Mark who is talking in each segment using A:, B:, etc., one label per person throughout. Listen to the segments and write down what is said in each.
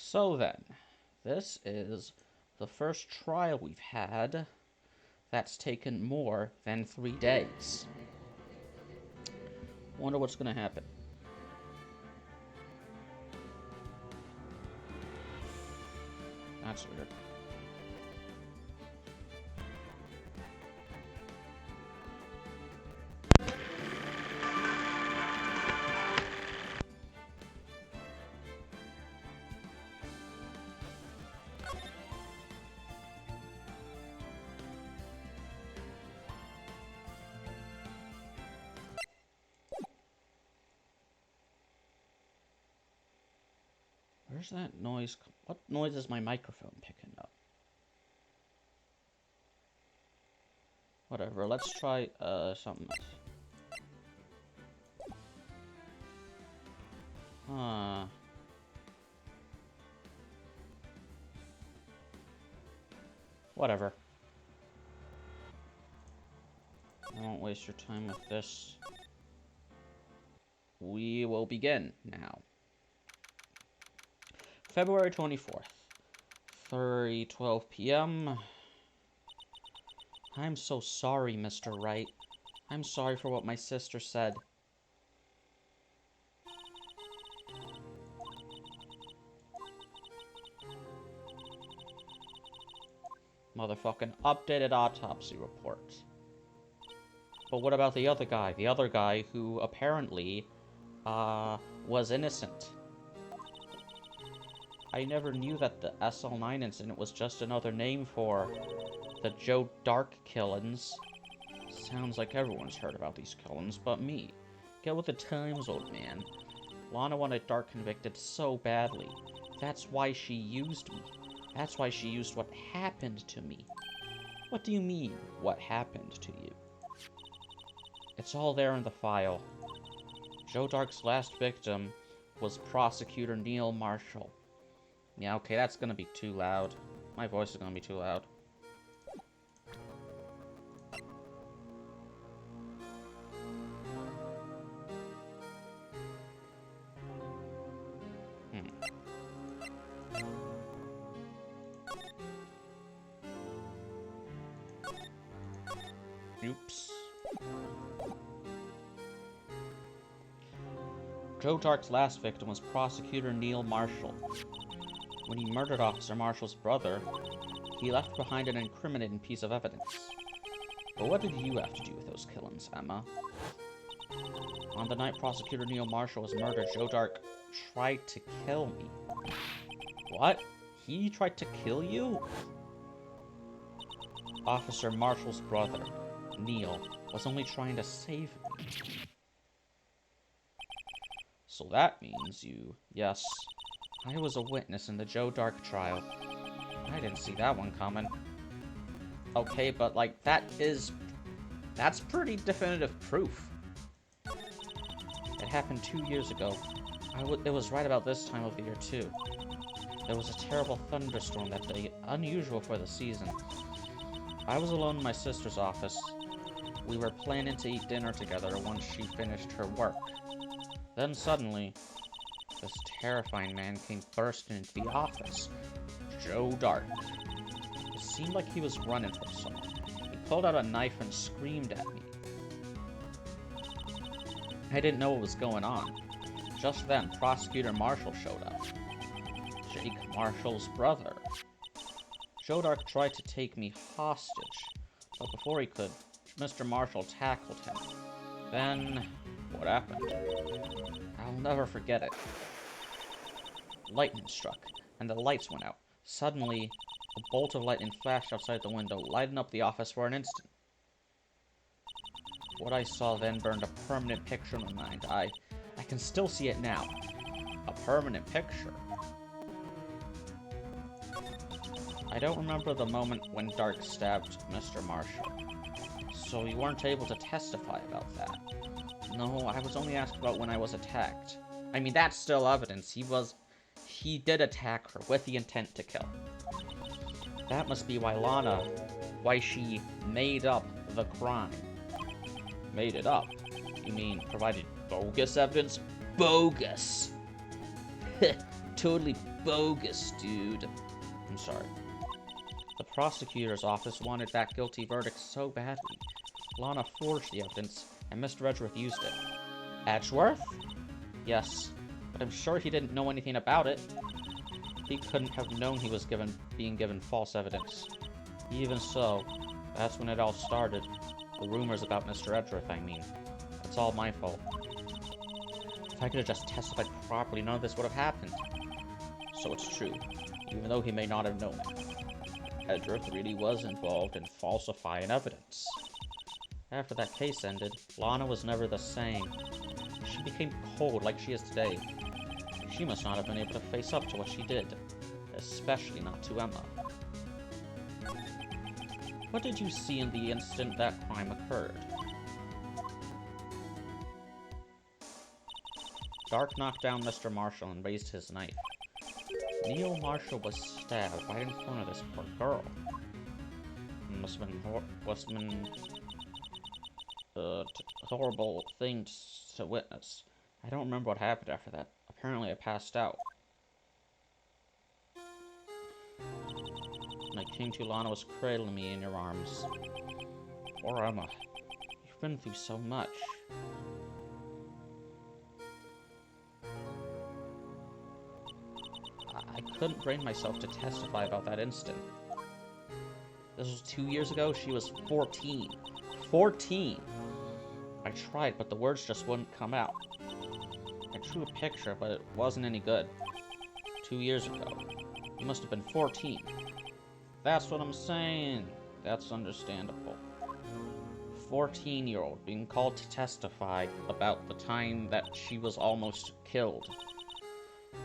A: So then, this is the first trial we've had that's taken more than 3 days. Wonder what's gonna happen. That's weird. Where's that noise? What noise is my microphone picking up? Whatever, let's try something else. Whatever. I won't waste your time with this. We will begin now. February 24th, 3:12 p.m. I'm so sorry, Mr. Wright. I'm sorry for what my sister said. Motherfucking updated autopsy reports. But what about the other guy? The other guy who apparently, was innocent. I never knew that the SL9 incident was just another name for the Joe Dark killings. Sounds like everyone's heard about these killings but me. Get with the times, old man. Lana wanted Dark convicted so badly. That's why she used me. That's why she used what happened to me. What do you mean, what happened to you? It's all there in the file. Joe Dark's last victim was Prosecutor Neil Marshall. Yeah, okay, that's gonna be too loud. My voice is gonna be too loud. Oops. Joe Dark's last victim was Prosecutor Neil Marshall. When he murdered Officer Marshall's brother, he left behind an incriminating piece of evidence. But what did you have to do with those killings, Emma? On the night Prosecutor Neil Marshall was murdered, Joe Dark tried to kill me. What? He tried to kill you? Officer Marshall's brother, Neil, was only trying to save me. So that means you... Yes, I was a witness in the Joe Dark trial. I didn't see that one coming. Okay, but like, that's pretty definitive proof. It happened 2 years ago. It was right about this time of the year, too. There was a terrible thunderstorm that day, unusual for the season. I was alone in my sister's office. We were planning to eat dinner together once she finished her work. Then suddenly, this terrifying man came bursting into the office. Joe Dark. It seemed like he was running from someone. He pulled out a knife and screamed at me. I didn't know what was going on. Just then, Prosecutor Marshall showed up. Jake Marshall's brother. Joe Dark tried to take me hostage, but before he could, Mr. Marshall tackled him. Then, what happened? I'll never forget it. Lightning struck, and the lights went out. Suddenly, a bolt of lightning flashed outside the window, lighting up the office for an instant. What I saw then burned a permanent picture in my mind. I can still see it now. A permanent picture. I don't remember the moment when Dark stabbed Mr. Marshall, so you weren't able to testify about that. No, I was only asked about when I was attacked. I mean, that's still evidence. He did attack her with the intent to kill. That must be why she made up the crime. Made it up? You mean provided bogus evidence? Bogus! totally bogus, dude. I'm sorry. The prosecutor's office wanted that guilty verdict so badly. Lana forged the evidence, and Mr. Edgeworth used it. Edgeworth? Yes, but I'm sure he didn't know anything about it. He couldn't have known he was being given false evidence. Even so, that's when it all started. The rumors about Mr. Edgeworth, I mean. It's all my fault. If I could have just testified properly, none of this would have happened. So it's true, even though he may not have known it. Edgeworth really was involved in falsifying evidence. After that case ended, Lana was never the same. She became cold like she is today. She must not have been able to face up to what she did, especially not to Emma. What did you see in the instant that crime occurred? Dark knocked down Mr. Marshall and raised his knife. Neil Marshall was stabbed right in front of this poor girl. Must have been a horrible thing to witness. I don't remember what happened after that. Apparently I passed out. When I came to, Lana was cradling me in your arms. Poor Emma. You've been through so much. I couldn't bring myself to testify about that instant. This was 2 years ago. She was 14. 14! I tried, but the words just wouldn't come out. I drew a picture, but it wasn't any good. 2 years ago. You must have been 14. That's what I'm saying. That's understandable. 14-year-old being called to testify about the time that she was almost killed.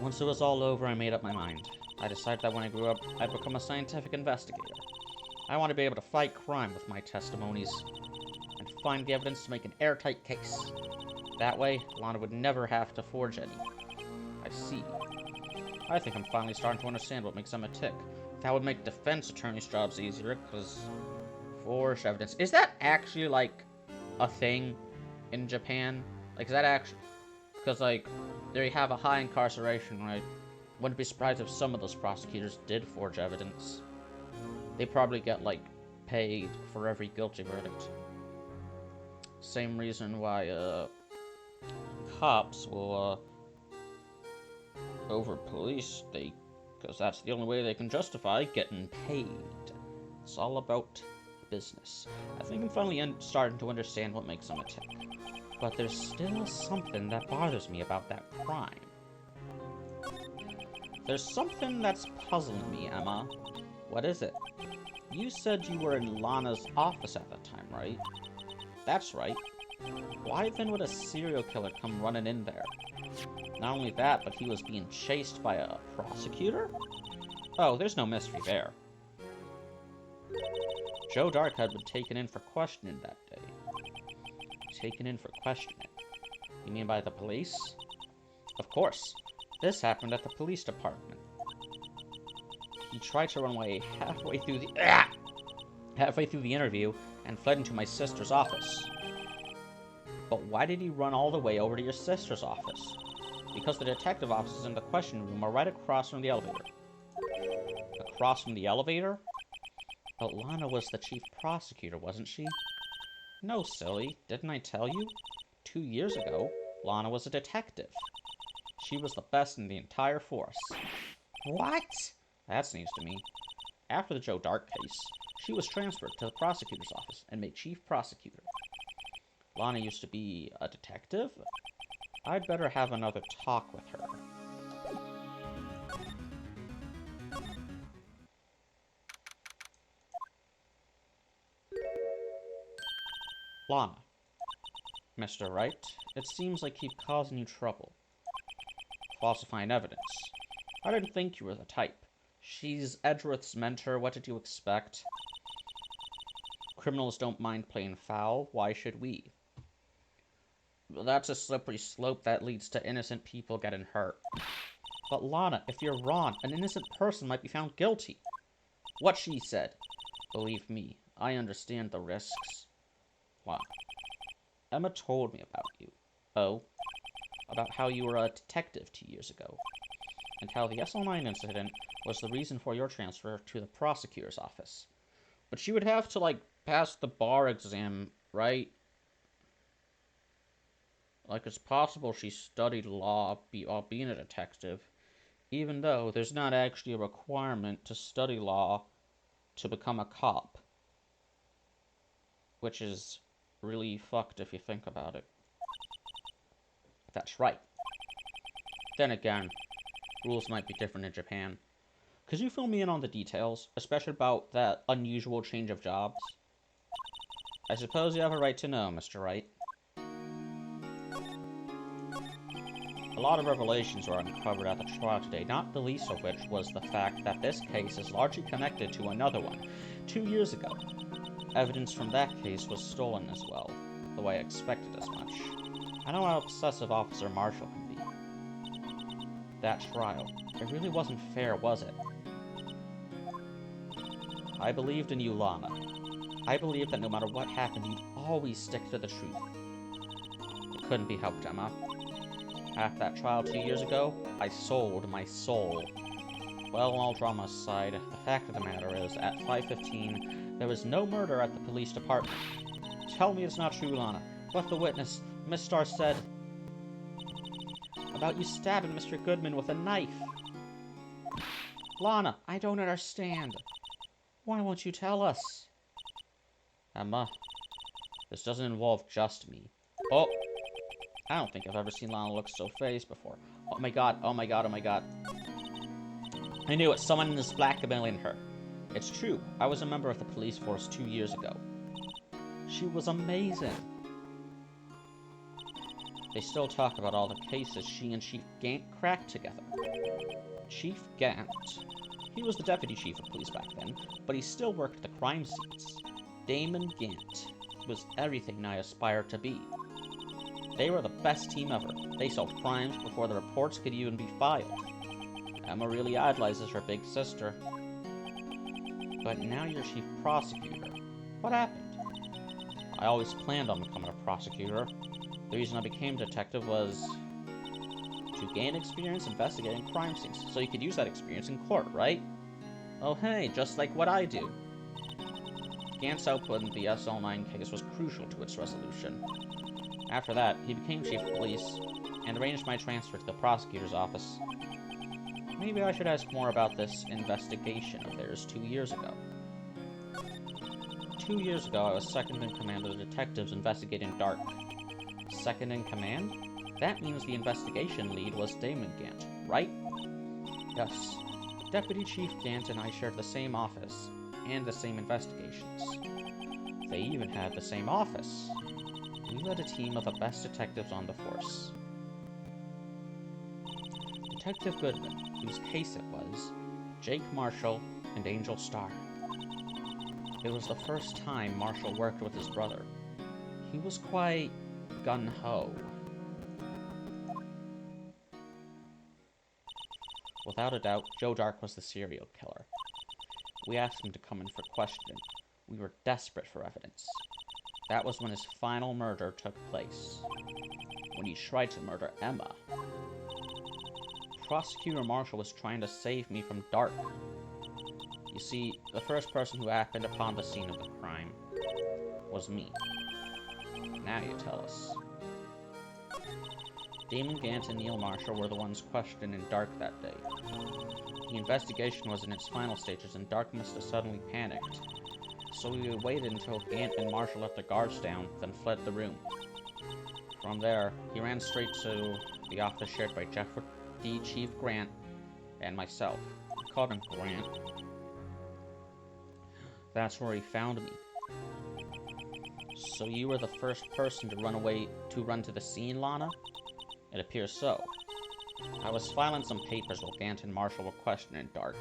A: Once it was all over, I made up my mind. I decided that when I grew up, I'd become a scientific investigator. I want to be able to fight crime with my testimonies and find the evidence to make an airtight case. That way, Lana would never have to forge any. I see. I think I'm finally starting to understand what makes Emma tick. That would make defense attorneys' jobs easier, because forged evidence... Is that actually, like, a thing in Japan? Like, is that actually... Because, like, they have a high incarceration rate. Wouldn't be surprised if some of those prosecutors did forge evidence. They probably get, like, paid for every guilty verdict. Same reason why, cops will, over police, because that's the only way they can justify getting paid. It's all about business. I think I'm finally starting to understand what makes them a tick. But there's still something that bothers me about that crime. There's something that's puzzling me, Emma. What is it? You said you were in Lana's office at that time, right? That's right. Why then would a serial killer come running in there? Not only that, but he was being chased by a prosecutor? Oh, there's no mystery there. Joe Dark had been taken in for questioning that day. Taken in for questioning? You mean by the police? Of course. This happened at the police department. He tried to run away halfway through the interview and fled into my sister's office. But why did he run all the way over to your sister's office? Because the detective offices in the question room are right across from the elevator. Across from the elevator? But Lana was the chief prosecutor, wasn't she? No, silly. Didn't I tell you? 2 years ago, Lana was a detective. She was the best in the entire force. What? That's news to me. After the Joe Dark case, she was transferred to the prosecutor's office and made chief prosecutor. Lana used to be a detective? I'd better have another talk with her. Lana. Mr. Wright, it seems I keep causing you trouble. Falsifying evidence. I didn't think you were the type. She's Edgeworth's mentor, what did you expect? Criminals don't mind playing foul, why should we? Well, that's a slippery slope that leads to innocent people getting hurt. But Lana, if you're wrong, an innocent person might be found guilty. What she said. Believe me, I understand the risks. Why? Emma told me about you. Oh? About how you were a detective 2 years ago. and how the SL9 incident was the reason for your transfer to the prosecutor's office. But she would have to, like, pass the bar exam, right? Like, it's possible she studied law while being a detective, even though there's not actually a requirement to study law to become a cop. Which is really fucked if you think about it. That's right. Then again, rules might be different in Japan. Could you fill me in on the details, especially about that unusual change of jobs? I suppose you have a right to know, Mr. Wright. A lot of revelations were uncovered at the trial today, not the least of which was the fact that this case is largely connected to another one, 2 years ago. Evidence from that case was stolen as well, though I expected as much. I know how obsessive Officer Marshall can be. That trial, it really wasn't fair, was it? I believed in you, Lana. I believed that no matter what happened, you'd always stick to the truth. It couldn't be helped, Emma. After that trial 2 years ago, I sold my soul. Well, all drama aside, the fact of the matter is, at 5:15, there was no murder at the police department. Tell me it's not true, Lana. What the witness, Miss Starr, said about you stabbing Mr. Goodman with a knife. Lana, I don't understand. Why won't you tell us? Emma, this doesn't involve just me. Oh, I don't think I've ever seen Lana look so phased before. Oh my god, oh my god, oh my god. I knew it, someone is blackmailing her. It's true, I was a member of the police force 2 years ago. She was amazing. They still talk about all the cases she and Chief Gant cracked together. Chief Gant? He was the deputy chief of police back then, but he still worked the crime scenes. Damon Gant was everything I aspired to be. They were the best team ever. They solved crimes before the reports could even be filed. Emma really idolizes her big sister. But now you're chief prosecutor. What happened? I always planned on becoming a prosecutor. The reason I became a detective was to gain experience investigating crime scenes, so you could use that experience in court, right? Oh hey, just like what I do. Gant's output in the SL9 case was crucial to its resolution. After that, he became chief of police, and arranged my transfer to the prosecutor's office. Maybe I should ask more about this investigation of theirs 2 years ago. 2 years ago, I was second in command of the detectives investigating Dark. Second in command? That means the investigation lead was Damon Gant, right? Yes. Deputy Chief Gant and I shared the same office, and the same investigations. They even had the same office. We led a team of the best detectives on the force. Detective Goodman, whose case it was, Jake Marshall, and Angel Starr. It was the first time Marshall worked with his brother. He was quite gung-ho. Without a doubt, Joe Dark was the serial killer. We asked him to come in for questioning. We were desperate for evidence. That was when his final murder took place. When he tried to murder Emma. Prosecutor Marshall was trying to save me from Dark. You see, the first person who happened upon the scene of the crime was me. Now you tell us. Damon Gant and Neil Marshall were the ones questioned in Dark that day. The investigation was in its final stages, and Dark must have suddenly panicked. So we waited until Gant and Marshall let the guards down, then fled the room. From there, he ran straight to the office shared by Deputy Chief Grant and myself. I called him Grant. That's where he found me. So you were the first person to run to the scene, Lana? It appears so. I was filing some papers while Gant and Marshall were questioning Dark.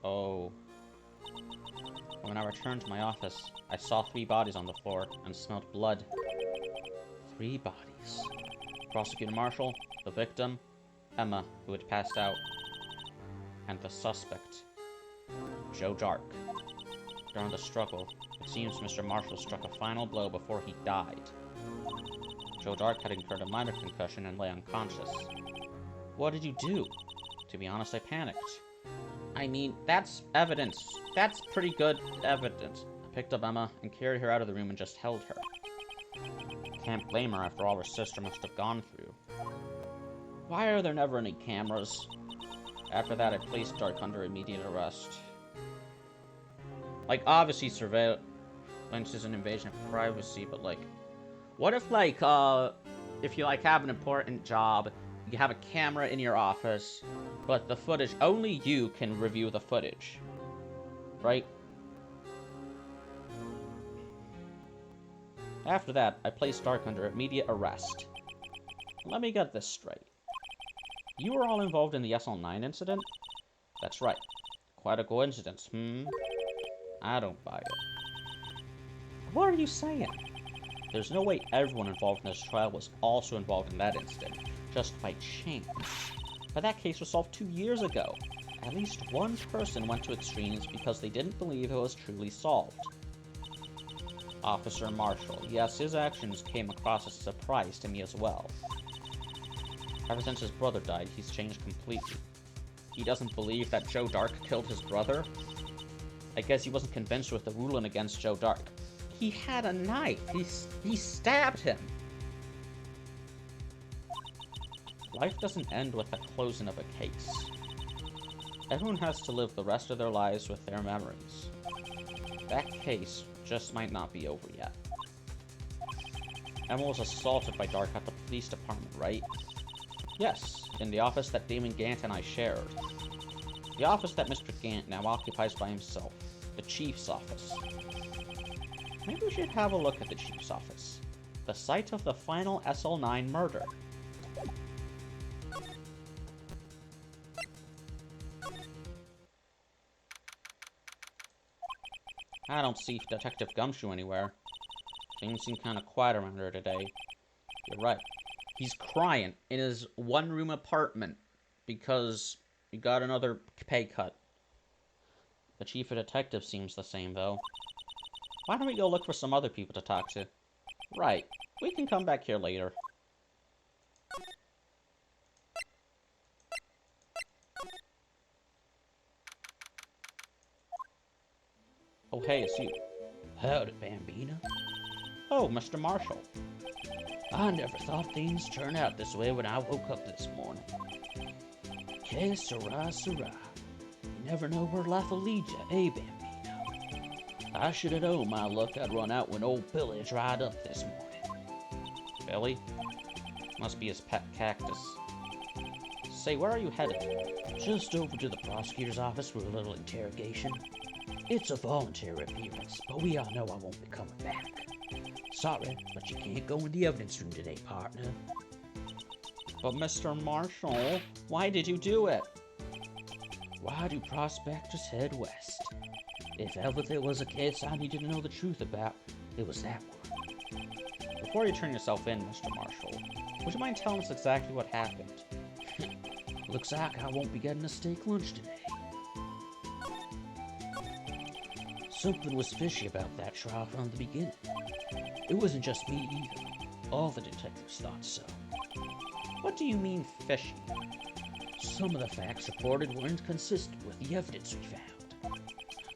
A: Oh. When I returned to my office, I saw 3 bodies on the floor and smelled blood. 3 bodies. Prosecutor Marshall, the victim, Emma, who had passed out, and the suspect, Joe Dark. During the struggle, it seems Mr. Marshall struck a final blow before he died. Joe Dark had incurred a minor concussion and lay unconscious. What did you do? To be honest, I panicked. I mean, that's evidence. That's pretty good evidence. I picked up Emma and carried her out of the room and just held her. Can't blame her after all her sister must have gone through. Why are there never any cameras? After that, I placed Dark under immediate arrest. Like, obviously, surveillance is an invasion of privacy, but, like, what if, like, if you, like, have an important job, you have a camera in your office, but the footage, only you can review the footage, right? After that, I placed Dark under immediate arrest. Let me get this straight. You were all involved in the SL9 incident? That's right. Quite a coincidence, I don't buy it. What are you saying? There's no way everyone involved in this trial was also involved in that incident, just by chance. But that case was solved 2 years ago. At least one person went to extremes because they didn't believe it was truly solved. Officer Marshall. Yes, his actions came across as a surprise to me as well. Ever since his brother died, he's changed completely. He doesn't believe that Joe Dark killed his brother. I guess he wasn't convinced with the ruling against Joe Dark. He had a knife. He stabbed him. Life doesn't end with the closing of a case. Everyone has to live the rest of their lives with their memories. That case just might not be over yet. Emma was assaulted by Dark at the police department, right? Yes, in the office that Damon Gant and I shared. The office that Mr. Gant now occupies by himself. The Chief's office. Maybe we should have a look at the Chief's office. The site of the final SL9 murder. I don't see Detective Gumshoe anywhere. Things seem kind of quiet around here today. You're right. He's crying in his one-room apartment because he got another pay cut. The chief of detectives seems the same, though. Why don't we go look for some other people to talk to? Right. We can come back here later. Oh, hey, it's you.
B: Howdy, Bambino.
A: Oh, Mr. Marshall.
B: I never thought things turned out this way when I woke up this morning. Que sera, sera. You never know where life will lead you, eh, Bambino? I should have known my luck I'd run out when old Billy dried up this morning.
A: Billy? Must be his pet cactus. Say, where are you headed?
B: Just over to the prosecutor's office for a little interrogation. It's a voluntary appearance, but we all know I won't be coming back. Sorry, but you can't go in the evidence room today, partner.
A: But Mr. Marshall, why did you do it?
B: Why do prospectors head west? If ever there was a case I needed to know the truth about, it was that one.
A: Before you turn yourself in, Mr. Marshall, would you mind telling us exactly what happened?
B: Looks like I won't be getting a steak lunch today. Something was fishy about that trial from the beginning. It wasn't just me either. All the detectives thought so.
A: What do you mean, fishy?
B: Some of the facts reported were inconsistent with the evidence we found.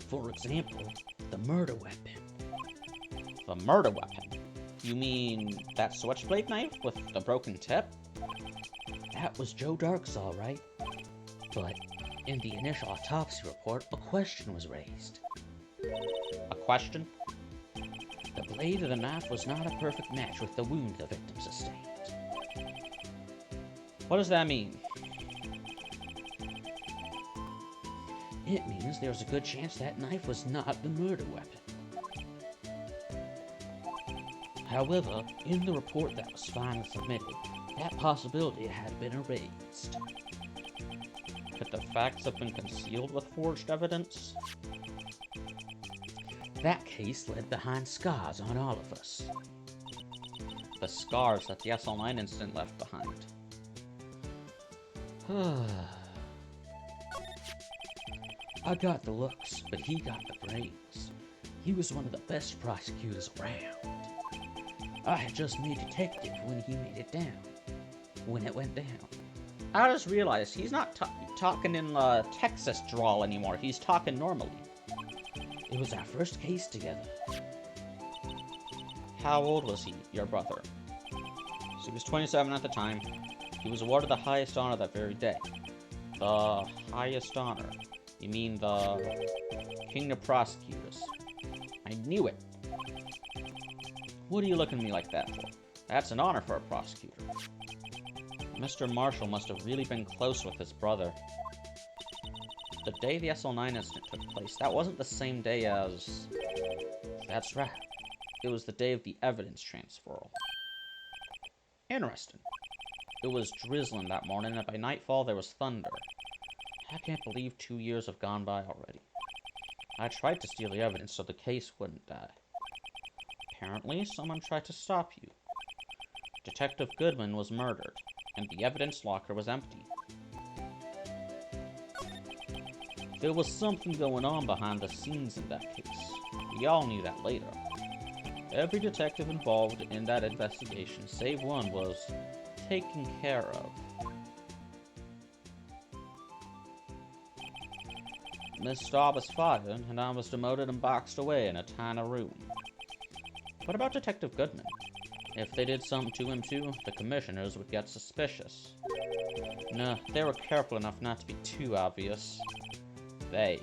B: For example, the murder weapon.
A: The murder weapon? You mean that switchblade knife with the broken tip?
B: That was Joe Dark's, all right. But in the initial autopsy report, a question was raised.
A: A question?
B: The blade of the knife was not a perfect match with the wound the victim sustained.
A: What does that mean?
B: It means there's a good chance that knife was not the murder weapon. However, in the report that was finally submitted, that possibility had been erased.
A: Could the facts have been concealed with forged evidence?
B: That case led behind scars on all of us.
A: The scars that the SL9 incident left behind.
B: I got the looks, but he got the brains. He was one of the best prosecutors around. I had just made detective when he made it down. When it went down.
A: I just realized he's not talking in Texas drawl anymore. He's talking normally.
B: It was our first case together.
A: How old was he, your brother? So he was 27 at the time. He was awarded the highest honor that very day. The highest honor? You mean the King of Prosecutors? I knew it. What are you looking at me like that for? That's an honor for a prosecutor. Mr. Marshall must have really been close with his brother. The day the SL9 incident took place, that wasn't the same day as... That's right. It was the day of the evidence transferal. Interesting. It was drizzling that morning, and by nightfall there was thunder. I can't believe 2 years have gone by already. I tried to steal the evidence so the case wouldn't die. Apparently, someone tried to stop you. Detective Goodman was murdered, and the evidence locker was empty. There was something going on behind the scenes in that case. We all knew that later. Every detective involved in that investigation, save one, was taken care of. Miss Staub was fired, and I was demoted and boxed away in a tiny room. What about Detective Goodman? If they did something to him too, the commissioners would get suspicious. No, they were careful enough not to be too obvious. They?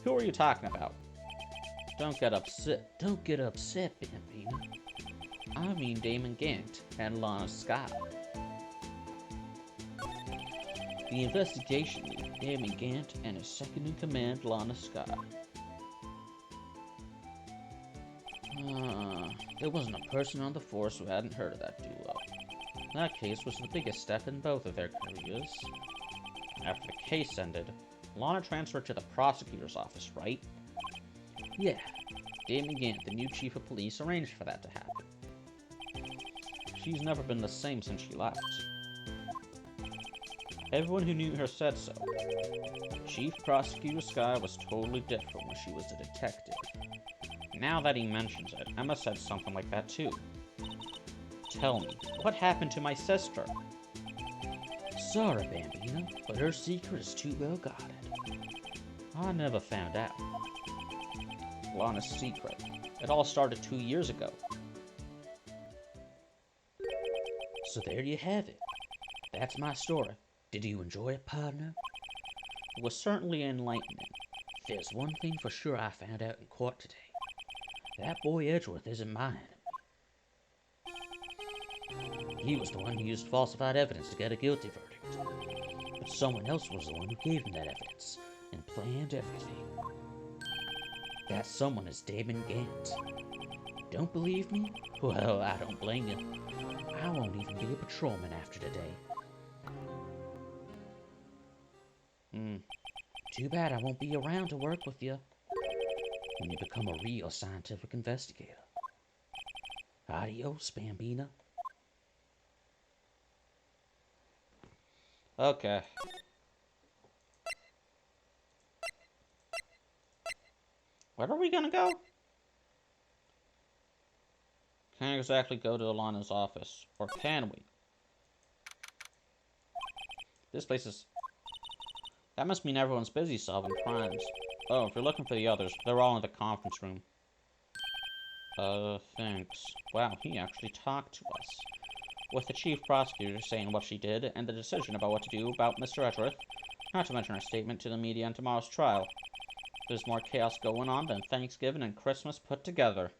A: Who are you talking about? Don't get upset.
B: Don't get upset, Bambino.
A: I mean Damon Gant and Lana Scott.
B: The investigation lead, Damon Gant, and his second-in-command, Lana Scott.
A: There wasn't a person on the force who hadn't heard of that duo. That case was the biggest step in both of their careers. After the case ended, Lana transferred to the prosecutor's office, right?
B: Yeah.
A: Damon Gant, the new chief of police, arranged for that to happen. She's never been the same since she left. Everyone who knew her said so. Chief Prosecutor Sky was totally different when she was a detective. Now that he mentions it, Emma said something like that too. Tell me, what happened to my sister?
B: Sorry, Bambino, but her secret is too well guarded.
A: I never found out. Lana's secret. It all started 2 years ago.
B: So there you have it. That's my story. Did you enjoy it, partner?
A: It was certainly enlightening.
B: There's one thing for sure I found out in court today. That boy Edgeworth isn't my enemy. He was the one who used falsified evidence to get a guilty verdict. But someone else was the one who gave him that evidence and planned everything. That someone is Damon Gant. Don't believe me? Well, I don't blame you. I won't even be a patrolman after today. Too bad I won't be around to work with you when you become a real scientific investigator. Adios, Bambina.
A: Okay. Where are we gonna go? Can't exactly go to Alana's office. Or can we? This place is... That must mean everyone's busy solving crimes. Oh, if you're looking for the others, they're all in the conference room. Thanks. Wow, he actually talked to us. With the chief prosecutor saying what she did, and the decision about what to do about Mr. Edgeworth, not to mention her statement to the media on tomorrow's trial. There's more chaos going on than Thanksgiving and Christmas put together.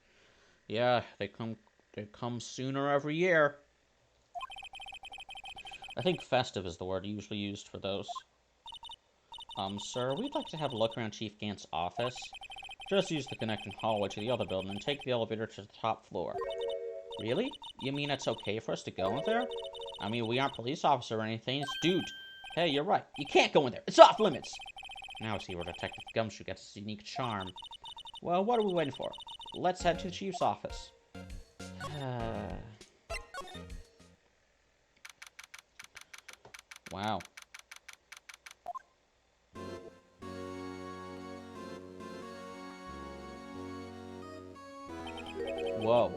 A: Yeah, they come sooner every year. I think festive is the word usually used for those. Sir, we'd like to have a look around Chief Gant's office. Just use the connecting hallway to the other building and take the elevator to the top floor. Really? You mean it's okay for us to go in there? I mean, we aren't police officers or anything. Dude, hey, you're right. You can't go in there. It's off limits. Now see where Detective Gumshoe gets his unique charm. Well, what are we waiting for? Let's head to the chief's office. Wow. Whoa.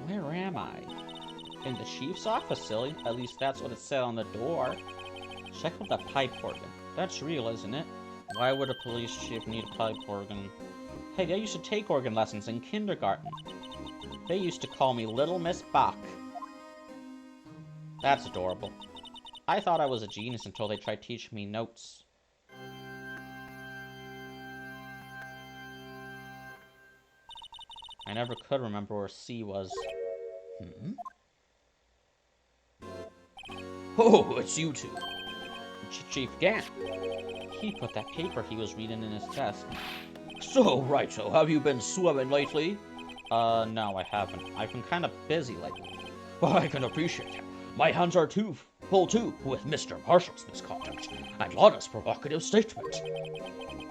A: Where am I? In the chief's office, silly. At least that's what it said on the door. Check out that pipe organ. That's real, isn't it? Why would a police chief need a pipe organ? Hey, I used to take organ lessons in kindergarten. They used to call me Little Miss Bach. That's adorable. I thought I was a genius until they tried teaching me notes. I never could remember where C was.
B: Oh, it's you two.
A: Chief Gant. He put that paper he was reading in his desk.
B: So, Wright, so have you been swimming lately?
A: No, I haven't. I've been kind of busy lately.
B: Well, I can appreciate that. My hands are full too with Mr. Marshall's misconduct and Lana's provocative statement.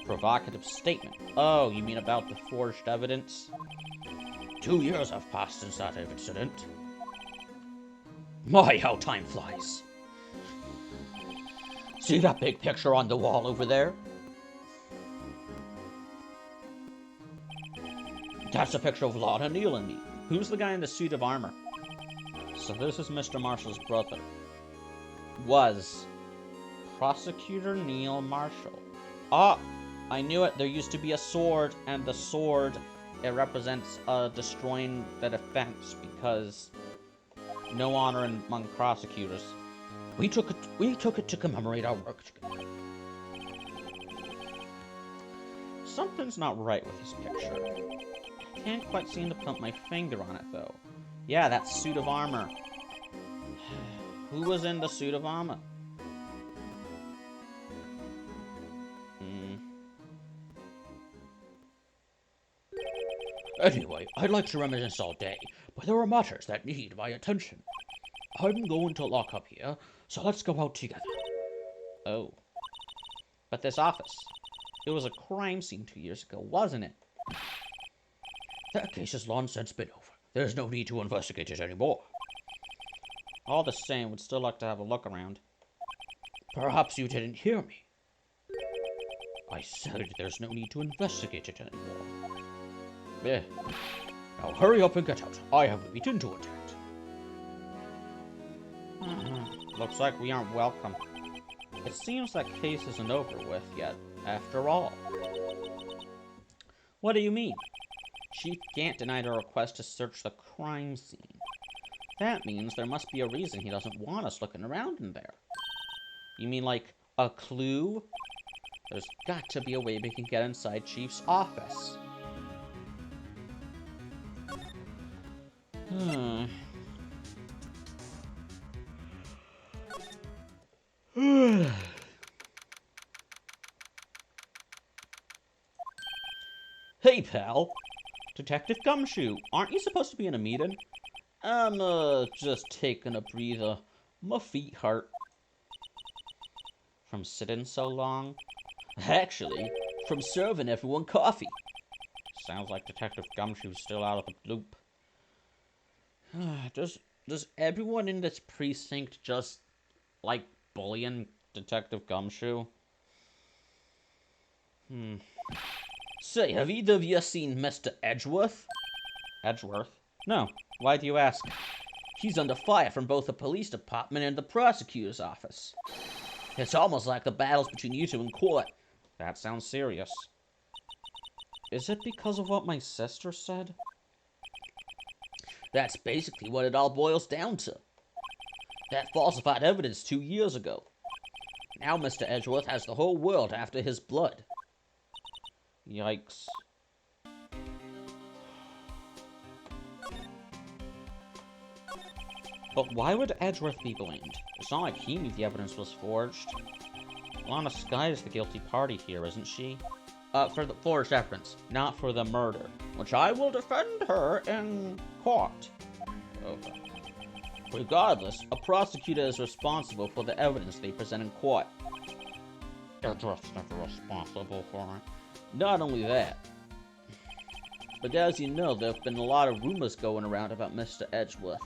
A: Provocative statement? Oh, you mean about the forged evidence?
B: 2 years have passed since that incident. My, how time flies. See that big picture on the wall over there? That's a picture of Lana, Neil, and me.
A: Who's the guy in the suit of armor? So this is Mr. Marshall's brother. Was. Prosecutor Neil Marshall. Ah! I knew it. There used to be a sword, and the sword, it represents destroying the defense, because no honor among prosecutors.
B: We took it to commemorate our work together.
A: Something's not right with this picture. I can't quite seem to put my finger on it, though. Yeah, that suit of armor. Who was in the suit of armor?
B: Anyway, I'd like to reminisce all day, but there are matters that need my attention. I'm going to lock up here, so let's go out together.
A: Oh. But this office, it was a crime scene 2 years ago, wasn't it?
B: That case has long since been over. There's no need to investigate it anymore.
A: All the same, would still like to have a look around.
B: Perhaps you didn't hear me. I said there's no need to investigate it anymore. Yeah. Now hurry up and get out. I have a meeting to attend.
A: Looks like we aren't welcome. It seems that case isn't over with yet, after all. What do you mean? Chief Gant denied our request to search the crime scene. That means there must be a reason he doesn't want us looking around in there. You mean like a clue? There's got to be a way we can get inside Chief's office. Hey, pal. Detective Gumshoe, aren't you supposed to be in a meeting? I'm, just taking a breather. My feet hurt. From sitting so long? Actually, from serving everyone coffee. Sounds like Detective Gumshoe's still out of the loop. Does everyone in this precinct just, like, bullying Detective Gumshoe?
B: Say, have either of you seen Mr. Edgeworth?
A: Edgeworth? No. Why do you ask?
B: He's under fire from both the police department and the prosecutor's office. It's almost like the battles between you two in court.
A: That sounds serious. Is it because of what my sister said?
B: That's basically what it all boils down to. That falsified evidence 2 years ago. Now Mr. Edgeworth has the whole world after his blood.
A: Yikes. But why would Edgeworth be blamed? It's not like he knew the evidence was forged. Lana Skye is the guilty party here, isn't she?
B: For the forged evidence, not for the murder.
A: Which I will defend her in court. Okay.
B: Regardless, a prosecutor is responsible for the evidence they present in court.
A: Edgeworth's never responsible for it.
B: Not only that, but as you know, there have been a lot of rumors going around about Mr. Edgeworth.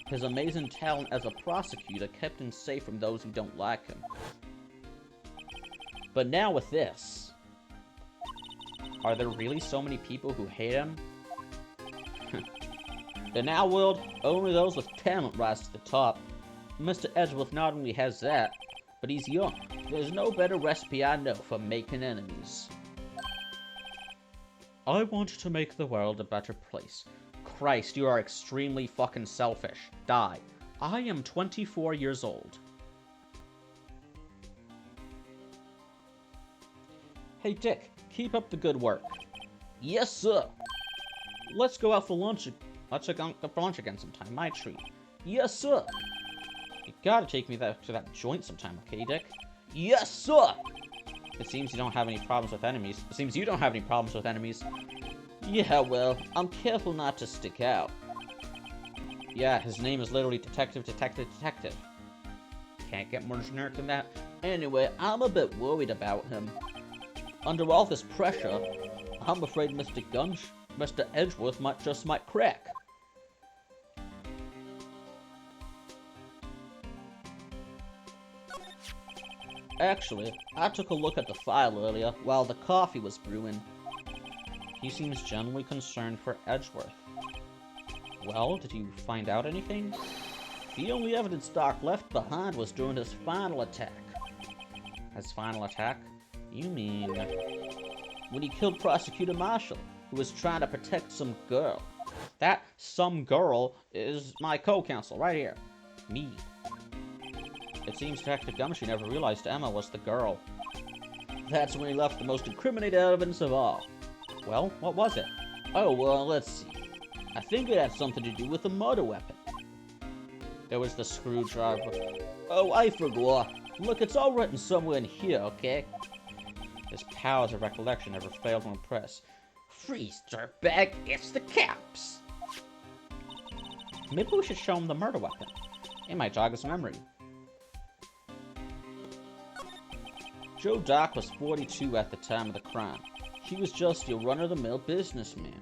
B: His amazing talent as a prosecutor kept him safe from those who don't like him. But now with this...
A: Are there really so many people who hate him?
B: In our world, only those with talent rise to the top. Mr. Edgeworth not only has that, but he's young. There's no better recipe I know for making enemies.
A: I want to make the world a better place. Christ, you are extremely fucking selfish. Die. I am 24 years old. Hey Dick, keep up the good work.
B: Yes, sir.
A: Let's go out for lunch. Let's go for lunch again sometime. My treat.
B: Yes, sir.
A: You gotta take me to that joint sometime, okay, Dick?
B: Yes, sir.
A: It seems you don't have any problems with enemies. It seems you don't have any problems with enemies.
B: Yeah, well, I'm careful not to stick out.
A: Yeah, his name is literally Detective, Detective, Detective. Can't get more generic than that.
B: Anyway, I'm a bit worried about him. Under all this pressure, I'm afraid Mr. Edgeworth might crack. Actually, I took a look at the file earlier while the coffee was brewing.
A: He seems genuinely concerned for Edgeworth. Well, did you find out anything?
B: The only evidence Doc left behind was during his final attack.
A: His final attack? You mean...
B: when he killed Prosecutor Marshall, who was trying to protect some girl.
A: That some girl is my co-counsel, right here. Me. It seems Detective Gumshoe never realized Emma was the girl.
B: That's when he left the most incriminating evidence of all.
A: Well, what was it?
B: Oh, well, let's see. I think it had something to do with a murder weapon.
A: There was the screwdriver.
B: Oh, I forgot. Look, it's all written somewhere in here, okay?
A: His powers of recollection never failed to impress.
B: Freeze, dirtbag, it's the caps!
A: Maybe we should show him the murder weapon. It might jog his memory.
B: Joe Doc was 42 at the time of the crime. He was just your run-of-the-mill businessman.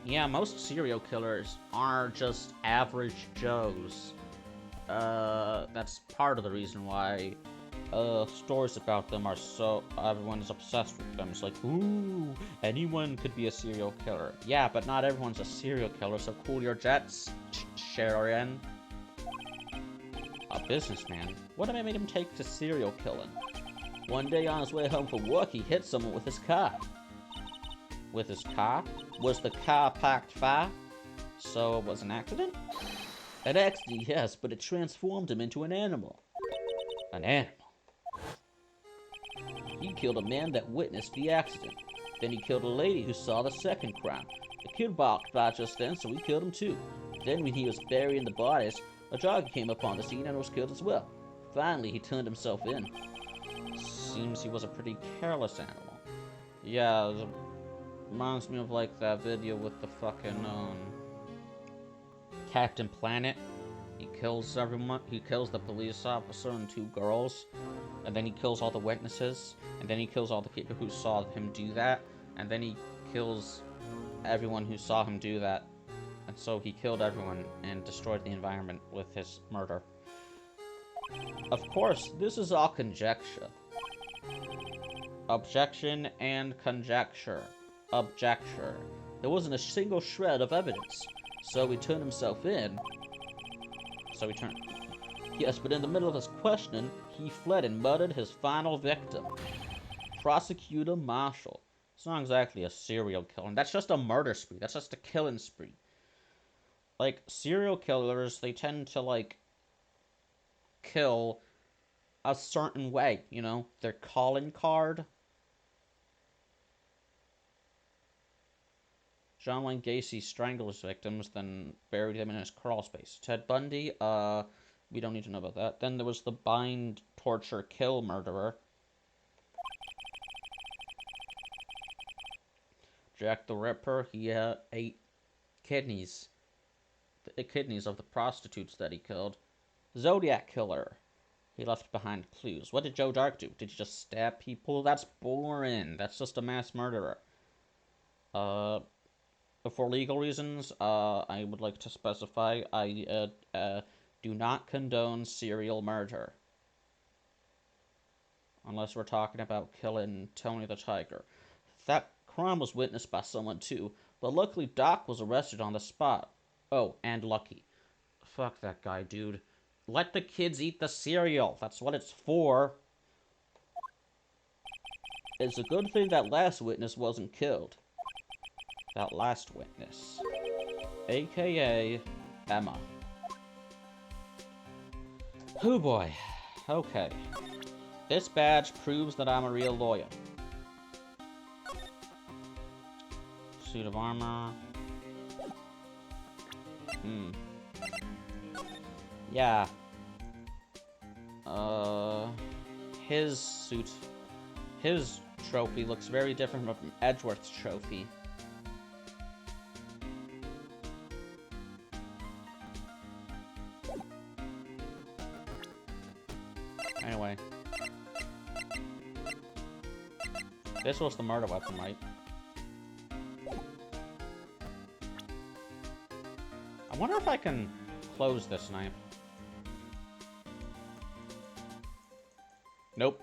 A: Yeah, most serial killers are just average Joes. That's part of the reason why stories about them are so... everyone is obsessed with them. It's like, ooh, anyone could be a serial killer. Yeah, but not everyone's a serial killer, so cool your jets, Sharon. A businessman? What have I made him take to serial killing?
B: One day on his way home from work, he hit someone with his car.
A: With his car?
B: Was the car parked far?
A: So it was an accident?
B: An accident, yes, but it transformed him into an animal.
A: An animal?
B: He killed a man that witnessed the accident. Then he killed a lady who saw the second crime. The kid walked by just then, so he killed him too. Then when he was burying the bodies, a jogger came upon the scene and was killed as well. Finally, he turned himself in.
A: Seems he was a pretty careless animal. Yeah, it reminds me of like that video with the fucking Captain Planet. He kills everyone. He kills the police officer and two girls, and then he kills all the witnesses, and then he kills all the people who saw him do that, and then he kills everyone who saw him do that. And so he killed everyone and destroyed the environment with his murder.
B: Of course, this is all conjecture.
A: Objection and conjecture. Objecture.
B: There wasn't a single shred of evidence, so he turned himself in.
A: So he turned...
B: Yes, but in the middle of his questioning, he fled and murdered his final victim, Prosecutor Marshall.
A: It's not exactly a serial killing. That's just a murder spree. That's just a killing spree. Like, serial killers, they tend to, like, kill a certain way, you know? Their calling card. John Wayne Gacy strangled his victims, then buried them in his crawl space. Ted Bundy, we don't need to know about that. Then there was the bind, torture, kill murderer. Jack the Ripper, he ate kidneys. The kidneys of the prostitutes that he killed. Zodiac Killer. He left behind clues. What did Joe Dark do? Did he just stab people? That's boring. That's just a mass murderer. For legal reasons, I would like to specify I do not condone serial murder. Unless we're talking about killing Tony the Tiger. That crime was witnessed by someone too, but luckily Doc was arrested on the spot. Oh, and lucky. Fuck that guy, dude. let the kids eat the cereal. That's what it's for.
B: It's a good thing that last witness wasn't killed.
A: That last witness. AKA Emma. Oh boy. Okay. This badge proves that I'm a real lawyer. Suit of armor. Yeah. His suit, his trophy looks very different from Edgeworth's trophy. Anyway. This was the murder weapon, right? I wonder if I can close this knife. Nope.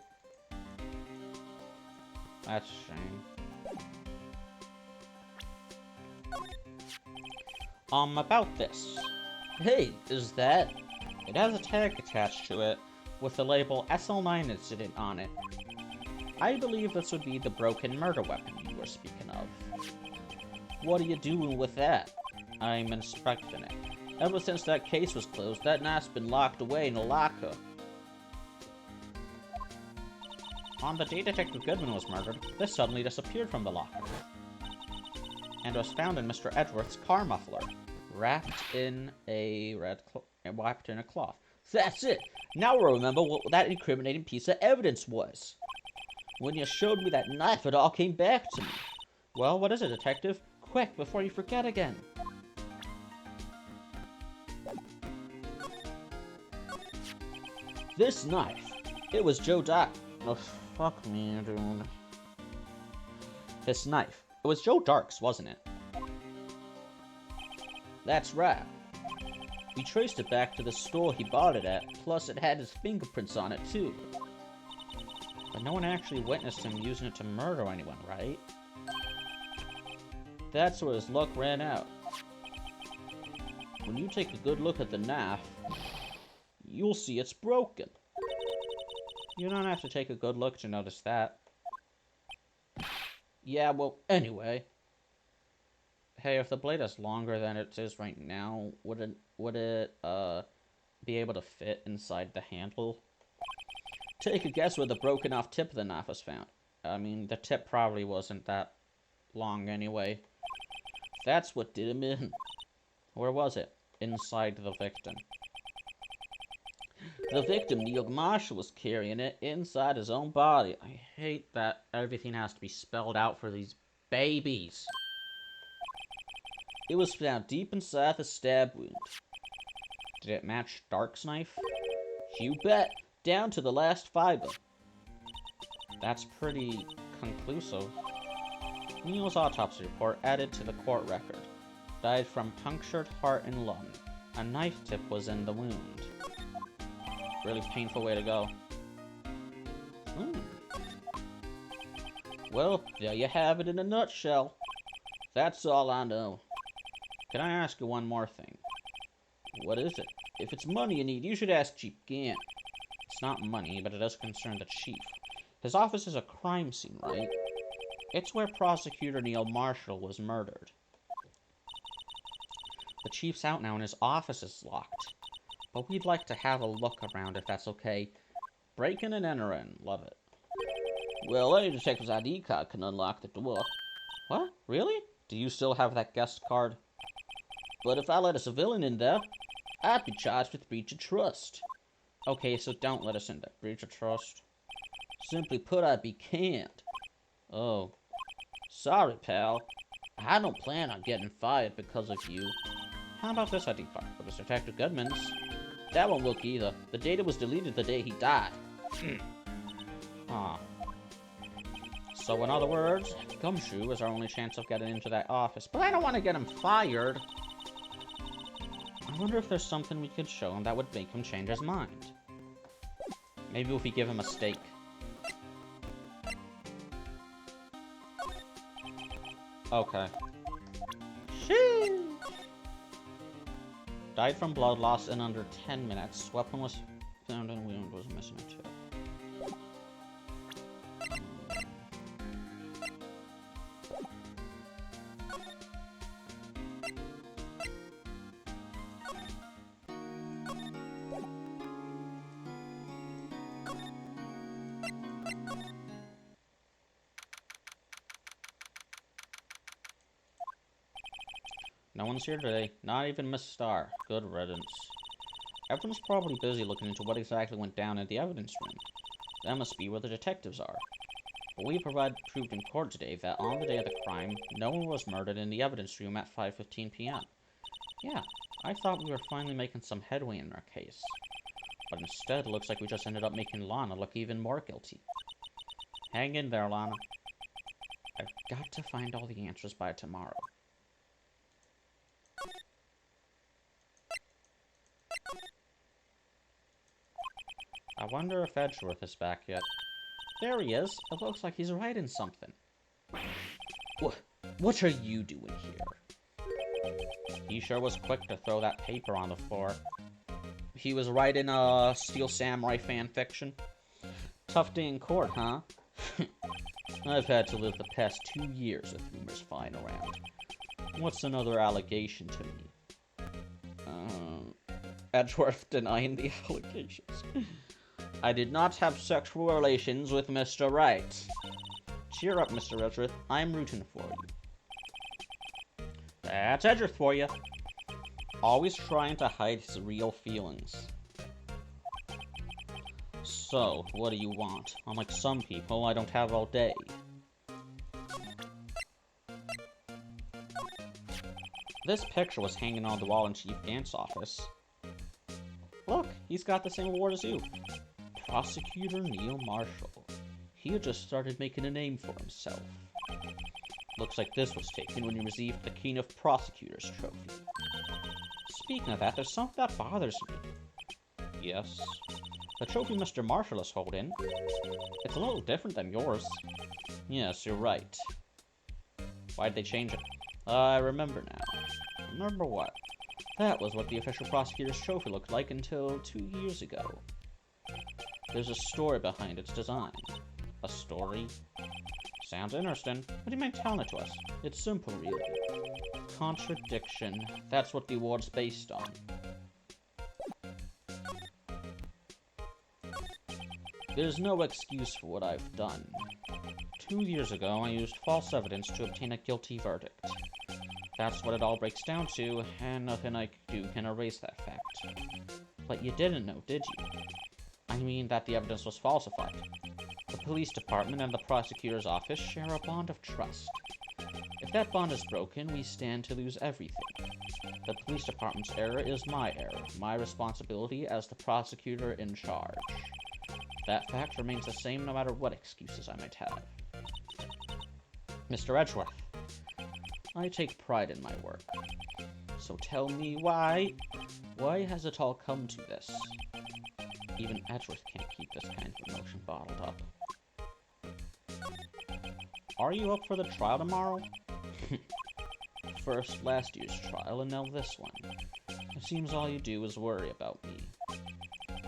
A: That's a shame. About this.
B: Hey, is that?
A: It has a tag attached to it with the label SL9 incident on it. I believe this would be the broken murder weapon you were speaking of.
B: What are you doing with that?
A: I'm inspecting it.
B: Ever since that case was closed, that knife's been locked away in a locker.
A: On the day Detective Goodman was murdered, this suddenly disappeared from the locker. And was found in Mr. Edgeworth's car muffler, wrapped in a cloth.
B: That's it! Now I remember what that incriminating piece of evidence was. When you showed me that knife, it all came back to me.
A: Well, what is it, Detective? Quick, before you forget again.
B: This knife. It was Joe Doc.
A: Oh, fuck me, dude. This knife. It was Joe Dark's, wasn't it?
B: That's right. We traced it back to the store he bought it at, plus it had his fingerprints on it, too.
A: But no one actually witnessed him using it to murder anyone, right?
B: That's where his luck ran out. When you take a good look at the knife, you'll see it's broken.
A: You don't have to take a good look to notice that.
B: Yeah, well, anyway.
A: Hey, if the blade is longer than it is right now, would it be able to fit inside the handle?
B: Take a guess where the broken off tip of the knife was found.
A: I mean, the tip probably wasn't that long anyway.
B: That's what did him in.
A: Where was it? Inside the victim.
B: The victim, Neil Marshall, was carrying it inside his own body.
A: I hate that everything has to be spelled out for these babies.
B: It was found deep inside the stab wound.
A: Did it match Dark's knife?
B: You bet. Down to the last fiber.
A: That's pretty conclusive. Neil's autopsy report added to the court record. Died from punctured heart and lung. A knife tip was in the wound. Really painful way to go.
B: Well, there you have it in a nutshell. That's all I know.
A: Can I ask you one more thing?
B: What is it? If it's money you need, you should ask Chief Gant.
A: It's not money, but it does concern the chief. His office is a crime scene, right? It's where Prosecutor Neil Marshall was murdered. The chief's out now and his office is locked. But we'd like to have a look around if that's okay. Break in and enter in. Love it.
B: Well, any detective's ID card can unlock the door.
A: What? Really? Do you still have that guest card?
B: But if I let a civilian in there, I'd be charged with breach of trust.
A: Okay, so don't let us in there. Breach of trust.
B: Simply put, I'd be canned.
A: Oh.
B: Sorry, pal. I don't plan on getting fired because of you.
A: How about this ID card? It was Detective Goodman's.
B: That won't work either. The data was deleted the day he died.
A: Ah. So in other words, Gumshoe is our only chance of getting into that office. But I don't want to get him fired. I wonder if there's something we could show him that would make him change his mind. Maybe if we give him a steak. Okay.
B: Sheesh.
A: Died from blood loss in under 10 minutes. Weapon was found and wound was missing too. No one's here today. Not even Miss Starr. Good riddance. Everyone's probably busy looking into what exactly went down in the evidence room. That must be where the detectives are. But we proved in court today that on the day of the crime, no one was murdered in the evidence room at 5:15 p.m. Yeah, I thought we were finally making some headway in our case. But instead, it looks like we just ended up making Lana look even more guilty. Hang in there, Lana. I've got to find all the answers by tomorrow. I wonder if Edgeworth is back yet. There he is. It looks like he's writing something. What are you doing here? He sure was quick to throw that paper on the floor. He was writing a Steel Samurai fan fiction. Tough day in court, huh? I've had to live the past 2 years with rumors flying around. What's another allegation to me? Edgeworth denying the allegations. I did not have sexual relations with Mr. Wright. Cheer up, Mr. Edgeworth. I'm rooting for you. That's Edgeworth for you. Always trying to hide his real feelings. So, what do you want? Unlike some people, I don't have all day. This picture was hanging on the wall in Chief Gant's office. Look, he's got the same award as you. Prosecutor Neil Marshall. He had just started making a name for himself. Looks like this was taken when you received the King of Prosecutors trophy. Speaking of that, there's something that bothers me. Yes? The trophy Mr. Marshall is holding. It's a little different than yours. Yes, you're right. Why'd they change it? I remember now. Remember what? That was what the official prosecutor's trophy looked like until 2 years ago. There's a story behind its design. A story? Sounds interesting. What do you mind telling it to us? It's simple, really. Contradiction. That's what the award's based on. There's no excuse for what I've done. 2 years ago, I used false evidence to obtain a guilty verdict. That's what it all breaks down to, and nothing I can do can erase that fact. But you didn't know, did you? I mean that the evidence was falsified. The police department and the prosecutor's office share a bond of trust. If that bond is broken, we stand to lose everything. The police department's error is my error, my responsibility as the prosecutor in charge. That fact remains the same no matter what excuses I might have. Mr. Edgeworth, I take pride in my work. So tell me why has it all come to this? Even Edgeworth can't keep this kind of emotion bottled up. Are you up for the trial tomorrow? First last year's trial, and now this one. It seems all you do is worry about me.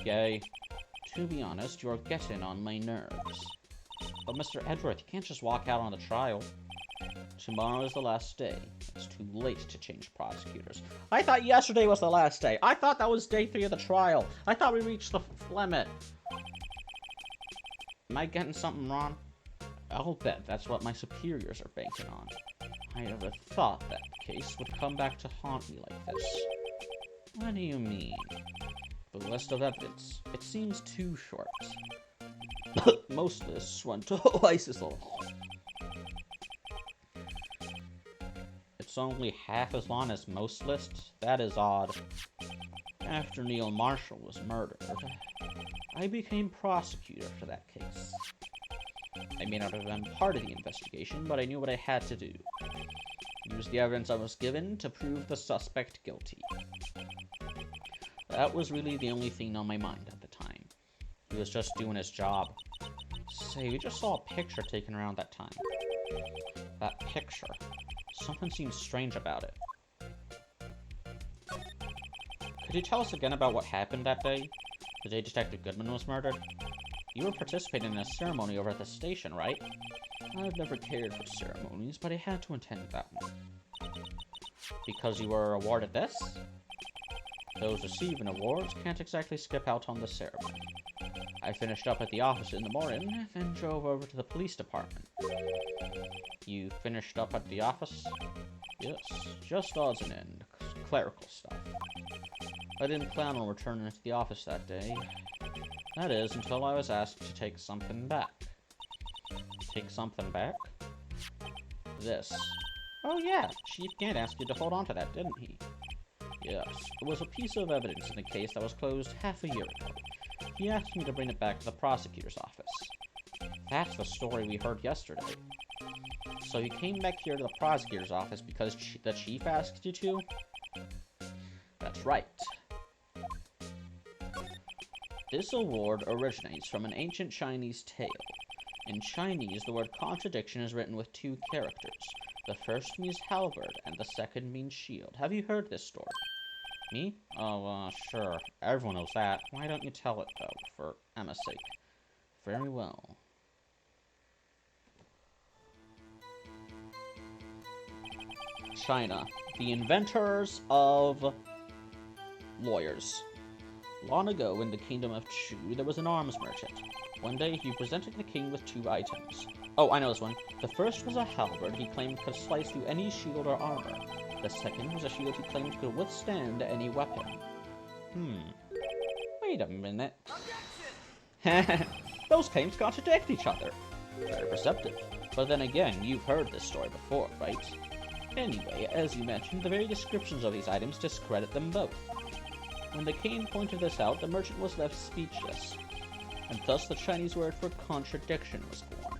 A: Gay, to be honest, you're getting on my nerves. But Mr. Edgeworth, you can't just walk out on the trial. Tomorrow is the last day. It's too late to change prosecutors. I thought yesterday was the last day. I thought that was day 3 of the trial. I thought we reached the limit. Am I getting something wrong? I'll bet that's what my superiors are banking on. I never thought that case would come back to haunt me like this. What do you mean? The list of evidence. It seems too short. Most lists run twice as long. It's only half as long as most lists? That is odd. After Neil Marshall was murdered, I became prosecutor for that case. I may not have been part of the investigation, but I knew what I had to do. Use the evidence I was given to prove the suspect guilty. That was really the only thing on my mind at the time. He was just doing his job. Say, we just saw a picture taken around that time. That picture. Something seems strange about it. Could you tell us again about what happened that day? The day Detective Goodman was murdered? You were participating in a ceremony over at the station, right? I've never cared for ceremonies, but I had to attend that one. Because you were awarded this? Those receiving awards can't exactly skip out on the ceremony. I finished up at the office in the morning, then drove over to the police department. You finished up at the office? Yes, just odds and ends, clerical stuff. I didn't plan on returning to the office that day. That is, until I was asked to take something back. Take something back? This. Oh yeah, Chief Gant asked you to hold on to that, didn't he? Yes, it was a piece of evidence in the case that was closed half a year ago. He asked me to bring it back to the prosecutor's office. That's the story we heard yesterday. So you came back here to the prosecutor's office because the chief asked you to? That's right. This award originates from an ancient Chinese tale. In Chinese, the word contradiction is written with two characters. The first means halberd, and the second means shield. Have you heard this story? Me? Oh, sure. Everyone knows that. Why don't you tell it, though, for Emma's sake? Very well. China. The inventors of lawyers. Long ago, in the kingdom of Chu, there was an arms merchant. One day, he presented the king with two items. Oh, I know this one. The first was a halberd he claimed could slice through any shield or armor. The second was a shield he claimed could withstand any weapon. Wait a minute. Those claims contradict each other. Very perceptive. But then again, you've heard this story before, right? Anyway, as you mentioned, the very descriptions of these items discredit them both. When the king pointed this out, the merchant was left speechless, and thus the Chinese word for contradiction was born.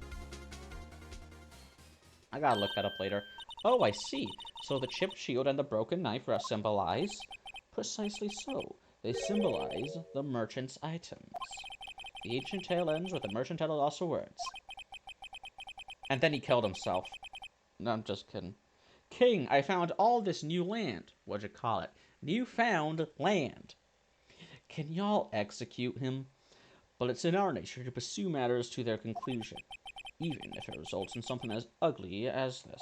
A: I gotta look that up later. Oh, I see. So the chipped shield and the broken knife symbolize? Precisely so. They symbolize the merchant's items. The ancient tale ends with the merchant at a loss for words. And then he killed himself. No, I'm just kidding. King, I found all this new land. What'd you call it? Newfound land. Can y'all execute him? But it's in our nature to pursue matters to their conclusion, even if it results in something as ugly as this.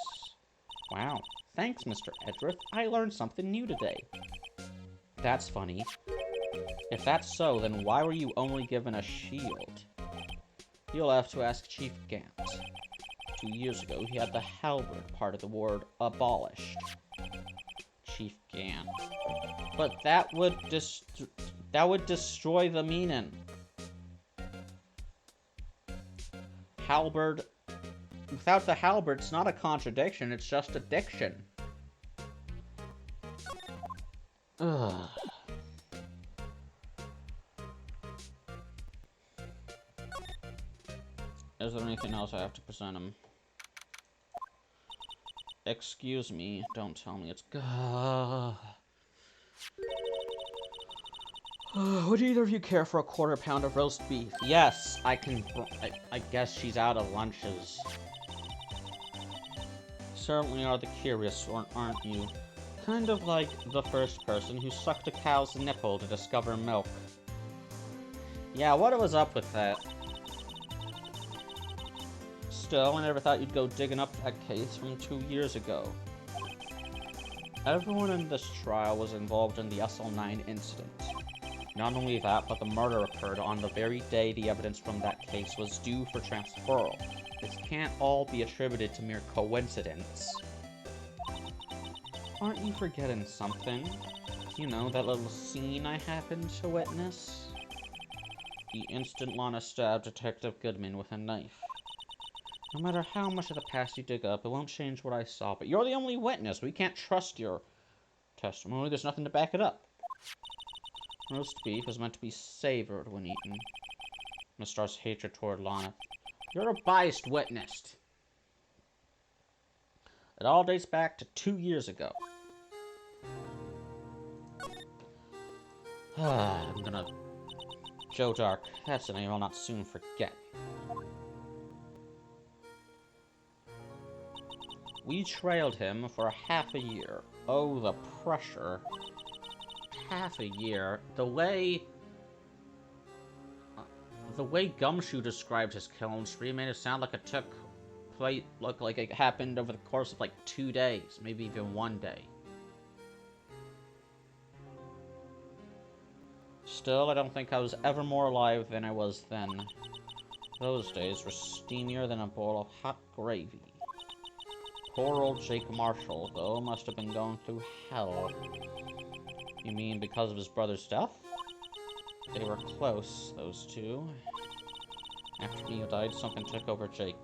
A: Wow. Thanks, Mr. Edgeworth. I learned something new today. That's funny. If that's so, then why were you only given a shield? You'll have to ask Chief Gant. 2 years ago, he had the halberd part of the word abolished. Chief Gant. But that would destroy the meaning. Halberd. Without the halberd, it's not a contradiction, it's just addiction. Ugh. Is there anything else I have to present him? Excuse me, don't tell me it's... Would either of you care for a quarter pound of roast beef? Yes, I can... I guess she's out of lunches. Certainly are the curious, aren't you? Kind of like the first person who sucked a cow's nipple to discover milk. Yeah, what was up with that? Still, I never thought you'd go digging up that case from 2 years ago. Everyone in this trial was involved in the SL9 incident. Not only that, but the murder occurred on the very day the evidence from that case was due for transferal. This can't all be attributed to mere coincidence. Aren't you forgetting something? You know, that little scene I happened to witness? The instant Lana stabbed Detective Goodman with a knife. No matter how much of the past you dig up, it won't change what I saw. But you're the only witness. We can't trust your testimony. There's nothing to back it up. Roast beef is meant to be savored when eaten. Mistar's hatred toward Lana. You're a biased witness. It all dates back to 2 years ago. I'm gonna... Joe Dark. That's a name I'll not soon forget. We trailed him for half a year. Oh, the pressure. half a year. The way Gumshoe described his killing spree made it sound like it looked like it happened over the course of like 2 days, maybe even 1 day. Still, I don't think I was ever more alive than I was then. Those days were steamier than a bowl of hot gravy. Poor old Jake Marshall, though, must have been going through hell. You mean because of his brother's death? They were close, those two. After Neil died, something took over Jake.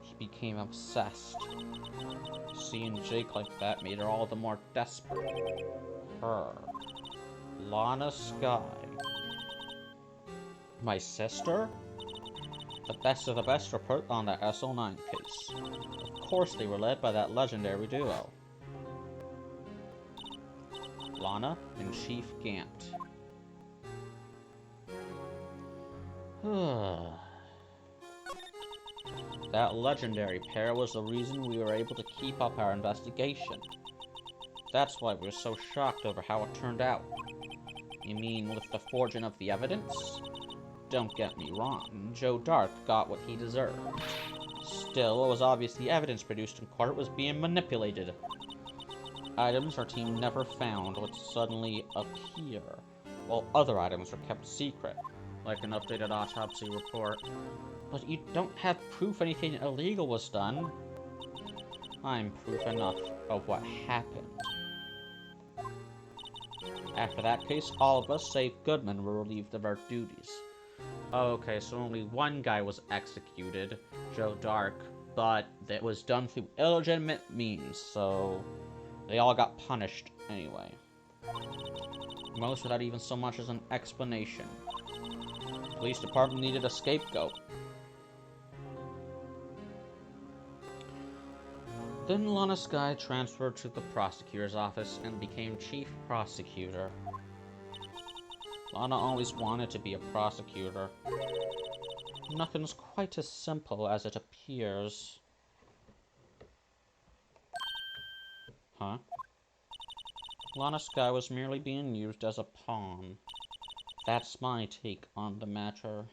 A: He became obsessed. Seeing Jake like that made her all the more desperate. Her. Lana Skye. My sister? The best of the best were put on that SO9 case. Of course they were led by that legendary duo. Lana and Chief Gant. That legendary pair was the reason we were able to keep up our investigation. That's why we were so shocked over how it turned out. You mean with the forging of the evidence? Don't get me wrong, Joe Dark got what he deserved. Still, it was obvious the evidence produced in court was being manipulated. Items our team never found would suddenly appear, while other items were kept secret, like an updated autopsy report. But you don't have proof anything illegal was done. I'm proof enough of what happened. After that case, all of us, save Goodman, were relieved of our duties. Okay, so only one guy was executed, Joe Dark, but that was done through illegitimate means, so they all got punished anyway. Most without even so much as an explanation. The police department needed a scapegoat. Then Lana Skye transferred to the prosecutor's office and became chief prosecutor. Lana always wanted to be a prosecutor. Nothing's quite as simple as it appears. Huh? Lana Skye was merely being used as a pawn. That's my take on the matter.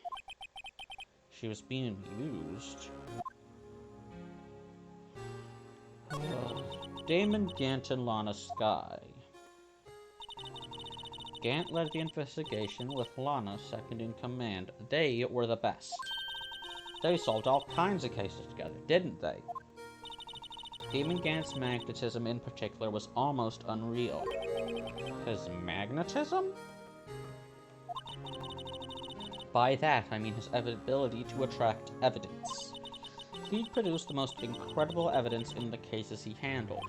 A: She was being used. Damon Gant and Lana Skye. Gant led the investigation with Lana second in command. They were the best. They solved all kinds of cases together, didn't they? Damon Gant's magnetism in particular was almost unreal. His magnetism? By that, I mean his ability to attract evidence. He produced the most incredible evidence in the cases he handled.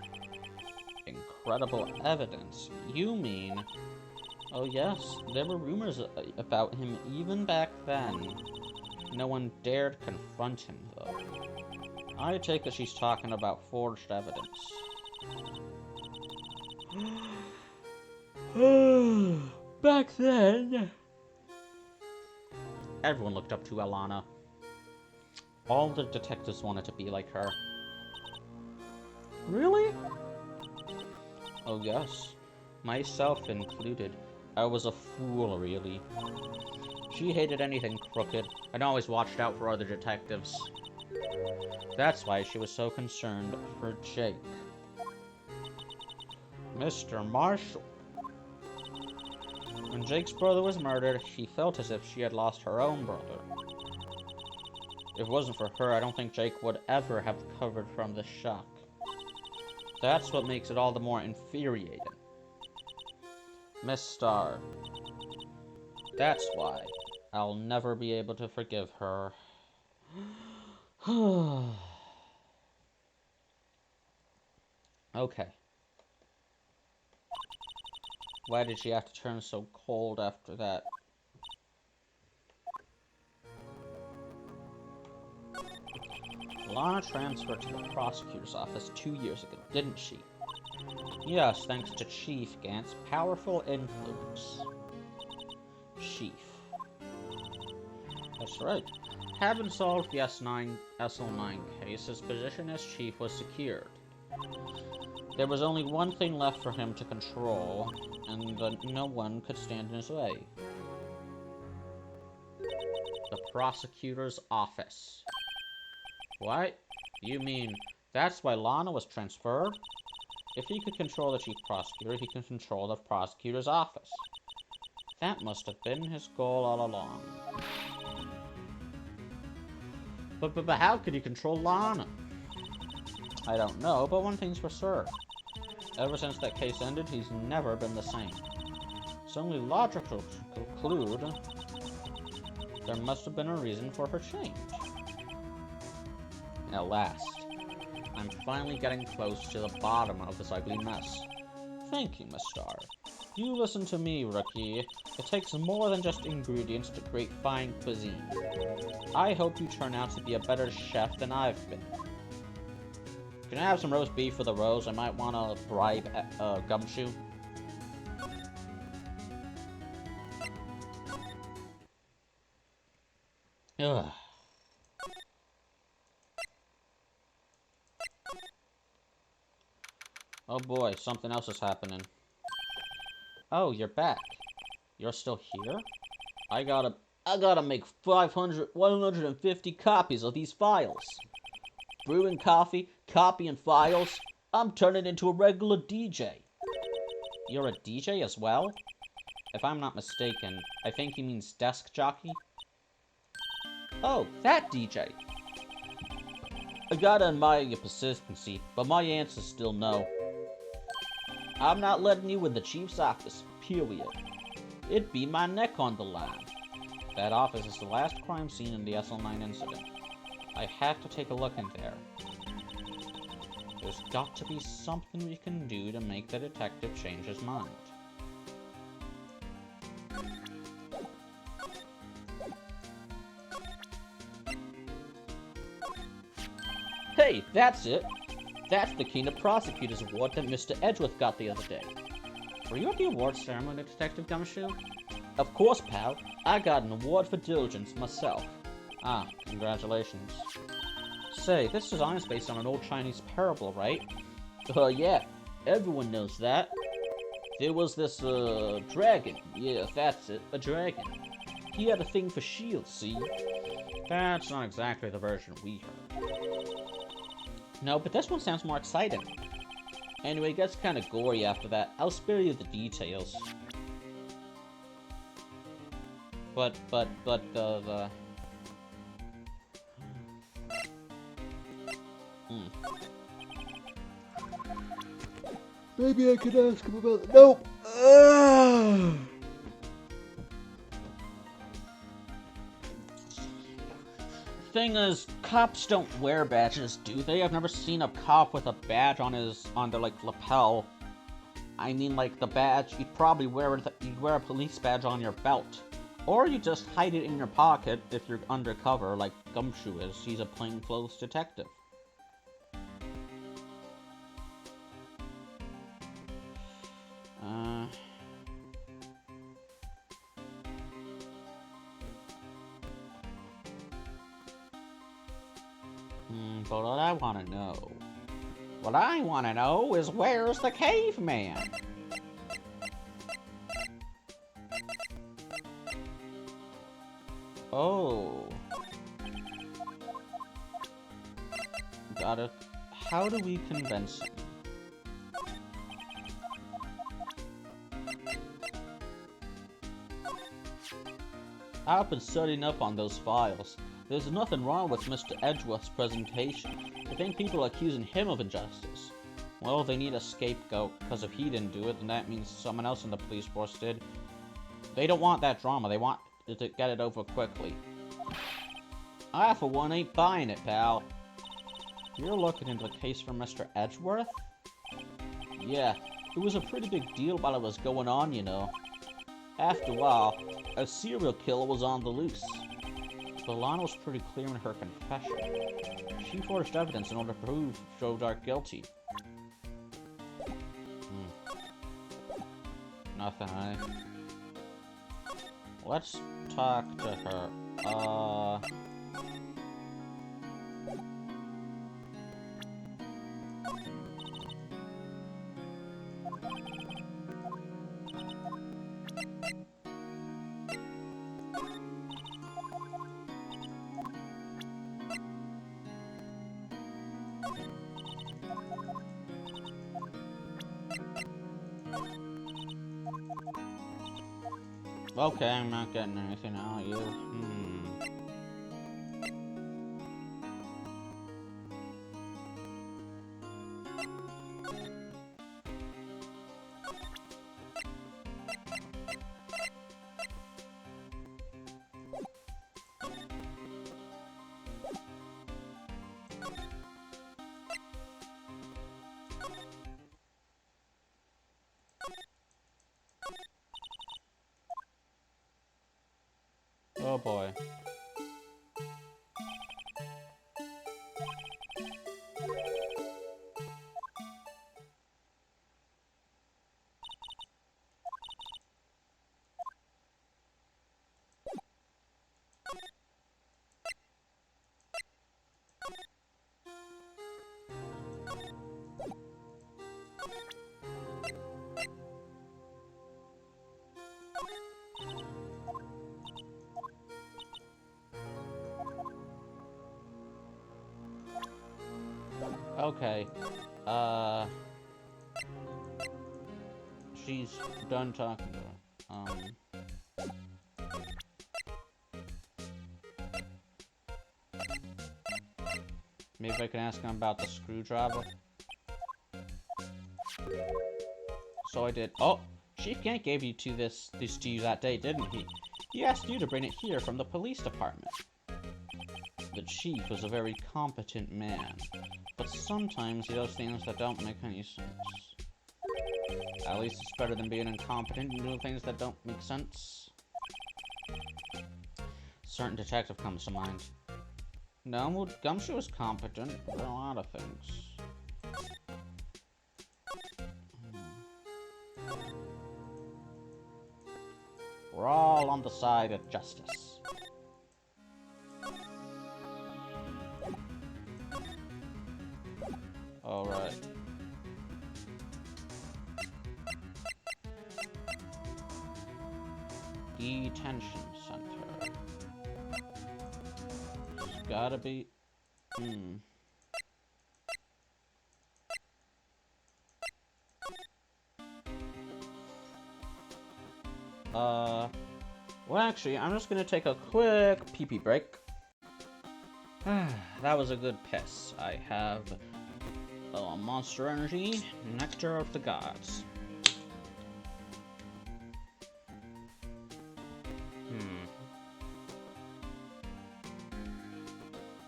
A: Incredible evidence? You mean... Oh yes, there were rumors about him even back then. No one dared confront him, though. I take it she's talking about forged evidence. Back then... Everyone looked up to Alana. All the detectives wanted to be like her. Really? Oh yes, myself included. I was a fool, really. She hated anything crooked, and always watched out for other detectives. That's why she was so concerned for Jake. Mr. Marshall. When Jake's brother was murdered, she felt as if she had lost her own brother. If it wasn't for her, I don't think Jake would ever have recovered from the shock. That's what makes it all the more infuriating. Miss Starr. That's why I'll never be able to forgive her. Okay. Why did she have to turn so cold after that? Lana transferred to the prosecutor's office 2 years ago, didn't she? Yes, thanks to Chief Gant's powerful influence. Chief. That's right. Having solved the SO9 case, his position as chief was secured. There was only one thing left for him to control, and no one could stand in his way. The prosecutor's office. What? You mean that's why Lana was transferred? If he could control the chief prosecutor, he can control the prosecutor's office. That must have been his goal all along. But how could he control Lana? I don't know, but one thing's for sure. Ever since that case ended, he's never been the same. It's only logical to conclude there must have been a reason for her change. At last, I'm finally getting close to the bottom of this ugly mess. Thank you, Miss Star. You listen to me, Rookie. It takes more than just ingredients to create fine cuisine. I hope you turn out to be a better chef than I've been. Can I have some roast beef for the Rose? I might want to bribe Gumshoe. Ugh. Oh boy, something else is happening. Oh, you're back. You're still here? I gotta make 150 copies of these files. Brewing coffee, copying files. I'm turning into a regular DJ. You're a DJ as well? If I'm not mistaken, I think he means desk jockey. Oh, that DJ. I gotta admire your persistency, but my answer's still no. I'm not letting you in the chief's office, period. It'd be my neck on the line. That office is the last crime scene in the SL9 incident. I have to take a look in there. There's got to be something we can do to make the detective change his mind. Hey, that's it! That's the King of Prosecutors Award that Mr. Edgeworth got the other day. Were you at the award ceremony, Detective Gumshoe? Of course, pal. I got an award for diligence myself. Ah, congratulations. Say, this design is based on an old Chinese parable, right? Yeah. Everyone knows that. There was this, dragon. Yeah, that's it. A dragon. He had a thing for shields, see? That's not exactly the version we heard. No, but this one sounds more exciting. Anyway, it gets kind of gory after that. I'll spare you the details. But, the... Maybe I could ask him about it. Nope! Thing is, cops don't wear badges, do they? I've never seen a cop with a badge on their, like, lapel. I mean, like, the badge, you'd probably wear a police badge on your belt. Or you just hide it in your pocket if you're undercover, like Gumshoe is. He's a plainclothes detective. But what I want to know is where's the caveman? Oh. Got it. How do we convince him? I've been studying up on those files. There's nothing wrong with Mr. Edgeworth's presentation. I think people are accusing him of injustice. Well, they need a scapegoat, because if he didn't do it, then that means someone else in the police force did. They don't want that drama, they want to get it over quickly. I, for one, ain't buying it, pal. You're looking into the case for Mr. Edgeworth? Yeah, it was a pretty big deal while it was going on, you know. After a while, a serial killer was on the loose. But Lana was pretty clear in her confession. She forged evidence in order to prove Joe Dark guilty. Nothing, eh? Let's talk to her. Okay, I'm not getting anything out of you. Hmm. Oh boy. Okay. She's done talking to her. Maybe I can ask him about the screwdriver. So I did. Oh, Chief Gank gave you this to you that day, didn't he? He asked you to bring it here from the police department. The chief was a very competent man, but sometimes he does things that don't make any sense. At least it's better than being incompetent and doing things that don't make sense. Certain detective comes to mind. No, well, Gumshoe was competent for a lot of things. We're all on the side of justice. Alright. Detention center. It's gotta be... Well, actually, I'm just gonna take a quick pee-pee break. That was a good piss. I have Monster Energy, Nectar of the Gods.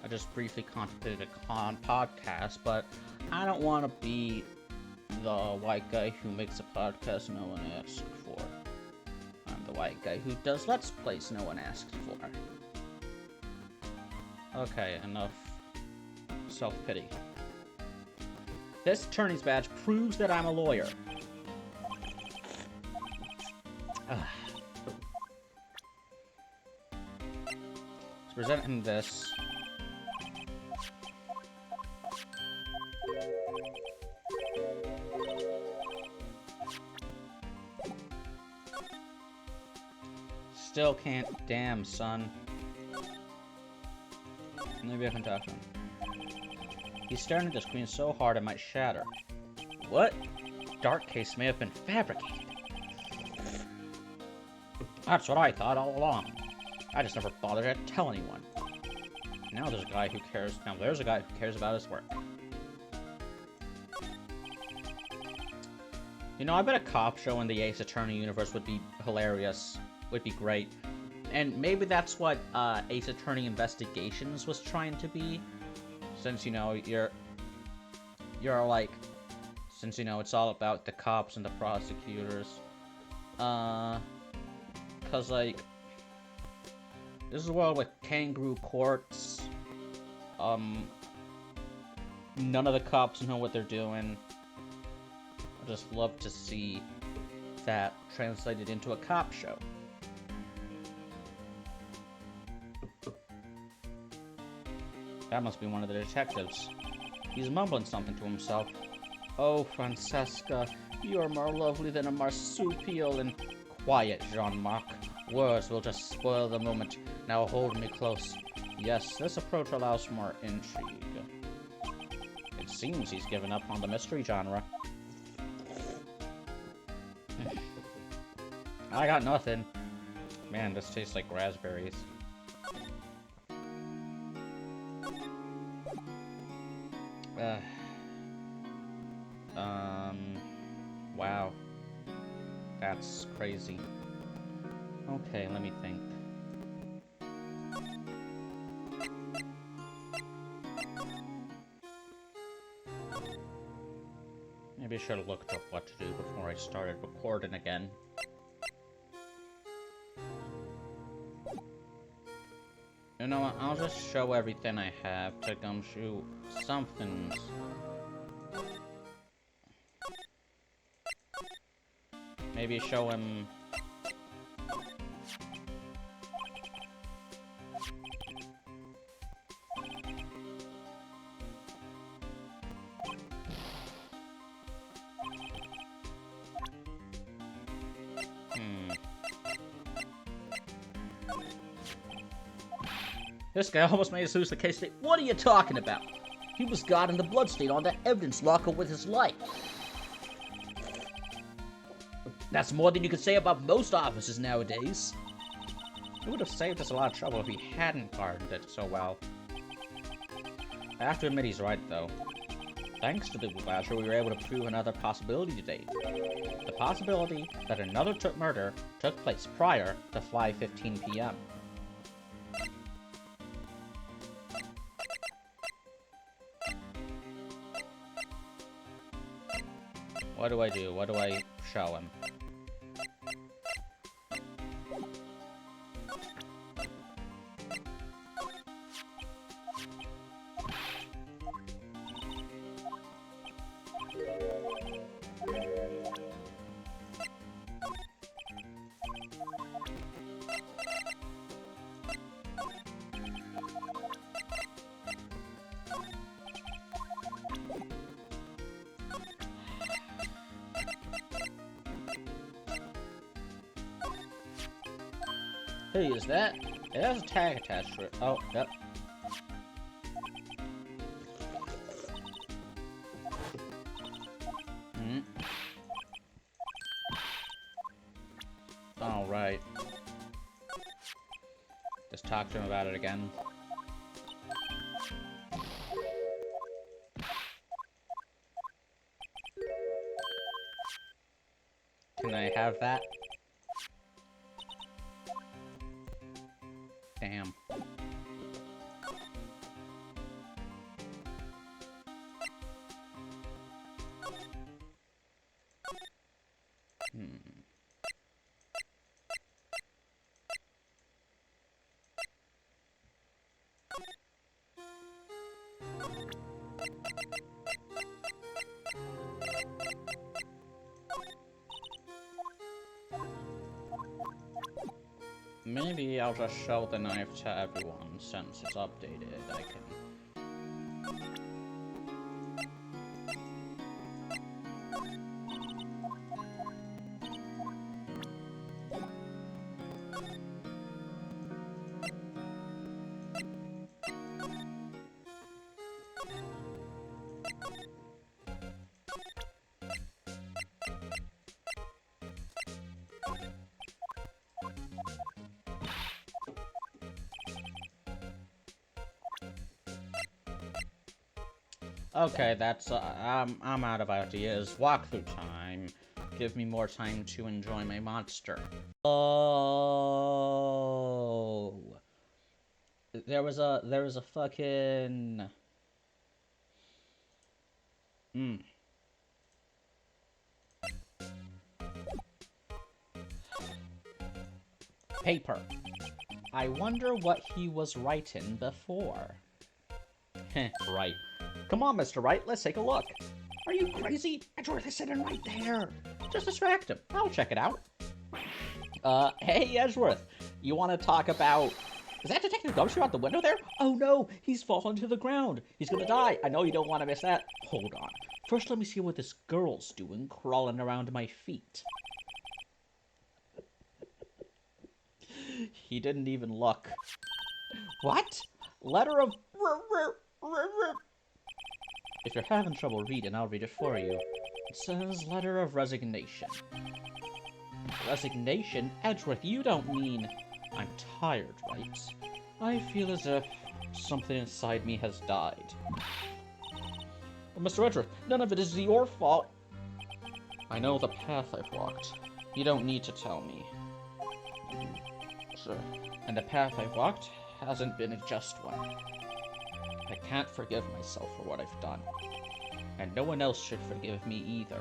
A: I just briefly contemplated a podcast, but I don't want to be the white guy who makes a podcast no one asked for. I'm the white guy who does Let's Plays no one asked for. Okay, enough self-pity. This attorney's badge proves that I'm a lawyer. Let's present him this. Still can't. Damn, son. Maybe I can talk to him. He's staring at the screen so hard it might shatter. What? Dark case may have been fabricated. That's what I thought all along. I just never bothered to tell anyone. Now there's a guy who cares. Now there's a guy who cares about his work. You know, I bet a cop show in the Ace Attorney universe would be hilarious. Would be great. And maybe that's what Ace Attorney Investigations was trying to be. Since, you know, you're like... Since, you know, it's all about the cops and the prosecutors. Cause, like... This is a world with kangaroo courts. None of the cops know what they're doing. I'd just love to see that translated into a cop show. That must be one of the detectives. He's mumbling something to himself. Oh, Francesca, You're more lovely than a marsupial and... Quiet, Jean-Marc. Words will just spoil the moment. Now hold me close. Yes, this approach allows more intrigue. It seems he's given up on the mystery genre. I got nothing. Man, this tastes like raspberries. Wow. That's crazy. Okay, let me think. Maybe I should have looked up what to do before I started recording again. You know what, I'll just show everything I have to Gumshoe. Something's... Maybe show him... This guy almost made us lose the case. What are you talking about? He was guarding the bloodstain on that evidence locker with his life. That's more than you could say about most officers nowadays. It would have saved us a lot of trouble if he hadn't guarded it so well. I have to admit he's right, though. Thanks to the Badger, we were able to prove another possibility today. The possibility that another murder took place prior to 5:15 p.m. What do I do? What do I show him? Hey, is that? It has a tag attached to it. Oh, yep. Alright. Just talk to him about it again. Can I have that? Damn. Maybe I'll just show the knife to everyone since it's updated. I can... Okay, that's, I'm out of ideas. Walkthrough time. Give me more time to enjoy my monster. Oh. There was a fucking... Paper. I wonder what he was writing before. Heh, right. Come on, Mr. Wright, let's take a look. Are you crazy? Edgeworth is sitting right there. Just distract him. I'll check it out. Hey, Edgeworth. You want to talk about Is that Detective Gumshoe out the window there? Oh no, he's fallen to the ground. He's gonna die. I know you don't want to miss that. Hold on. First, let me see what this girl's doing, crawling around my feet. He didn't even look. What? Letter of... If you're having trouble reading, I'll read it for you. It says letter of resignation. Resignation? Edgeworth, you don't mean... I'm tired, right? I feel as if something inside me has died. Well, Mr. Edgeworth, none of it is your fault. I know the path I've walked. You don't need to tell me. Sure. And the path I've walked hasn't been a just one. I can't forgive myself for what I've done. And no one else should forgive me either.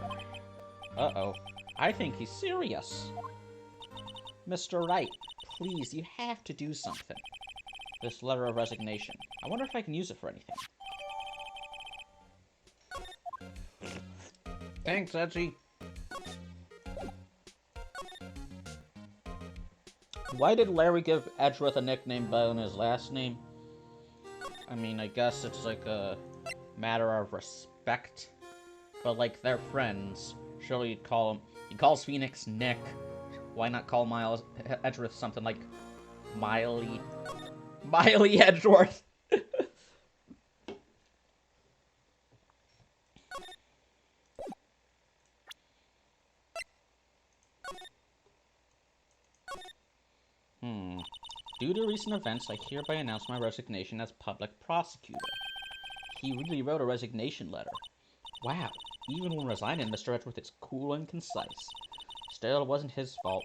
A: Uh-oh. I think he's serious. Mr. Wright, please, you have to do something. This letter of resignation. I wonder if I can use it for anything. Thanks, Edgy. Why did Larry give Edgeworth a nickname better than his last name? I mean, I guess it's like a matter of respect. But like, they're friends. Surely you'd call him... He calls Phoenix Nick. Why not call Miles Edgeworth something like Miley Edgeworth? Due to recent events, I hereby announce my resignation as public prosecutor. He really wrote a resignation letter. Wow, even when resigning, Mr. Edgeworth is cool and concise. Still, it wasn't his fault.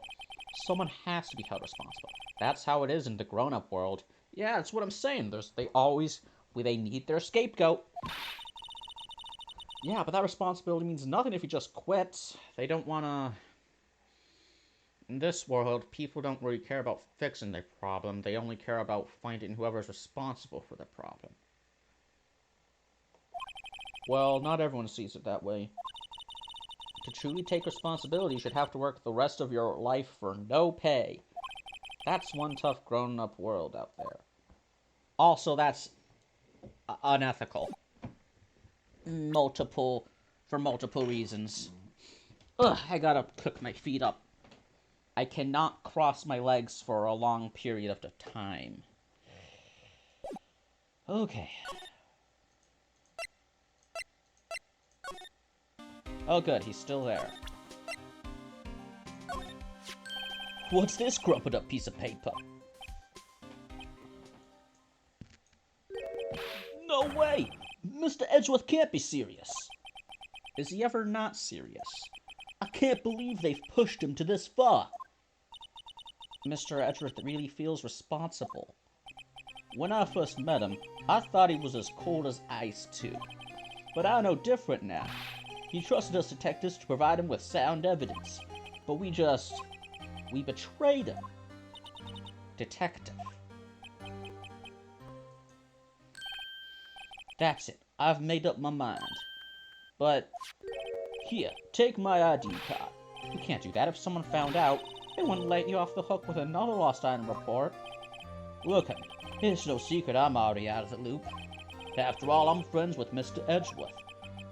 A: Someone has to be held responsible. That's how it is in the grown-up world. Yeah, that's what I'm saying. They need their scapegoat. Yeah, but that responsibility means nothing if you just quit. They don't wanna... In this world, people don't really care about fixing their problem. They only care about finding whoever's responsible for the problem. Well, not everyone sees it that way. To truly take responsibility, you should have to work the rest of your life for no pay. That's one tough grown-up world out there. Also, that's unethical. For multiple reasons. Ugh, I gotta cook my feet up. I cannot cross my legs for a long period of time. Okay. Oh good, he's still there. What's this crumpled up piece of paper? No way! Mr. Edgeworth can't be serious. Is he ever not serious? I can't believe they've pushed him to this far. Mr. Edgeworth really feels responsible. When I first met him, I thought he was as cold as ice, too. But I know different now. He trusted us detectives to provide him with sound evidence. But we betrayed him. Detective. That's it. I've made up my mind. But, here, take my ID card. You can't do that. If someone found out, they wouldn't let you off the hook with another lost item report. Look at me. It's no secret I'm already out of the loop. After all, I'm friends with Mr. Edgeworth.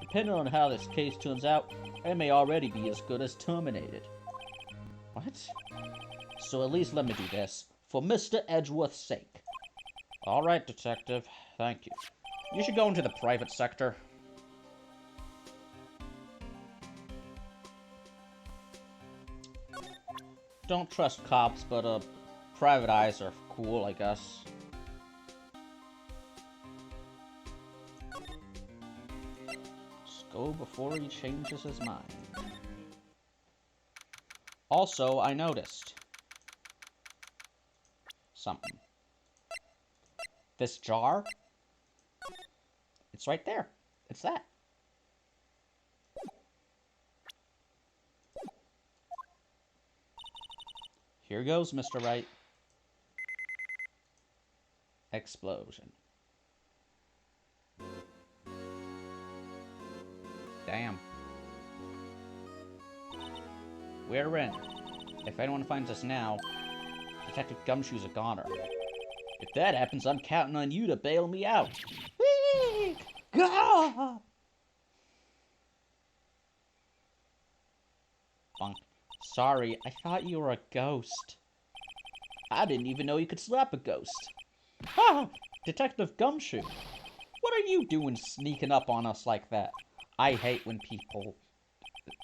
A: Depending on how this case turns out, I may already be as good as terminated. What? So at least let me do this, for Mr. Edgeworth's sake. Alright, Detective. Thank you. You should go into the private sector. Don't trust cops, but, private eyes are cool, I guess. Just go before he changes his mind. Also, I noticed something. This jar, it's right there. It's that. Here goes, Mr. Wright. Explosion. Damn. We're in. If anyone finds us now, Detective Gumshoe's a goner.
B: If that happens, I'm counting on you to bail me out. Whee! Gah!
A: Bonk. Sorry, I thought you were a ghost.
B: I didn't even know you could slap a ghost.
A: Ah! Detective Gumshoe. What are you doing sneaking up on us like that? I hate when people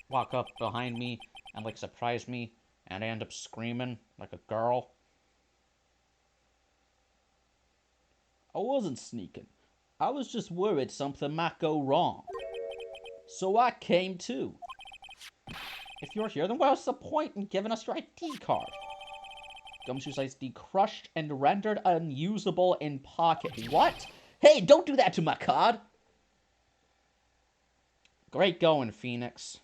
A: walk up behind me and, like, surprise me and I end up screaming like a girl.
B: I wasn't sneaking. I was just worried something might go wrong. So I came too.
A: If you're here, then what's the point in giving us your ID card? Gumshoe's ID crushed and rendered unusable in pocket. What?
B: Hey, don't do that to my card!
A: Great going, Phoenix.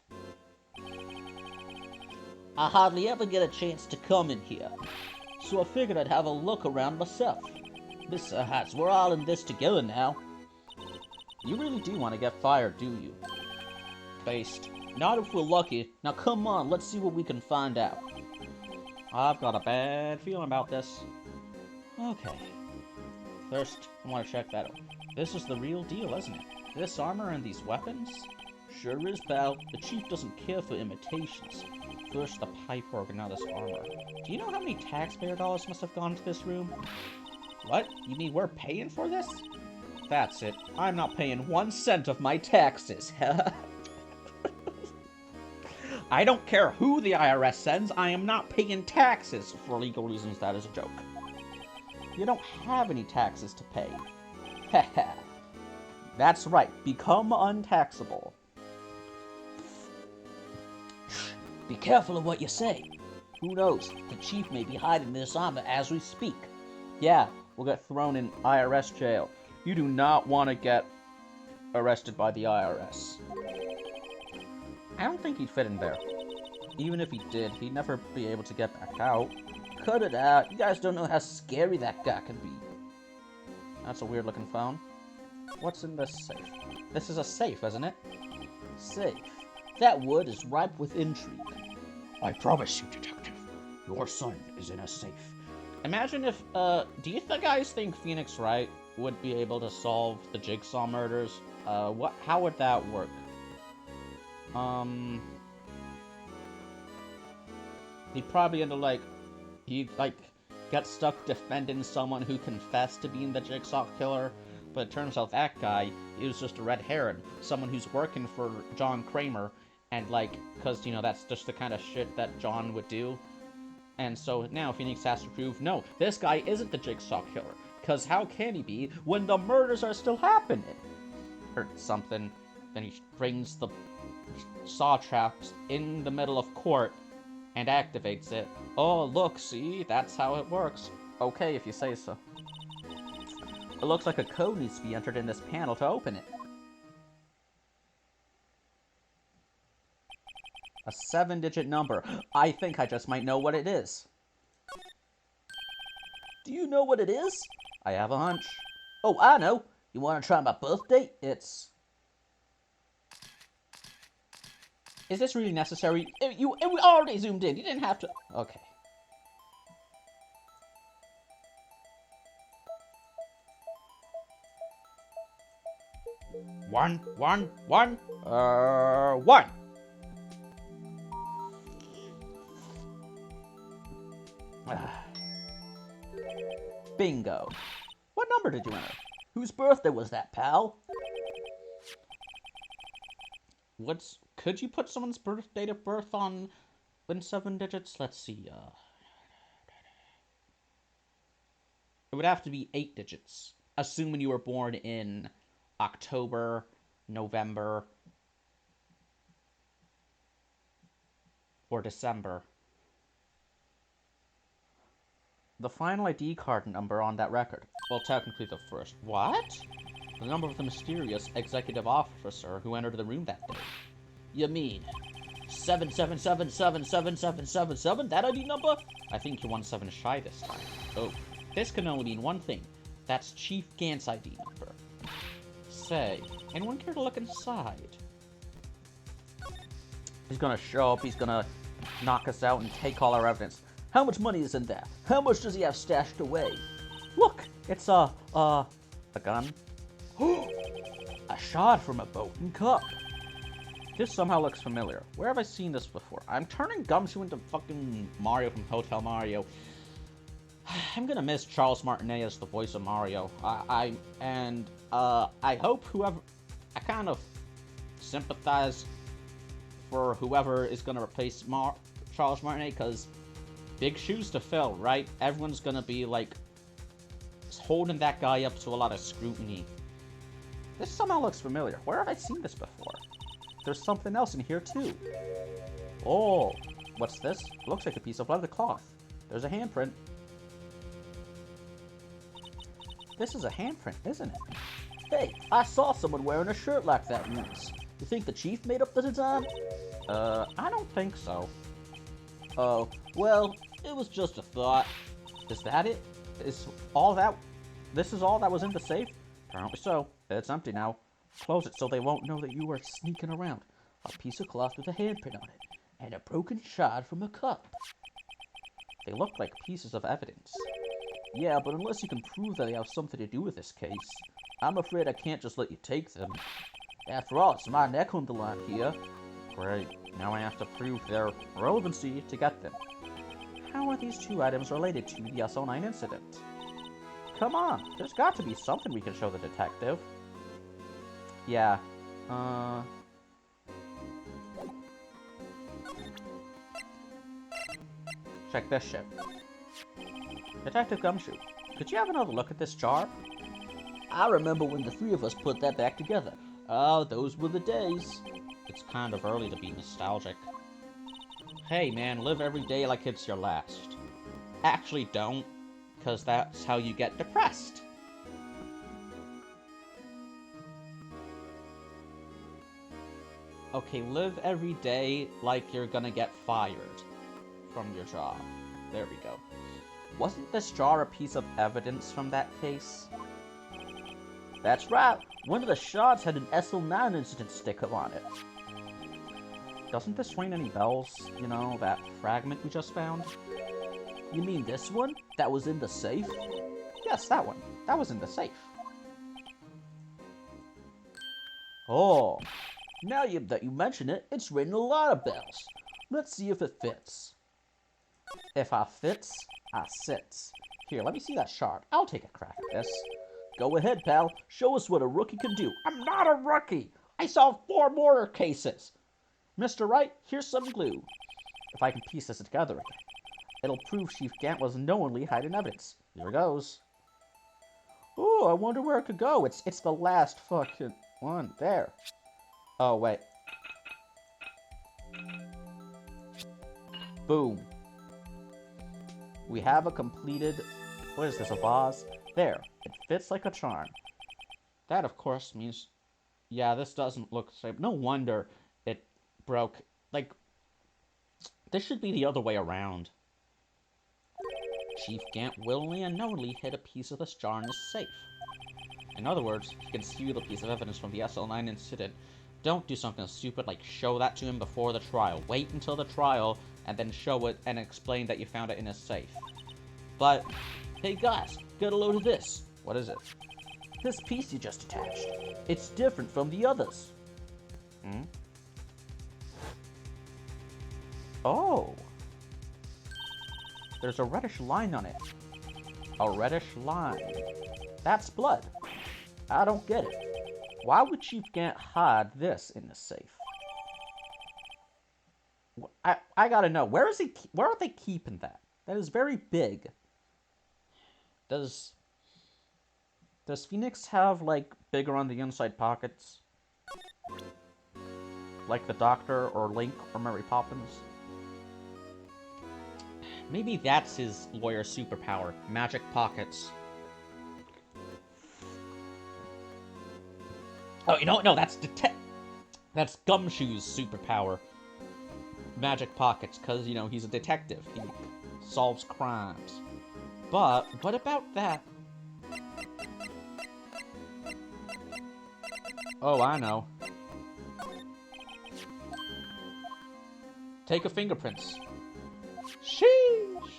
B: I hardly ever get a chance to come in here, so I figured I'd have a look around myself. Besides, we're all in this together now.
A: You really do want to get fired, do you?
B: Based. Not if we're lucky. Now come on, let's see what we can find out.
A: I've got a bad feeling about this. Okay. First, I want to check that out. This is the real deal, isn't it? This armor and these weapons?
B: Sure is, pal. The chief doesn't care for imitations.
A: First the pipe organ, now this armor. Do you know how many taxpayer dollars must have gone to this room? What? You mean we're paying for this? That's it. I'm not paying 1 cent of my taxes. I don't care who the IRS sends, I am not paying taxes. For legal reasons, that is a joke. You don't have any taxes to pay. Haha. That's right, become untaxable.
B: Be careful of what you say. Who knows? The chief may be hiding this armor as we speak.
A: Yeah, we'll get thrown in IRS jail. You do not want to get arrested by the IRS. I don't think he'd fit in there. Even if he did, he'd never be able to get back out.
B: Cut it out. You guys don't know how scary that guy can be.
A: That's a weird looking phone. What's in this safe? This is a safe, isn't it?
B: Safe. That word is ripe with intrigue.
C: I promise you, detective, your son is in a safe.
A: Imagine if, do you guys think Phoenix Wright would be able to solve the Jigsaw murders? How would that work? He'd probably end up, he'd, get stuck defending someone who confessed to being the Jigsaw killer, but it turns out that guy, he was just a red herring, someone who's working for John Kramer, and, because, that's just the kind of shit that John would do. And so now Phoenix has to prove, no, this guy isn't the Jigsaw killer, because how can he be when the murders are still happening? Or something. Then he brings the saw traps in the middle of court and activates it. Oh, look, see? That's how it works. Okay, if you say so. It looks like a code needs to be entered in this panel to open it. A 7-digit number. I think I just might know what it is.
B: Do you know what it is?
A: I have a hunch.
B: Oh, I know. You want to try my birthday?
A: Is this really necessary? We already zoomed in. You didn't have to... Okay. One. Bingo. What number did you enter?
B: Whose birthday was that, pal?
A: Could you put someone's date of birth on in 7 digits? Let's see, it would have to be 8 digits, assuming you were born in October, November, or December. The final ID card number on that record. Well, technically the first. What? The number of the mysterious executive officer who entered the room that day.
B: You mean 777777777? That ID number?
A: I think you're 1 7 shy this time. Oh, this can only mean one thing. That's Chief Gant's ID number. Say, anyone care to look inside? He's gonna show up, he's gonna knock us out and take all our evidence.
B: How much money is in there? How much does he have stashed away?
A: Look, It's a gun.
B: A shot from a broken cup.
A: This somehow looks familiar. Where have I seen this before? I'm turning Gumshoe into fucking Mario from Hotel Mario. I'm gonna miss Charles Martinet as the voice of Mario. I hope whoever... I kind of sympathize for whoever is gonna replace Charles Martinet, because big shoes to fill, right? Everyone's gonna be, like, holding that guy up to a lot of scrutiny. This somehow looks familiar. Where have I seen this before? There's something else in here, too. Oh, what's this? It looks like a piece of leather cloth. There's a handprint. This is a handprint, isn't it?
B: Hey, I saw someone wearing a shirt like that once. You think the chief made up the design?
A: I don't think so.
B: Oh, well, it was just a thought.
A: Is that it? Is all that... This is all that was in the safe? Apparently so. It's empty now.
B: Close it so they won't know that you were sneaking around. A piece of cloth with a handprint on it, and a broken shard from a cup.
A: They look like pieces of evidence.
B: Yeah, but unless you can prove that they have something to do with this case, I'm afraid I can't just let you take them. After all, it's my neck on the line here.
A: Great. Now I have to prove their relevancy to get them. How are these two items related to the SL9 incident? Come on, there's got to be something we can show the detective. Yeah, check this shit. Detective Gumshoe, could you have another look at this jar?
B: I remember when the three of us put that back together. Oh, those were the days.
A: It's kind of early to be nostalgic. Hey man, live every day like it's your last. Actually don't, because that's how you get depressed. Okay, live every day like you're gonna get fired from your job. There we go. Wasn't this jar a piece of evidence from that case?
B: That's right. One of the shards had an SL9 incident sticker on it.
A: Doesn't this ring any bells? You know, that fragment we just found?
B: You mean this one? That was in the safe?
A: Yes, that one. That was in the safe. Oh,
B: now that you mention it, it's ringing a lot of bells. Let's see if it fits.
A: If I fits, I sits. Here, let me see that shard. I'll take a crack at this.
B: Go ahead, pal. Show us what a rookie can do.
A: I'm not a rookie! I solved 4 murder cases! Mr. Wright, here's some glue. If I can piece this together again, it'll prove Chief Gant was knowingly hiding evidence. Here goes. Ooh, I wonder where it could go. It's the last fucking one. There. Oh, wait. Boom. We have a completed... What is this, a vase? There. It fits like a charm. That, of course, means... Yeah, this doesn't look safe. No wonder it broke. Like, this should be the other way around. Chief Gant willingly and knowingly hid a piece of this jar in his safe. In other words, he can steal a piece of evidence from the SL9 incident. Don't do something stupid like show that to him before the trial. Wait until the trial and then show it and explain that you found it in his safe. But,
B: hey guys, get a load of this.
A: What is it?
B: This piece you just attached. It's different from the others.
A: Hmm? Oh! There's a reddish line on it. A reddish line. That's blood. I don't get it. Why would Chief Gant hide this in the safe? I gotta know. Where are they keeping that? That is very big. Does Phoenix have, like, bigger on the inside pockets? Like the Doctor or Link or Mary Poppins? Maybe that's his lawyer superpower. Magic pockets. Oh, you know what? No, that's Gumshoe's superpower. Magic pockets, because, you know, he's a detective. He solves crimes. But, what about that? Oh, I know. Take a fingerprints. Sheesh!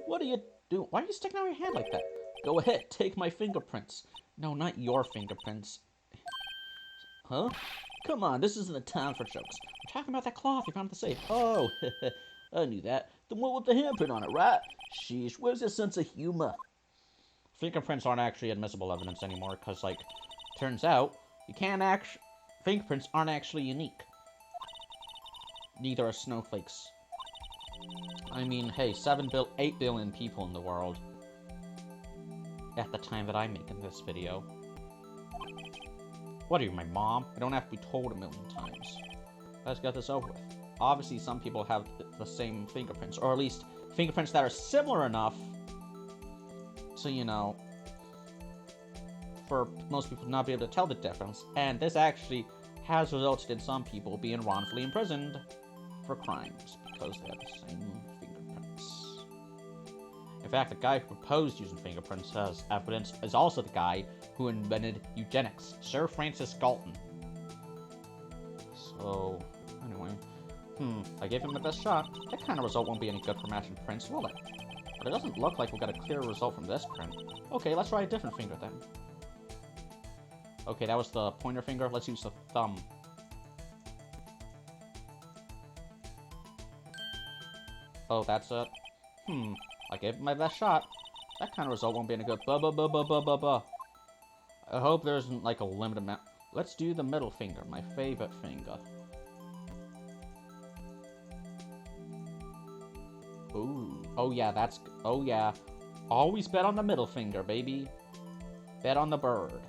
A: What are you doing? Why are you sticking out your hand like that? Go ahead, take my fingerprints. No, not your fingerprints. Huh? Come on, this isn't a time for jokes. I'm talking about that cloth you found at the safe. Oh, I knew that. The one with the handprint on it, right? Sheesh, where's your sense of humor? Fingerprints aren't actually admissible evidence anymore, because, like, turns out, you can't actually... Fingerprints aren't actually unique. Neither are snowflakes. I mean, hey, 8 billion people in the world. At the time that I'm making this video. What are you, my mom? I don't have to be told a million times. Let's get this over with. Obviously, some people have the same fingerprints, or at least fingerprints that are similar enough to, you know, for most people to not be able to tell the difference. And this actually has resulted in some people being wrongfully imprisoned for crimes because they have the same fingerprints. In fact, the guy who proposed using fingerprints as evidence is also the guy who invented eugenics, Sir Francis Galton. So, anyway, I gave him the best shot. That kind of result won't be any good for matching prints, will it? But it doesn't look like we'll get a clear result from this print. Okay, let's try a different finger then. Okay, that was the pointer finger. Let's use the thumb. Oh, that's it. I gave it my best shot. That kind of result won't be any good. I hope there isn't, like, a limited amount. Let's do the middle finger, my favorite finger. Ooh. Oh, yeah, that's... Oh, yeah. Always bet on the middle finger, baby. Bet on the bird.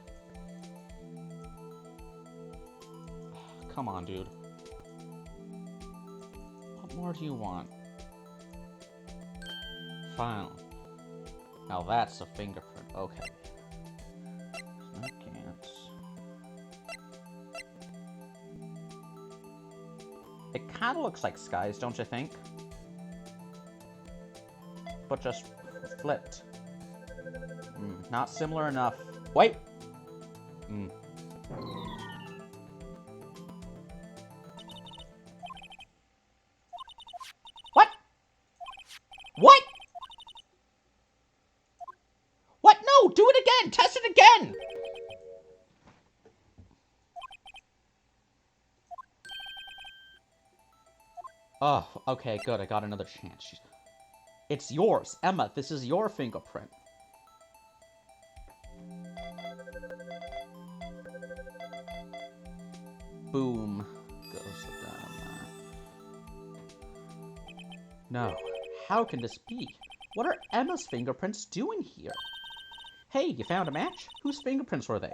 A: Come on, dude. What more do you want? Fine. Now that's a fingerprint. Okay. I can't. It kind of looks like skies, don't you think? But just flipped. Not similar enough. Wait! What? What? What? No! Do it again! Test it again! Oh, okay, good. I got another chance. It's yours. Emma, this is your fingerprint. Boom. Goes the dynamite. No. How can this be? What are Emma's fingerprints doing here? Hey, you found a match? Whose fingerprints were they?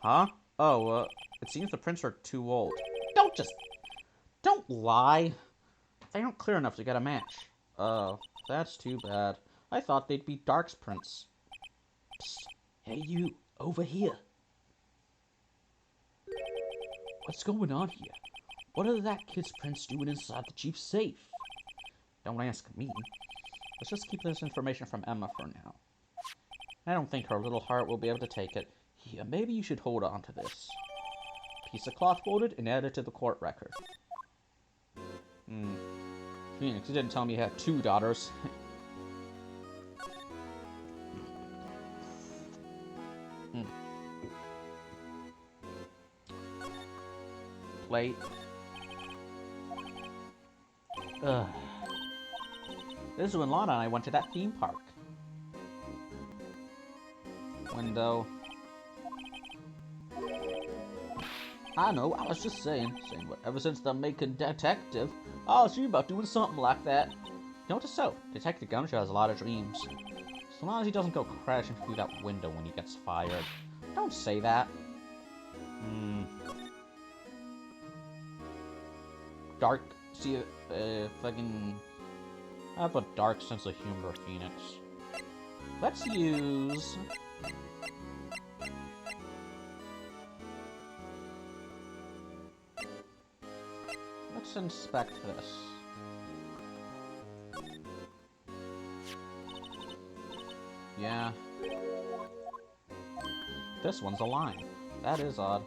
A: Huh? Oh, it seems the prints are too old. Don't lie. They aren't clear enough to get a match. Oh, that's too bad. I thought they'd be Dark's prints.
B: Psst. Hey, you, over here. What's going on here? What are that kid's prints doing inside the Jeep safe?
A: Don't ask me. Let's just keep this information from Emma for now. I don't think her little heart will be able to take it. Yeah, maybe you should hold on to this. Piece of cloth folded and added to the court record. Phoenix, you didn't tell me you had 2 daughters. Plate. This is when Lana and I went to that theme park. Window. I know, I was just saying what, ever since the making detective, I was dreaming about doing something like that. Notice so, Detective Gumshoe has a lot of dreams. So long as he doesn't go crashing through that window when he gets fired. Don't say that. Dark, see, fucking... I have a dark sense of humor, Phoenix. Let's use... Let's inspect this. Yeah. This one's a line. That is odd.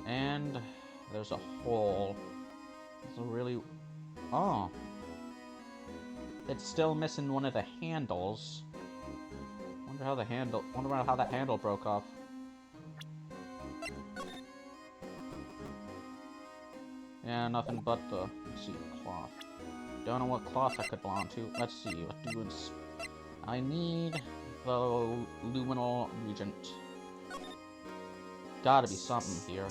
A: And there's a hole. It's a really... Oh. It's still missing one of the handles. Wonder how that handle broke off. Yeah, nothing but the, let's see, cloth. Don't know what cloth I could belong to. Let's see, what do I need the luminal regent. Gotta be something here.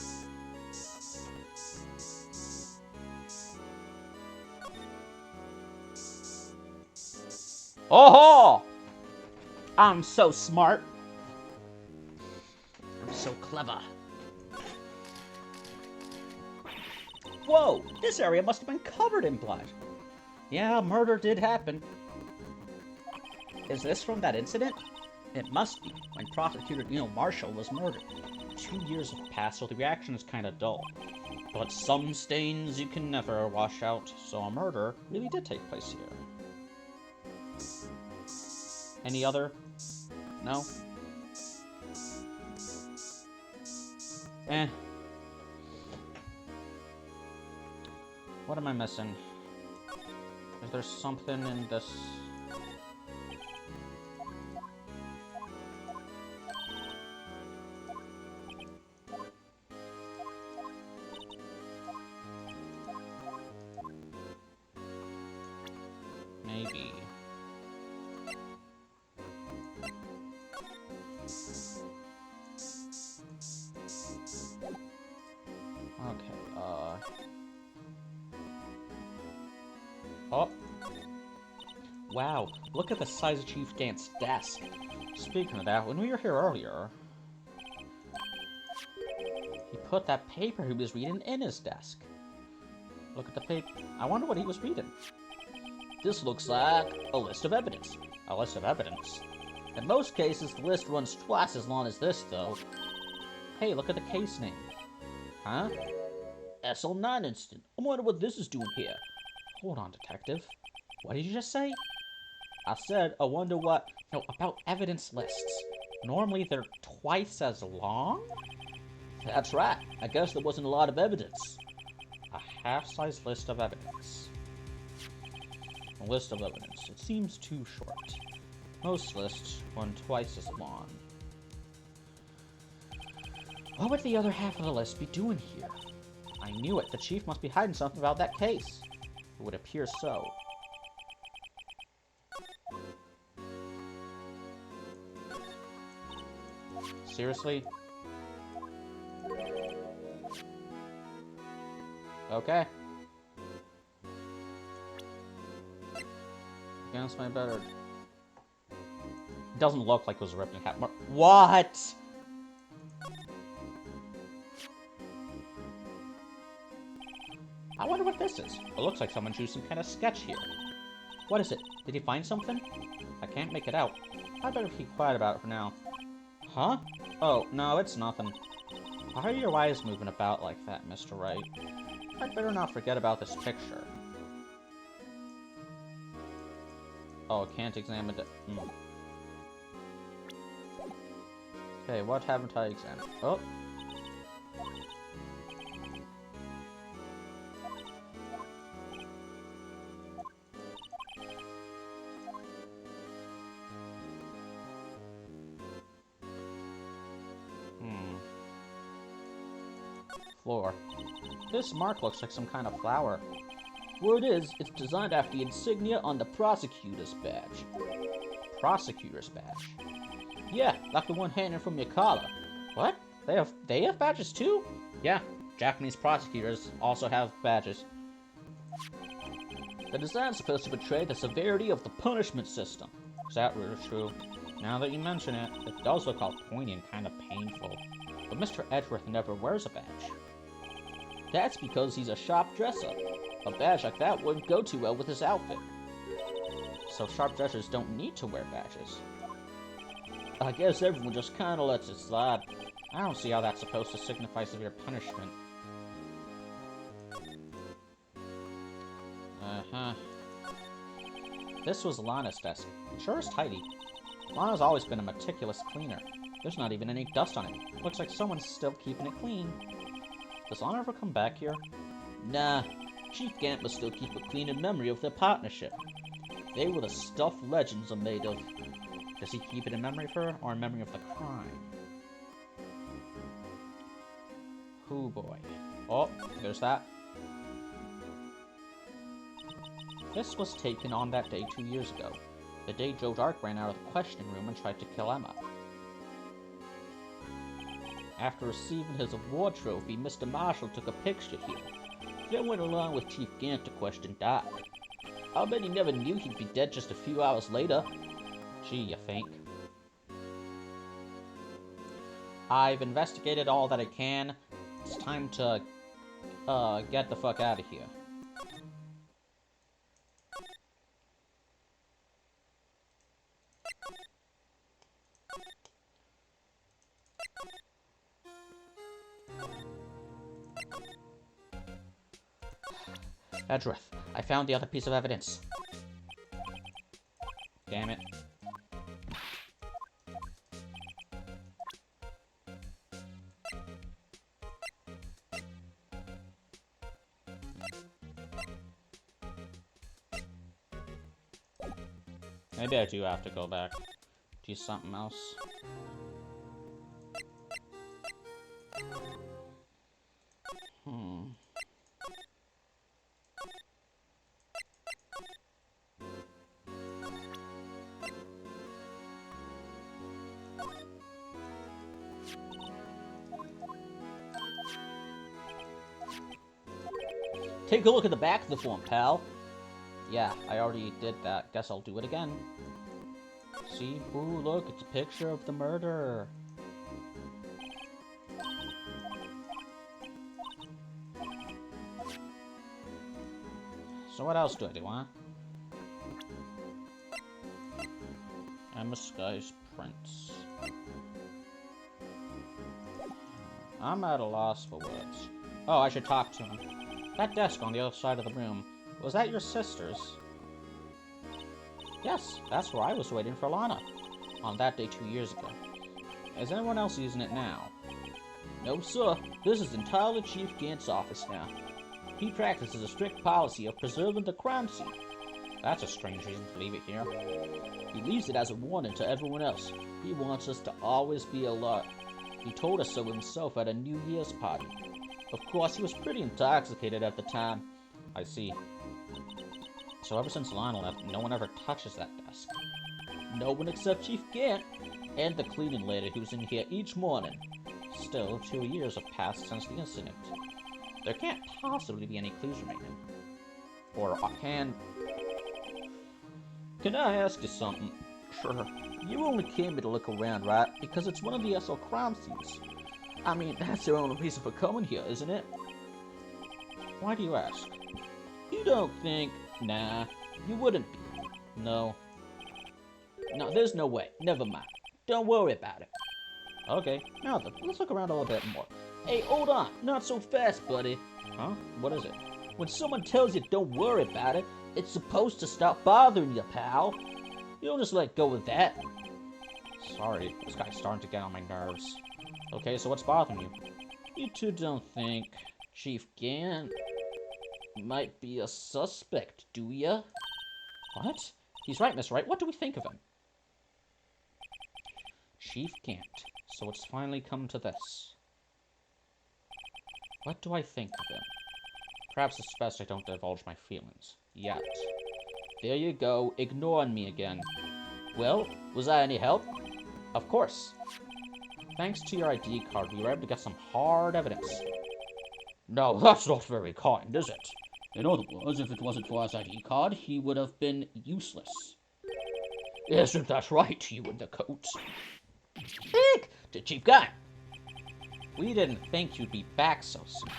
A: Oh! I'm so smart.
B: I'm so clever.
A: Whoa! This area must have been covered in blood. Yeah, murder did happen. Is this from that incident? It must be, when Prosecutor Neil Marshall was murdered. 2 years have passed, so the reaction is kinda dull. But some stains you can never wash out, so a murder really did take place here. Any other? No? Eh. What am I missing? Is there something in this? Maybe. Okay, oh. Wow, look at the size of Chief Gant's desk. Speaking of that, when we were here earlier, he put that paper he was reading in his desk. Look at the paper. I wonder what he was reading. This looks like a list of evidence. A list of evidence? In most cases, the list runs twice as long as this, though. Hey, look at the case name. Huh? SL9 incident. I wonder what this is doing here. Hold on, detective. What did you just say? I said, I wonder what... No, about evidence lists. Normally they're twice as long? That's right. I guess there wasn't a lot of evidence. A half-size list of evidence. A list of evidence. It seems too short. Most lists run twice as long. What would the other half of the list be doing here? I knew it. The chief must be hiding something about that case. It would appear so. Seriously? Okay. Against my better... It doesn't look like it was ripping hat. What? I wonder what this is. It looks like someone drew some kind of sketch here. What is it? Did he find something? I can't make it out. I better keep quiet about it for now. Huh? Oh, no, it's nothing. Why are your eyes moving about like that, Mr. Wright? I'd better not forget about this picture. Oh, can't examine it. Okay, what haven't I examined? Oh. Floor. This mark looks like some kind of flower. Word is, it's designed after the insignia on the prosecutor's badge. Prosecutor's badge? Yeah, like the one hanging from your collar. What? They have badges too? Yeah, Japanese prosecutors also have badges. The design's supposed to portray the severity of the punishment system. Is that really true? Now that you mention it, it does look all pointy and kind of painful. But Mr. Edgeworth never wears a badge. That's because he's a sharp dresser. A badge like that wouldn't go too well with his outfit. So sharp dressers don't need to wear badges. I guess everyone just kinda lets it slide. I don't see how that's supposed to signify severe punishment. Uh-huh. This was Lana's desk. It sure is tidy. Lana's always been a meticulous cleaner. There's not even any dust on it. Looks like someone's still keeping it clean. Does Lana ever come back here? Nah. Chief Gant must still keep a clean in memory of their partnership. They were the stuff legends are made of. Does he keep it in memory of her, or in memory of the crime? Oh boy. Oh, there's that. This was taken on that day 2 years ago. The day Joe Dark ran out of the questioning room and tried to kill Emma. After receiving his award trophy, Mr. Marshall took a picture here. Then went along with Chief Gant to question Doc. I'll bet he never knew he'd be dead just a few hours later. Gee, you think? I've investigated all that I can. It's time to, get the fuck out of here. Edrith, I found the other piece of evidence. Damn it. Maybe I do have to go back. Do something else. Take a look at the back of the form, pal. Yeah, I already did that. Guess I'll do it again. See? Ooh, look, it's a picture of the murder. So what else do I do, huh? Emma Sky's prints. I'm at a loss for words. Oh, I should talk to him. That desk on the other side of the room, was that your sister's? Yes, that's where I was waiting for Lana. On that day 2 years ago. Is anyone else using it now? No, sir. This is entirely Chief Gant's office now. He practices a strict policy of preserving the crime scene. That's a strange reason to leave it here. He leaves it as a warning to everyone else. He wants us to always be alert. He told us so himself at a New Year's party. Of course, he was pretty intoxicated at the time. I see. So ever since Lana left, no one ever touches that desk. No one except Chief Gant and the cleaning lady who's in here each morning. Still, 2 years have passed since the incident. There can't possibly be any clues remaining. Or can I ask you something? Sure. You only came here to look around, right? Because it's one of the SL crime scenes. I mean, that's your only reason for coming here, isn't it? Why do you ask? You don't think... Nah, you wouldn't be. No. No, there's no way. Never mind. Don't worry about it. Okay, now then, let's look around a little bit more. Hey, hold on. Not so fast, buddy. Huh? What is it? When someone tells you don't worry about it, it's supposed to stop bothering you, pal. You don't just let go of that. Sorry, this guy's starting to get on my nerves. Okay, so what's bothering you? You two don't think Chief Gant might be a suspect, do ya? What? He's right, Miss Wright. What do we think of him? Chief Gant. So it's finally come to this. What do I think of him? Perhaps it's best I don't divulge my feelings. Yet. There you go, ignoring me again. Well, was that any help? Of course. Thanks to your ID card, we were able to get some hard evidence. No, that's not very kind, is it? In other words, if it wasn't for his ID card, he would have been useless. Isn't that right, you in the coat? Eek! To Chief Guy. We didn't think you'd be back so soon.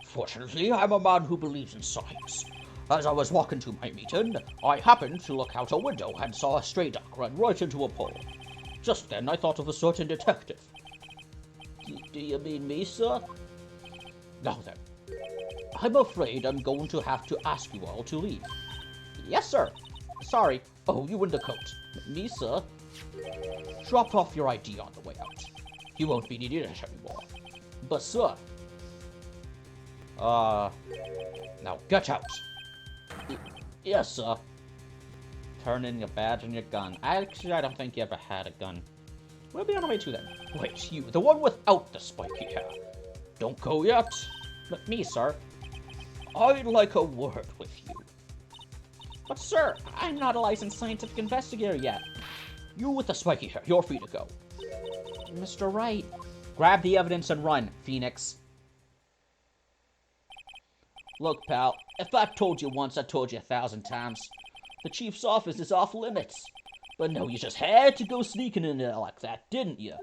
A: Fortunately, I'm a man who believes in science. As I was walking to my meeting, I happened to look out a window and saw a stray dog run right into a pole. Just then, I thought of a certain detective. Do you mean me, sir? Now then, I'm afraid I'm going to have to ask you all to leave. Yes, sir. Sorry. Oh, you in the coat. Me, sir. Drop off your ID on the way out. You won't be needing it anymore. But, sir... Now get out. Yes, sir. turn in your badge and your gun. Actually, I don't think you ever had a gun. We'll be on our way to then.
B: Wait, you, the one without the spiky hair. Don't go yet.
A: But me, sir.
B: I'd like a word with you.
A: But sir, I'm not a licensed scientific investigator yet.
B: You with the spiky hair, you're free to go.
A: Mr. Wright. Grab the evidence and run, Phoenix.
B: Look, pal, if I've told you once, I told you 1,000 times. The chief's office is off limits. But no, you just had to go sneaking in there like that, didn't you?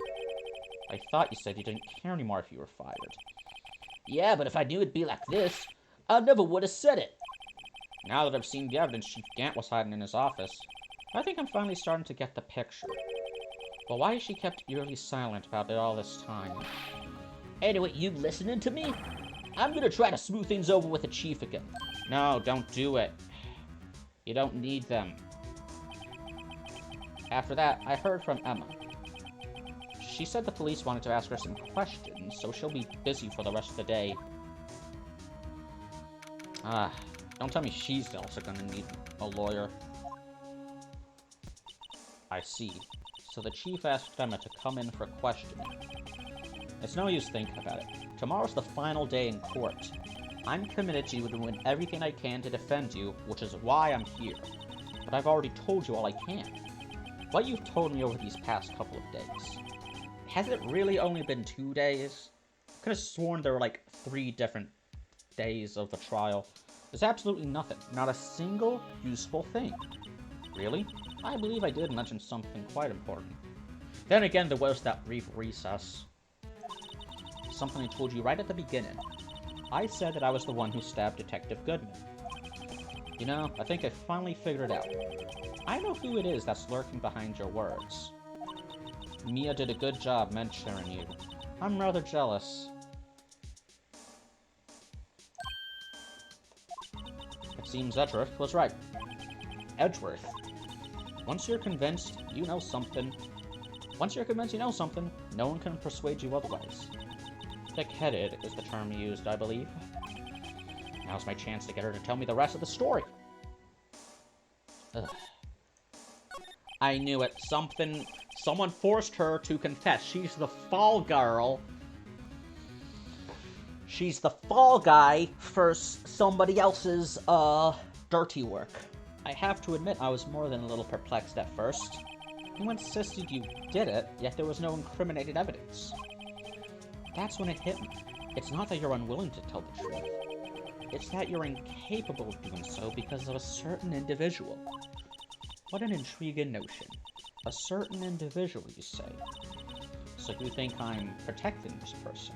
A: I thought you said you didn't care anymore if you were fired.
B: Yeah, but if I knew it'd be like this, I never would have said it.
A: Now that I've seen the evidence Chief Gant was hiding in his office, I think I'm finally starting to get the picture. But why has she kept eerily silent about it all this time?
B: Anyway, you listening to me? I'm gonna try to smooth things over with the chief again.
A: No, don't do it. You don't need them. After that, I heard from Emma. She said the police wanted to ask her some questions, so she'll be busy for the rest of the day. Don't tell me she's also gonna need a lawyer. I see. So the chief asked Emma to come in for questioning. It's no use thinking about it. Tomorrow's the final day in court. I'm committed to doing everything I can to defend you, which is why I'm here. But I've already told you all I can. What you've told me over these past couple of days. Has it really only been 2 days? I could have sworn there were like 3 different days of the trial. There's absolutely nothing. Not a single useful thing. Really? I believe I did mention something quite important. Then again, there was that brief recess. Something I told you right at the beginning. I said that I was the one who stabbed Detective Goodman. You know, I think I finally figured it out. I know who it is that's lurking behind your words. Mia did a good job mentoring you. I'm rather jealous. It seems Edgeworth was right. Edgeworth. Once you're convinced you know something, no one can persuade you otherwise. Thick-headed is the term used, I believe. Now's my chance to get her to tell me the rest of the story. Ugh. I knew it. Someone forced her to confess. She's the fall girl. She's the fall guy for somebody else's, dirty work. I have to admit I was more than a little perplexed at first. You insisted you did it, yet there was no incriminating evidence. That's when it hit me. It's not that you're unwilling to tell the truth. It's that you're incapable of doing so because of a certain individual. What an intriguing notion. A certain individual, you say. So you think I'm protecting this person?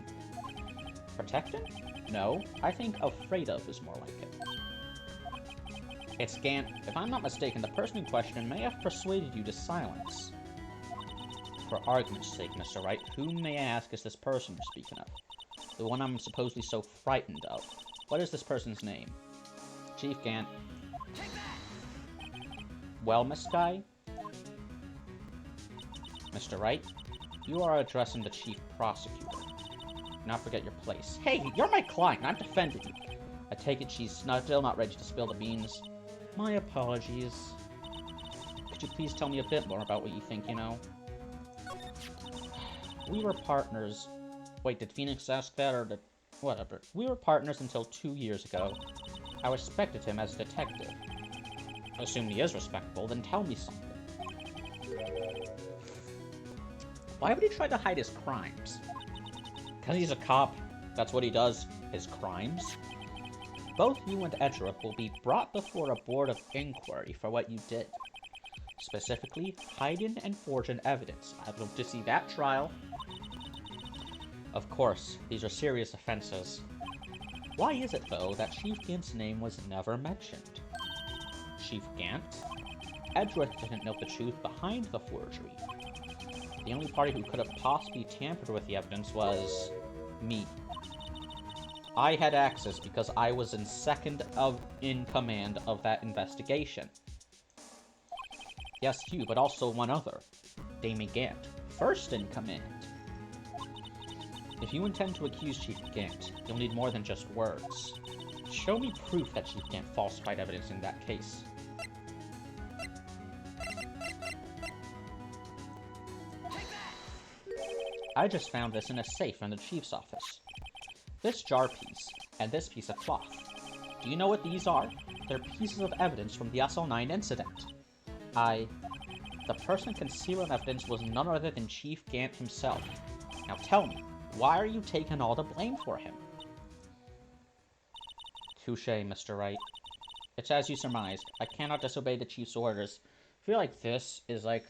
A: Protecting? No, I think afraid of is more like it. It's Gant. If I'm not mistaken, the person in question may have persuaded you to silence. For argument's sake, Mr. Wright, whom may I ask is this person you're speaking of? The one I'm supposedly so frightened of. What is this person's name? Chief Gant. Well, Miss Guy? Mr. Wright, you are addressing the chief prosecutor. Do not forget your place. Hey, you're my client. I'm defending you. I take it she's still not ready to spill the beans. My apologies. Could you please tell me a bit more about what you think you know? We were partners. Wait, did Phoenix ask that, or did... Whatever. We were partners until 2 years ago. I respected him as a detective. Assume he is respectable, then tell me something. Why would he try to hide his crimes? Because he's a cop. That's what he does. His crimes. Both you and Edgeworth will be brought before a board of inquiry for what you did. Specifically, hiding and forging evidence. I'd love to see that trial. Of course, these are serious offenses. Why is it, though, that Chief Gant's name was never mentioned? Chief Gant? Edgeworth didn't know the truth behind the forgery. The only party who could have possibly tampered with the evidence was... me. I had access because I was in command of that investigation. Yes, you, but also one other. Damon Gant, first in command. If you intend to accuse Chief Gant, you'll need more than just words. Show me proof that Chief Gant falsified evidence in that case. I just found this in a safe in the chief's office. This jar piece, and this piece of cloth. Do you know what these are? They're pieces of evidence from the SL9 incident. The person concealing evidence was none other than Chief Gant himself. Now tell me, why are you taking all the blame for him? Touché, Mr. Wright. It's as you surmised. I cannot disobey the Chief's orders. I feel like this is like,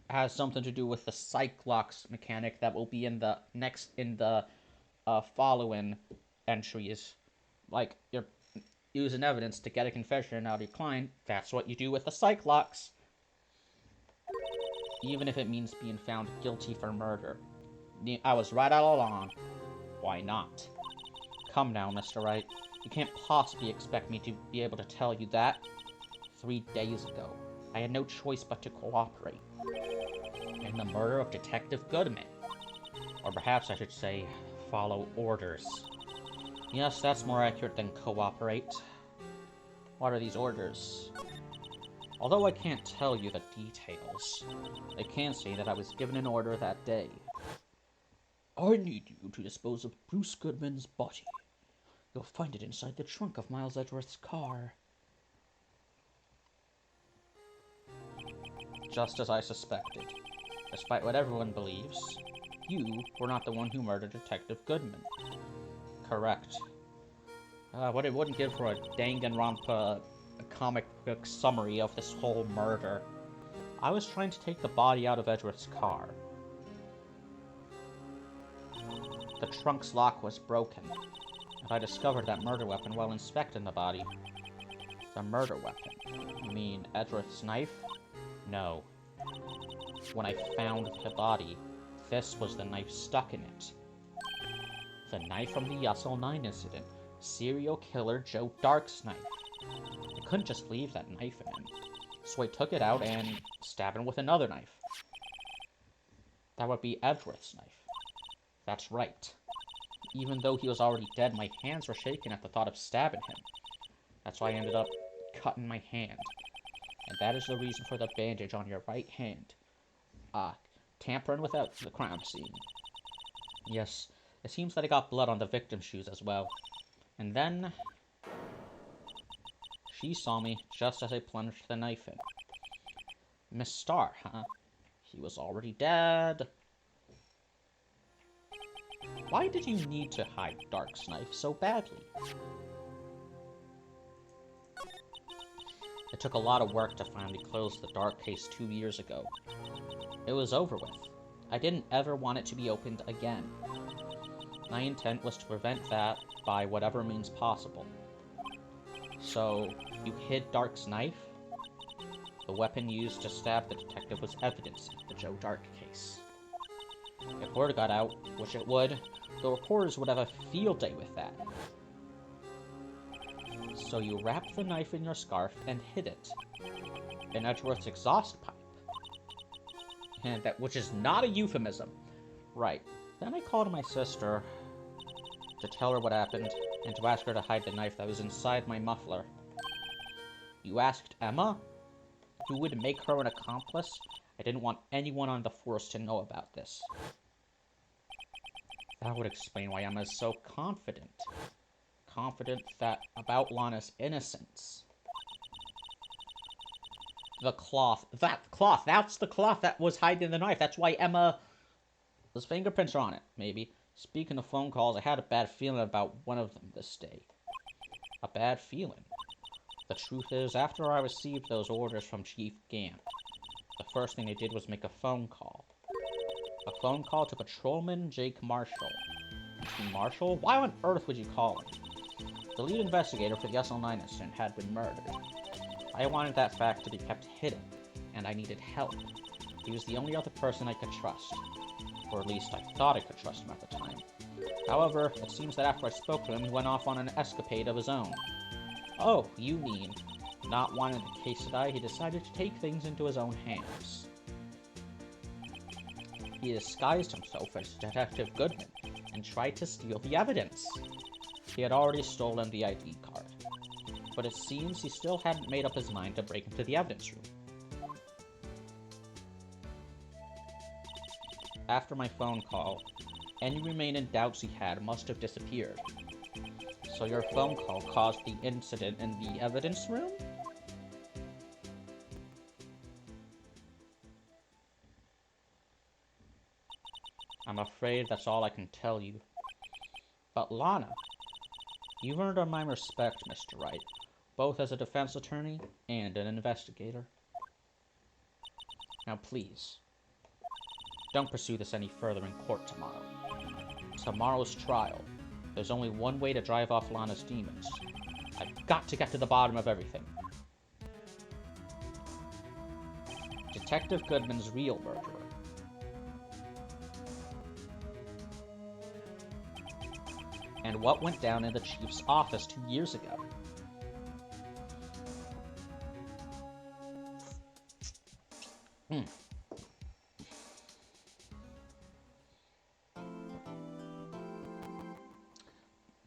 A: has something to do with the Cyclops mechanic that will be in the following entries. Like, you're using evidence to get a confession out of your client. That's what you do with the Cyclops. Even if it means being found guilty for murder. I was right all along. Why not? Come now, Mr. Wright. You can't possibly expect me to be able to tell you that. 3 days ago, I had no choice but to cooperate in the murder of Detective Goodman. Or perhaps I should say, follow orders. Yes, that's more accurate than cooperate. What are these orders? Although I can't tell you the details, I can say that I was given an order that day.
B: I need you to dispose of Bruce Goodman's body. You'll find it inside the trunk of Miles Edgeworth's car.
A: Just as I suspected. Despite what everyone believes, you were not the one who murdered Detective Goodman. Correct. What it wouldn't give for a Danganronpa comic book summary of this whole murder. I was trying to take the body out of Edgeworth's car. The trunk's lock was broken, and I discovered that murder weapon while inspecting the body. The murder weapon? You mean Edgeworth's knife? No. When I found the body, this was the knife stuck in it. The knife from the SL9 incident. Serial killer Joe Dark's knife. I couldn't just leave that knife in him, so I took it out and stabbed him with another knife. That would be Edgeworth's knife. That's right. Even though he was already dead, my hands were shaking at the thought of stabbing him. That's why I ended up cutting my hand. And that is the reason for the bandage on your right hand. Tampering with the crime scene. Yes, it seems that I got blood on the victim's shoes as well. And then she saw me just as I plunged the knife in. Miss Starr, huh? He was already dead. Why did you need to hide Dark's knife so badly? It took a lot of work to finally close the Dark case 2 years ago. It was over with. I didn't ever want it to be opened again. My intent was to prevent that by whatever means possible. So, you hid Dark's knife? The weapon used to stab the detective was evidence in the Joe Dark case. If word got out, which it would, the reporters would have a field day with that. So you wrapped the knife in your scarf and hid it in Edgeworth's exhaust pipe. And which is not a euphemism. Right. Then I called my sister to tell her what happened and to ask her to hide the knife that was inside my muffler. You asked Emma? You would make her an accomplice? I didn't want anyone on the force to know about this. That would explain why Emma is so confident. Confident about Lana's innocence. The cloth. That cloth! That's the cloth that was hiding the knife. That's why Emma's fingerprints are on it, maybe. Speaking of phone calls, I had a bad feeling about one of them this day. A bad feeling. The truth is, after I received those orders from Chief Gant, the first thing I did was make a phone call. A phone call to Patrolman Jake Marshall. Marshall? Why on earth would you call him? The lead investigator for the SL9 incident had been murdered. I wanted that fact to be kept hidden, and I needed help. He was the only other person I could trust. Or at least I thought I could trust him at the time. However, it seems that after I spoke to him, he went off on an escapade of his own. Oh, you mean, not wanting the case to die, he decided to take things into his own hands. He disguised himself as Detective Goodman and tried to steal the evidence. He had already stolen the ID card, but it seems he still hadn't made up his mind to break into the evidence room. after my phone call, any remaining doubts he had must have disappeared. So your phone call caused the incident in the evidence room? I'm afraid that's all I can tell you. But Lana, you've earned my respect, Mr. Wright, both as a defense attorney and an investigator. Now please, don't pursue this any further in court tomorrow. Tomorrow's trial. There's only one way to drive off Lana's demons. I've got to get to the bottom of everything. Detective Goodman's real murderer. And what went down in the chief's office 2 years ago.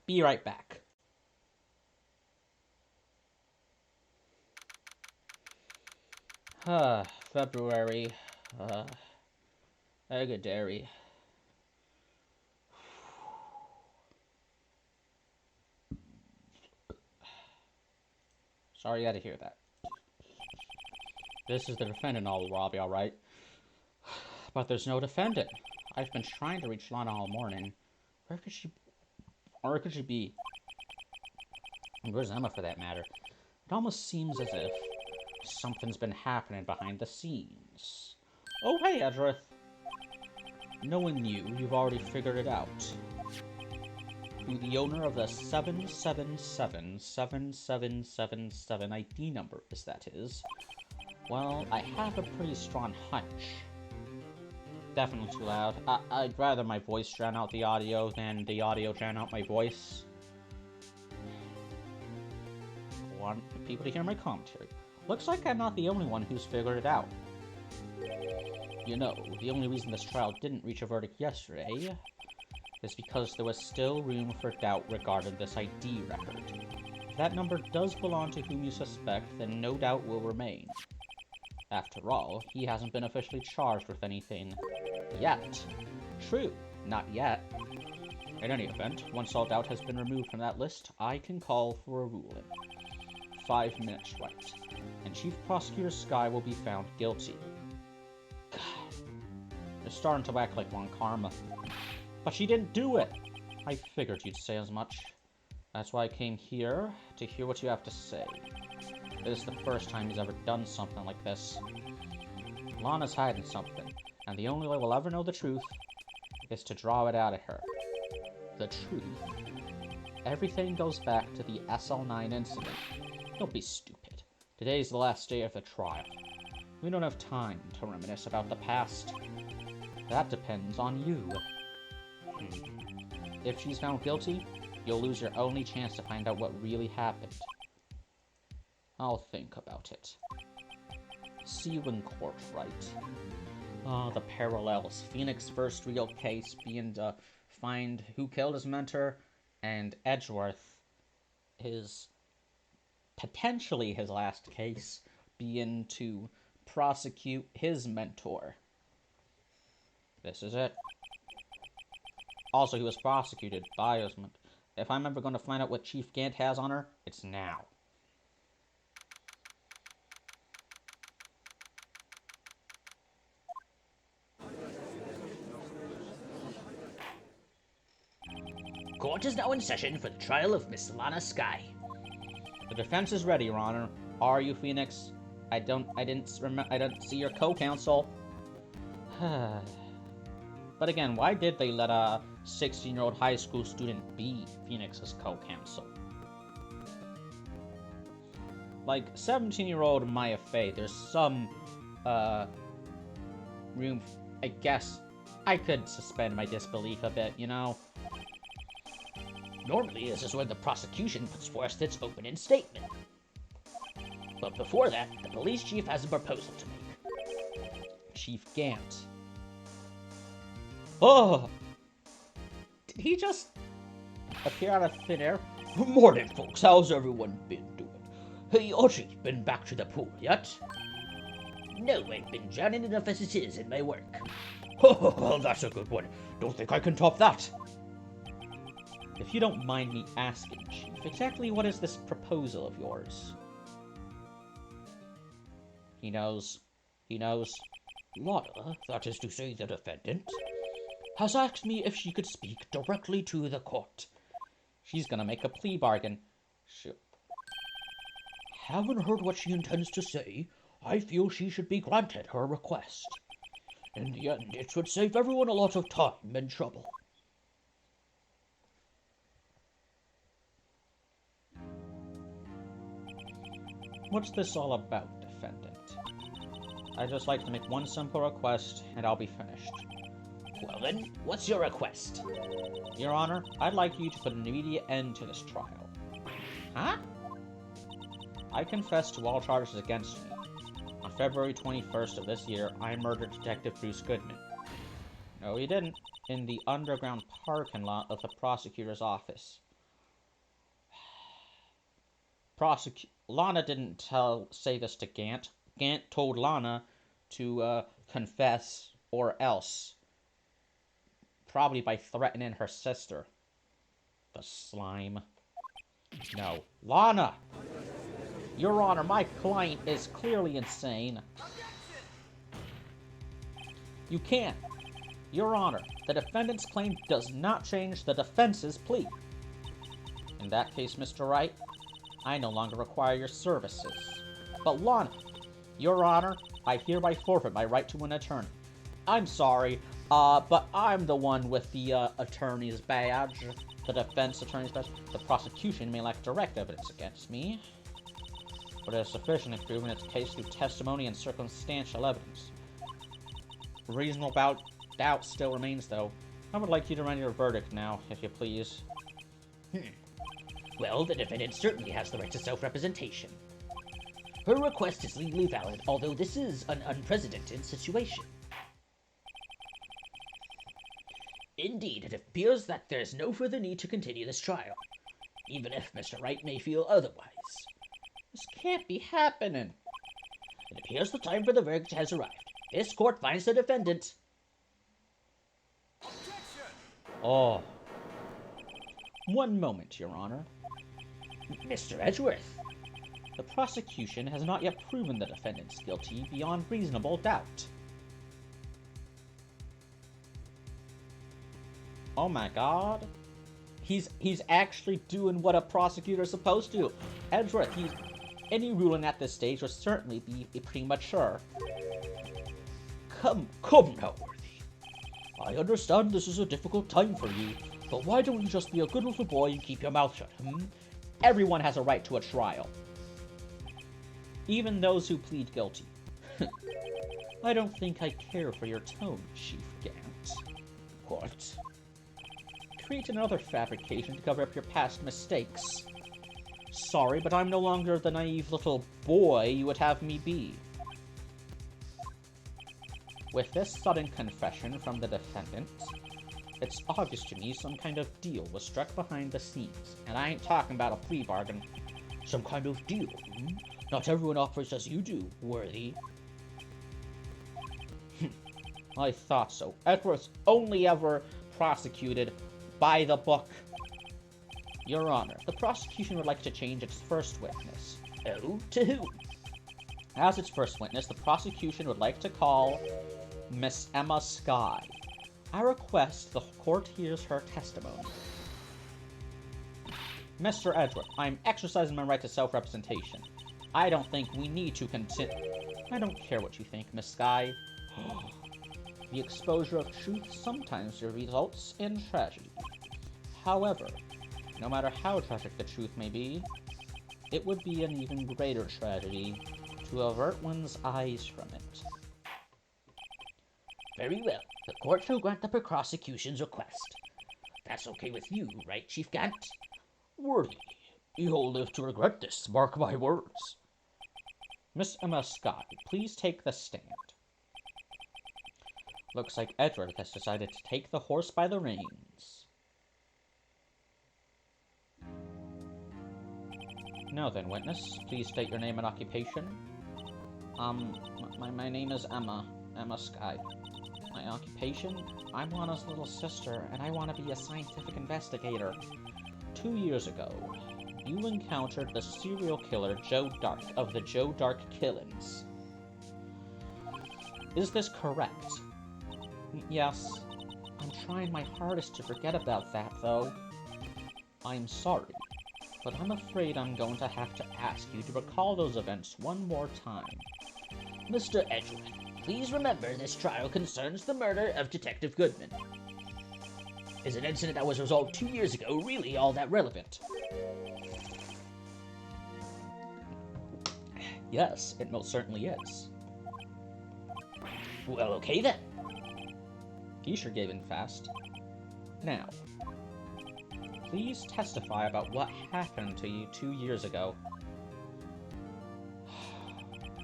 A: Be right back. February. Eggadary. Sorry you had to hear that. This is the defendant, all Robbie, alright? But there's no defendant. I've been trying to reach Lana all morning. Where could she be? And where's Emma, for that matter? It almost seems as if something's been happening behind the scenes. Oh, hey, Edgeworth. Knowing you, you've already figured it out. Who the owner of the 7777777 ID number is, that is. Well, I have a pretty strong hunch. Definitely too loud. I'd rather my voice drown out the audio than the audio drown out my voice. I want people to hear my commentary. Looks like I'm not the only one who's figured it out. You know, the only reason this trial didn't reach a verdict yesterday is because there was still room for doubt regarding this ID record. If that number does belong to whom you suspect, then no doubt will remain. After all, he hasn't been officially charged with anything yet. True, not yet. In any event, once all doubt has been removed from that list, I can call for a ruling. 5 minutes, right, and Chief Prosecutor Skye will be found guilty. God, you're starting to act like one, Karma. But she didn't do it! I figured you'd say as much. That's why I came here, to hear what you have to say. This is the first time he's ever done something like this. Lana's hiding something, and the only way we'll ever know the truth is to draw it out of her. The truth. Everything goes back to the SL9 incident. Don't be stupid. Today's the last day of the trial. We don't have time to reminisce about the past. That depends on you. If she's found guilty, you'll lose your only chance to find out what really happened. I'll think about it. See you in court, Wright. The parallels. Phoenix's first real case being to find who killed his mentor, and Edgeworth, potentially his last case, being to prosecute his mentor. This is it. Also, he was prosecuted by his mentor. If I'm ever going to find out what Chief Gant has on her, it's now.
B: Court is now in session for the trial of Miss Lana Skye.
A: The defense is ready, Your Honor. Are you, Phoenix? I didn't see your co-counsel. But again, why did they let a 16-year-old high school student be Phoenix's co-counsel? Like, 17-year-old Maya Fey, there's some, room, I guess, I could suspend my disbelief a bit, you know?
B: Normally, this is when the prosecution puts forth its opening statement. But before that, the police chief has a proposal to make.
A: Chief Gant. Oh! Did he just appear out of thin air?
B: Morning, folks. How's everyone been doing? Hey, Archie, been back to the pool yet? No, I've been drowning enough as it is in my work.
C: Oh, that's a good one. Don't think I can top that.
A: If you don't mind me asking, Chief, exactly what is this proposal of yours? He knows. He knows.
C: Lana, that is to say the defendant, has asked me if she could speak directly to the court.
A: She's gonna make a plea bargain. Shoot.
C: Having heard what she intends to say, I feel she should be granted her request. In the end, it should save everyone a lot of time and trouble.
A: What's this all about, defendant? I'd just like to make one simple request, and I'll be finished.
B: Well then, what's your request?
A: Your Honor, I'd like you to put an immediate end to this trial.
B: Huh?
A: I confess to all charges against me. On February 21st of this year, I murdered Detective Bruce Goodman. No, he didn't. In the underground parking lot of the prosecutor's office. Lana didn't say this to Gant. Gant told Lana to confess or else. Probably by threatening her sister. The slime. No. Lana! Your Honor, my client is clearly insane. You can't. Your Honor, the defendant's claim does not change the defense's plea. In that case, Mr. Wright, I no longer require your services. But Lana, Your Honor, I hereby forfeit my right to an attorney. I'm sorry, but I'm the one with the attorney's badge. The defense attorney's badge. The prosecution may lack direct evidence against me, but it is sufficient to prove in its case through testimony and circumstantial evidence. Reasonable doubt still remains, though. I would like you to render your verdict now, if you please.
B: Well, the defendant certainly has the right to self-representation. Her request is legally valid, although this is an unprecedented situation. Indeed, it appears that there is no further need to continue this trial, even if Mr. Wright may feel otherwise.
A: This can't be happening.
B: It appears the time for the verdict has arrived. This court finds the defendant.
A: Oh. One moment, Your Honor.
B: Mr. Edgeworth.
A: The prosecution has not yet proven the defendant's guilty beyond reasonable doubt. Oh my god. He's actually doing what a prosecutor's supposed to. Edgeworth, any ruling at this stage would certainly be premature.
C: Come now, Worthy. I understand this is a difficult time for you, but why don't you just be a good little boy and keep your mouth shut,
A: Everyone has a right to a trial. Even those who plead guilty. I don't think I care for your tone, Chief Gant.
C: What?
A: Create another fabrication to cover up your past mistakes. Sorry, but I'm no longer the naive little boy you would have me be. With this sudden confession from the defendant, it's obvious to me some kind of deal was struck behind the scenes, and I ain't talking about a plea bargain.
C: Some kind of deal, Not everyone operates as you do, Worthy.
A: I thought so. Edgeworth's only ever prosecuted by the book. Your Honor, the prosecution would like to change its first witness.
B: Oh, to who?
A: As its first witness, the prosecution would like to call Miss Emma Skye. I request the court hears her testimony. Mr. Edgeworth, I'm exercising my right to self-representation. I don't think we need to continue. I don't care what you think, Miss Skye. The exposure of truth sometimes results in tragedy. However, no matter how tragic the truth may be, it would be an even greater tragedy to avert one's eyes from it.
B: Very well. The court shall grant the prosecution's request. That's okay with you, right, Chief Gant?
C: Worthy, you'll live to regret this, mark my words.
A: Miss Emma Skye, please take the stand. Looks like Edward has decided to take the horse by the reins. Now then, witness, please state your name and occupation. My name is Emma Skye. My occupation? I'm Lana's little sister, and I want to be a scientific investigator. 2 years ago, you encountered the serial killer Joe Dark of the Joe Dark Killings. Is this correct? Yes. I'm trying my hardest to forget about that, though. I'm sorry, but I'm afraid I'm going to have to ask you to recall those events one more time.
B: Mr. Edgeworth, please remember this trial concerns the murder of Detective Goodman. Is an incident that was resolved 2 years ago really all that relevant?
A: Yes, it most certainly is.
B: Well, okay then.
A: He sure gave in fast. Now, please testify about what happened to you 2 years ago.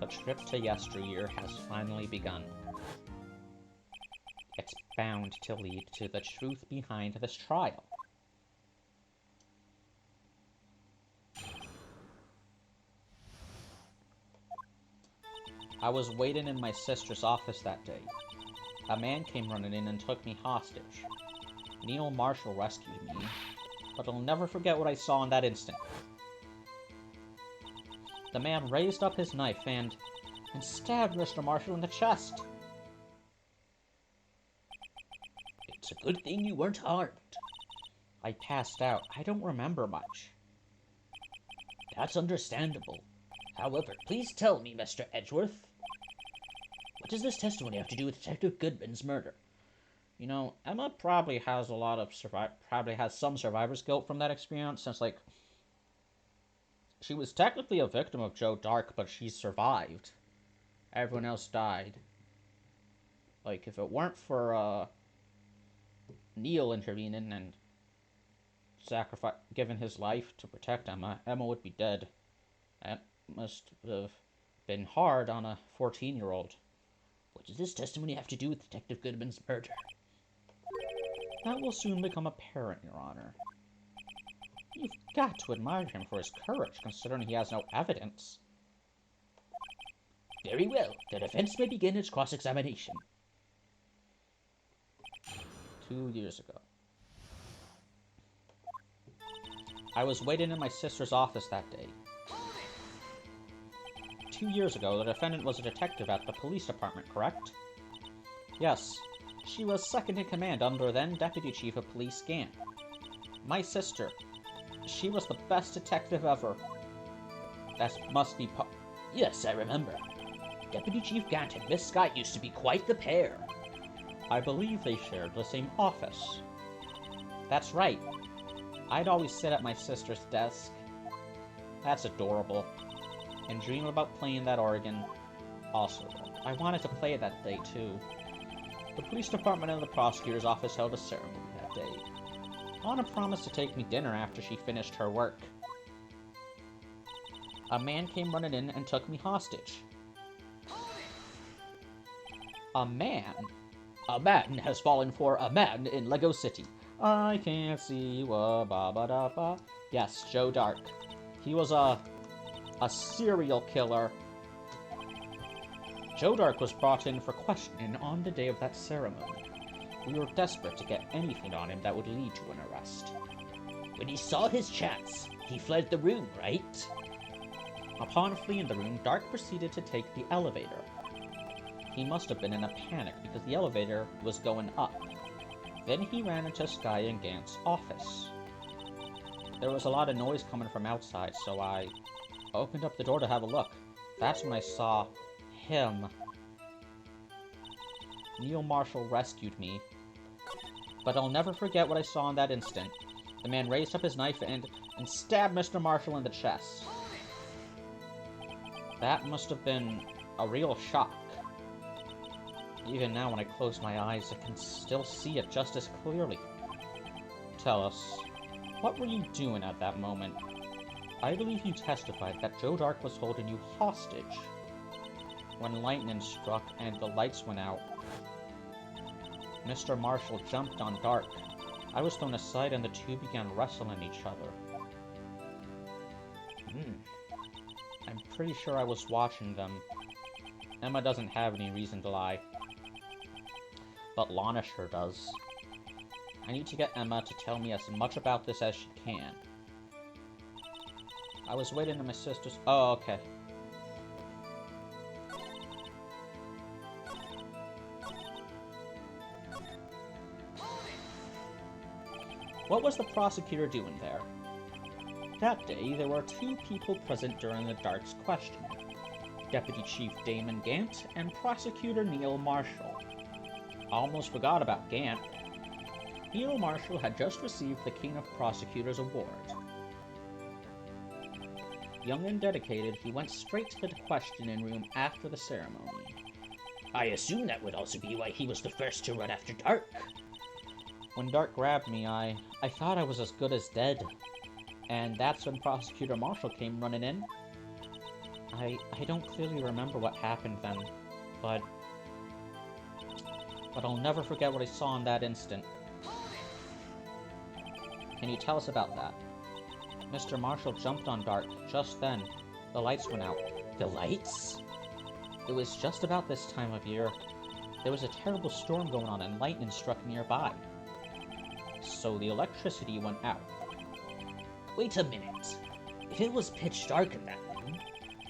A: The trip to yesteryear has finally begun. It's bound to lead to the truth behind this trial. I was waiting in my sister's office that day. A man came running in and took me hostage. Neil Marshall rescued me, but I'll never forget what I saw in that instant. The man raised up his knife and stabbed Mr. Marshall in the chest.
B: It's a good thing you weren't harmed.
A: I passed out. I don't remember much.
B: That's understandable. However, please tell me, Mr. Edgeworth, what does this testimony have to do with Detective Goodman's murder?
A: You know, Emma probably has a lot of probably has some survivor's guilt from that experience, since, like, she was technically a victim of Joe Dark, but she survived. Everyone else died. Like, if it weren't for Neil intervening and giving his life to protect Emma, Emma would be dead. That must have been hard on a 14-year-old.
B: What does this testimony have to do with Detective Goodman's murder?
A: That will soon become apparent, Your Honor. You've got to admire him for his courage, considering he has no evidence.
B: Very well. The defense may begin its cross-examination.
A: 2 years ago. I was waiting in my sister's office that day. 2 years ago, the defendant was a detective at the police department, correct? Yes. She was second in command under then Deputy Chief of Police Gann. My sister. She was the best detective ever. That must be
B: Yes, I remember. Deputy Chief Gant and Miss Scott used to be quite the pair.
A: I believe they shared the same office. That's right. I'd always sit at my sister's desk. That's adorable. And dream about playing that organ. Also, I wanted to play it that day, too. The police department and the prosecutor's office held a ceremony that day. Anna promised to take me dinner after she finished her work. A man came running in and took me hostage. A man?
B: A man has fallen for a man in Lego City.
A: I can't see what ba ba da ba. Yes, Joe Dark. He was a serial killer. Joe Dark was brought in for questioning on the day of that ceremony. We were desperate to get anything on him that would lead to an arrest.
B: When he saw his chance, he fled the room, right?
A: Upon fleeing the room, Dark proceeded to take the elevator. He must have been in a panic because the elevator was going up. Then he ran into Sky and Gant's office. There was a lot of noise coming from outside, so I opened up the door to have a look. That's when I saw him. Neil Marshall rescued me. But I'll never forget what I saw in that instant. The man raised up his knife and stabbed Mr. Marshall in the chest. That must have been a real shock. Even now, when I close my eyes, I can still see it just as clearly. Tell us, what were you doing at that moment? I believe you testified that Joe Dark was holding you hostage. When lightning struck and the lights went out, Mr. Marshall jumped on Dark. I was thrown aside and the two began wrestling each other. I'm pretty sure I was watching them. Emma doesn't have any reason to lie. but Lana sure does. I need to get Emma to tell me as much about this as she can. I was waiting on my sister's... Oh, okay. What was the prosecutor doing there? That day, there were 2 people present during the Dark's questioning. Deputy Chief Damon Gant and Prosecutor Neil Marshall. I almost forgot about Gant. Neil Marshall had just received the King of Prosecutors Award. Young and dedicated, he went straight to the questioning room after the ceremony.
B: I assume that would also be why he was the first to run after Dark.
A: When Dark grabbed me, I thought I was as good as dead. And that's when Prosecutor Marshall came running in. I don't clearly remember what happened then, but I'll never forget what I saw in that instant. Can you tell us about that? Mr. Marshall jumped on Dark just then. The lights went out.
B: The lights?
A: It was just about this time of year. There was a terrible storm going on and lightning struck nearby. So the electricity went out.
B: Wait a minute. If it was pitch dark in that room,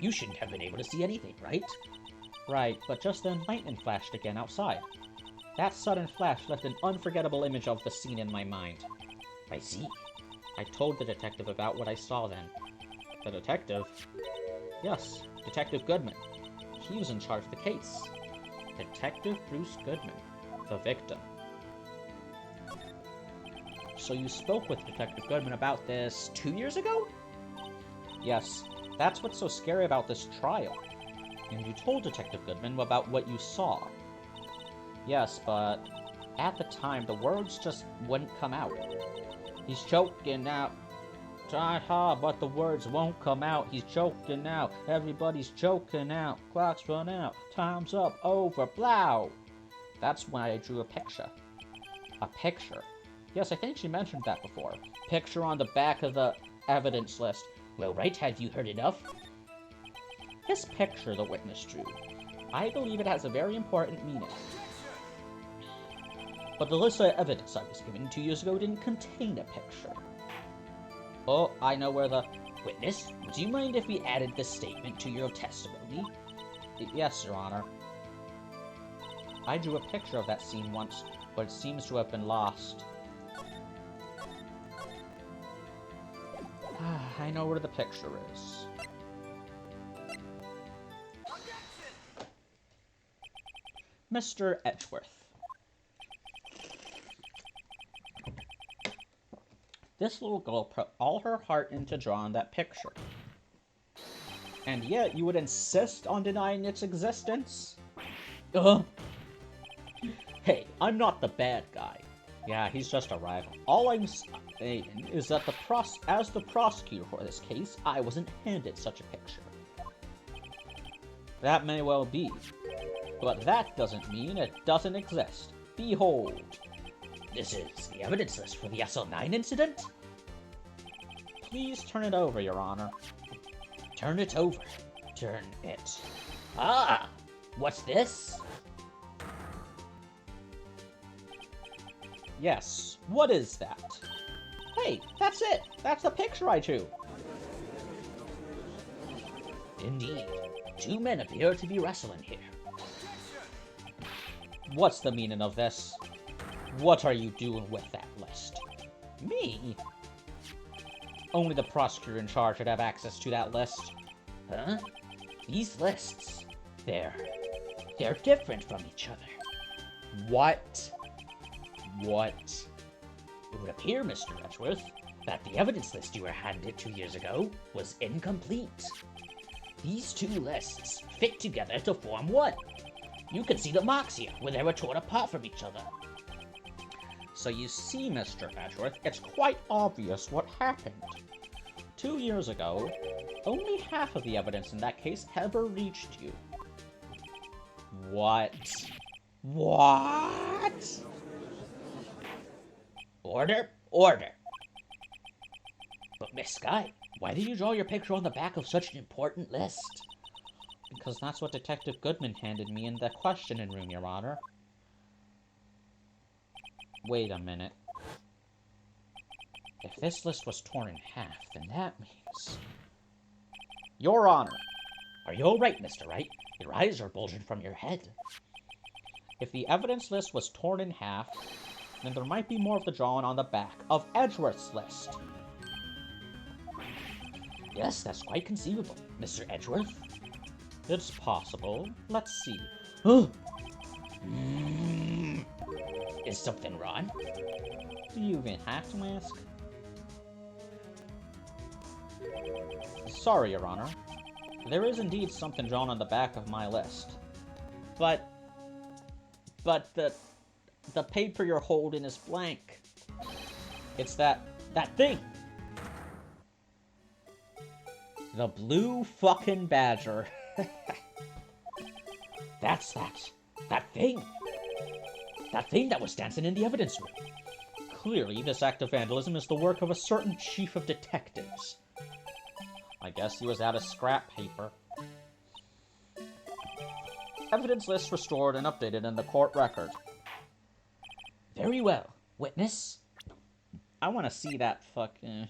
B: you shouldn't have been able to see anything, right?
A: Right, but just then lightning flashed again outside. That sudden flash left an unforgettable image of the scene in my mind.
B: I see.
A: I told the detective about what I saw then. The detective? Yes, Detective Goodman. He was in charge of the case. Detective Bruce Goodman, the victim. So you spoke with Detective Goodman about this 2 years ago? Yes, that's what's so scary about this trial. And you told Detective Goodman about what you saw. Yes, but at the time, the words just wouldn't come out. He's choking now. Ha, but the words won't come out. He's choking now. Everybody's choking out. Clock's run out. Time's up. Over. Blow. That's when I drew a picture. A picture? Yes, I think she mentioned that before. Picture on the back of the evidence list.
B: Well, Wright, have you heard enough?
A: This picture the witness drew. I believe it has a very important meaning. But the list of evidence I was given 2 years ago didn't contain a picture. Oh, I know where the...
B: Witness, would you mind if we added this statement to your testimony?
A: Yes, Your Honor. I drew a picture of that scene once, but it seems to have been lost. I know where the picture is. Mr. Edgeworth. This little girl put all her heart into drawing that picture. And yet you would insist on denying its existence? Hey, I'm not the bad guy. Yeah, he's just a rival. All I'm saying is that as the prosecutor for this case, I wasn't handed such a picture. That may well be, but that doesn't mean it doesn't exist. Behold.
B: This is the evidence list for the SL9 incident?
A: Please turn it over, Your Honor.
B: Turn it over. Turn it. Ah! What's this?
A: Yes, what is that? Hey, that's it! That's the picture I drew!
B: Indeed. 2 men appear to be wrestling here.
A: What's the meaning of this? What are you doing with that list?
B: Me?
A: Only the prosecutor in charge should have access to that list.
B: Huh? These lists, they're different from each other.
A: What? What?
B: It would appear, Mr. Edgeworth, that the evidence list you were handed 2 years ago was incomplete. These 2 lists fit together to form one. You can see the marks here, where they were torn apart from each other.
A: So you see, Mr. Edgeworth, it's quite obvious what happened. 2 years ago, only half of the evidence in that case ever reached you. What? What?
B: Order, order. But Miss Sky, why did you draw your picture on the back of such an important list?
A: Because that's what Detective Goodman handed me in the questioning room, Your Honor. Wait a minute. If this list was torn in half, then that means... Your Honor!
B: Are you alright, Mr. Wright? Your eyes are bulging from your head.
A: If the evidence list was torn in half, then there might be more of the drawing on the back of Edgeworth's list.
B: Yes, that's quite conceivable, Mr. Edgeworth.
A: It's possible. Let's see.
B: Is something wrong?
A: Do you even have to ask? Sorry, Your Honor. There is indeed something drawn on the back of my list. But the paper you're holding is blank. It's that thing. The blue fucking badger.
B: That's that thing. That thing that was dancing in the evidence room.
A: Clearly, this act of vandalism is the work of a certain chief of detectives. I guess he was out of scrap paper. Evidence list restored and updated in the court record.
B: Very well. Witness?
A: I want to see that fucking...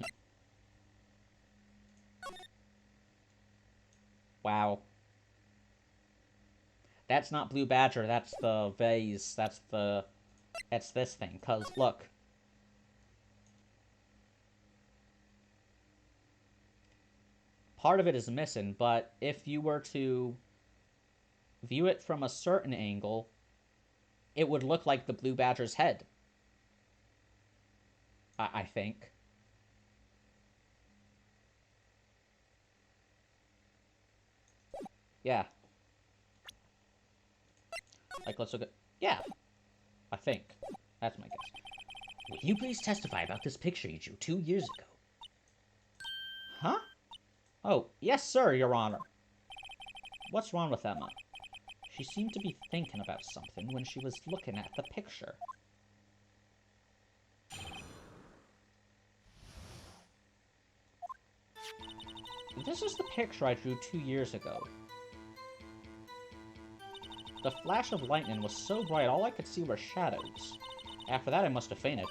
A: Wow. That's not Blue Badger, that's the vase, that's this thing, 'cause, look. Part of it is missing, but if you were to view it from a certain angle, it would look like the Blue Badger's head. I think. Yeah. Like, let's look at... Yeah. I think. That's my guess.
B: Will you please testify about this picture you drew 2 years ago?
A: Huh? Oh, yes, sir, Your Honor. What's wrong with Emma? She seemed to be thinking about something when she was looking at the picture. This is the picture I drew 2 years ago. The flash of lightning was so bright all I could see were shadows. After that I must have fainted.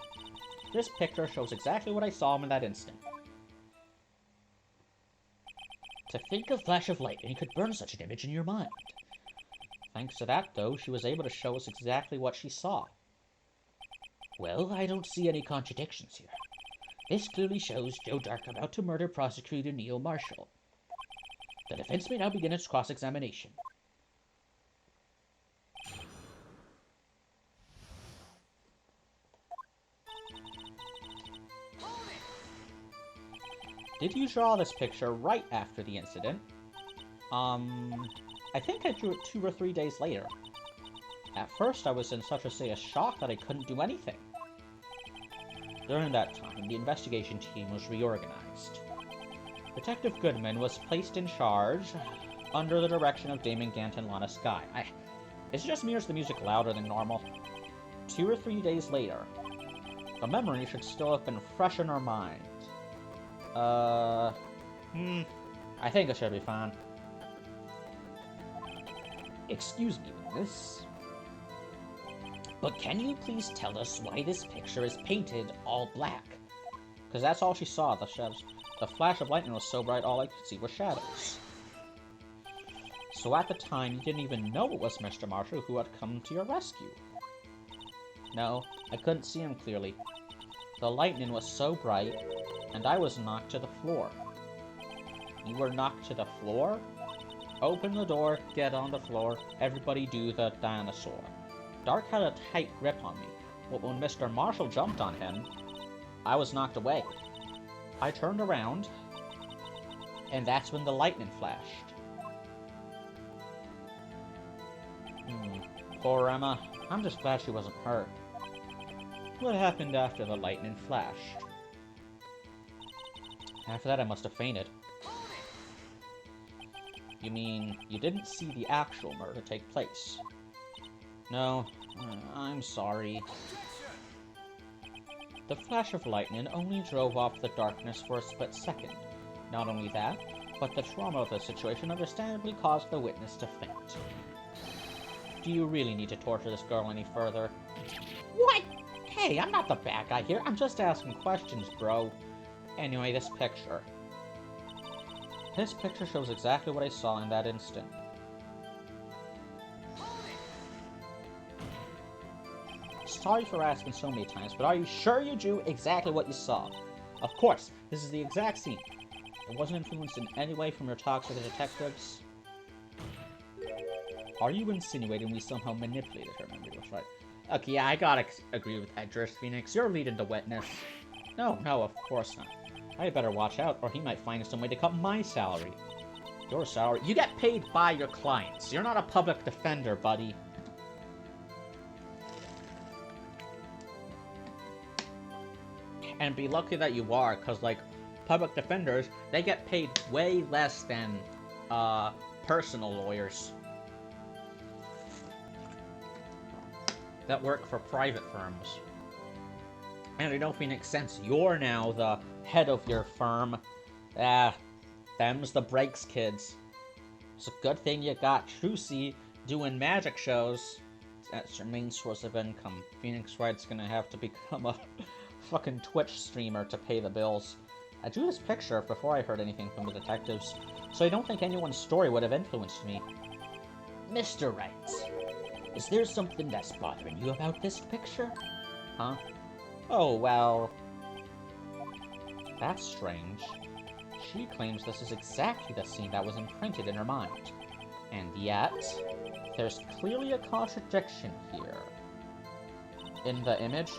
A: This picture shows exactly what I saw in that instant.
B: To think a flash of lightning could burn such an image in your mind.
A: Thanks to that, though, she was able to show us exactly what she saw.
B: Well, I don't see any contradictions here. This clearly shows Joe Dark about to murder prosecutor Neil Marshall. The defense may now begin its cross-examination.
A: Did you draw this picture right after the incident? I think I drew it 2 or 3 days later. At first, I was in such a state of shock that I couldn't do anything. During that time, the investigation team was reorganized. Detective Goodman was placed in charge under the direction of Damon Gant and Lana Skye. Is it just me or is the music louder than normal? 2 or 3 days later. The memory should still have been fresh in our mind. I think it should be fine.
B: Excuse me, witness. But can you please tell us why this picture is painted all black?
A: Because that's all she saw, the shadows. The flash of lightning was so bright all I could see were shadows. So at the time, you didn't even know it was Mr. Marshall who had come to your rescue. No, I couldn't see him clearly. The lightning was so bright, and I was knocked to the floor. You were knocked to the floor? Open the door, get on the floor, everybody do the dinosaur. Dark had a tight grip on me, but when Mr. Marshall jumped on him, I was knocked away. I turned around, and that's when the lightning flashed. Poor Emma. I'm just glad she wasn't hurt. What happened after the lightning flashed? After that, I must have fainted. You mean you didn't see the actual murder take place? No, I'm sorry. The flash of lightning only drove off the darkness for a split second. Not only that, but the trauma of the situation understandably caused the witness to faint. Do you really need to torture this girl any further?
D: What
A: Hey, I'm not the bad guy here. I'm just asking questions, bro. Anyway, this picture. This picture shows exactly what I saw in that instant. Sorry for asking so many times, but are you sure you drew exactly what you saw? Of course, this is the exact scene. It wasn't influenced in any way from your talks with the detectives. Are you insinuating we somehow manipulated her memory? Was right. Okay, yeah, I gotta agree with Edgar, Phoenix. You're leading the witness. No, of course not. I better watch out, or he might find some way to cut my salary. Your salary? You get paid by your clients. You're not a public defender, buddy. And be lucky that you are, because, like, public defenders, they get paid way less than, personal lawyers that work for private firms. And I know, Phoenix, since you're now the head of your firm, them's the breaks, kids. It's a good thing you got Trucy doing magic shows. That's your main source of income. Phoenix Wright's gonna have to become a fucking Twitch streamer to pay the bills. I drew this picture before I heard anything from the detectives, so I don't think anyone's story would have influenced me.
B: Mr. Wright, is there something that's bothering you about this picture?
A: Huh? Oh, well... That's strange. She claims this is exactly the scene that was imprinted in her mind. And yet, there's clearly a contradiction here. In the image?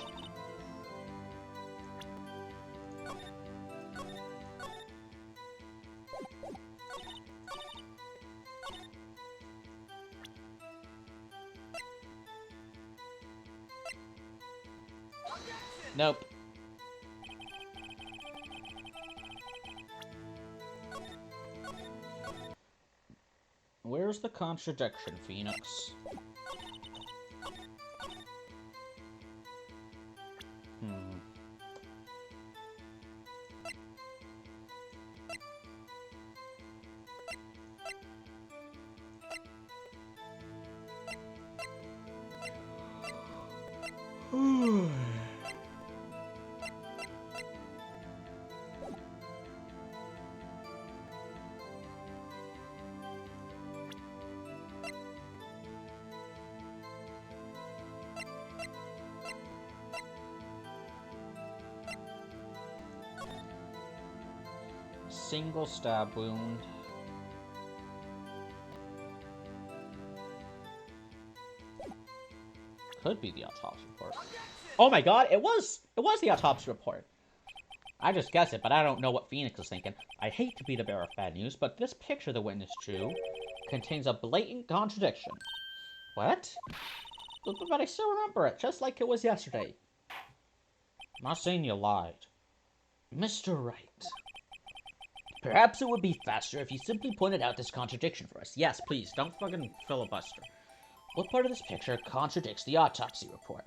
A: Nope. Where's the contradiction, Phoenix? Single stab wound. Could be the autopsy report. Oh my god, it was the autopsy report. I just guessed it, but I don't know what Phoenix is thinking. I hate to be the bearer of bad news, but this picture the witness drew contains a blatant contradiction. What? But I still remember it, just like it was yesterday. I'm not saying you lied.
B: Mr. Wright, perhaps it would be faster if you simply pointed out this contradiction for us.
A: Yes, please, don't fucking filibuster.
B: What part of this picture contradicts the autopsy report?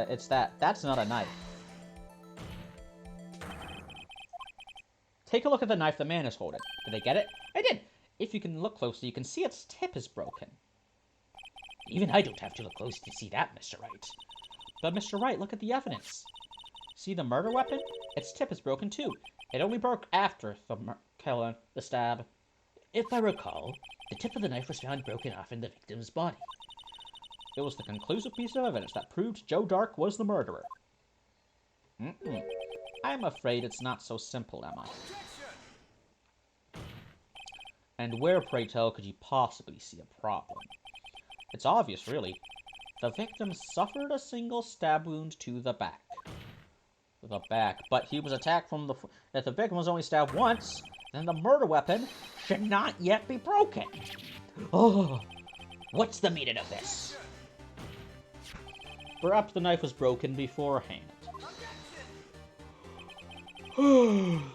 A: It's that. That's not a knife. Take a look at the knife the man is holding. Did I get it? I did! If you can look closely, you can see its tip is broken.
B: Even I don't have to look close to see that, Mr. Wright.
A: But Mr. Wright, look at the evidence. See the murder weapon? Its tip is broken too. It only broke after the stab.
B: If I recall, the tip of the knife was found broken off in the victim's body.
A: It was the conclusive piece of evidence that proved Joe Dark was the murderer. I'm afraid it's not so simple, am I? And where, pray tell, could you possibly see a problem? It's obvious, really. The victim suffered a single stab wound to the back. But he was attacked from the... If the victim was only stabbed once, then the murder weapon should not yet be broken.
B: Oh, what's the meaning of this?
A: Perhaps the knife was broken beforehand.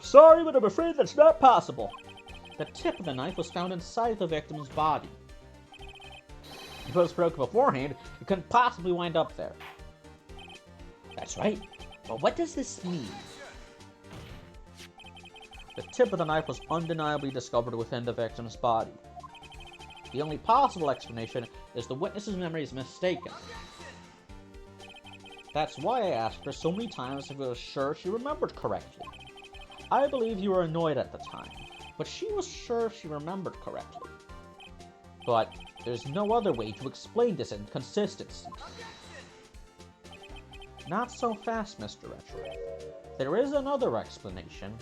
A: Sorry, but I'm afraid that's not possible. The tip of the knife was found inside the victim's body. If it was broken beforehand, it couldn't possibly wind up there.
B: That's right. But what does this mean?
A: The tip of the knife was undeniably discovered within the victim's body. The only possible explanation is the witness's memory is mistaken. That's why I asked her so many times if I was sure she remembered correctly. I believe you were annoyed at the time, but she was sure she remembered correctly. But there's no other way to explain this inconsistency. Not so fast, Mr. Retro. There is another explanation.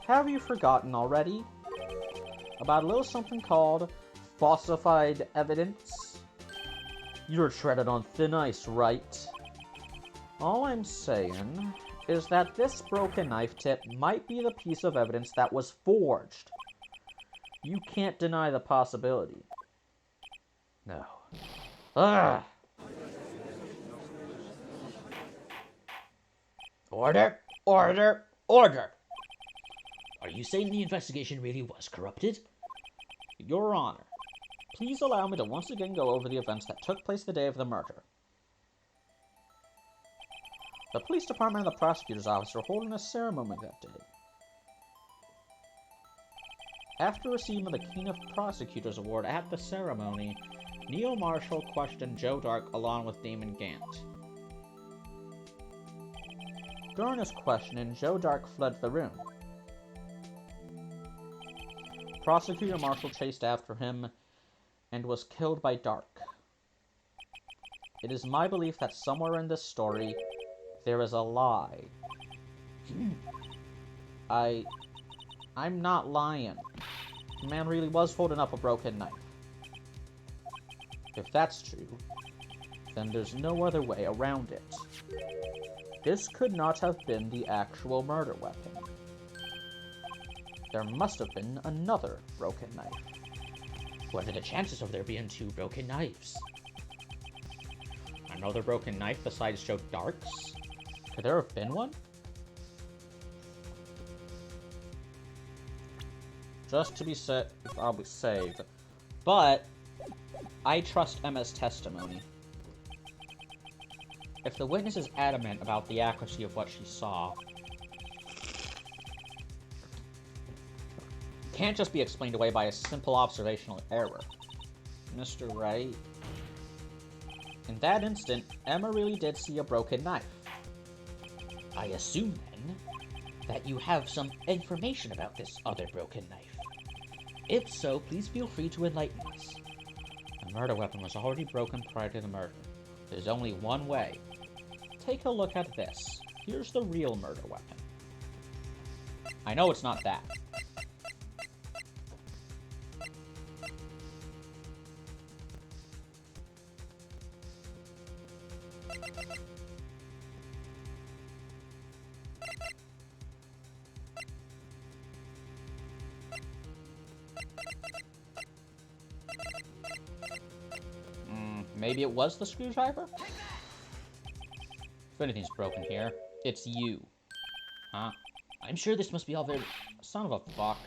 A: Have you forgotten already? About a little something called falsified evidence? You're treading on thin ice, right? All I'm saying is that this broken knife tip might be the piece of evidence that was forged. You can't deny the possibility. No. Ugh!
C: Order! Order! Order!
B: Are you saying the investigation really was corrupted?
A: Your Honor, please allow me to once again go over the events that took place the day of the murder. The police department and the prosecutor's office were holding a ceremony that day. After receiving the King of Prosecutors Award at the ceremony, Neil Marshall questioned Joe Dark along with Damon Gant. During his questioning, Joe Dark fled the room. Prosecutor Marshall chased after him and was killed by Dark. It is my belief that somewhere in this story, there is a lie. I'm not lying. The man really was holding up a broken knife. If that's true, then there's no other way around it. This could not have been the actual murder weapon. There must have been another broken knife.
B: What are the chances of there being two broken knives?
A: Another broken knife besides Joe Dark's? Could there have been one? Just to be safe, I'll be saved. But I trust Emma's testimony. If the witness is adamant about the accuracy of what she saw, it can't just be explained away by a simple observational error. Mr. Wright? In that instant, Emma really did see a broken knife.
B: I assume, then, that you have some information about this other broken knife. If so, please feel free to enlighten us.
A: The murder weapon was already broken prior to the murder. There's only one way. Take a look at this. Here's the real murder weapon. I know it's not that. Maybe it was the screwdriver? If anything's broken here, it's you. Huh?
B: I'm sure this must be all very...
A: Son of a fuck.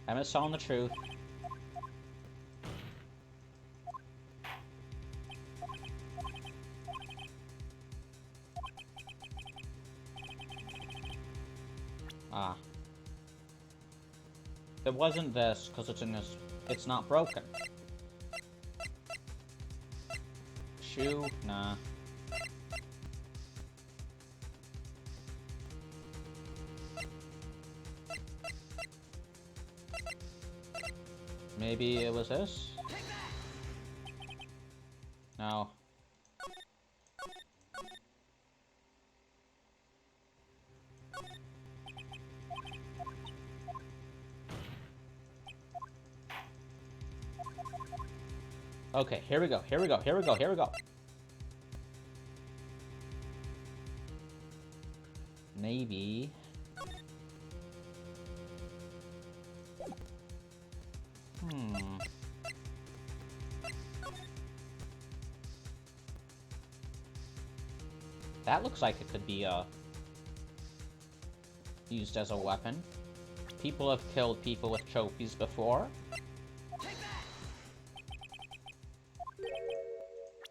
A: Emma's telling the truth. Ah. It wasn't this, because it's in this... It's not broken. Shoe? Nah. Maybe it was this? No. Okay, here we go, here we go, here we go, here we go. Maybe... That looks like it could be, used as a weapon. People have killed people with trophies before.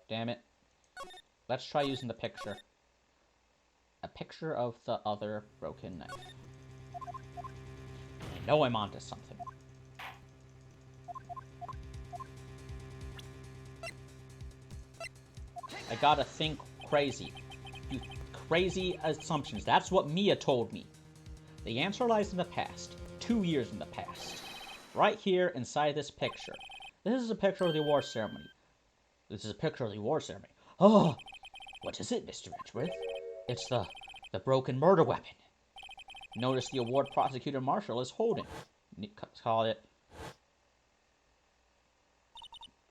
A: Damn it. Let's try using the picture. A picture of the other broken knife. I know I'm onto something. I gotta think crazy. You crazy assumptions. That's what Mia told me. The answer lies in the past. 2 years in the past. Right here inside this picture. This is a picture of the award ceremony. This is a picture of the award ceremony. Oh! What is it, Mr. Edgeworth? It's the broken murder weapon. Notice the award prosecutor marshal is holding. Call it.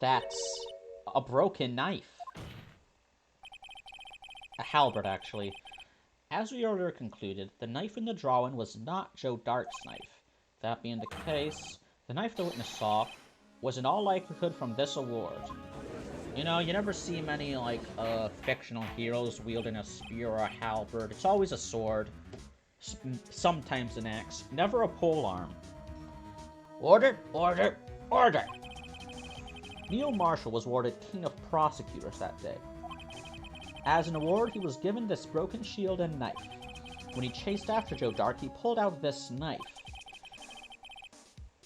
A: That's a broken knife. A halberd, actually. As we earlier concluded, the knife in the drawing was not Joe Dark's knife. That being the case, the knife the witness saw was in all likelihood from this award. You know, you never see many, like, fictional heroes wielding a spear or a halberd. It's always a sword. Sometimes an axe. Never a polearm. Order, order, order! Neil Marshall was awarded King of Prosecutors that day. As an award, he was given this broken shield and knife. When he chased after Joe Dark, he pulled out this knife.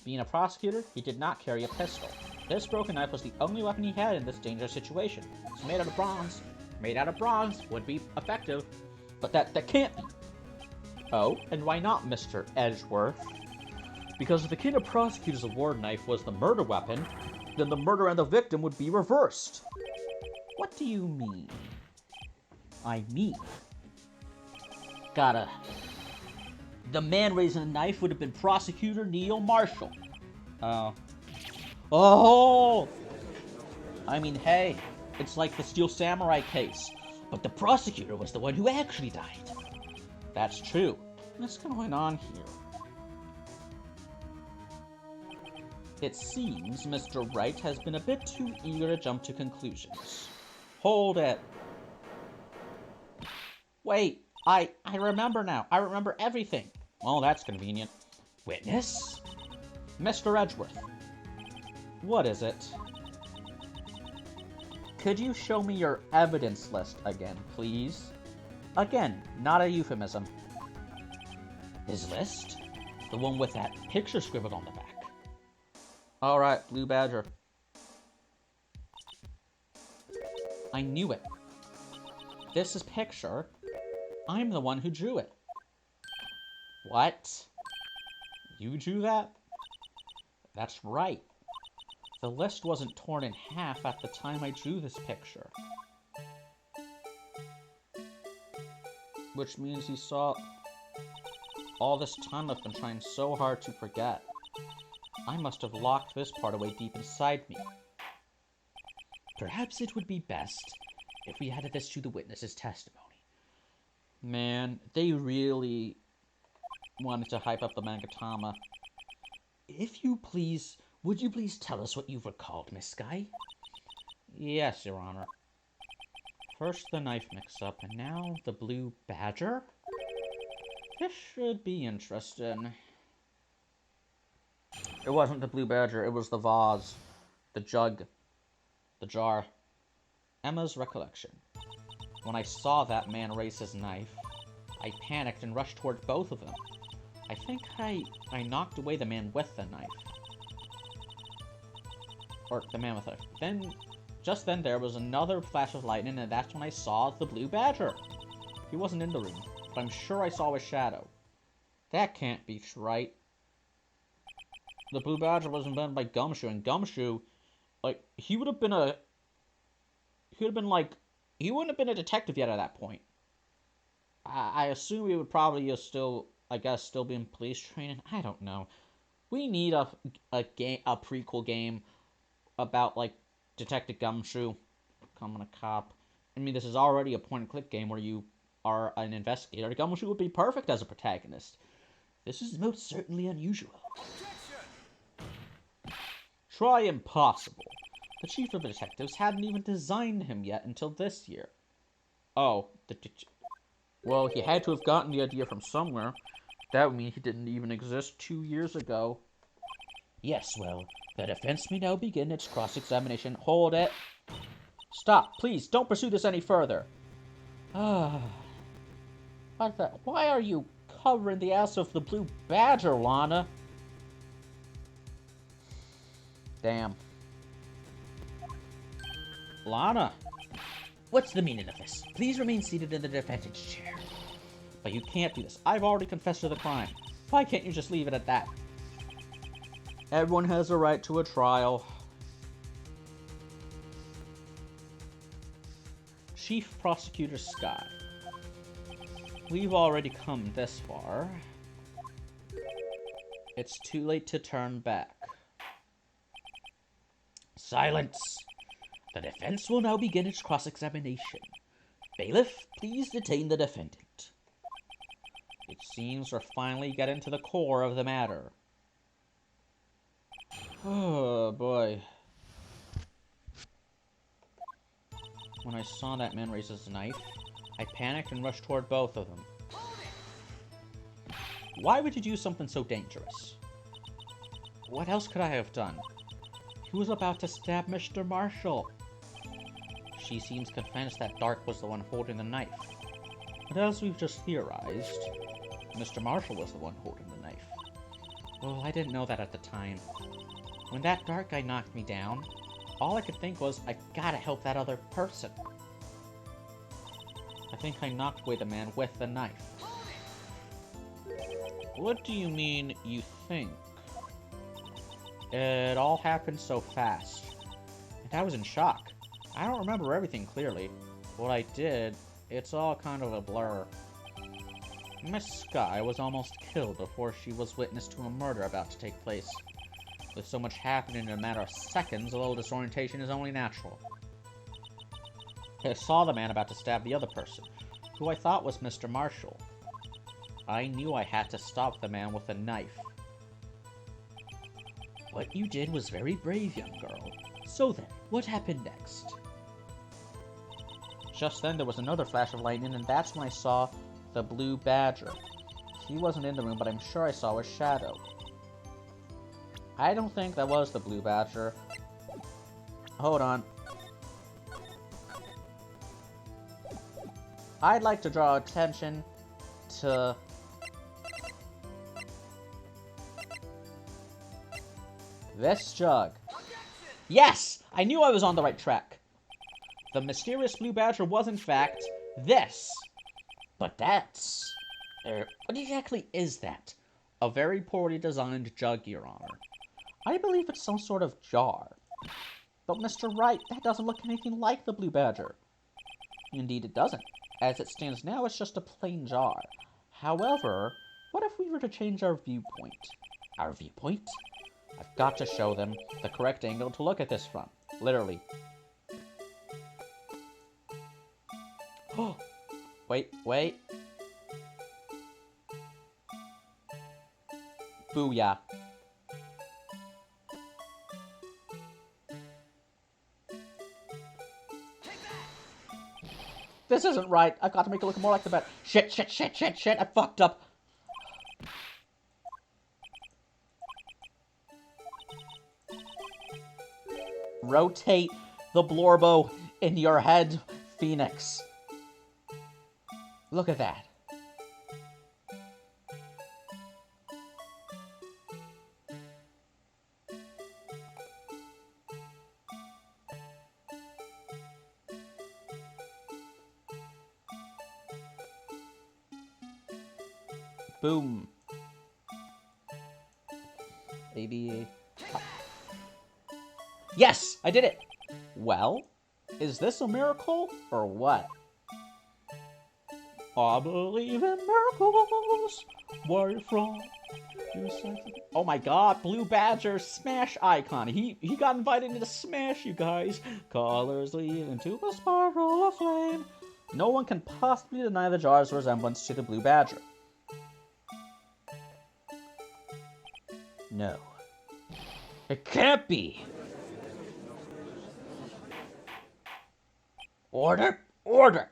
A: Being a prosecutor, he did not carry a pistol. This broken knife was the only weapon he had in this dangerous situation. It's made out of bronze. Made out of bronze would be effective, but that can't be. Oh, and why not, Mr. Edgeworth? Because if the King of Prosecutors award knife was the murder weapon, then the murder and the victim would be reversed. What do you mean? I mean... The man raising the knife would have been Prosecutor Neil Marshall. Oh. Oh! I mean, hey, it's like the Steel Samurai case, but the prosecutor was the one who actually died. That's true. What's going on here? It seems Mr. Wright has been a bit too eager to jump to conclusions. Hold it. Wait, I remember now. I remember everything. Oh, that's convenient. Witness? Mr. Edgeworth. What is it? Could you show me your evidence list again, please? Again, not a euphemism. His list? The one with that picture scribbled on the back. Alright, Blue Badger. I knew it. This is picture. I'm the one who drew it. What? You drew that? That's right. The list wasn't torn in half at the time I drew this picture. Which means you saw... All this time I've been trying so hard to forget. I must have locked this part away deep inside me. Perhaps it would be best if we added this to the witness's testimony. Man, they really wanted to hype up the Magatama. If you please, would you please tell us what you've recalled, Miss Sky? Yes, Your Honor. First the knife mix-up, and now the Blue Badger? This should be interesting. It wasn't the Blue Badger, it was the vase. The jug. The jar. Emma's recollection. When I saw that man raise his knife, I panicked and rushed toward both of them. I think I knocked away the man with the knife. Or the man with it. Then, just then there was another flash of lightning, and that's when I saw the Blue Badger. He wasn't in the room, but I'm sure I saw his shadow. That can't be right. The Blue Badger was invented by Gumshoe, and Gumshoe, like, he wouldn't have been a detective yet at that point. I assume he would probably still be in police training. I don't know. We need a prequel game about, like, Detective Gumshoe becoming a cop. I mean, this is already a point-and-click game where you are an investigator. Gumshoe would be perfect as a protagonist. This is most certainly unusual. Try impossible. The chief of the detectives hadn't even designed him yet until this year. Oh, well, he had to have gotten the idea from somewhere. That would mean he didn't even exist 2 years ago. Yes, well, the defense may now begin its cross-examination. Hold it. Stop, please, don't pursue this any further. Ah. What the? Why are you covering the ass of the blue badger, Lana? Damn. Lana!
B: What's the meaning of this? Please remain seated in the defendant's chair.
A: But you can't do this. I've already confessed to the crime. Why can't you just leave it at that? Everyone has a right to a trial. Chief Prosecutor Sky. We've already come this far. It's too late to turn back.
B: Silence! The defense will now begin its cross-examination. Bailiff, please detain the defendant.
A: It seems we're finally getting to the core of the matter. Oh, boy. When I saw that man raise his knife, I panicked and rushed toward both of them. Why would you do something so dangerous? What else could I have done? He was about to stab Mr. Marshall. She seems convinced that Dark was the one holding the knife. But as we've just theorized, Mr. Marshall was the one holding the knife. Well, I didn't know that at the time. When that Dark guy knocked me down, all I could think was, I gotta help that other person. I think I knocked away the man with the knife. What do you mean, you think? It all happened so fast. And I was in shock. I don't remember everything clearly. What I did, it's all kind of a blur. Miss Sky was almost killed before she was witness to a murder about to take place. With so much happening in a matter of seconds, a little disorientation is only natural. I saw the man about to stab the other person, who I thought was Mr. Marshall. I knew I had to stop the man with a knife.
B: What you did was very brave, young girl. So then, what happened next?
A: Just then, there was another flash of lightning, and that's when I saw the blue badger. He wasn't in the room, but I'm sure I saw his shadow. I don't think that was the blue badger. Hold on. I'd like to draw attention to this jug. Yes! I knew I was on the right track. The mysterious blue badger was, in fact, this.
B: But that's... what exactly is that?
A: A very poorly designed jug, Your Honor. I believe it's some sort of jar. But Mr. Wright, that doesn't look anything like the blue badger. Indeed it doesn't. As it stands now, it's just a plain jar. However, what if we were to change our viewpoint?
B: Our viewpoint?
A: I've got to show them the correct angle to look at this from. Literally. Oh, wait. Booyah. This isn't right. I've got to make it look more like the bat. Shit. I fucked up. Rotate the Blorbo in your head, Phoenix. Look at that. Boom. Maybe. Yes! I did it! Well, is this a miracle or what? I believe in miracles. Where you from? Oh my god, Blue Badger Smash icon. He got invited into Smash, you guys. Colors lead into a spiral of flame. No one can possibly deny the jar's resemblance to the Blue Badger. No. It can't be!
B: Order! Order!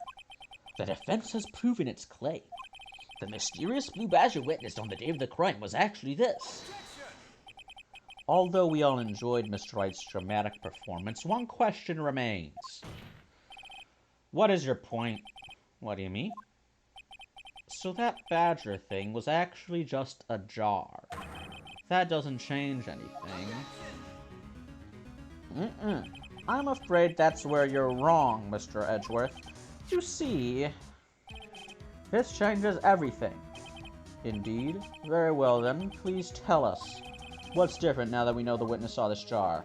B: The defense has proven its claim. The mysterious blue badger witnessed on the day of the crime was actually this.
A: Although we all enjoyed Mr. Wright's dramatic performance, one question remains. What is your point? What do you mean? So that badger thing was actually just a jar. That doesn't change anything. I'm afraid that's where you're wrong, Mr. Edgeworth. You see, this changes everything. Indeed? Very well then, please tell us. What's different now that we know the witness saw this jar?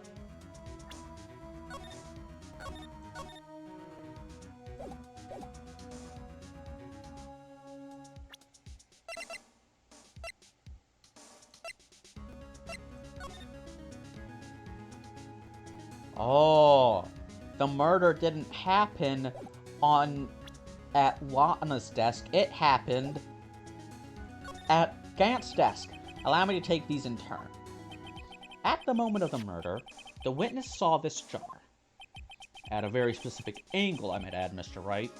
A: Oh, the murder didn't happen at Lana's desk. It happened at Gant's desk. Allow me to take these in turn. At the moment of the murder, the witness saw this jar. At a very specific angle, I might add, Mr. Wright.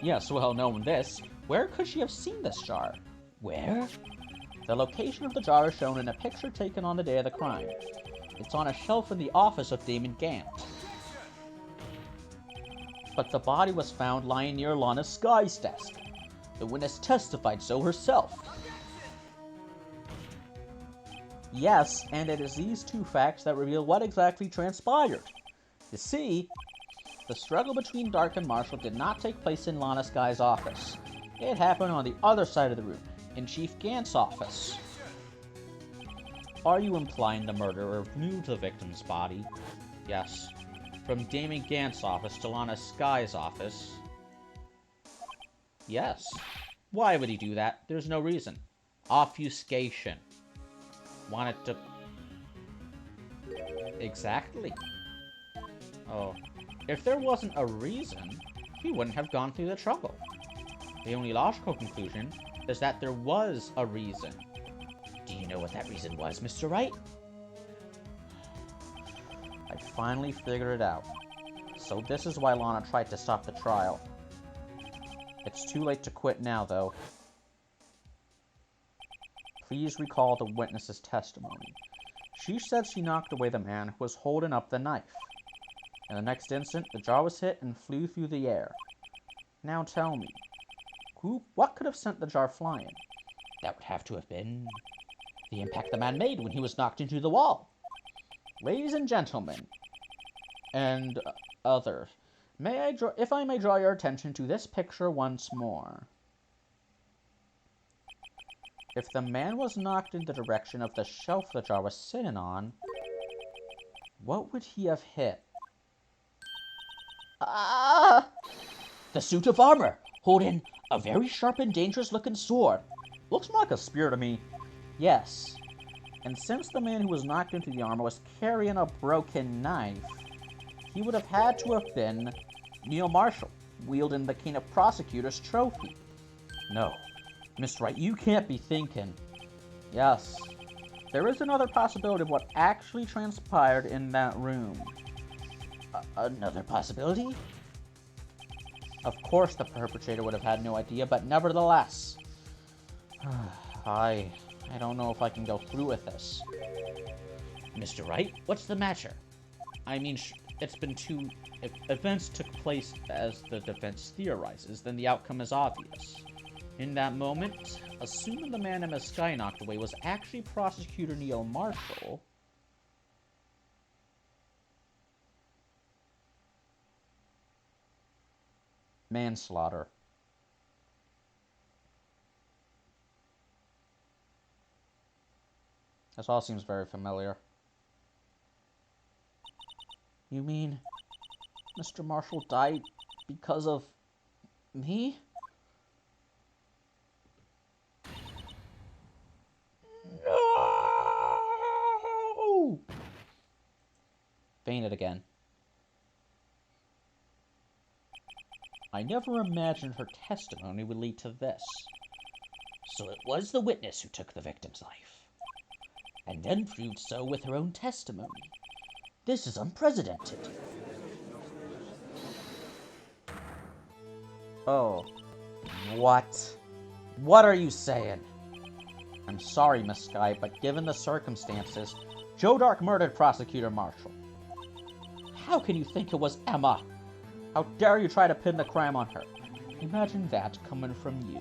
A: Yes, well, knowing this, where could she have seen this jar? Where? The location of the jar is shown in a picture taken on the day of the crime. It's on a shelf in the office of Damon Gant. But the body was found lying near Lana Sky's desk. The witness testified so herself. Yes, and it is these two facts that reveal what exactly transpired. You see, the struggle between Dark and Marshall did not take place in Lana Sky's office. It happened on the other side of the room, in Chief Gant's office. Are you implying the murderer moved the victim's body? Yes. From Damon Gant's office to Lana Sky's office? Yes. Why would he do that? There's no reason. Obfuscation. Wanted to... Exactly. Oh. If there wasn't a reason, he wouldn't have gone through the trouble. The only logical conclusion is that there was a reason. Do you know what that reason was, Mr. Wright? I finally figured it out. So this is why Lana tried to stop the trial. It's too late to quit now, though. Please recall the witness's testimony. She said she knocked away the man who was holding up the knife. In the next instant, the jar was hit and flew through the air. Now tell me, what could have sent the jar flying? That would have to have been the impact the man made when he was knocked into the wall. Ladies and gentlemen, and others, if I may draw your attention to this picture once more. If the man was knocked in the direction of the shelf the jar was sitting on, what would he have hit? Ah! The suit of armor, holding a very sharp and dangerous-looking sword. Looks more like a spear to me. Yes. And since the man who was knocked into the armor was carrying a broken knife, he would have had to have been Neil Marshall, wielding the King of Prosecutors trophy. No. Mr. Wright, you can't be thinking. Yes. There is another possibility of what actually transpired in that room. Another possibility? Of course the perpetrator would have had no idea, but nevertheless. I don't know if I can go through with this. Mr. Wright, what's the matter? I mean, it's been too... If events took place as the defense theorizes, then the outcome is obvious. In that moment, assuming the man Emma Sky knocked away was actually Prosecutor Neil Marshall... Manslaughter. This all seems very familiar. You mean Mr. Marshall died because of me? No! Fainted again. I never imagined her testimony would lead to this. So it was the witness who took the victim's life, and then proved so with her own testimony. This is unprecedented. Oh. What? What are you saying? I'm sorry, Miss Sky, but given the circumstances, Joe Dark murdered Prosecutor Marshall. How can you think it was Emma? How dare you try to pin the crime on her? Imagine that coming from you.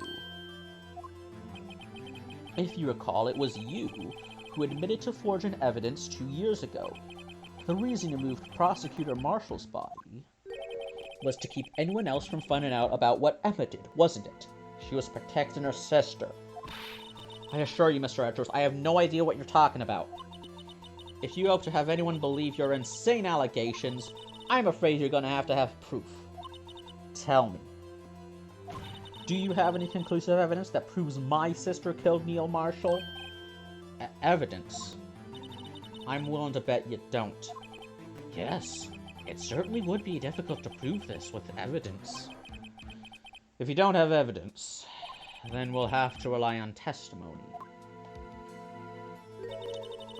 A: If you recall, it was you who admitted to forging evidence 2 years ago. The reason you moved Prosecutor Marshall's body was to keep anyone else from finding out about what Emma did, wasn't it? She was protecting her sister. I assure you, Mr. Edwards, I have no idea what you're talking about. If you hope to have anyone believe your insane allegations, I'm afraid you're going to have proof. Tell me. Do you have any conclusive evidence that proves my sister killed Neil Marshall? Evidence? I'm willing to bet you don't.
B: Yes, it certainly would be difficult to prove this with evidence.
A: If you don't have evidence, then we'll have to rely on testimony.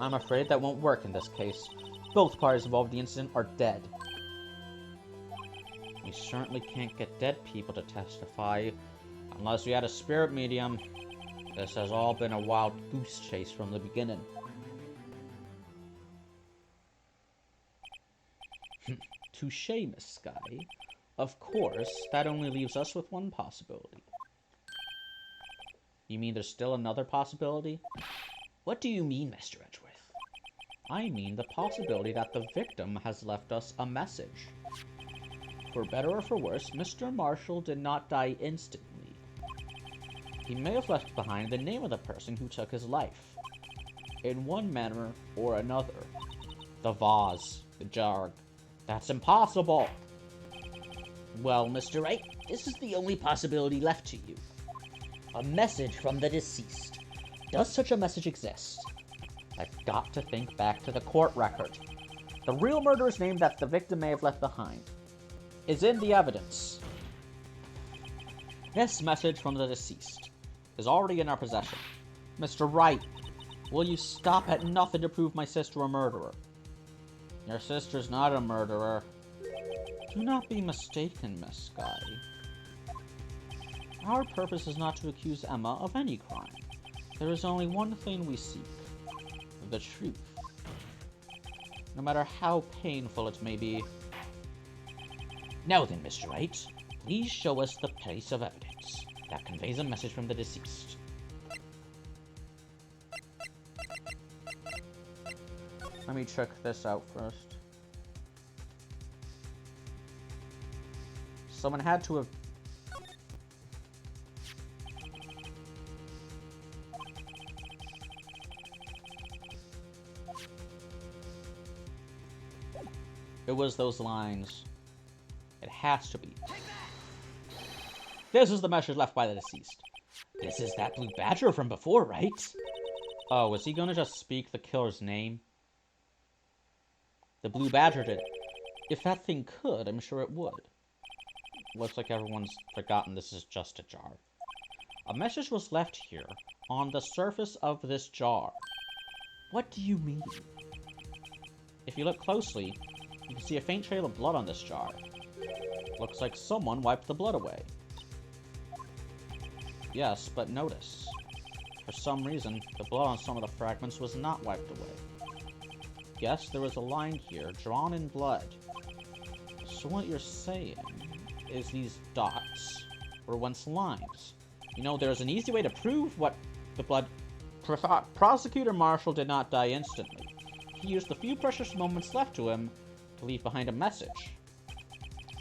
A: I'm afraid that won't work in this case. Both parties involved in the incident are dead. We certainly can't get dead people to testify unless we had a spirit medium. This has all been a wild goose chase from the beginning. Touché, Miss Sky. Of course, that only leaves us with one possibility. You mean there's still another possibility?
B: What do you mean, Mr. Edgeworth?
A: I mean the possibility that the victim has left us a message. For better or for worse, Mr. Marshall did not die instantly. He may have left behind the name of the person who took his life. In one manner or another. The vase, the jar. That's impossible!
B: Well, Mr. Wright, this is the only possibility left to you. A message from the deceased. Does such a message exist?
A: I've got to think back to the court record. The real murderer's name that the victim may have left behind is in the evidence. This message from the deceased is already in our possession. Mr. Wright, will you stop at nothing to prove my sister a murderer? Your sister's not a murderer. Do not be mistaken, Miss Sky. Our purpose is not to accuse Emma of any crime. There is only one thing we seek. The truth. No matter how painful it may be.
B: Now then, Mr. Wright, please show us the piece of evidence that conveys a message from the deceased.
A: Let me check this out first. Someone had to have... It was those lines. It has to be. This is the message left by the deceased.
B: This is that blue badger from before, right?
A: Oh, is he gonna just speak the killer's name? The blue badger did. If that thing could, I'm sure it would. Looks like everyone's forgotten this is just a jar. A message was left here, on the surface of this jar. What do you mean? If you look closely, you can see a faint trail of blood on this jar. Looks like someone wiped the blood away. Yes, but notice. For some reason, the blood on some of the fragments was not wiped away. Yes, there was a line here, drawn in blood. So what you're saying is these dots were once lines. You know, there's an easy way to prove what the blood... Prosecutor Marshall did not die instantly. He used the few precious moments left to him to leave behind a message.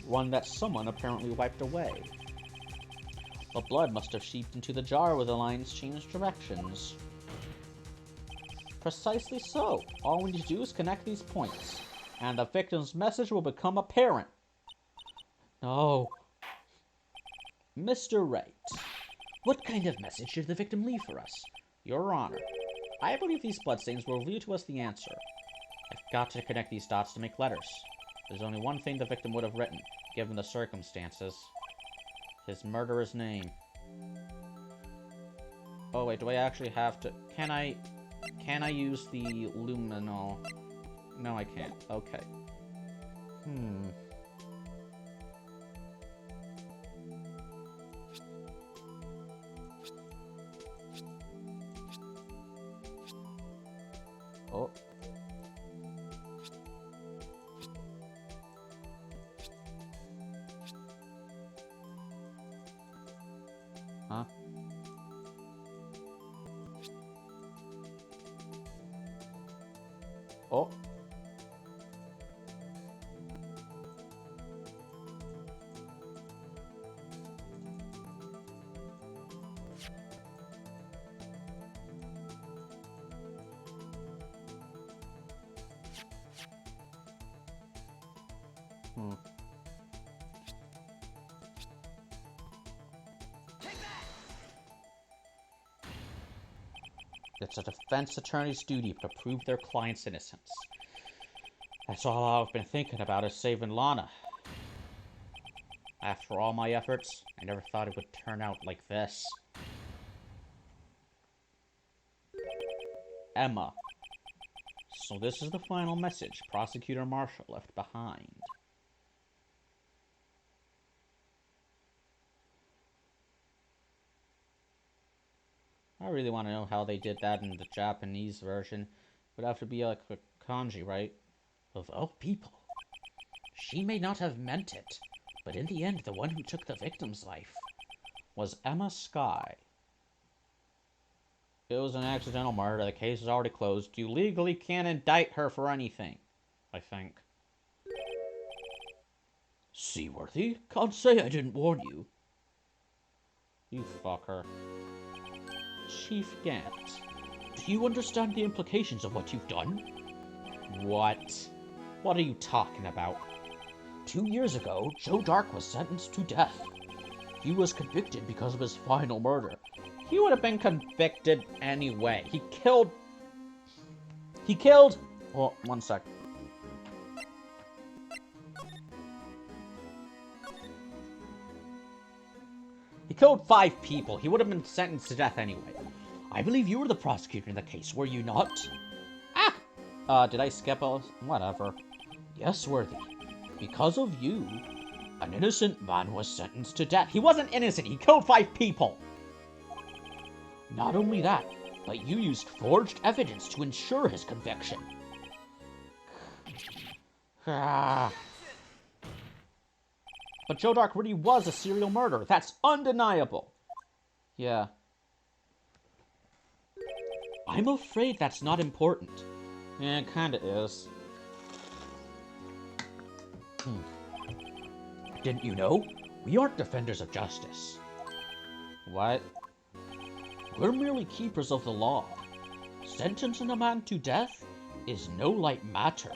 A: One that someone apparently wiped away. The blood must have seeped into the jar where the lines changed directions. Precisely so. All we need to do is connect these points, and the victim's message will become apparent. No. Mr. Wright,
B: what kind of message did the victim leave for us?
A: Your Honor, I believe these bloodstains will reveal to us the answer. I've got to connect these dots to make letters. There's only one thing the victim would have written, given the circumstances. His murderer's name. Oh wait, do I actually have to... Can I use the luminol? No, I can't. Okay. Oh. Huh? Oh. Hmm. It's a defense attorney's duty to prove their client's innocence. That's all I've been thinking about is saving Lana. After all my efforts, I never thought it would turn out like this. Emma. So this is the final message Prosecutor Marshall left behind. I really want to know how they did that in the Japanese version. It would have to be like a kanji, right?
B: Of all people. She may not have meant it, but in the end, the one who took the victim's life
A: Was Emma Sky. It was an accidental murder. The case is already closed. You legally can't indict her for anything, I think.
C: Seaworthy, can't say I didn't warn you.
A: You fucker. Chief Gant.
C: Do you understand the implications of what you've done?
A: What? What are you talking about?
C: 2 years ago, Joe Dark was sentenced to death. He was convicted because of his final murder.
A: He would have been convicted anyway. He killed... Oh, one sec. He killed 5 people. He would have been sentenced to death anyway.
C: I believe you were the prosecutor in the case, were you not?
A: Did I skip a... Whatever.
C: Yes, Worthy. Because of you, an innocent man was sentenced to death.
A: He wasn't innocent. He killed 5 people.
C: Not only that, but you used forged evidence to ensure his conviction.
A: But Joe Dark really was a serial murderer. That's undeniable. Yeah.
C: I'm afraid that's not important.
A: Yeah, it kinda is.
C: Didn't you know? We aren't defenders of justice.
A: What?
C: We're merely keepers of the law. Sentencing a man to death is no light matter,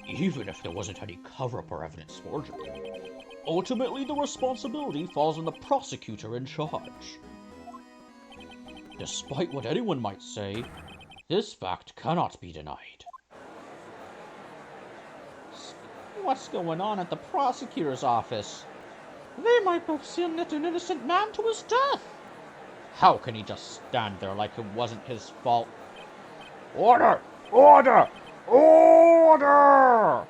C: even if there wasn't any cover-up or evidence forgery. Ultimately, the responsibility falls on the prosecutor in charge. Despite what anyone might say, this fact cannot be denied.
A: What's going on at the prosecutor's office? They might have sentenced an innocent man to his death. How can he just stand there like it wasn't his fault? Order! Order! Order!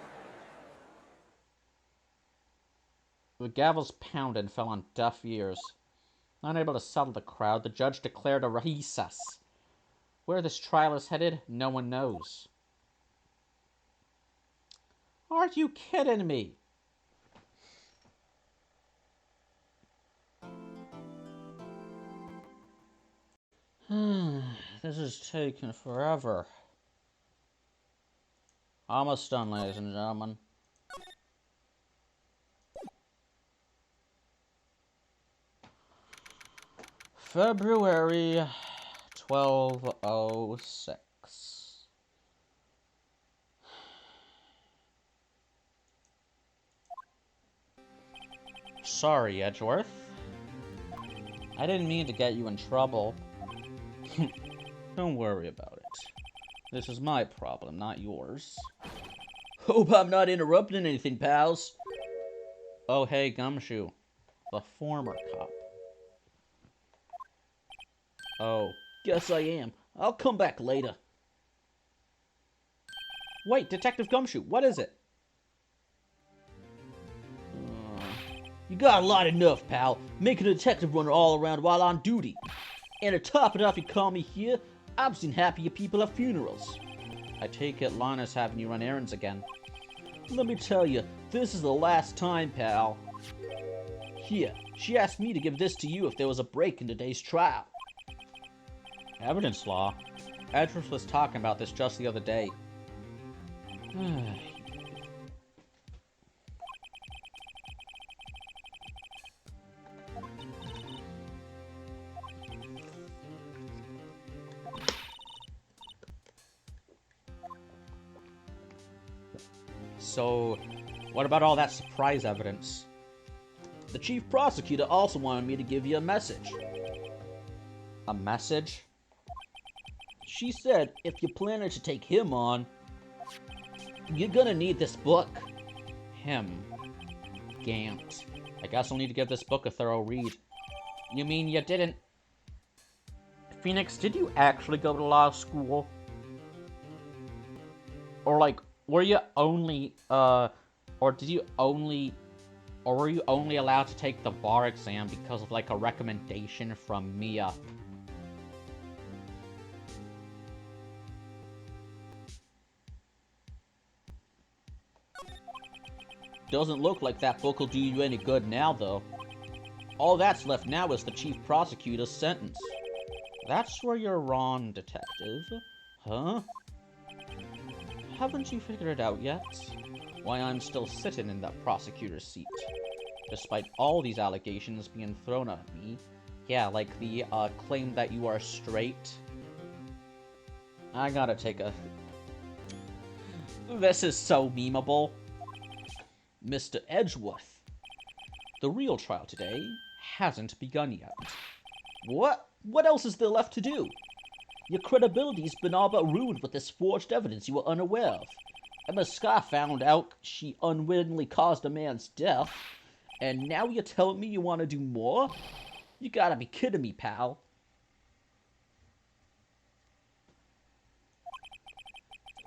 A: The gavels pounded and fell on deaf ears. Unable to settle the crowd, the judge declared a recess. Where this trial is headed, no one knows. Are you kidding me? This is taking forever. Almost done, ladies and gentlemen. February 1206. Sorry, Edgeworth. I didn't mean to get you in trouble. Don't worry about it. This is my problem, not yours.
C: Hope I'm not interrupting anything, pals.
A: Oh, hey, Gumshoe. The former cop. Oh.
C: Guess I am. I'll come back later.
A: Wait, Detective Gumshoe, what is it?
C: You got a lot enough, pal. Making a detective runner all around while on duty. And to top it off, you call me here. I've seen happier people at funerals.
A: I take it Lana's having you run errands again.
C: Let me tell you, this is the last time, pal.
B: Here, she asked me to give this to you if there was a break in today's trial.
A: Evidence law? Edgeworth was talking about this just the other day. So, what about all that surprise evidence?
B: The chief prosecutor also wanted me to give you a message.
A: A message?
B: She said if you're planning to take him on, you're gonna need this book.
A: Him. Gant. I guess I'll need to give this book a thorough read. You mean you didn't... Phoenix, did you actually go to law school? Or, like, were you only, or were you only allowed to take the bar exam because of, like, a recommendation from Mia?
B: Doesn't look like that book will do you any good now, though. All that's left now is the chief prosecutor's sentence.
A: That's where you're wrong, detective.
B: Huh?
A: Haven't you figured it out yet? Why I'm still sitting in that prosecutor's seat. Despite all these allegations being thrown at me. Yeah, like the claim that you are straight. I gotta take a... This is so memeable.
B: Mr. Edgeworth, the real trial today hasn't begun yet. What? What else is there left to do? Your credibility's been all but ruined with this forged evidence you were unaware of. Emma Scott found out she unwittingly caused a man's death, and now you're telling me you want to do more? You gotta be kidding me, pal.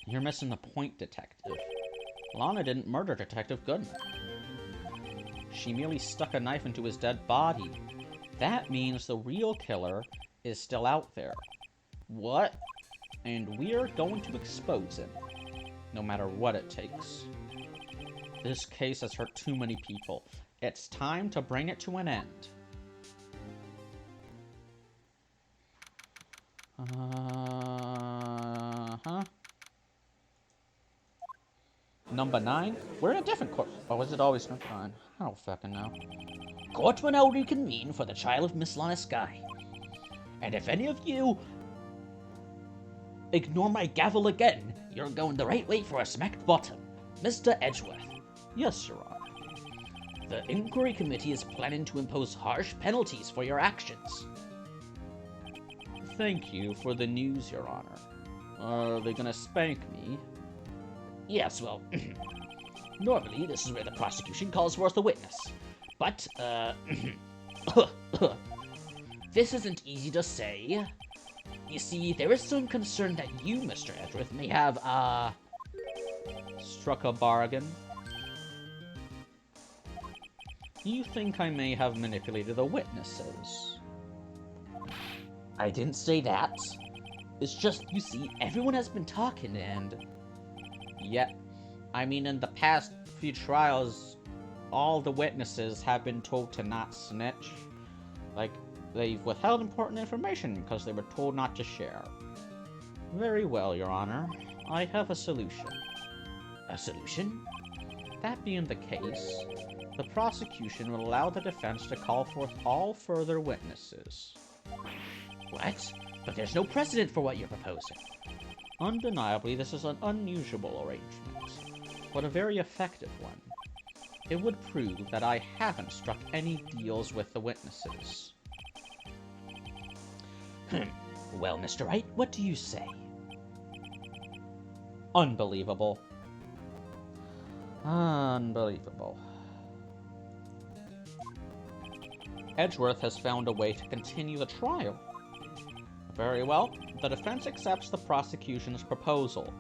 A: You're missing the point, detective. Lana didn't murder Detective Goodman. She merely stuck a knife into his dead body. That means the real killer is still out there.
B: What?
A: And we're going to expose him, no matter what it takes. This case has hurt too many people. It's time to bring it to an end. Number 9? We're in a different court. Oh, is it always number 9? I don't fucking know.
B: Court will now reconvene for the trial of Miss Lana Sky. And if any of you ignore my gavel again, you're going the right way for a smacked bottom. Mr. Edgeworth.
A: Yes, Your Honor.
B: The inquiry committee is planning to impose harsh penalties for your actions.
A: Thank you for the news, Your Honor. Are they gonna spank me?
B: Yes, well, normally this is where the prosecution calls forth a witness. But, this isn't easy to say. You see, there is some concern that you, Mr. Edgeworth, may have,
A: struck a bargain. You think I may have manipulated the witnesses?
B: I didn't say that. It's just, you see, everyone has been talking and...
A: Yeah, I mean, in the past few trials, all the witnesses have been told to not snitch. Like, they've withheld important information because they were told not to share. Very well, Your Honor. I have a solution.
B: A solution?
A: That being the case, the prosecution will allow the defense to call forth all further witnesses.
B: What? But there's no precedent for what you're proposing.
A: Undeniably, this is an unusual arrangement, but a very effective one. It would prove that I haven't struck any deals with the witnesses.
B: Well, Mr. Wright, what do you say?
A: Unbelievable. Unbelievable. Edgeworth has found a way to continue the trial. Very well, the defense accepts the prosecution's proposal.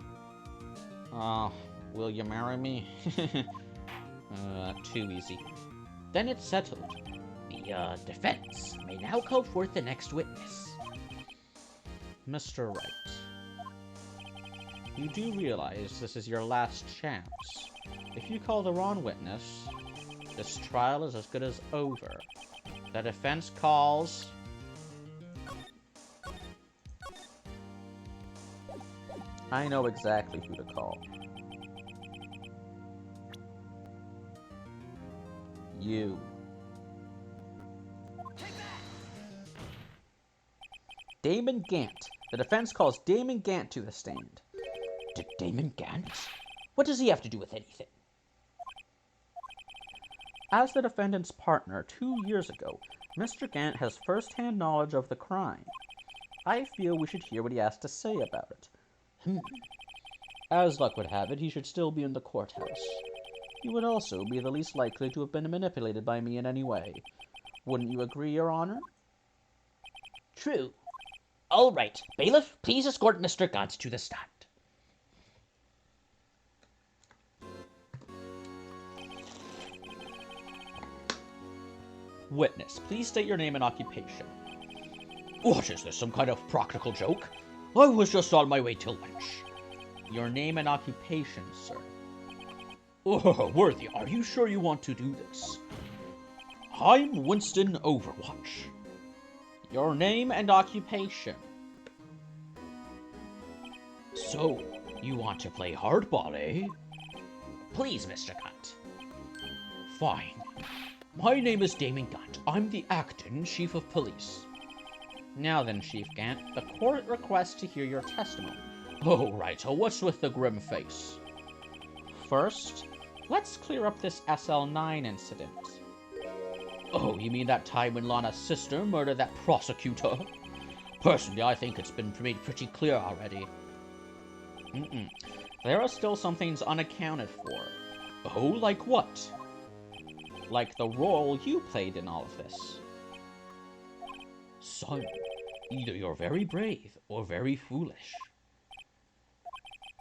A: Will you marry me? Too easy.
B: Then it's settled. The, defense may now call forth the next witness.
A: Mr. Wright, you do realize this is your last chance. If you call the wrong witness, This trial is as good as over. The defense calls... I know exactly who to call. You. Damon Gant. The defense calls Damon Gant to the stand.
C: Damon Gant? What does he have to do with anything?
A: As the defendant's partner 2 years ago, Mr. Gant has first-hand knowledge of the crime. I feel we should hear what he has to say about it. As luck would have it, he should still be in the courthouse. He would also be the least likely to have been manipulated by me in any way. Wouldn't you agree, Your Honor?
C: True. All right. Bailiff, please escort Mr. Gant to the stand.
A: Witness, please state your name and occupation.
C: What is this, some kind of practical joke? I was just on my way to lunch.
A: Your name and occupation, sir.
C: Oh, Worthy, are you sure you want to do this? I'm Winston Overwatch.
A: Your name and occupation.
C: So, you want to play hardball, eh?
A: Please, Mr. Gant.
C: Fine. My name is Damon Gant. I'm the acting chief of police.
A: Now then, Chief Gant, the court requests to hear your testimony.
C: Oh, right. So what's with the grim face?
A: First, let's clear up this SL9 incident.
C: Oh, you mean that time when Lana's sister murdered that prosecutor? Personally, I think it's been made pretty clear already.
A: There are still some things unaccounted for.
C: Oh, like what?
A: Like the role you played in all of this.
C: Son, either you're very brave or very foolish.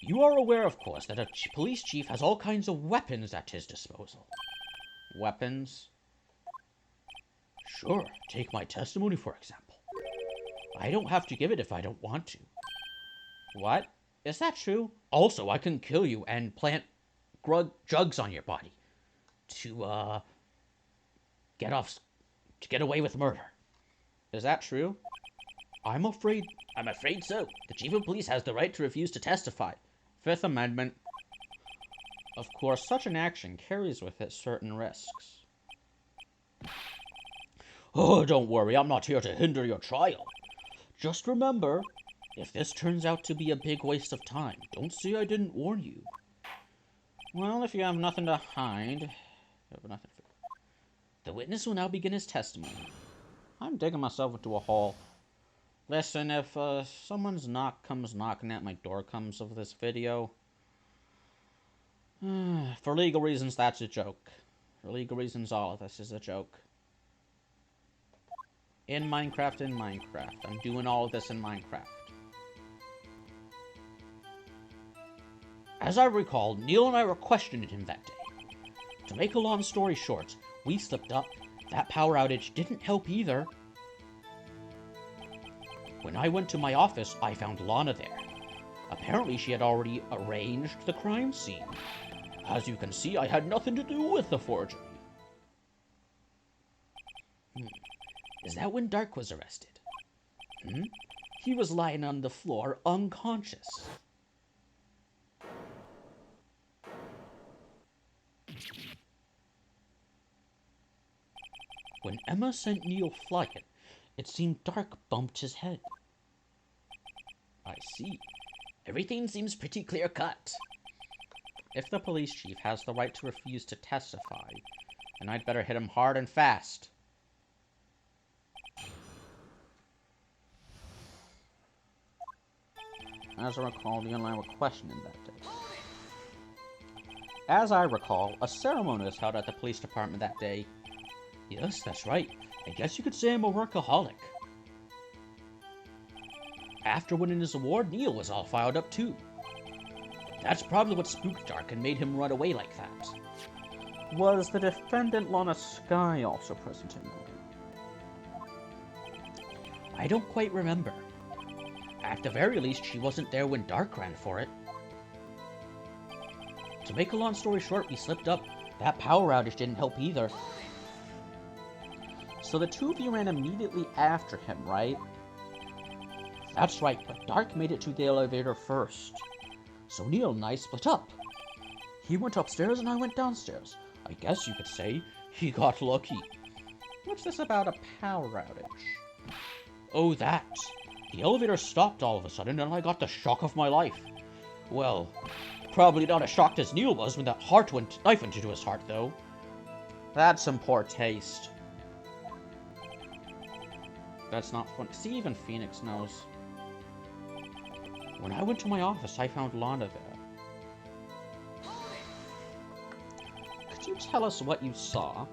C: You are aware, of course, that a police chief has all kinds of weapons at his disposal.
A: Weapons?
C: Sure, take my testimony for example. I don't have to give it if I don't want to.
A: What? Is that true?
C: Also, I can kill you and plant drugs on your body to get away with murder.
A: Is that true?
C: I'm afraid so. The chief of police has the right to refuse to testify.
A: Fifth Amendment. Of course, such an action carries with it certain risks.
C: Oh, don't worry, I'm not here to hinder your trial. Just remember, if this turns out to be a big waste of time, don't say I didn't warn you.
A: Well, if you have nothing to hide...
C: The witness will now begin his testimony.
A: I'm digging myself into a hole. Listen, if someone's comes knocking at my door comes of this video... for legal reasons, that's a joke. For legal reasons, all of this is a joke. In Minecraft. I'm doing all of this in Minecraft.
C: As I recall, Neil and I were questioning him that day. To make a long story short, we slipped up. That power outage didn't help either. When I went to my office, I found Lana there. Apparently, she had already arranged the crime scene. As you can see, I had nothing to do with the forgery. Is that when Dark was arrested? He was lying on the floor, unconscious. When Emma sent Neil flying, it seemed Dark bumped his head.
A: I see.
C: Everything seems pretty clear-cut.
A: If the police chief has the right to refuse to testify, then I'd better hit him hard and fast. As I recall, the online were questioning that day. As I recall, a ceremony was held at the police department that day.
C: Yes, that's right. I guess you could say I'm a workaholic. After winning his award, Neil was all fired up too. That's probably what spooked Dark and made him run away like that.
A: Was the defendant Lana Skye also present in the room?
C: I don't quite remember. At the very least, she wasn't there when Dark ran for it. To make a long story short, we slipped up, That power outage didn't help either.
A: So the two of you ran immediately after him, right?
C: That's right, but Dark made it to the elevator first. So Neil and I split up. He went upstairs and I went downstairs. I guess you could say he got lucky.
A: What's this about a power outage?
C: Oh, that. The elevator stopped all of a sudden and I got the shock of my life. Well, probably not as shocked as Neil was when that knife went into his heart, though.
A: That's some poor taste. That's not fun. See, even Phoenix knows.
C: When I went to my office, I found Lana there.
A: Could you tell us what you saw?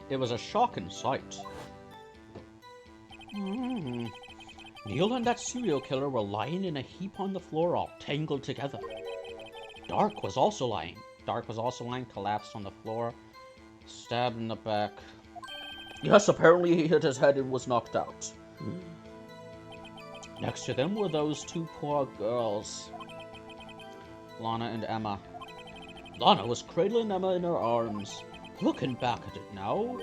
C: It was a shocking sight. Neil and that serial killer were lying in a heap on the floor, all tangled together. Dark was also lying.
A: Dark was also lying, collapsed on the floor, stabbed in the back.
C: Yes, apparently he hit his head and was knocked out. Next to them were those two poor girls,
A: Lana and Emma.
C: Lana was cradling Emma in her arms. Looking back at it now,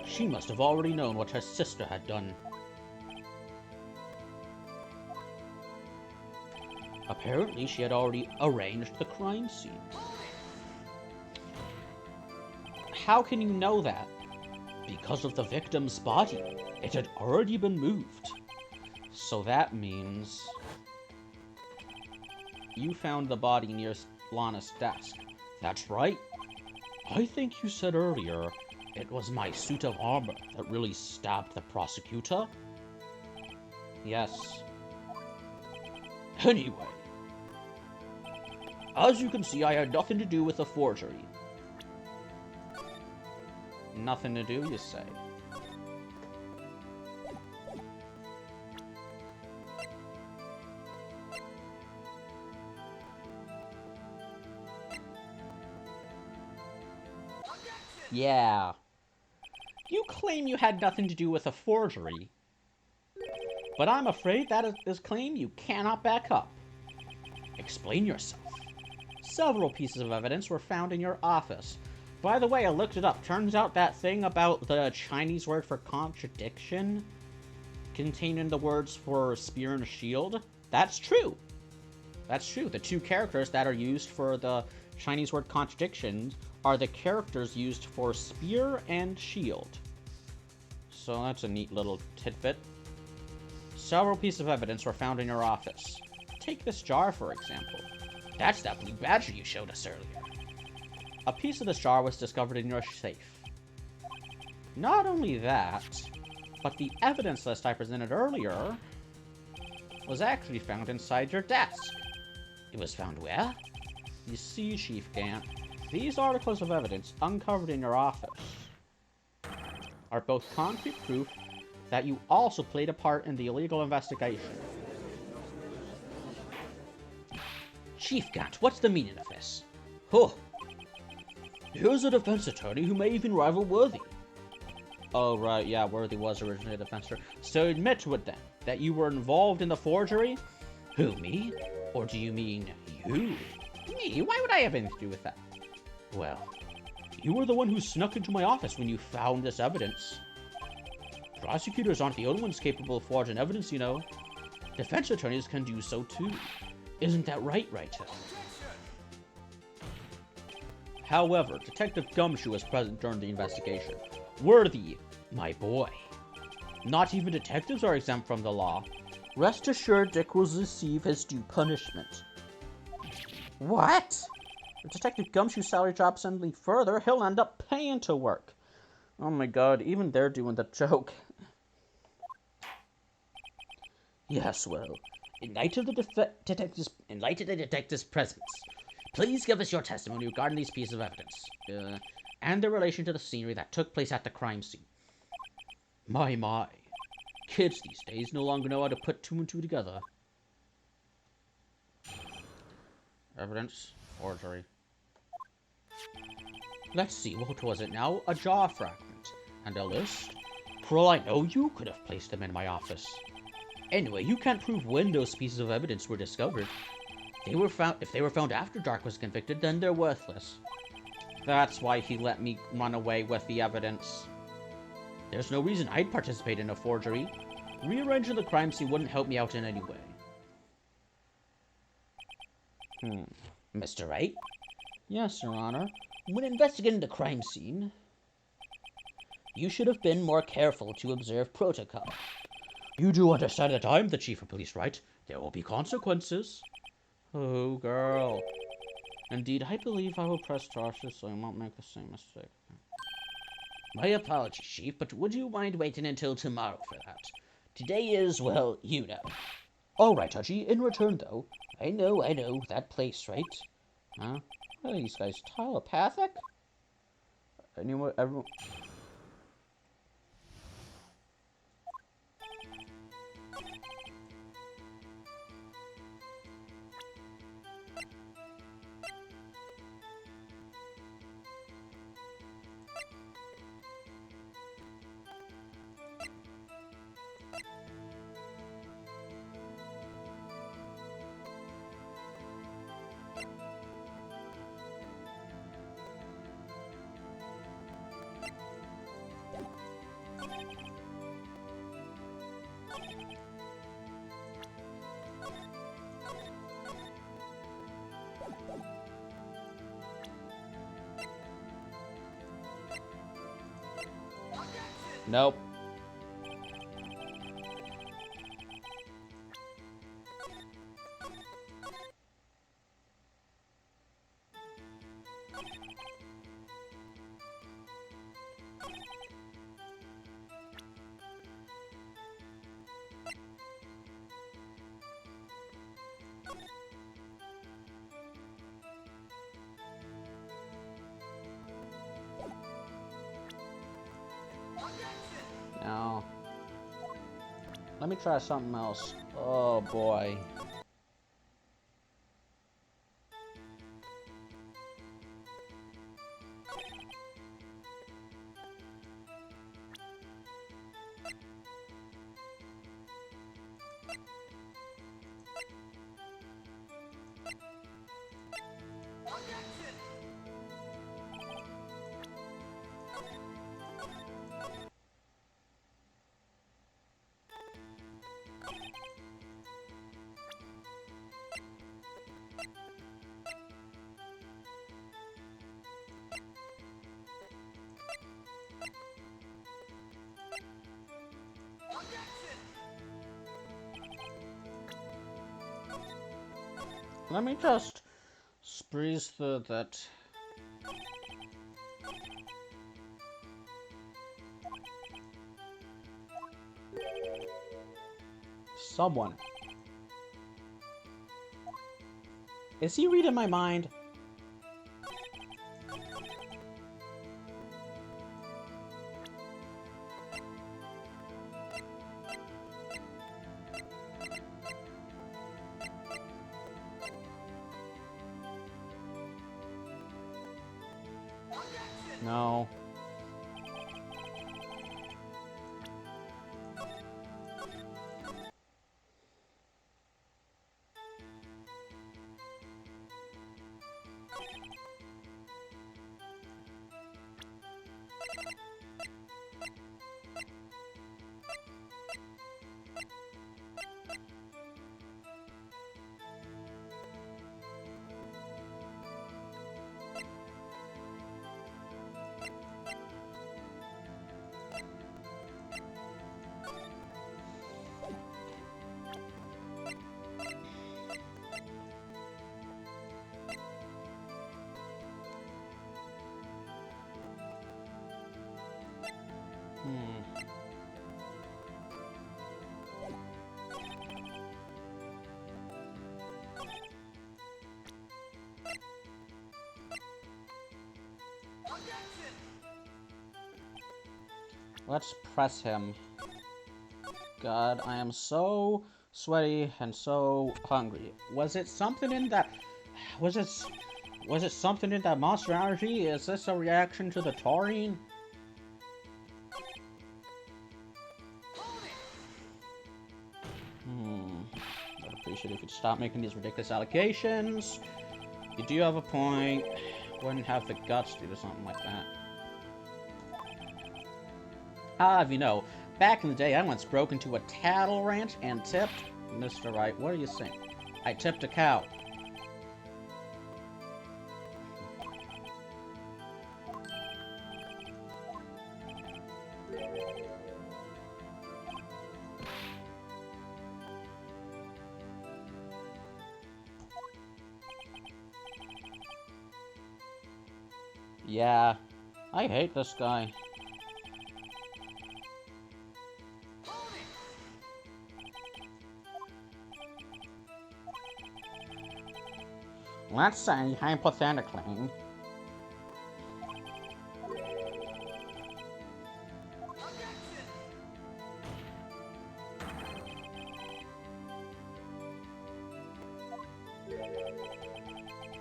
C: she must have already known what her sister had done. Apparently, she had already arranged the crime scene.
A: How can you know that?
C: Because of the victim's body. It had already been moved.
A: So that means you found the body near Lana's desk.
C: That's right. I think you said earlier it was my suit of armor that really stabbed the prosecutor?
A: Yes.
C: Anyway, as you can see, I had nothing to do with the forgery.
A: Nothing to do, you say? Yeah. You claim you had nothing to do with a forgery, but I'm afraid that is a claim you cannot back up.
C: Explain yourself.
A: Several pieces of evidence were found in your office. By the way, I looked it up. Turns out that thing about the Chinese word for contradiction contained in the words for spear and shield, that's true. That's true. The two characters that are used for the Chinese word contradiction are the characters used for spear and shield. So that's a neat little tidbit. Several pieces of evidence were found in your office. Take this jar, for example.
C: That's that blue badger you showed us earlier.
A: A piece of this jar was discovered in your safe. Not only that, but the evidence list I presented earlier was actually found inside your desk.
C: It was found where?
A: You see, Chief Gant, these articles of evidence uncovered in your office are both concrete proof that you also played a part in the illegal investigation.
C: Chief Gant, what's the meaning of this? Oh, here's a defense attorney who may even rival Worthy.
A: Oh, right, yeah, Worthy was originally a defense attorney. So admit to it then, that you were involved in the forgery?
C: Who, me? Or do you mean you?
A: Me? Why would I have anything to do with that?
C: Well, you were the one who snuck into my office when you found this evidence. Prosecutors aren't the only ones capable of forging evidence, you know. Defense attorneys can do so too. Isn't that right, Wright?
A: However, Detective Gumshoe was present during the investigation.
C: Worthy, my boy. Not even detectives are exempt from the law.
A: Rest assured Dick will receive his due punishment. What? If Detective Gumshoe's salary drops any further, he'll end up paying to work. Oh my god, even they're doing the joke.
C: Yes, well, in light of the detective's presence, please give us your testimony regarding these pieces of evidence, and their relation to the scenery that took place at the crime scene. My. Kids these days no longer know how to put two and two together.
A: Evidence, forgery.
C: Let's see, what was it now? A jaw fragment. And a list? For all I know, you could have placed them in my office. Anyway, you can't prove when those pieces of evidence were discovered. If they were found after Dark was convicted, then they're worthless.
A: That's why he let me run away with the evidence.
C: There's no reason I'd participate in a forgery. Rearranging the crime scene wouldn't help me out in any way. Mr. Wright?
A: Yes, Your Honor.
C: When investigating the crime scene, you should have been more careful to observe protocol. You do understand that I'm the chief of police, right? There will be consequences.
A: Oh, girl. Indeed, I believe I will press charges so I won't make the same mistake.
C: My apologies, Chief, but would you mind waiting until tomorrow for that? Today is, well, you know. All right, Haji, in return, though, I know, that place, right?
A: Huh? What are these guys, telepathic? Everyone... Nope. Now, let me try something else. Oh boy. Let me just breeze through that. Someone. Is he reading my mind? No. Let's press him. God, I am so sweaty and so hungry. Was it something in that... Was it something in that monster energy? Is this a reaction to the taurine? I'd appreciate it if you'd stop making these ridiculous allegations. You do have a point. Wouldn't have the guts to do something like that. I'll have you know, back in the day, I once broke into a cattle ranch and tipped... Mr. Wright, what are you saying? I tipped a cow. Yeah, I hate this guy. Let's say, hypothetically...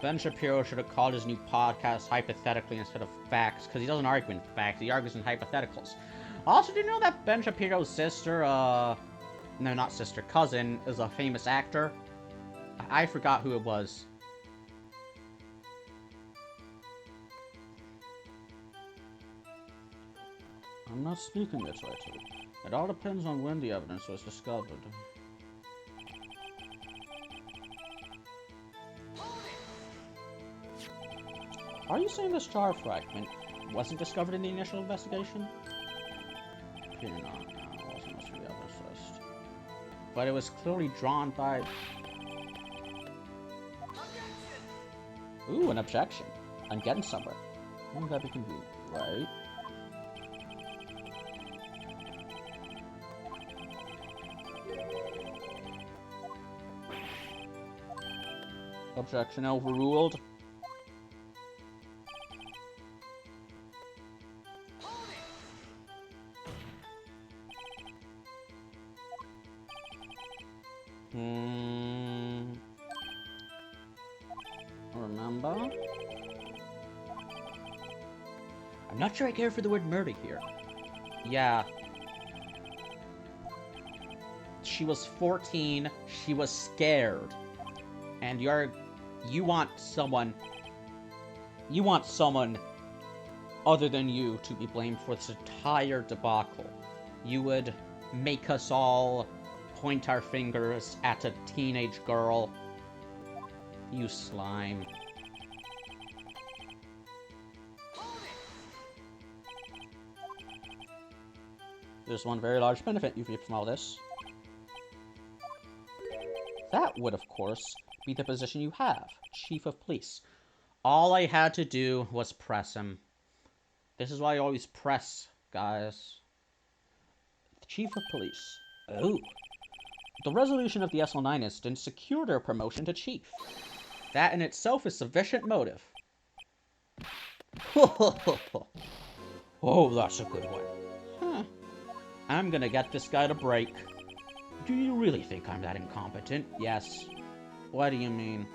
A: Ben Shapiro should have called his new podcast Hypothetically instead of Facts, because he doesn't argue in facts, he argues in hypotheticals. Also, do you know that Ben Shapiro's sister, no, not sister, cousin, is a famous actor? I forgot who it was. I'm not speaking this way, too. It all depends on when the evidence was discovered. Are you saying this jar fragment wasn't discovered in the initial investigation? No, it wasn't supposed to be assessed. But it was clearly drawn by... Ooh, an objection. I'm getting somewhere. Wouldn't that be convenient, right? Objection overruled. Remember? I'm not sure I care for the word murder here. Yeah. She was 14, she was scared. And you want someone other than you to be blamed for this entire debacle. You would make us all point our fingers at a teenage girl. You slime. There's one very large benefit you've reaped from all this. That would, of course, be the position you have, Chief of Police. All I had to do was press him. This is why I always press, guys. The Chief of Police. Oh. The resolution of the SL9 incident secured their promotion to Chief. That in itself is sufficient motive.
C: Oh, that's a good one.
A: Huh. I'm gonna get this guy to break.
C: Do you really think I'm that incompetent?
A: Yes. What do you mean?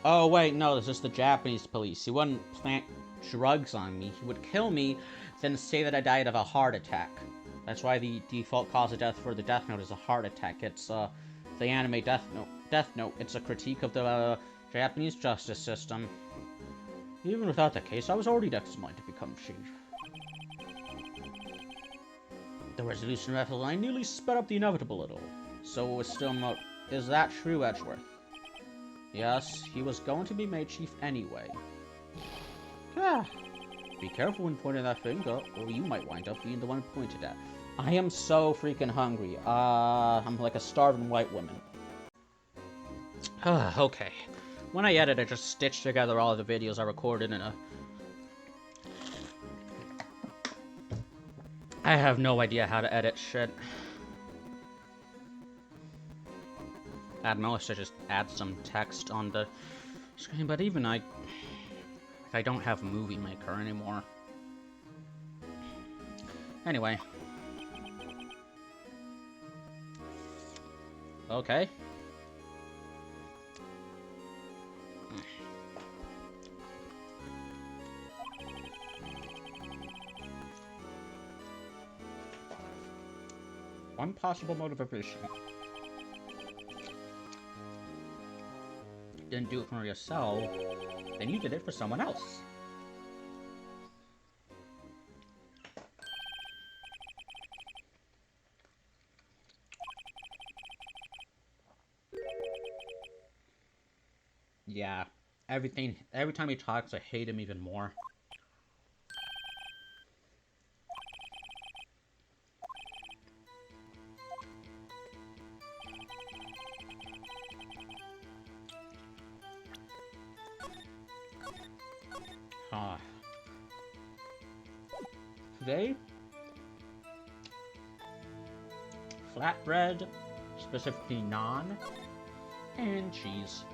A: Oh, wait, no, this is the Japanese police. He wouldn't plant drugs on me. He would kill me, then say that I died of a heart attack. That's why the default cause of death for the Death Note is a heart attack. It's, the anime Death Note. It's a critique of the, Japanese justice system. Even without the case, I was already destined to become chief. The resolution of FL9 nearly sped up the inevitable a little. So it was still not... Is that true, Edgeworth? Yes, he was going to be made chief anyway. Ah, be careful when pointing that finger, or you might wind up being the one pointed at. I am so freaking hungry. I'm like a starving white woman. Okay. When I edit, I just stitch together all of the videos I recorded in a... I have no idea how to edit shit. At most, I just add some text on the screen, but even I don't have Movie Maker anymore. Anyway. Okay. one possible motivation. Didn't do it for yourself, then you did it for someone else. Yeah, every time he talks, I hate him even more. Today, flatbread, specifically naan, and cheese.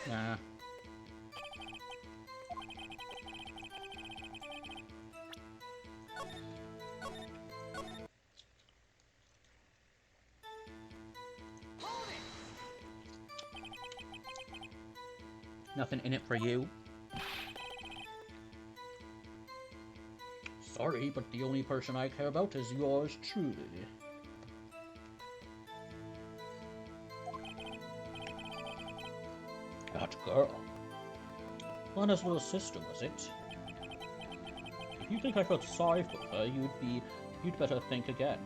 A: Nah. Nothing in it for you? Sorry, but the only person I care about is yours truly. That girl. Lana's little sister, was it? If you think I felt sorry for her, you'd better think again.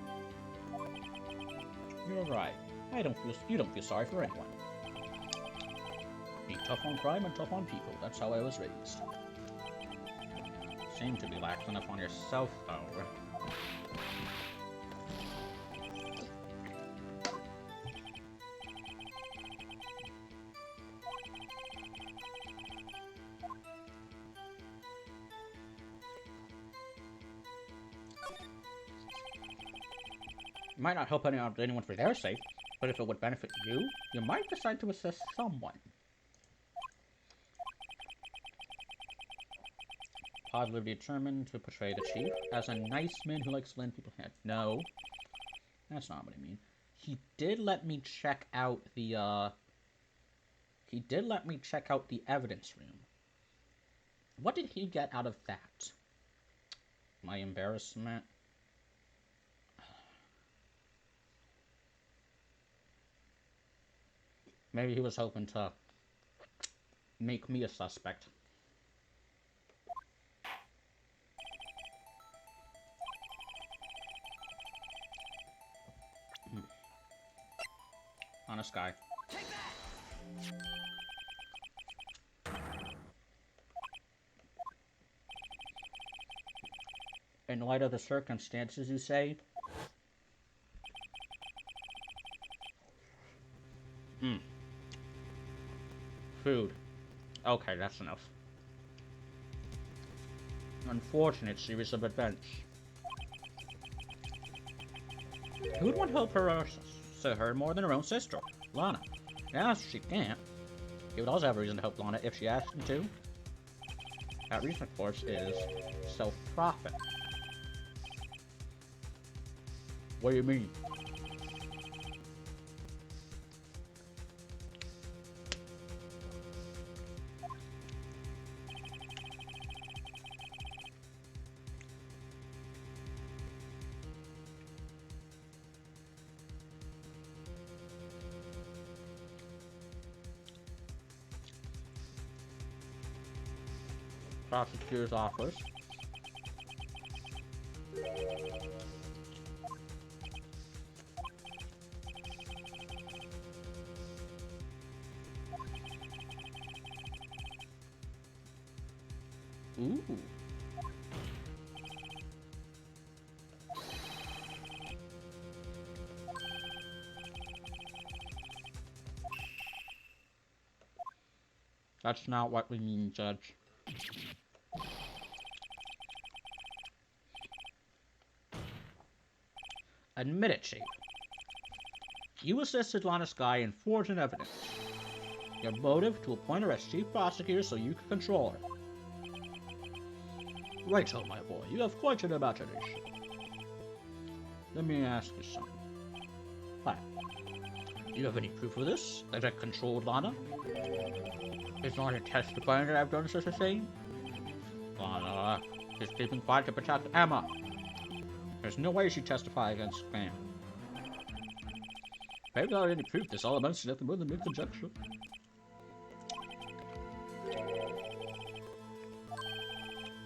A: You're right. You don't feel sorry for anyone. Be tough on crime and tough on people. That's how I was raised. Seem to be lax enough on yourself, though. It might not help anyone for their sake, but if it would benefit you, you might decide to assist someone. Positively determined to portray the chief as a nice man who likes to lend people hands. No, that's not what I mean. He did let me check out the evidence room. What did he get out of that? My embarrassment. Maybe he was hoping to make me a suspect. Honest guy. In light of the circumstances, you say? Food. Okay, that's enough. Unfortunate series of events. Who would want to help her more than her own sister, Lana? Yeah, she can't. He would also have a reason to help Lana if she asked him to. That reason, of course, is self-profit. What do you mean? Prosecutor's office. Ooh. That's not what we mean, Judge. Admit it, Chief. You assisted Lana Sky in forging evidence. Your motive to appoint her as chief prosecutor so you could control her.
C: Right on, my boy. You have quite an imagination. Let me ask you something. Hi. Do you have any proof of this? That I controlled Lana?
A: Is Lana testifying that I've done such a thing? Lana is keeping quiet to protect Emma. There's no way she'd testify against Graham.
C: Maybe without any proof, this all amounts to nothing more than mere conjecture.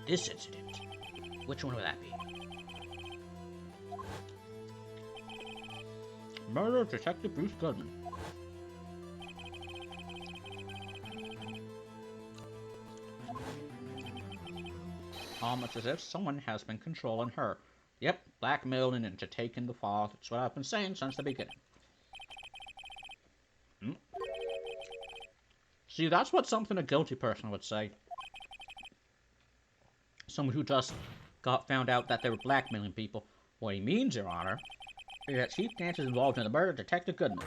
B: This incident. Which one would that be?
C: Murder of Detective Bruce Goodman.
A: Almost as if someone has been controlling her. Yep, blackmailing into taking the fall. That's what I've been saying since the beginning. See, that's what something a guilty person would say. Someone who just got found out that they were blackmailing people. What he means, Your Honor, is that Chief Dance is involved in the murder of Detective Goodman.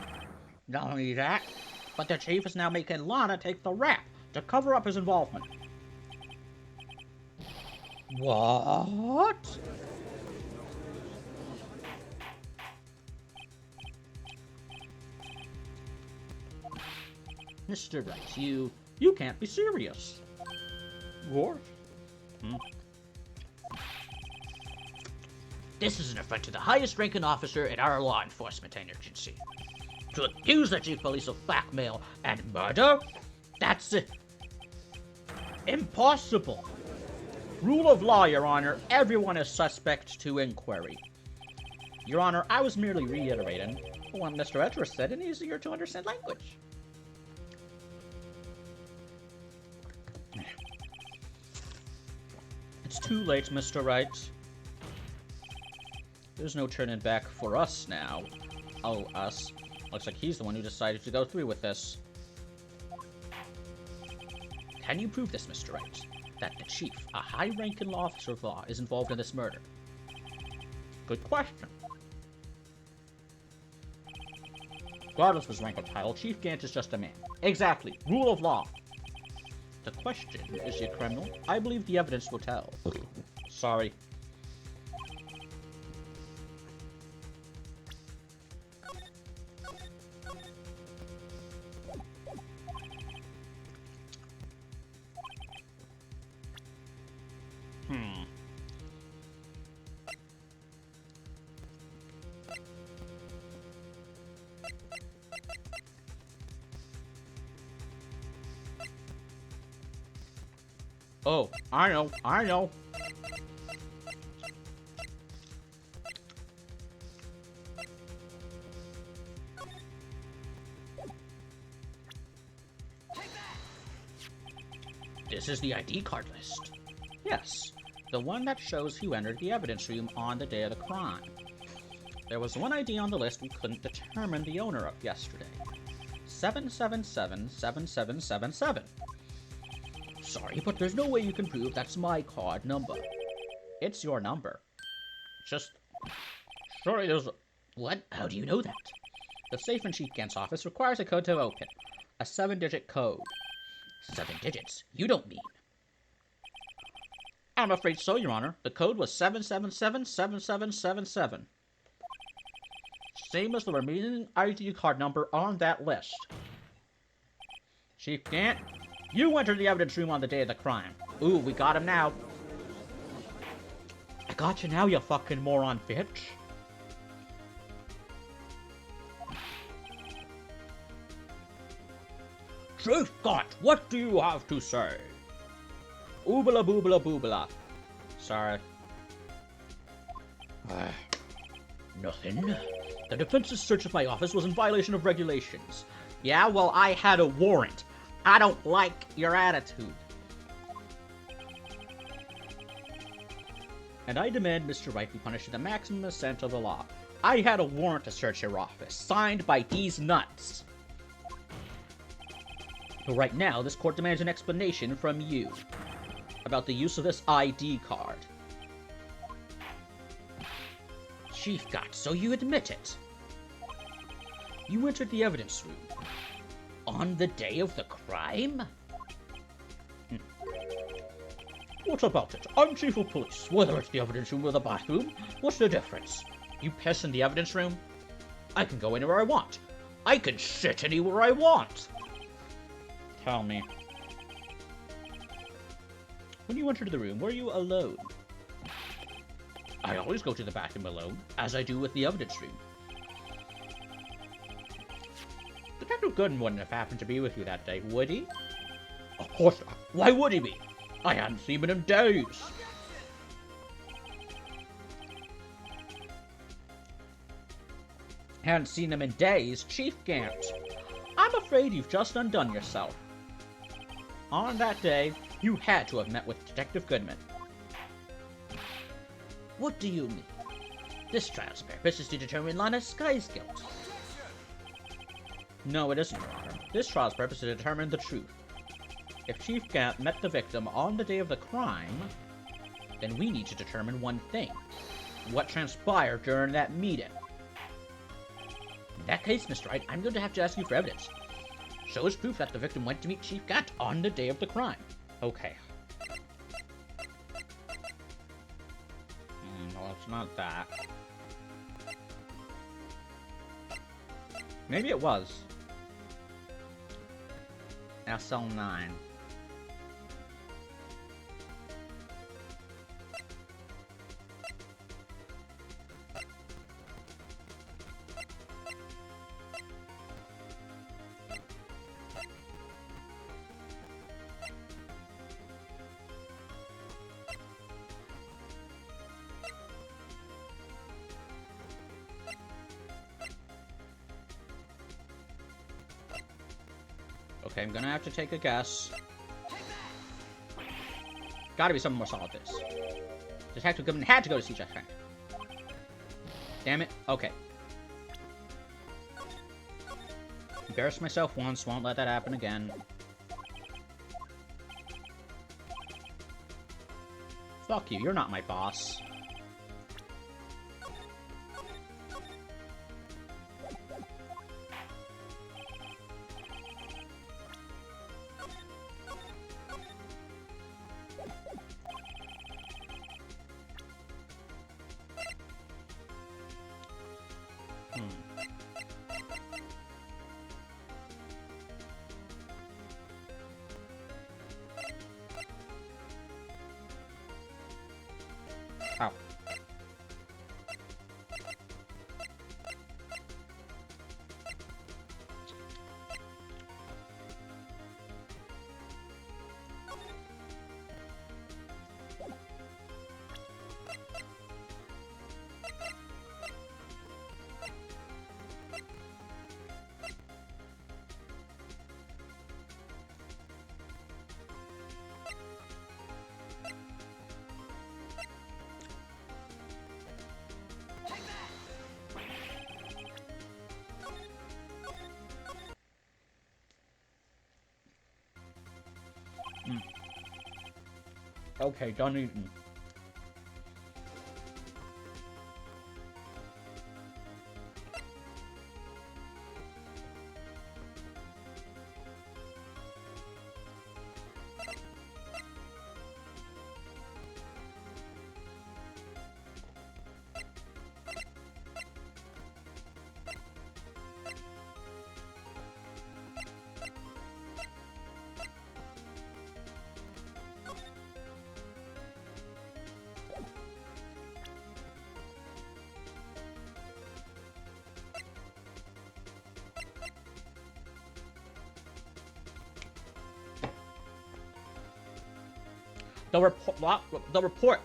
A: Not only that, but the Chief is now making Lana take the rap to cover up his involvement. What? Mr. Wright, you can't be serious.
C: What?
B: This is an affront to the highest ranking officer in our law enforcement agency. To accuse the chief police of blackmail and murder? That's impossible.
A: Rule of law, Your Honor. Everyone is suspect to inquiry. Your Honor, I was merely reiterating what Mr. Edwards said in easier to understand language. It's too late, Mr. Wright. There's no turning back for us now. Oh, us. Looks like he's the one who decided to go through with this. Can you prove this, Mr. Wright? That the chief, a high-ranking law officer of law, is involved in this murder? Good question. Regardless of his rank or title, Chief Gant is just a man. Exactly. Rule of law. The question, is he a criminal? I believe the evidence will tell. Sorry. Oh, I know.
B: This is the ID card list.
A: Yes, the one that shows who entered the evidence room on the day of the crime. There was one ID on the list we couldn't determine the owner of yesterday. 7777777. Sorry, but there's no way you can prove that's my card number. It's your number. Just... Sorry, there's...
B: What? How do you know that?
A: The safe in Chief Gant's office requires a code to open. A 7-digit code.
B: 7 digits? You don't mean...
A: I'm afraid so, Your Honor. The code was 7777777. Same as the remaining ID card number on that list. Chief Gant, you entered the evidence room on the day of the crime. Ooh, we got him now. I got you now, you fucking moron bitch. Chief Gant, what do you have to say? Oobala boobala boobala. Sorry.
B: Nothing. The defense's search of my office was in violation of regulations.
A: Yeah, well, I had a warrant. I don't like your attitude. And I demand Mr. Wright be punished to the maximum extent of the law. I had a warrant to search your office, signed by these nuts. But right now, this court demands an explanation from you about the use of this ID card.
C: Chief got, so you admit it. You entered the evidence room. On the day of the crime? What about it? I'm chief of police. Whether it's the evidence room or the bathroom, what's the difference? You piss in the evidence room? I can go anywhere I want. I can shit anywhere I want.
A: Tell me.
C: When you entered the room, were you alone? I always go to the bathroom alone, as I do with the evidence room. Detective Gooden wouldn't have happened to be with you that day, would he? Of course not. Why would he be? I hadn't seen him in days.
A: Hadn't seen him in days, Chief Gant.
C: I'm afraid you've just undone yourself. On that day, you had to have met with Detective Goodman. What do you mean? This trial's purpose is to determine Lana Sky's guilt.
A: No, it isn't, Your Honor. This trial's purpose is to determine the truth. If Chief Gant met the victim on the day of the crime, then we need to determine one thing. What transpired during that meeting?
C: In that case, Mr. Wright, I'm going to have to ask you for evidence. Show us proof that the victim went to meet Chief Gant on the day of the crime.
A: Okay. Well, it's not that. Maybe it was. SL9. Okay, I'm gonna have to take a guess. Gotta be something more solid this. Detective Goodman had to go to see Jeff Frank. Damn it. Okay. Embarrassed myself once, won't let that happen again. Fuck you, you're not my boss. Ow. Okay, done eating. The report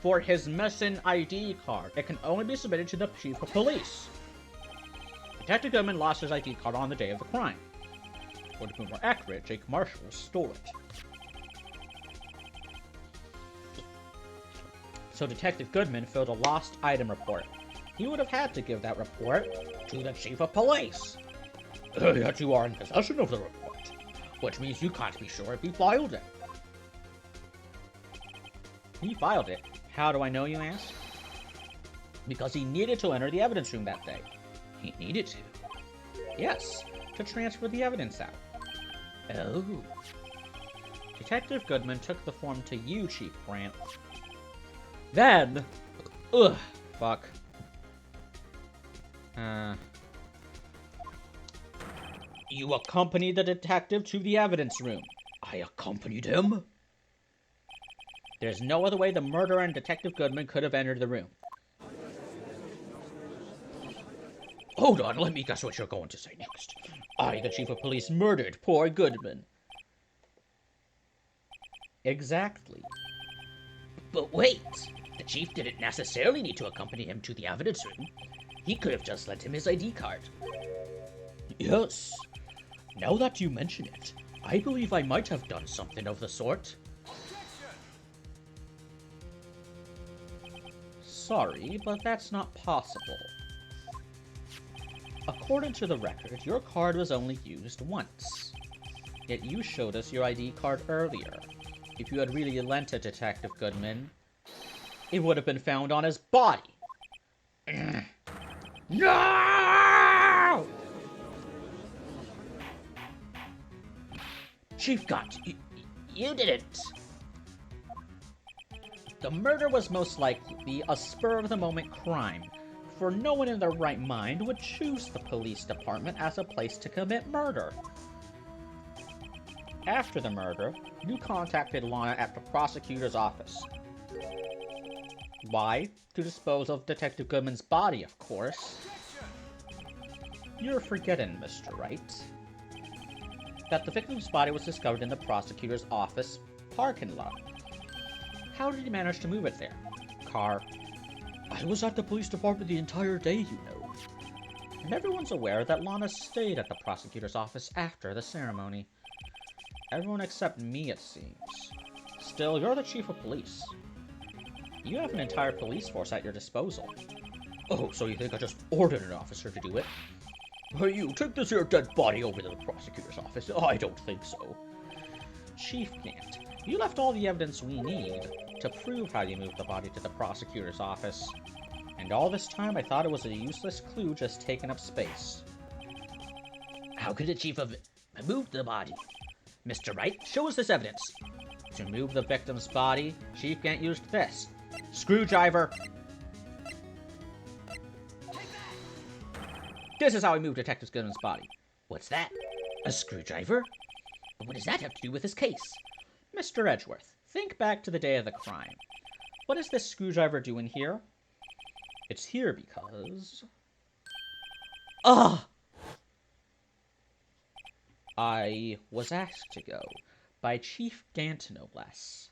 A: for his missing ID card. It can only be submitted to the chief of police. Detective Goodman lost his ID card on the day of the crime. Or to be more accurate, Jake Marshall stole it. So Detective Goodman filled a lost item report. He would have had to give that report to the chief of police.
C: Yet you are in possession of the report, which means you can't be sure if he filed it.
A: He filed it. How do I know, you ask? Because he needed to enter the evidence room that day.
C: He needed to.
A: Yes, to transfer the evidence out.
C: Oh.
A: Detective Goodman took the form to you, Chief Grant.
C: Then...
A: Ugh, fuck. You accompanied the detective to the evidence room.
C: I accompanied him?
A: There's no other way the murderer and Detective Goodman could have entered the room.
C: Hold on, let me guess what you're going to say next.
A: I, the chief of police, murdered poor Goodman. Exactly.
C: But wait, the chief didn't necessarily need to accompany him to the evidence room. He could have just lent him his ID card.
B: Yes. Now that you mention it, I believe I might have done something of the sort.
A: Sorry, but that's not possible. According to the record, your card was only used once. Yet you showed us your ID card earlier. If you had really lent it to Detective Goodman, it would have been found on his body.
C: No!
B: Chief Gant, you didn't.
A: The murder was most likely a spur-of-the-moment crime, for no one in their right mind would choose the police department as a place to commit murder. After the murder, you contacted Lana at the prosecutor's office. Why? To dispose of Detective Goodman's body, of course. You're forgetting, Mr. Wright, that the victim's body was discovered in the prosecutor's office parking lot. How did he manage to move it there? Car.
B: I was at the police department the entire day, you know.
A: And everyone's aware that Lana stayed at the prosecutor's office after the ceremony. Everyone except me, it seems. Still, you're the chief of police. You have an entire police force at your disposal.
B: Oh, so you think I just ordered an officer to do it? Hey, you take this here dead body over to the prosecutor's office. I don't think so.
A: Chief Gant, you left all the evidence we need to prove how you moved the body to the prosecutor's office. And all this time I thought it was a useless clue just taking up space.
C: How could the chief have moved the body? Mr. Wright, show us this evidence.
A: To move the victim's body, Chief Gant used this. Screwdriver. This is how I moved Detective Goodman's body.
C: What's that? A screwdriver? But what does that have to do with this case?
A: Mr. Edgeworth, think back to the day of the crime. What is this screwdriver doing here? It's here because... I was asked to go, by Chief Gant no less.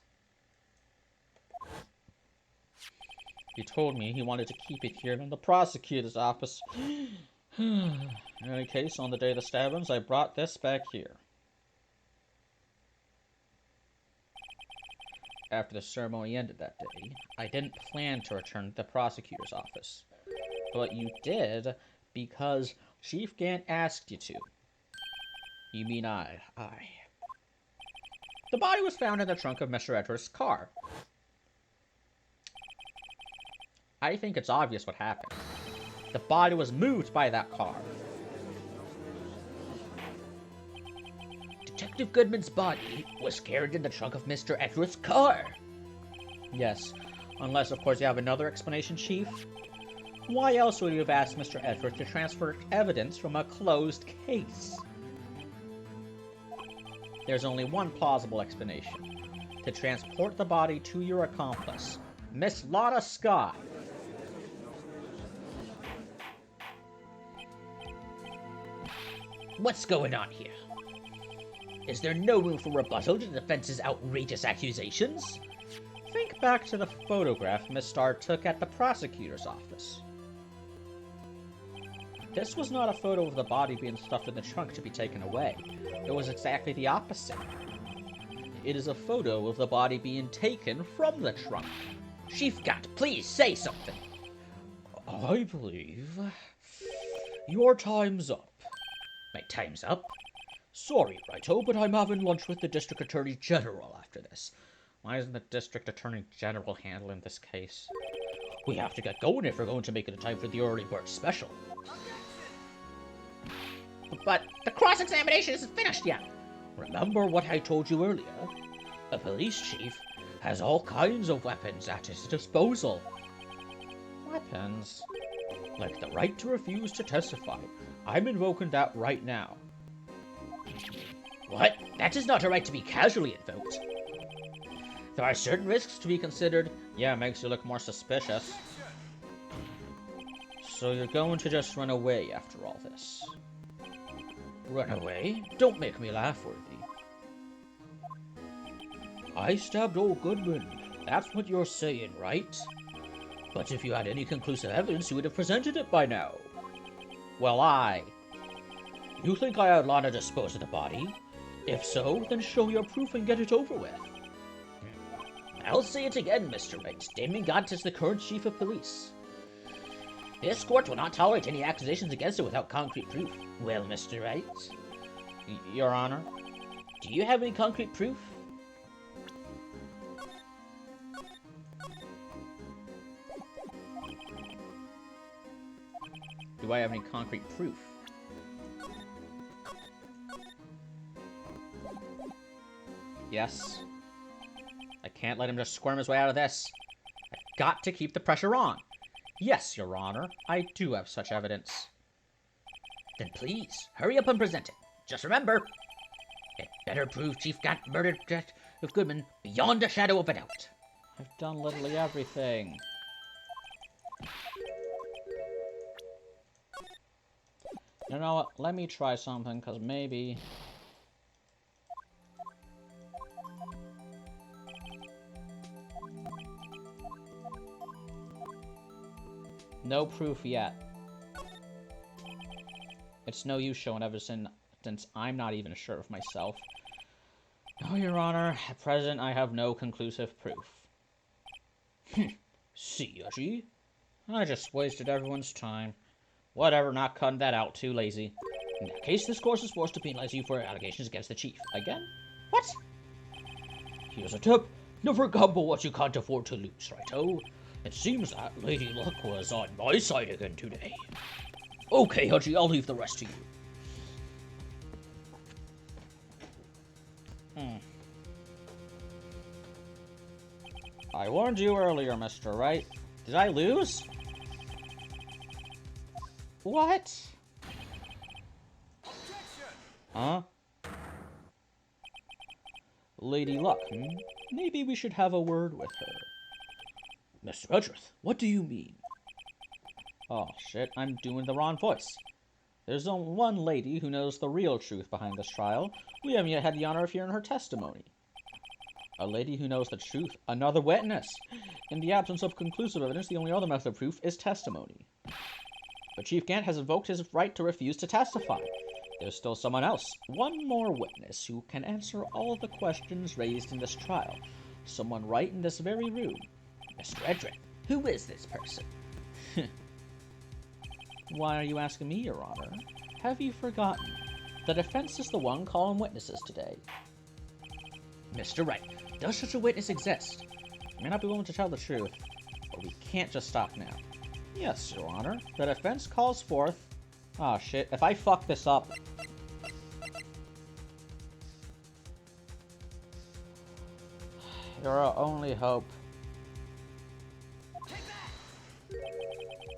A: He told me he wanted to keep it here in the prosecutor's office. In any case, on the day of the stabbings, I brought this back here. After the ceremony ended that day, I didn't plan to return to the prosecutor's office. But you did because Chief Gant asked you to. You mean I. The body was found in the trunk of Mr. Edgeworth's car. I think it's obvious what happened. The body was moved by that car.
C: Detective Goodman's body was carried in the trunk of Mr. Edgeworth's car.
A: Yes, unless of course you have another explanation, Chief. Why else would you have asked Mr. Edgeworth to transfer evidence from a closed case? There's only one plausible explanation. To transport the body to your accomplice, Miss Lana Skye.
C: What's going on here? Is there no room for rebuttal to the defense's outrageous accusations?
A: Think back to the photograph Miss Starr took at the prosecutor's office. This was not a photo of the body being stuffed in the trunk to be taken away. It was exactly the opposite. It is a photo of the body being taken from the trunk.
C: Chief Gant, please say something.
B: I believe your time's up.
C: My time's up?
B: Sorry, Righto, but I'm having lunch with the District Attorney General after this.
A: Why isn't the District Attorney General handling this case?
C: We have to get going if we're going to make it in time for the early bird special.
B: But the cross-examination isn't finished yet.
C: Remember what I told you earlier? A police chief has all kinds of weapons at his disposal.
A: Weapons?
C: Like the right to refuse to testify. I'm invoking that right now.
B: What? That is not a right to be casually invoked. There are certain risks to be considered.
A: Yeah, it makes you look more suspicious. So you're going to just run away after all this?
C: Run away? Don't make me laugh, Worthy. I stabbed old Goodman. That's what you're saying, right? But if you had any conclusive evidence, you would have presented it by now.
A: Well,
C: You think I ought to dispose of the body? If so, then show your proof and get it over with.
B: I'll say it again, Mr. Wright. Damon Gant is the current chief of police. This court will not tolerate any accusations against it without concrete proof. Well, Mr. Wright?
A: Your Honor?
B: Do you have any concrete proof?
A: Do I have any concrete proof? Yes. I can't let him just squirm his way out of this. I've got to keep the pressure on. Yes, Your Honor, I do have such evidence.
B: Then please, hurry up and present it. Just remember, it better prove Chief Gant murdered of Goodman beyond a shadow of a doubt.
A: I've done literally everything. You know what? Let me try something, because maybe... No proof yet. It's no use showing evidence since I'm not even sure of myself. No, Your Honor. At present, I have no conclusive proof.
C: See, Yoshi?
A: I just wasted everyone's time. Whatever, not cutting that out. Too lazy.
C: In that case, this court is forced to penalize you for allegations against the chief.
A: Again? What?
C: Here's a tip. Never gamble what you can't afford to lose, righto? It seems that Lady Luck was on my side again today. Okay, Hudgy, I'll leave the rest to you.
A: I warned you earlier, Mr. Wright. Did I lose? What? Huh? Lady Luck, Maybe we should have a word with her.
C: Mr. Edgeworth, what do you mean?
A: Oh, shit, I'm doing the wrong voice. There's only one lady who knows the real truth behind this trial. We haven't yet had the honor of hearing her testimony. A lady who knows the truth. Another witness. In the absence of conclusive evidence, the only other method of proof is testimony. But Chief Gant has invoked his right to refuse to testify. There's still someone else. One more witness who can answer all the questions raised in this trial. Someone right in this very room.
B: Mr. Edric, who is this person?
A: Why are you asking me, Your Honor? Have you forgotten? The defense is the one calling witnesses today.
B: Mr. Wright, does such a witness exist?
A: I may not be willing to tell the truth, but we can't just stop now. Yes, Your Honor. The defense calls forth... Oh, shit. If I fuck this up... You're our only hope.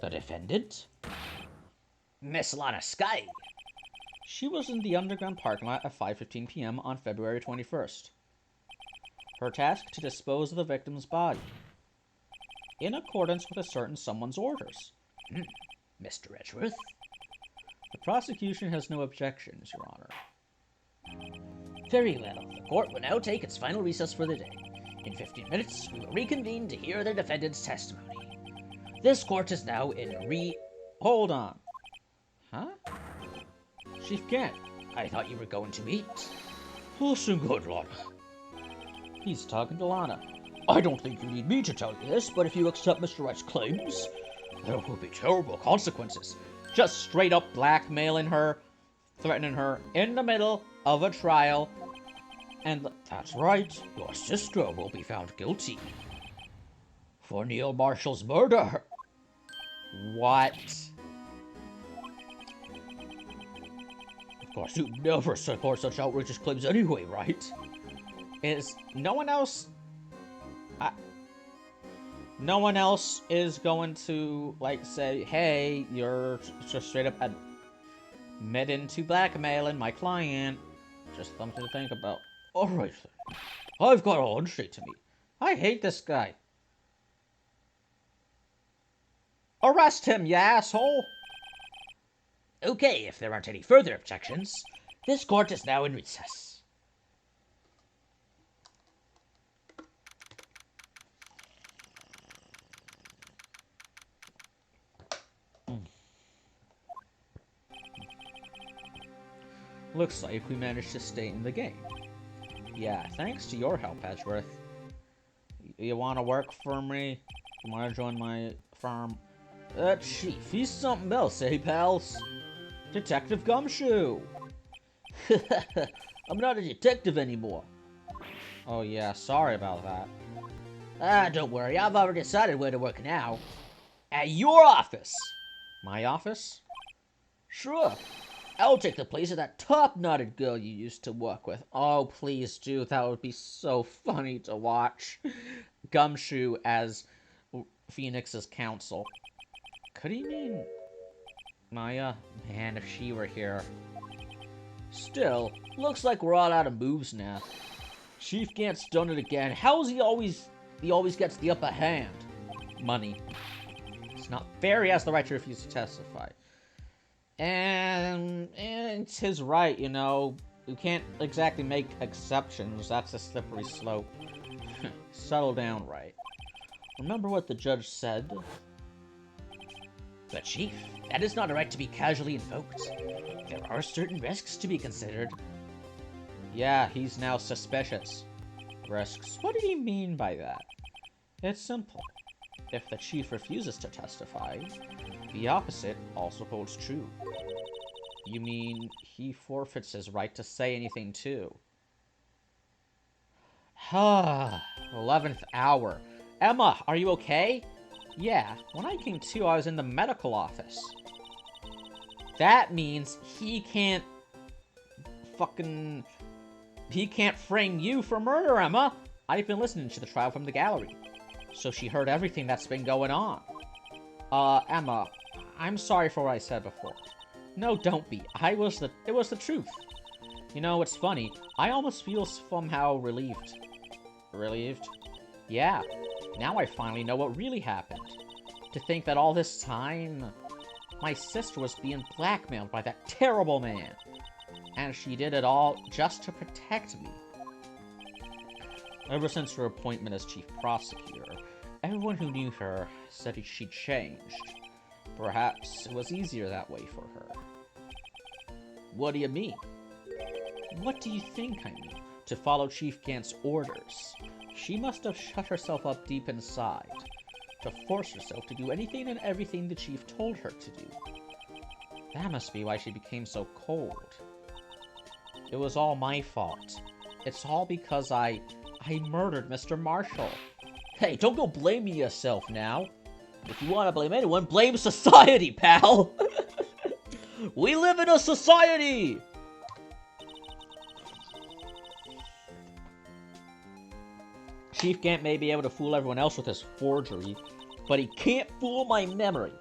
C: The defendant?
B: Miss Lana Sky.
A: She was in the underground parking lot at 5:15 p.m. on February 21st. Her task to dispose of the victim's body, in accordance with a certain someone's orders.
B: Mr. Edgeworth?
A: The prosecution has no objections, Your Honor.
B: Very well. The court will now take its final recess for the day. In 15 minutes, we will reconvene to hear the defendant's testimony. This court is now in
A: Hold on. Huh? Chief Gant,
B: I thought you were going to eat.
C: Listen good, Lana.
A: He's talking to Lana.
C: I don't think you need me to tell you this, but if you accept Mr. Wright's claims, there will be terrible consequences.
A: Just straight up blackmailing her, threatening her in the middle of a trial, and
C: that's right, your sister will be found guilty. for Neil Marshall's murder.
A: What?
C: Of course, you never support such outrageous claims anyway, right?
A: Is no one else... no one else is going to, like, say, hey, you're just straight up admitting to blackmailing my client. Just something to think about.
C: Alright then. I've got a hunch.
A: Straight to me. I hate this guy. Arrest him, you asshole!
B: Okay, if there aren't any further objections, this court is now in recess.
A: Looks like we managed to stay in the game. Yeah, thanks to your help, Edgeworth. You want to work for me? You want to join my firm? Chief, he's something else, eh, pals? Detective Gumshoe!
B: I'm not a detective anymore.
A: Oh yeah, sorry about that.
B: Don't worry, I've already decided where to work now. At your office!
A: My office?
B: Sure. I'll take the place of that top-knotted girl you used to work with.
A: Oh, please do. That would be so funny to watch. Gumshoe as Phoenix's counsel. Could he mean Maya? Man, if she were here.
B: Still, looks like we're all out of moves now. Chief Gant's done it again. How's he always gets the upper hand?
A: Money. It's not fair he has the right to refuse to testify. And it's his right, you know. You can't exactly make exceptions. That's a slippery slope. Settle down, Wright. Remember what the judge said?
B: But Chief, that is not a right to be casually invoked. There are certain risks to be considered.
A: Yeah, he's now suspicious. Risks? What did he mean by that? It's simple. If the chief refuses to testify, the opposite also holds true. You mean he forfeits his right to say anything too? 11th hour. Emma, are you okay? Yeah, when I came to, I was in the medical office. That means he can't he can't frame you for murder, Emma. I've been listening to the trial from the gallery, so she heard everything that's been going on. Emma, I'm sorry for what I said before. No, don't be. It was the truth. You know, it's funny. I almost feel somehow relieved. Relieved? Yeah. Now I finally know what really happened. To think that all this time, my sister was being blackmailed by that terrible man. And she did it all just to protect me. Ever since her appointment as chief prosecutor, everyone who knew her said she'd changed. Perhaps it was easier that way for her.
B: What do you mean?
A: What do you think I mean? To follow Chief Gant's orders. She must have shut herself up deep inside, to force herself to do anything and everything the chief told her to do. That must be why she became so cold. It was all my fault. It's all because I murdered Mr. Marshall.
B: Hey, don't go blaming yourself now. If you want to blame anyone, blame society, pal! We live in a society!
A: Chief Gant may be able to fool everyone else with his forgery, but he can't fool my memory.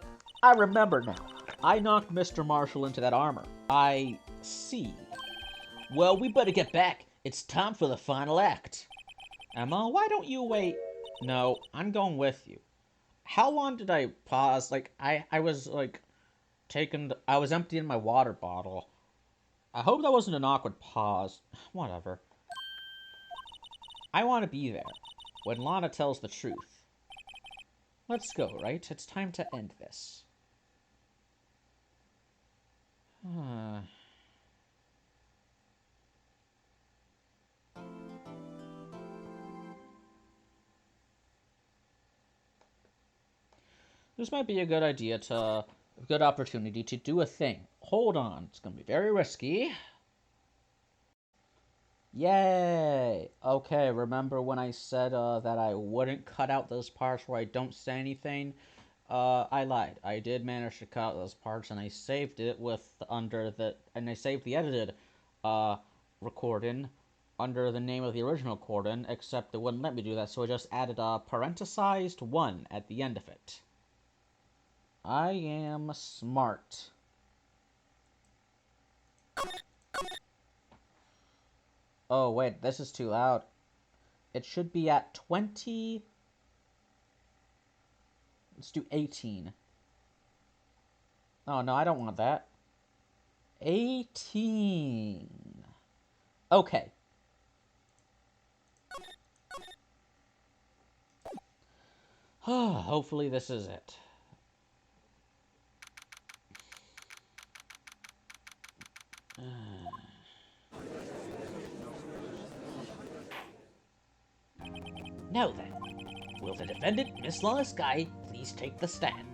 A: I remember now. I knocked Mr. Marshall into that armor. I see.
B: Well, we better get back. It's time for the final act.
A: Emma, why don't you wait? No, I'm going with you. How long did I pause? Like, I was, like, I was emptying my water bottle. I hope that wasn't an awkward pause. Whatever. I want to be there when Lana tells the truth. Let's go, right? It's time to end this. This might be a good opportunity to do a thing. Hold on, it's gonna be very risky. Yay! Okay, remember when I said that I wouldn't cut out those parts where I don't say anything? I lied. I did manage to cut out those parts, and I saved it and I saved the edited uh, recording under the name of the original recording, except it wouldn't let me do that, so I just added a parenthesized 1 at the end of it. I am smart. Oh, wait, this is too loud. It should be at 20. Let's do 18. Oh, no, I don't want that. 18. Okay. Hopefully this is it.
B: Now then, will the defendant, Miss Lana Sky, please take the stand?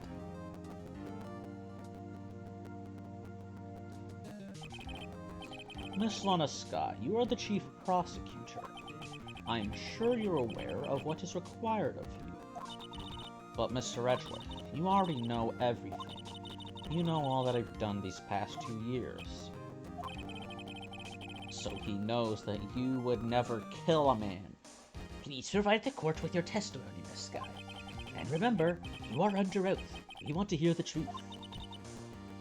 C: Miss Lana Sky, you are the chief prosecutor. I'm sure you're aware of what is required of you. But Mr. Edgeworth, you already know everything. You know all that I've done these past 2 years.
A: So he knows that you would never kill a man.
B: Please provide the court with your testimony, Miss Sky. And remember, you are under oath. We want to hear the truth.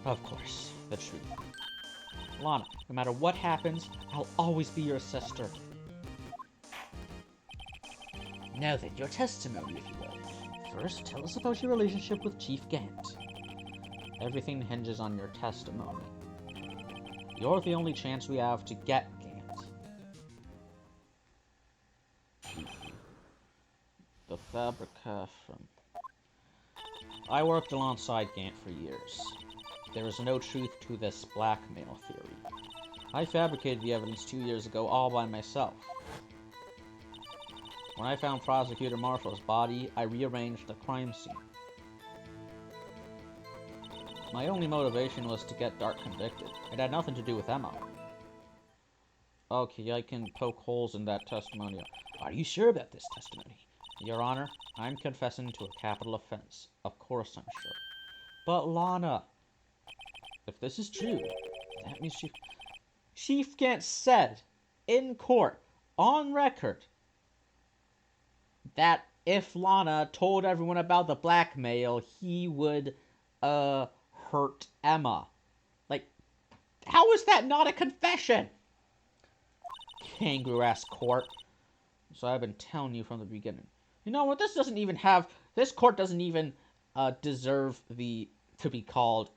C: Of course, the truth. Lana, no matter what happens, I'll always be your sister.
B: Now then, your testimony, if you will.
C: First, tell us about your relationship with Chief Gant. Everything hinges on your testimony. You're the only chance we have to get Gant. The Fabrica from... I worked alongside Gant for years. There is no truth to this blackmail theory. I fabricated the evidence 2 years ago all by myself. When I found Prosecutor Marshall's body, I rearranged the crime scene. My only motivation was to get Dark convicted. It had nothing to do with Emma. Okay, I can poke holes in that testimonial.
B: Are you sure about this testimony?
C: Your Honor, I'm confessing to a capital offense. Of course I'm sure. But Lana, if this is true, that means Chief Gant said in court, on record, that if Lana told everyone about the blackmail, he would, hurt Emma. Like, how is that not a confession? Kangaroo-ass court. So I've been telling you from the beginning. You know what, this court doesn't even, deserve to be called.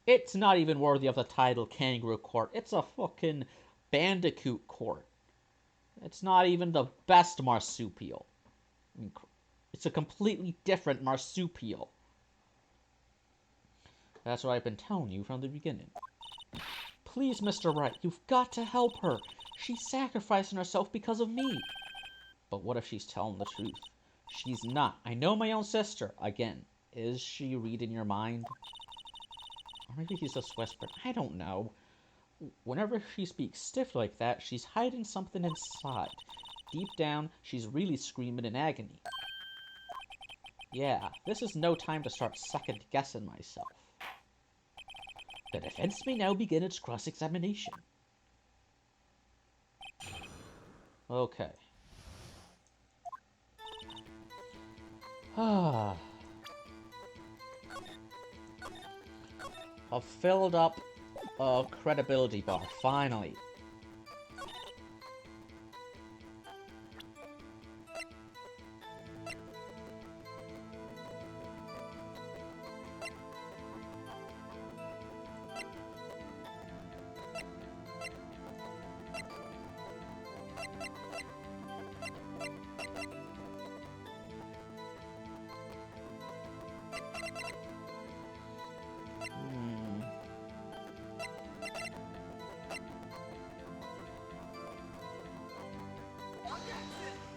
C: It's not even worthy of the title Kangaroo Court. It's a fucking Bandicoot Court. It's not even the best marsupial. It's a completely different marsupial. That's what I've been telling you from the beginning. Please, Mr. Wright, you've got to help her. She's sacrificing herself because of me. But what if she's telling the truth? She's not. I know my own sister. Again, is she reading your mind? Or maybe he's just whispering. I don't know. Whenever she speaks stiff like that, she's hiding something inside. Deep down, she's really screaming in agony. Yeah, this is no time to start second-guessing myself.
B: The defense may now begin its cross-examination.
C: Okay. I've filled up a credibility bar, finally.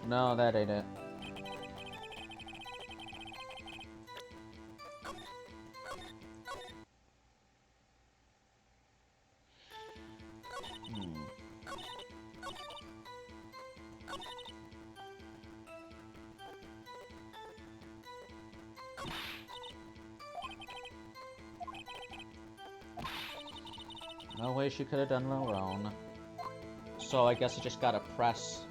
C: No, that ain't it.
A: No way she could have done it alone. So I guess I just gotta press.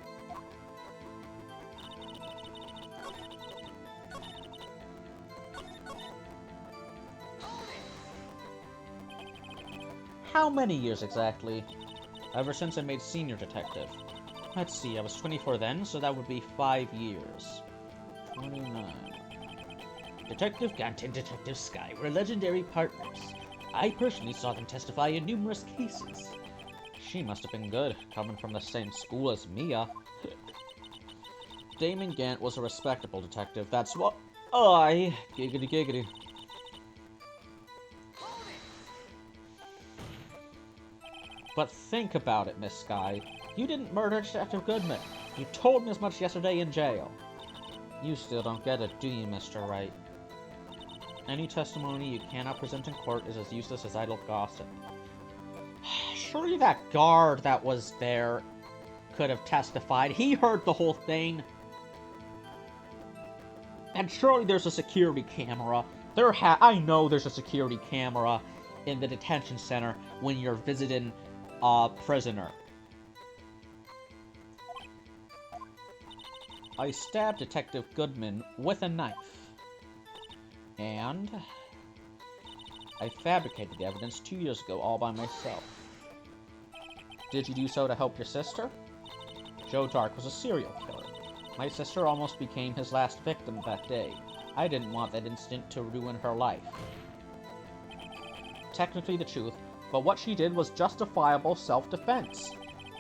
A: How many years exactly? Ever since I made senior detective. Let's see, I was 24 then, so that would be 5 years. 29.
B: Detective Gant and Detective Sky were legendary partners. I personally saw them testify in numerous cases.
A: She must have been good, coming from the same school as Mia. Damon Gant was a respectable detective, that's what I... Giggity giggity. But think about it, Miss Sky. You didn't murder Detective Goodman. You told me as much yesterday in jail. You still don't get it, do you, Mr. Wright? Any testimony you cannot present in court is as useless as idle gossip. Surely that guard that was there could have testified. He heard the whole thing. And surely there's a security camera. I know there's a security camera in the detention center when you're visiting a prisoner. I stabbed Detective Goodman with a knife. And I fabricated the evidence 2 years ago all by myself. Did you do so to help your sister? Joe Dark was a serial killer. My sister almost became his last victim that day. I didn't want that incident to ruin her life. Technically the truth, but what she did was justifiable self-defense.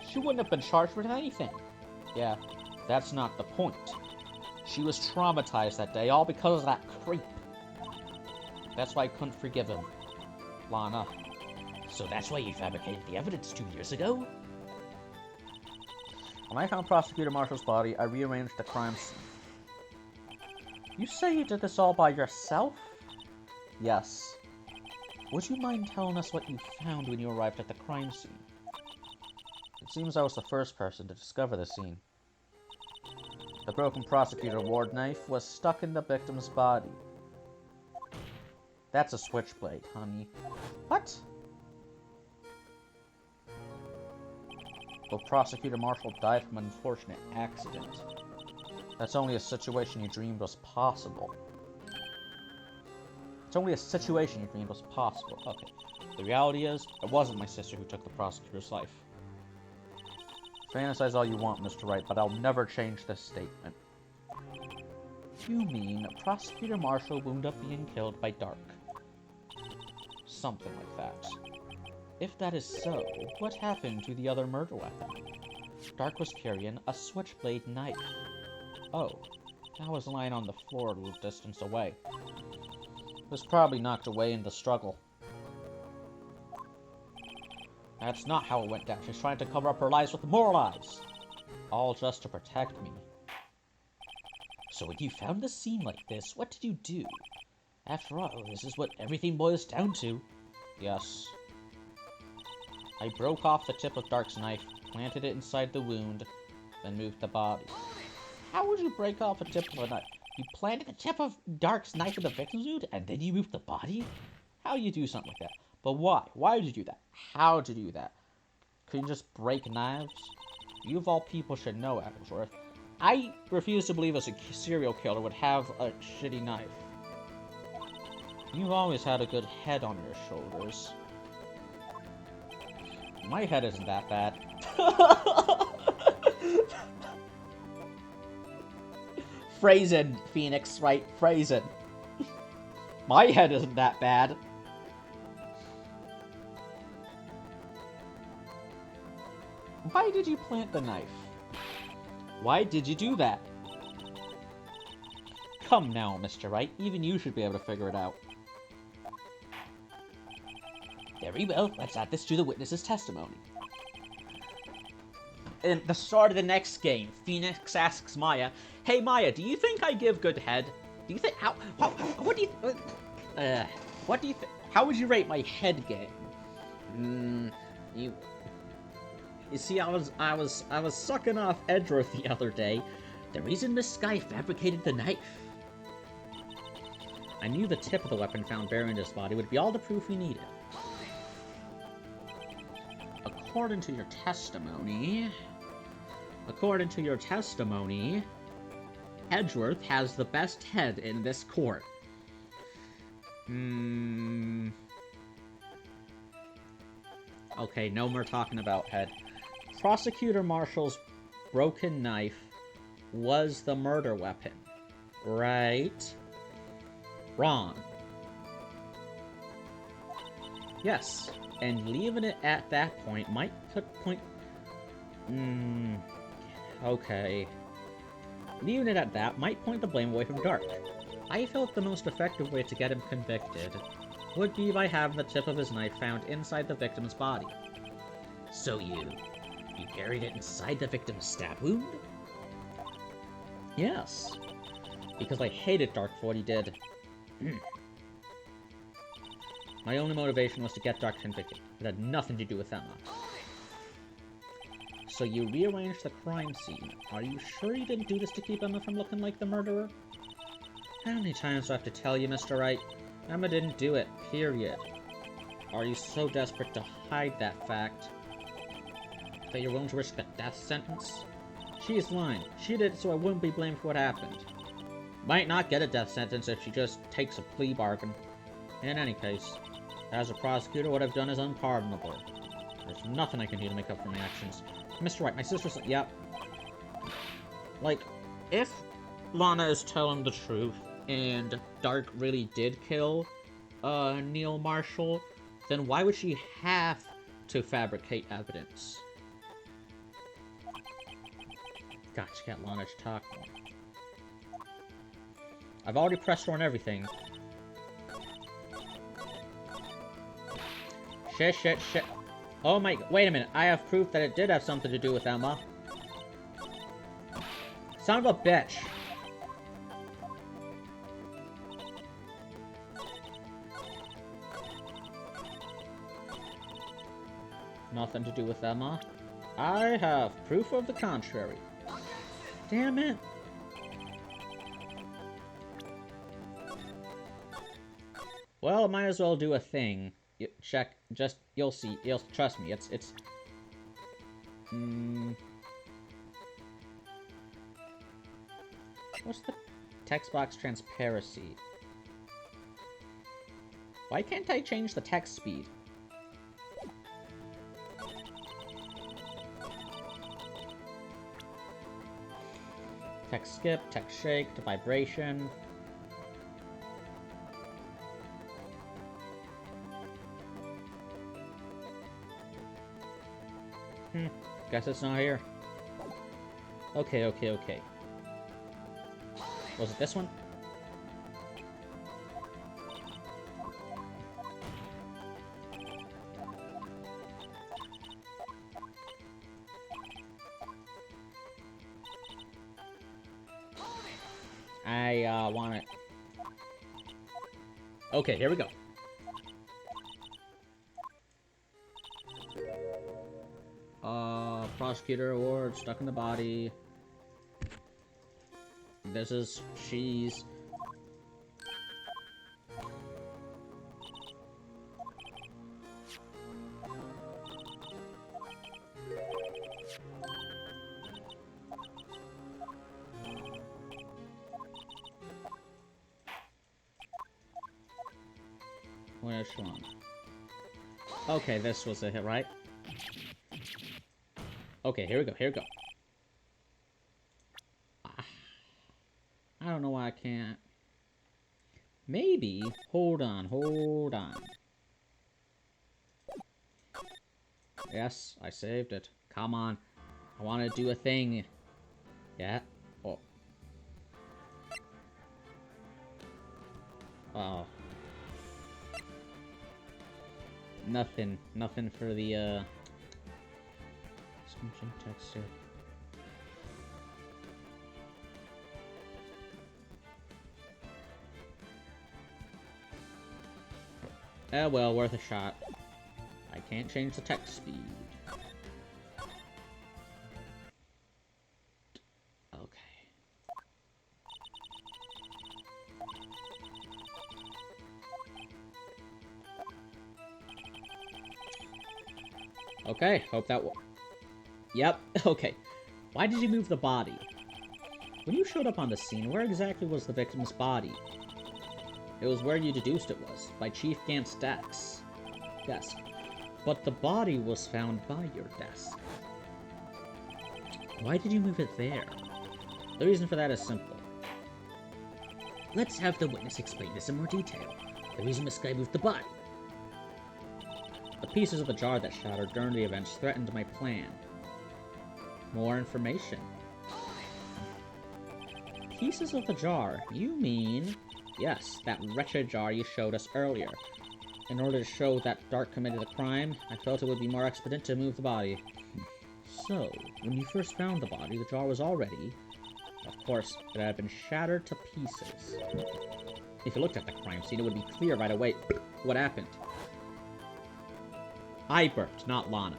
A: She wouldn't have been charged with anything. Yeah, that's not the point. She was traumatized that day, all because of that creep. That's why I couldn't forgive him. Lana.
B: So that's why you fabricated the evidence 2 years ago?
A: When I found Prosecutor Marshall's body, I rearranged the crime scene. You say you did this all by yourself? Yes. Would you mind telling us what you found when you arrived at the crime scene? It seems I was the first person to discover the scene. The broken prosecutor award knife was stuck in the victim's body. That's a switchblade, honey. What? Well, Prosecutor Marshall died from an unfortunate accident. That's only a situation you dreamed was possible. It's only a situation you dreamed was possible. Okay. The reality is, it wasn't my sister who took the prosecutor's life. Fantasize all you want, Mr. Wright, but I'll never change this statement. You mean Prosecutor Marshall wound up being killed by Dark? Something like that. If that is so, what happened to the other murder weapon? Dark was carrying a switchblade knife. Oh, that was lying on the floor a little distance away. It was probably knocked away in the struggle. That's not how it went down. She's trying to cover up her lies with more lies. All just to protect me.
B: So when you found the scene like this, what did you do? After all, this is what everything boils down to.
A: Yes. I broke off the tip of Dark's knife, planted it inside the wound, then moved the body. How would you break off a tip of a knife?
B: You planted the tip of Dark's knife in the victim's wound, and then you moved the body?
A: How do you do something like that? But why? Why did you do that? How did you do that? Couldn't you just break knives? You of all people should know, Adamsworth. I refuse to believe a serial killer would have a shitty knife. You've always had a good head on your shoulders. My head isn't that bad. Phrasing, Phoenix, right? Phrasing. My head isn't that bad. Why did you plant the knife? Why did you do that? Come now, Mr. Wright. Even you should be able to figure it out.
B: Very well, let's add this to the witness's testimony.
A: In the start of the next game, Phoenix asks Maya, "Hey Maya, do you think I give good head? Do you think what do you think? How would you rate my head game?" You see, I was sucking off Edgeworth the other day.
B: The reason Miss Sky fabricated the knife.
A: I knew the tip of the weapon found buried in his body would be all the proof we needed. According to your testimony, Edgeworth has the best head in this court. Okay, no more talking about head. Prosecutor Marshall's broken knife was the murder weapon, right? Wrong. Yes, and leaving it at that point might okay. Leaving it at that might point the blame away from Dark. I felt the most effective way to get him convicted would be by having the tip of his knife found inside the victim's body.
B: So you buried it inside the victim's stab wound?
A: Yes, because I hated Dark for what he did. My only motivation was to get Dark convicted. It had nothing to do with Emma. So you rearranged the crime scene. Are you sure you didn't do this to keep Emma from looking like the murderer? How many times do I have to tell you, Mr. Wright? Emma didn't do it, period. Are you so desperate to hide that fact that you're willing to risk a death sentence? She's lying. She did it so I wouldn't be blamed for what happened. Might not get a death sentence if she just takes a plea bargain. In any case, as a prosecutor, what I've done is unpardonable. There's nothing I can do to make up for my actions. Mr. Wright, my sister's... Yep. Like, if Lana is telling the truth, and Dark really did kill, Neil Marshall, then why would she have to fabricate evidence? Gosh, get Lana to talk more. I've already pressed her on everything. Shit. Oh my... Wait a minute. I have proof that it did have something to do with Emma. Son of a bitch. Nothing to do with Emma. I have proof of the contrary. Damn it. Well, might as well do a thing. Check, you'll see, trust me, it's, what's the text box transparency? Why can't I change the text speed? Text skip, text shake, to vibration. Guess it's not here. Okay. Was it this one? I want it. Okay, here we go. Prosecutor award, stuck in the body. This is cheese. Which one? Okay, this was a hit, right? Okay, here we go. I don't know why I can't. Maybe. Hold on. Yes, I saved it. Come on. I want to do a thing. Yeah. Oh. Oh. Nothing for the, Switching texture. Well, worth a shot. I can't change the text speed. Okay, hope that will. Yep, okay. Why did you move the body? When you showed up on the scene, where exactly was the victim's body? It was where you deduced it was, by Chief Gant's desk. But the body was found by your desk. Why did you move it there? The reason for that is simple.
B: Let's have the witness explain this in more detail. The reason this guy moved the body.
A: The pieces of the jar that shattered during the events threatened my plan. More information. Pieces of the jar? You mean... Yes, that wretched jar you showed us earlier. In order to show that Dark committed the crime, I felt it would be more expedient to move the body. So, when you first found the body, the jar was already... Of course, it had been shattered to pieces. If you looked at the crime scene, it would be clear right away what happened. I burped, not Lana.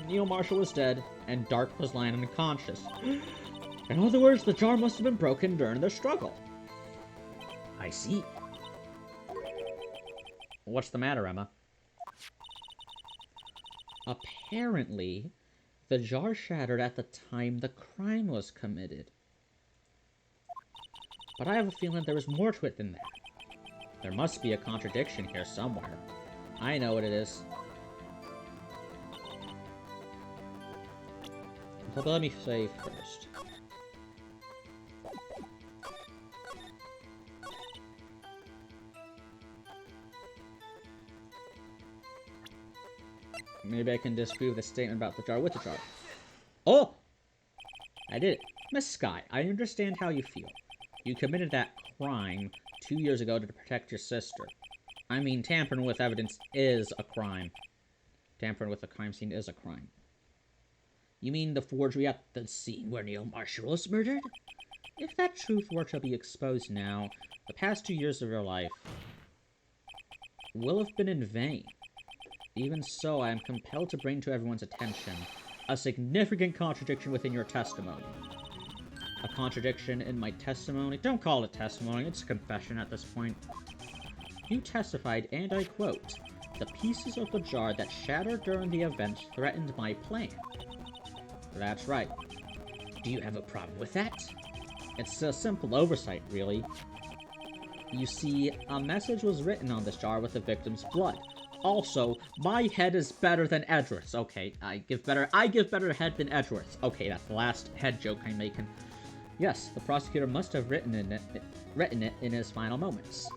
A: Neil Marshall was dead, and Dark was lying unconscious. In other words, the jar must have been broken during the struggle.
B: I see.
A: What's the matter, Emma? Apparently, the jar shattered at the time the crime was committed. But I have a feeling there is more to it than that. There must be a contradiction here somewhere. I know what it is. But let me save first. Maybe I can disprove the statement about the jar with the jar. Oh! I did it. Miss Sky, I understand how you feel. You committed that crime 2 years ago to protect your sister. I mean, tampering with evidence is a crime. Tampering with a crime scene is a crime.
B: You mean the forgery at the scene where Neil Marshall was murdered?
A: If that truth were to be exposed now, the past 2 years of your life will have been in vain. Even so, I am compelled to bring to everyone's attention a significant contradiction within your testimony. A contradiction in my testimony? Don't call it testimony, it's a confession at this point. You testified, and I quote, "The pieces of the jar that shattered during the event threatened my plan." That's right.
B: Do you have a problem with that?
A: It's a simple oversight, really. You see, a message was written on this jar with the victim's blood. Also, my head is better than Edgeworth's. Okay, I give better head than Edgeworth's. Okay, that's the last head joke I'm making. Yes, the prosecutor must have written it in his final moments.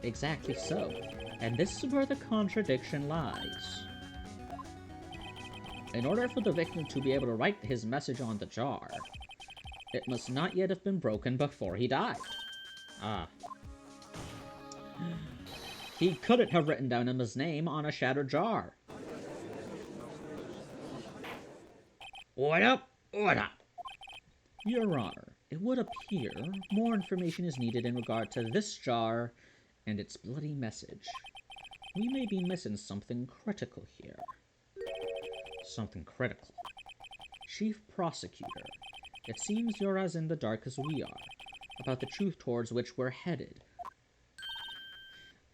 A: Exactly so. And this is where the contradiction lies. In order for the victim to be able to write his message on the jar, it must not yet have been broken before he died. Ah. He couldn't have written down his name on a shattered jar.
B: What up? What up?
A: Your Honor, it would appear more information is needed in regard to this jar and its bloody message. We may be missing something critical here. Something critical. Chief Prosecutor, it seems you're as in the dark as we are about the truth towards which we're headed.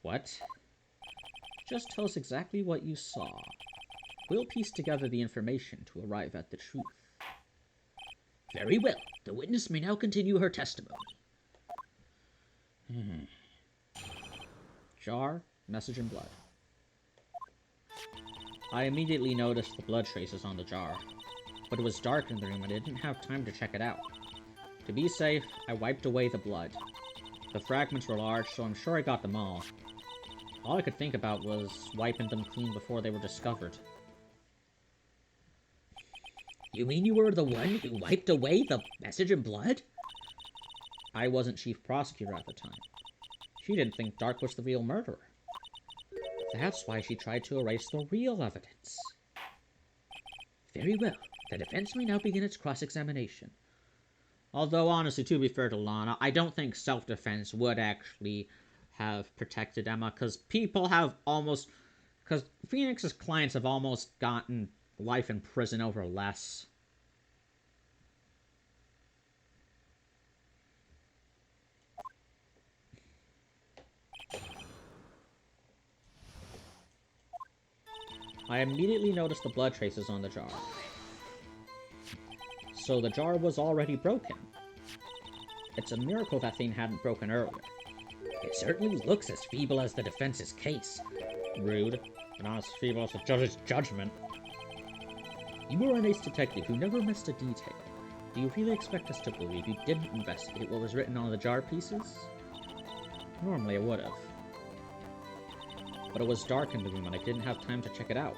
A: What? Just tell us exactly what you saw. We'll piece together the information to arrive at the truth.
B: Very well. The witness may now continue her testimony.
A: Jar, message in blood. I immediately noticed the blood traces on the jar, but it was dark in the room and I didn't have time to check it out. To be safe, I wiped away the blood. The fragments were large, so I'm sure I got them all. All I could think about was wiping them clean before they were discovered.
B: You mean you were the one who wiped away the message in blood?
A: I wasn't chief prosecutor at the time. She didn't think Dark was the real murderer. That's why she tried to erase the real evidence.
B: Very well. The defense may now begin its cross-examination.
A: Although, honestly, to be fair to Lana, I don't think self-defense would actually have protected Emma, because people have almost... Because Phoenix's clients have almost gotten life in prison over less.
D: I immediately noticed the blood traces on the jar. So the jar was already broken. It's a miracle that thing hadn't broken earlier.
B: It certainly looks as feeble as the defense's case.
D: Rude. Not as feeble as the judge's judgment.
B: You were an ace detective who never missed a detail. Do you really expect us to believe you didn't investigate what was written on the jar pieces?
D: Normally I would've. But it was dark in the room and I didn't have time to check it out.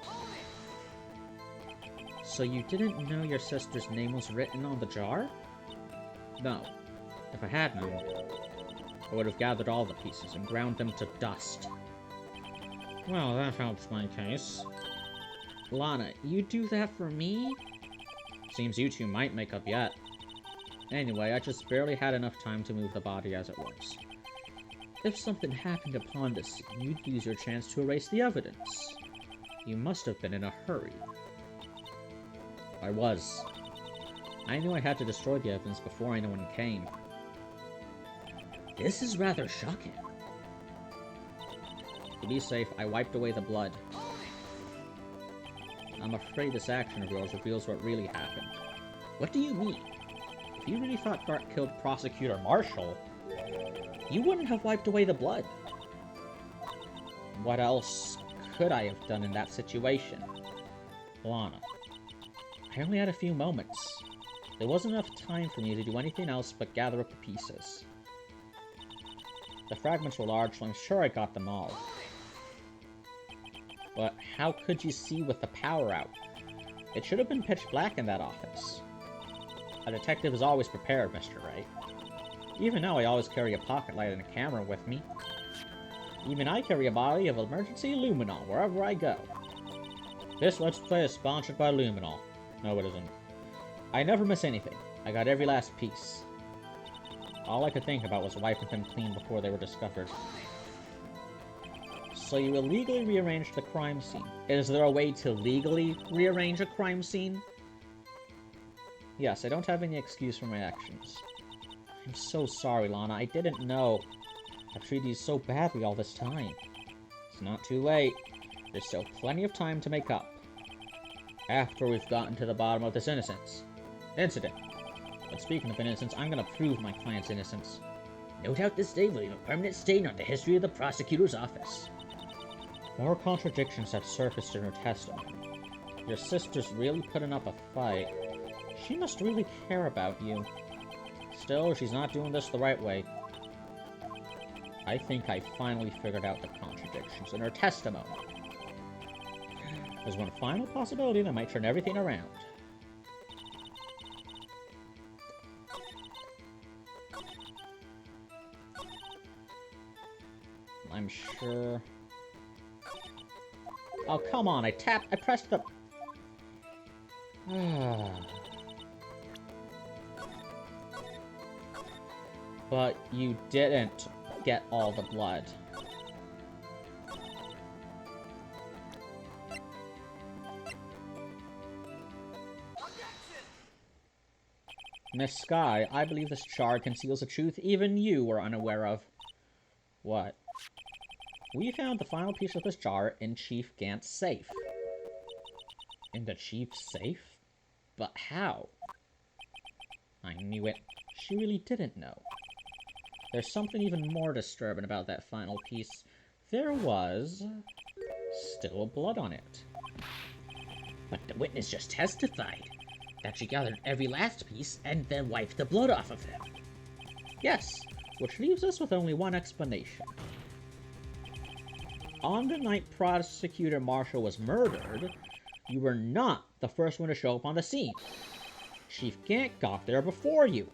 D: So you didn't know your sister's name was written on the jar? No. If I had known, I would have gathered all the pieces and ground them to dust. Well, that helps my case.
B: Lana, you do that for me?
D: Seems you two might make up yet. Anyway, I just barely had enough time to move the body as it was.
B: If something happened upon the scene, you'd use your chance to erase the evidence.
D: You must have been in a hurry. I was. I knew I had to destroy the evidence before anyone came.
B: This is rather shocking.
D: To be safe, I wiped away the blood. I'm afraid this action of yours reveals what really happened.
B: What do you mean?
D: If you really thought Bart killed Prosecutor Marshall, you wouldn't have wiped away the blood. What else could I have done in that situation? Lana, I only had a few moments. There wasn't enough time for me to do anything else but gather up the pieces. The fragments were large, so I'm sure I got them all. But how could you see with the power out? It should have been pitch black in that office. A detective is always prepared, Mr. Wright. Even now, I always carry a pocket light and a camera with me. Even I carry a bottle of emergency luminol wherever I go. This Let's Play is sponsored by luminol. No, it isn't. I never miss anything. I got every last piece. All I could think about was wiping them clean before they were discovered. So you illegally rearranged the crime scene. Is there a way to legally rearrange a crime scene? Yes, I don't have any excuse for my actions. I'm so sorry, Lana. I didn't know. I've treated you so badly all this time. It's not too late. There's still plenty of time to make up. After we've gotten to the bottom of this incident. But speaking of innocence, I'm gonna prove my client's innocence.
B: No doubt this day will leave a permanent stain on the history of the prosecutor's office.
D: More contradictions have surfaced in her testimony. Your sister's really putting up a fight. She must really care about you. Still, she's not doing this the right way. I think I finally figured out the contradictions in her testimony. There's one final possibility that might turn everything around. I'm sure... Oh, come on, I pressed the... But you didn't get all the blood. Miss Sky, I believe this jar conceals a truth even you were unaware of. What? We found the final piece of this jar in Chief Gant's safe. In the Chief's safe? But how? I knew it. She really didn't know. There's something even more disturbing about that final piece. There was... still blood on it.
B: But the witness just testified that she gathered every last piece and then wiped the blood off of them.
D: Yes, which leaves us with only one explanation. On the night Prosecutor Marshall was murdered, you were not the first one to show up on the scene. Chief Gant got there before you.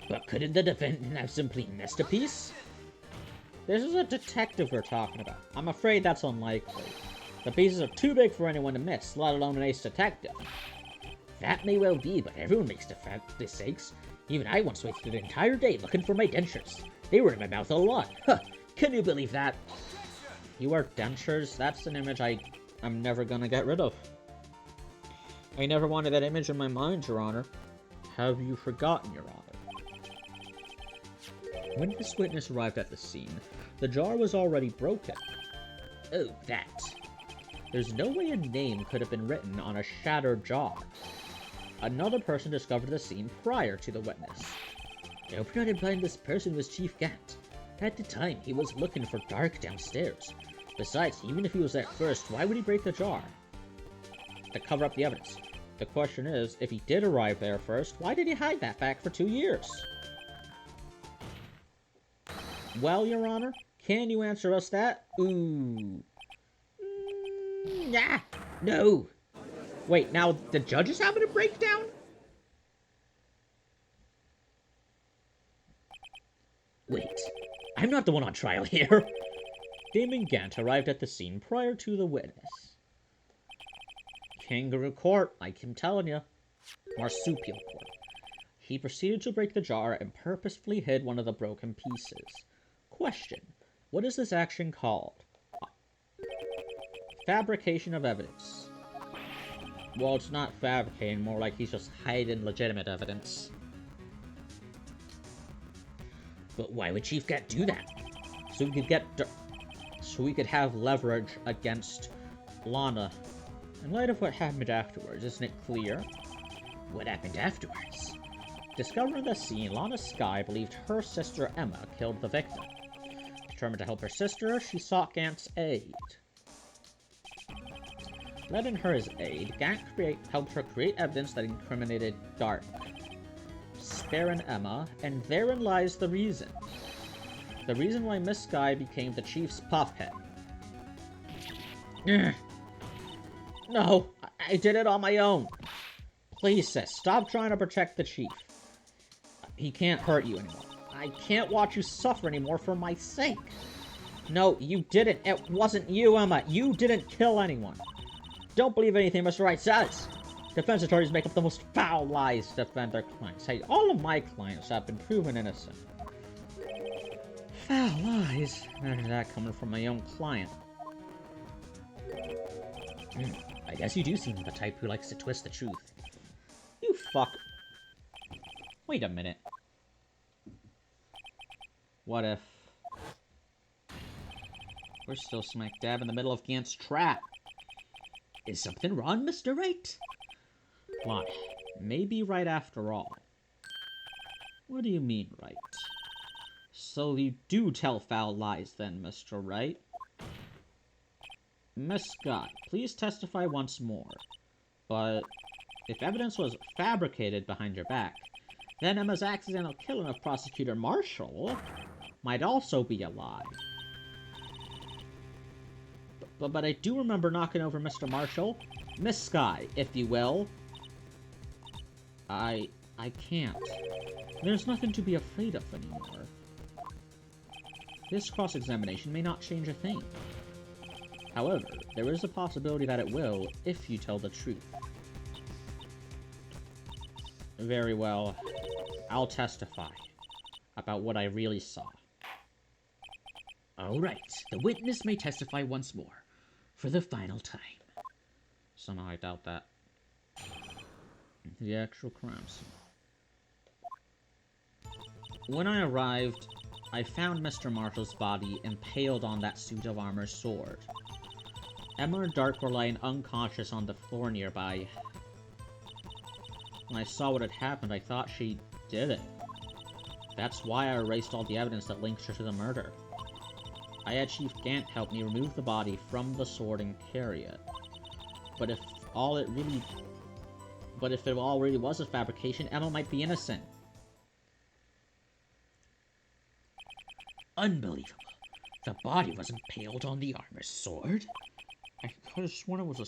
B: But couldn't the defendant have simply missed a piece?
D: This is a detective we're talking about. I'm afraid that's unlikely. The pieces are too big for anyone to miss, let alone an ace detective.
B: That may well be, but everyone makes mistakes. Even I once wasted an entire day looking for my dentures. They were in my mouth a lot. Huh, can you believe that?
D: You wear dentures? That's an image I'm never gonna get rid of. I never wanted that image in my mind, Your Honor. Have you forgotten, Your Honor? When this witness arrived at the scene, the jar was already broken. Oh, that. There's no way a name could have been written on a shattered jar. Another person discovered the scene prior to the witness. No one implying this person was Chief Gant. At the time, he was looking for Dark downstairs. Besides, even if he was there first, why would he break the jar? To cover up the evidence. The question is, if he did arrive there first, why did he hide that fact for 2 years? Well, Your Honor, can you answer us that? Ooh. Yeah. No. Wait, now the judge is having a breakdown? Wait, I'm not the one on trial here. Damon Gant arrived at the scene prior to the witness. Kangaroo Court, like I'm telling you. Marsupial Court. He proceeded to break the jar and purposefully hid one of the broken pieces. Question. What is this action called? Fabrication of evidence. Well, it's not fabricating, more like he's just hiding legitimate evidence. But why would Chief Gant do that? So we could have leverage against Lana. In light of what happened afterwards, isn't it clear? What happened afterwards? Discovering the scene, Lana Skye believed her sister Emma killed the victim. Determined to help her sister, she sought Gant's aid. Lending her his aid, Gant helped her create evidence that incriminated Dark, sparing Emma, and therein lies the reason. The reason why Miss Skye became the Chief's puffhead. No, I did it on my own. Please, sis, stop trying to protect the Chief. He can't hurt you anymore. I can't watch you suffer anymore for my sake. No, you didn't. It wasn't you, Emma. You didn't kill anyone. Don't believe anything Mr. Wright says. Defense attorneys make up the most foul lies to defend their clients. Hey, all of my clients have been proven innocent. Foul lies? Imagine that coming from my own client. I guess you do seem the type who likes to twist the truth. You fuck... Wait a minute. What if... We're still smack dab in the middle of Gant's trap. Is something wrong, Mr. Wright? Why, maybe right after all. What do you mean, right? So you do tell foul lies then, Mr. Wright? Miss Scott, please testify once more. But if evidence was fabricated behind your back, then Emma's accidental killing of Prosecutor Marshall might also be a lie. But I do remember knocking over Mr. Marshall. Miss Skye, if you will. I can't. There's nothing to be afraid of anymore. This cross-examination may not change a thing. However, there is a possibility that it will, if you tell the truth. Very well. I'll testify about what I really saw. All right, the witness may testify once more, for the final time. Somehow I doubt that. The actual crime scene. When I arrived, I found Mr. Marshall's body impaled on that suit of armor sword. Emma and Dark were lying unconscious on the floor nearby. When I saw what had happened, I thought she did it. That's why I erased all the evidence that links her to the murder. I had Chief Gant help me remove the body from the sword and carry it. But if it all really was a fabrication, Emma might be innocent. Unbelievable. The body was impaled on the armor sword? I could have sworn it was a...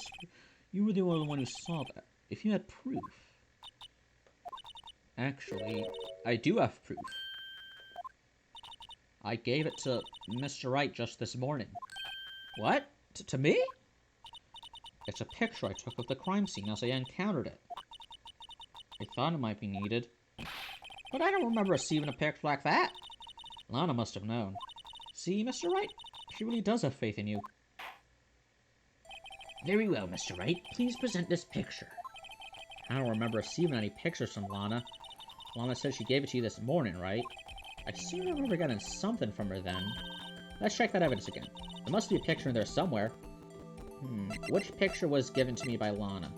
D: You were the only one who saw that. If you had proof... Actually, I do have proof. I gave it to Mr. Wright just this morning. What? To me? It's a picture I took of the crime scene as I encountered it. I thought it might be needed. But I don't remember receiving a picture like that. Lana must have known. See, Mr. Wright? She really does have faith in you. Very well, Mr. Wright. Please present this picture. I don't remember receiving any pictures from Lana. Lana said she gave it to you this morning, right? I seem to remember getting something from her then. Let's check that evidence again. There must be a picture in there somewhere. Which picture was given to me by Lana?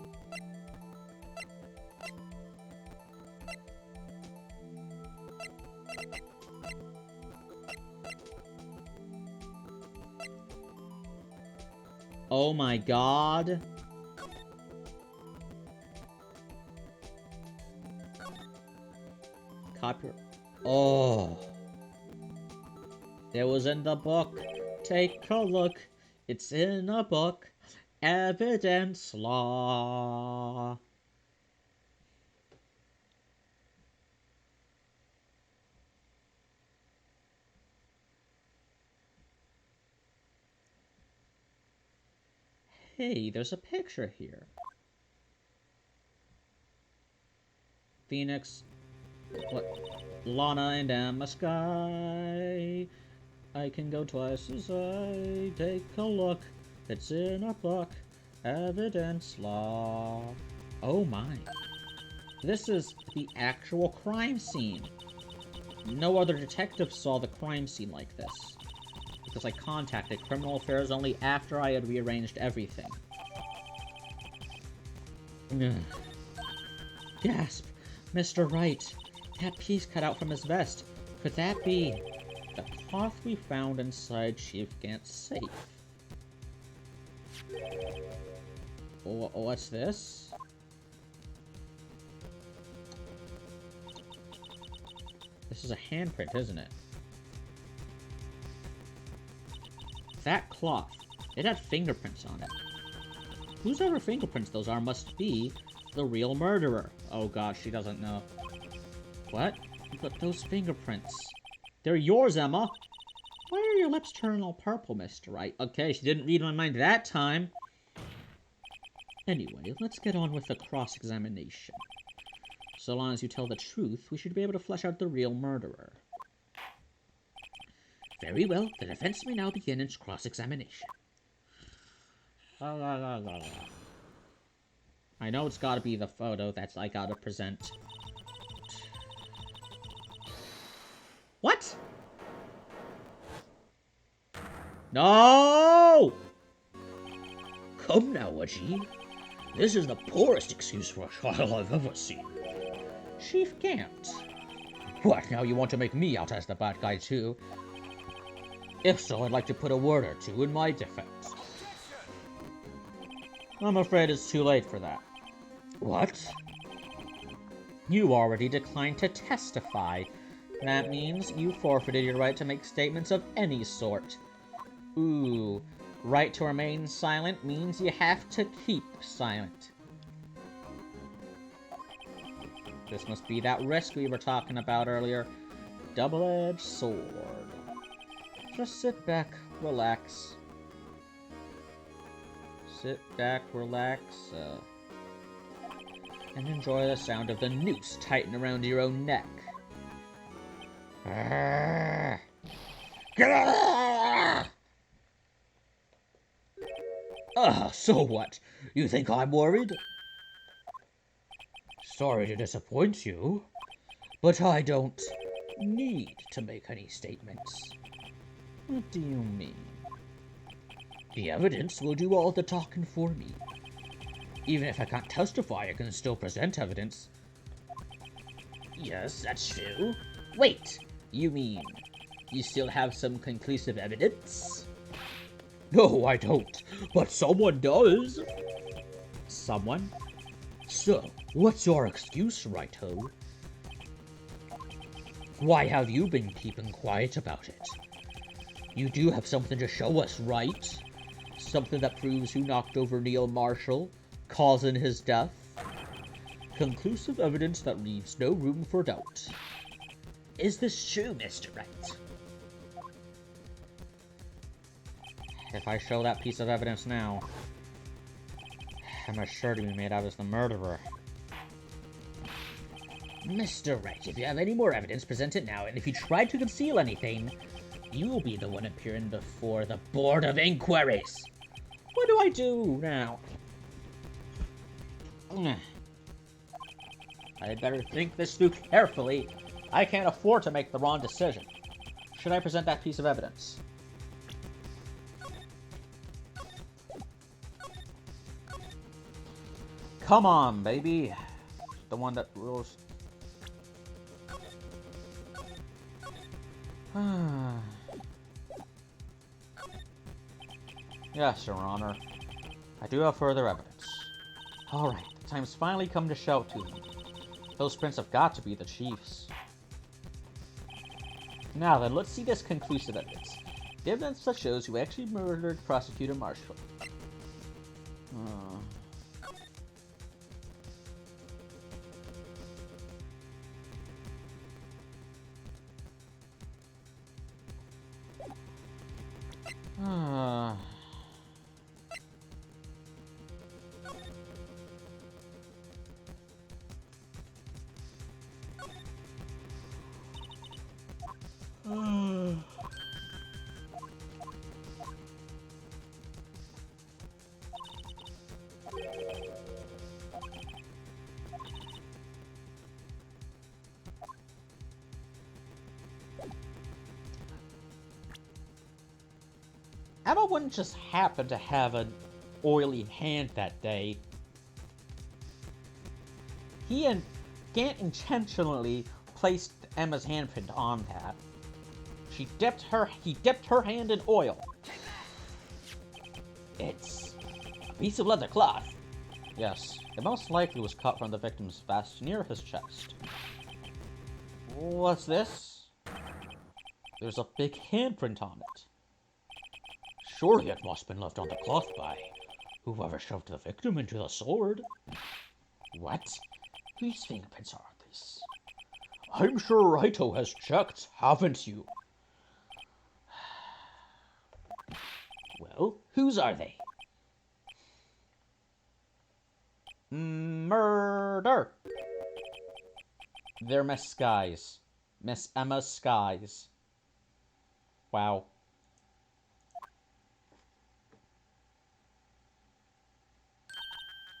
D: Oh my god. Copyright. Oh. It was in the book. Take a look. It's in a book. Evidence law. Hey, there's a picture here. Phoenix. What? Lana and Emma Sky. I can go twice as I take a look. It's in a book. Evidence law. Oh my. This is the actual crime scene. No other detective saw the crime scene like this. Because I contacted Criminal Affairs only after I had rearranged everything. Gasp! Mr. Wright! That piece cut out from his vest. Could that be the cloth we found inside Chief Gant's safe? What's this? This is a handprint, isn't it? That cloth. It had fingerprints on it. Whose ever fingerprints those are must be the real murderer. Oh god, she doesn't know. What? But those fingerprints. They're yours, Emma. Why are your lips turning all purple, Mr. Wright? Okay, she didn't read my mind that time. Anyway, let's get on with the cross-examination. So long as you tell the truth, we should be able to flesh out the real murderer. Very well, the defense may now begin its cross-examination. I know it's gotta be the photo that I gotta present. What? No!
C: Come now, Ajib. This is the poorest excuse for a trial I've ever seen.
D: Chief Gant.
C: What, now you want to make me out as the bad guy too? If so, I'd like to put a word or two in my defense.
D: I'm afraid it's too late for that.
C: What?
D: You already declined to testify. That means you forfeited your right to make statements of any sort. Ooh, right to remain silent means you have to keep silent. This must be that risk we were talking about earlier. Double-edged sword. Just sit back, relax. Sit back, relax, and enjoy the sound of the noose tighten around your own neck.
C: So what? You think I'm worried? Sorry to disappoint you, but I don't need to make any statements.
D: What do you mean?
C: The evidence will do all the talking for me. Even if I can't testify, I can still present evidence.
D: Yes, that's true. Wait, you mean you still have some conclusive evidence?
C: No, I don't, but someone does.
D: Someone?
C: So, what's your excuse, Wright-ho? Why have you been keeping quiet about it? You do have something to show us, right? Something that proves who knocked over Neil Marshall, causing his death. Conclusive evidence that leaves no room for doubt.
D: Is this true, Mr. Wright? If I show that piece of evidence now, I'm sure to be made out as the murderer.
B: Mr. Wright, if you have any more evidence, present it now, and if you try to conceal anything, you will be the one appearing before the Board of Inquiries.
D: What do I do now? I better think this through carefully. I can't afford to make the wrong decision. Should I present that piece of evidence? Come on, baby. The one that rules. Yes, Your Honor. I do have further evidence. Alright, the time's finally come to show it to them. Those prints have got to be the chief's. Now then, let's see this conclusive evidence. The evidence that shows who actually murdered Prosecutor Marshall. Emma wouldn't just happen to have an oily hand that day. He and Gant intentionally placed Emma's handprint on that. He dipped her hand in oil.
B: It's a piece of leather cloth.
D: Yes, it most likely was cut from the victim's vest near his chest. What's this? There's a big handprint on it.
C: Surely it must have been left on the cloth by whoever shoved the victim into the sword.
B: What? Whose fingerprints are these?
C: I'm sure Raito has checked, haven't you?
B: Well, whose are they?
D: Murder! They're Miss Sky's. Miss Emma Sky's. Wow.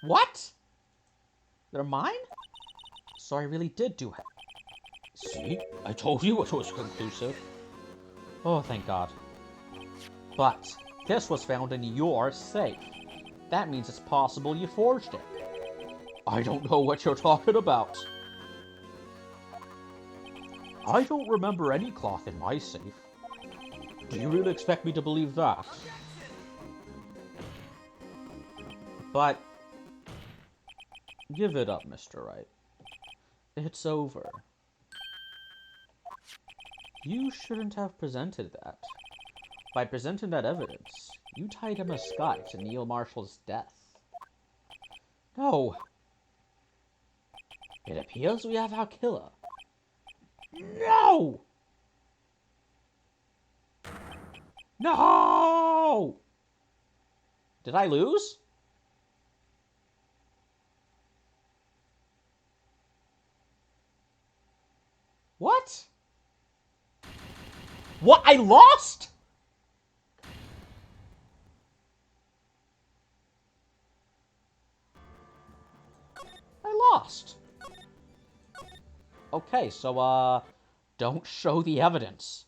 D: What? They're mine? So I really did do it.
C: See? I told you it was conclusive.
D: Oh, thank God. But this was found in your safe. That means it's possible you forged it.
C: I don't know what you're talking about. I don't remember any cloth in my safe. Do you really expect me to believe that?
D: But give it up, Mr. Wright. It's over. You shouldn't have presented that. By presenting that evidence, you tied Emma Sky to Neil Marshall's death. No! It appears we have our killer. No! No! Did I lose? What? What? I lost? I lost. Okay, so, don't show the evidence.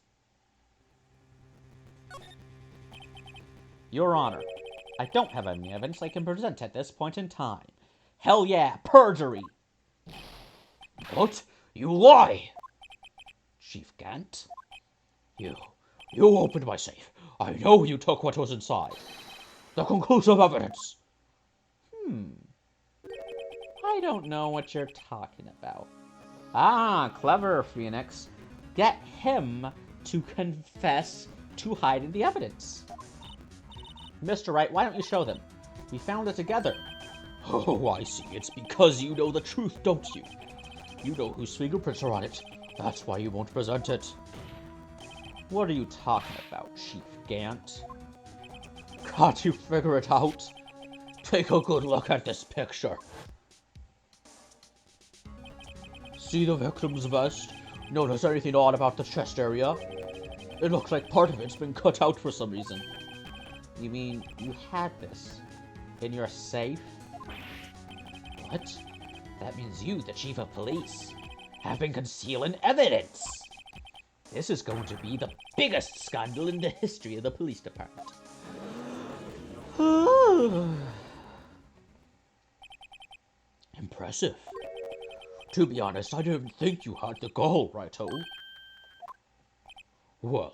D: Your Honor, I don't have any evidence I can present at this point in time. Hell yeah, perjury!
C: What? You lie!
B: Chief Gant?
C: You opened my safe. I know you took what was inside. The conclusive evidence.
D: I don't know what you're talking about. Ah, clever, Phoenix. Get him to confess to hiding the evidence. Mr. Wright, why don't you show them? We found it together.
C: Oh, I see. It's because you know the truth, don't you? You know whose fingerprints are on it. That's why you won't present it.
D: What are you talking about, Chief Gant?
C: Can't you figure it out? Take a good look at this picture. See the victim's vest? Notice anything odd about the chest area? It looks like part of it's been cut out for some reason.
D: You mean you had this in your safe?
B: What? That means you, the chief of police.
C: have been concealing evidence. This is going to be the biggest scandal in the history of the police department. Impressive. To be honest, I didn't think you had the gall, Righto. Well,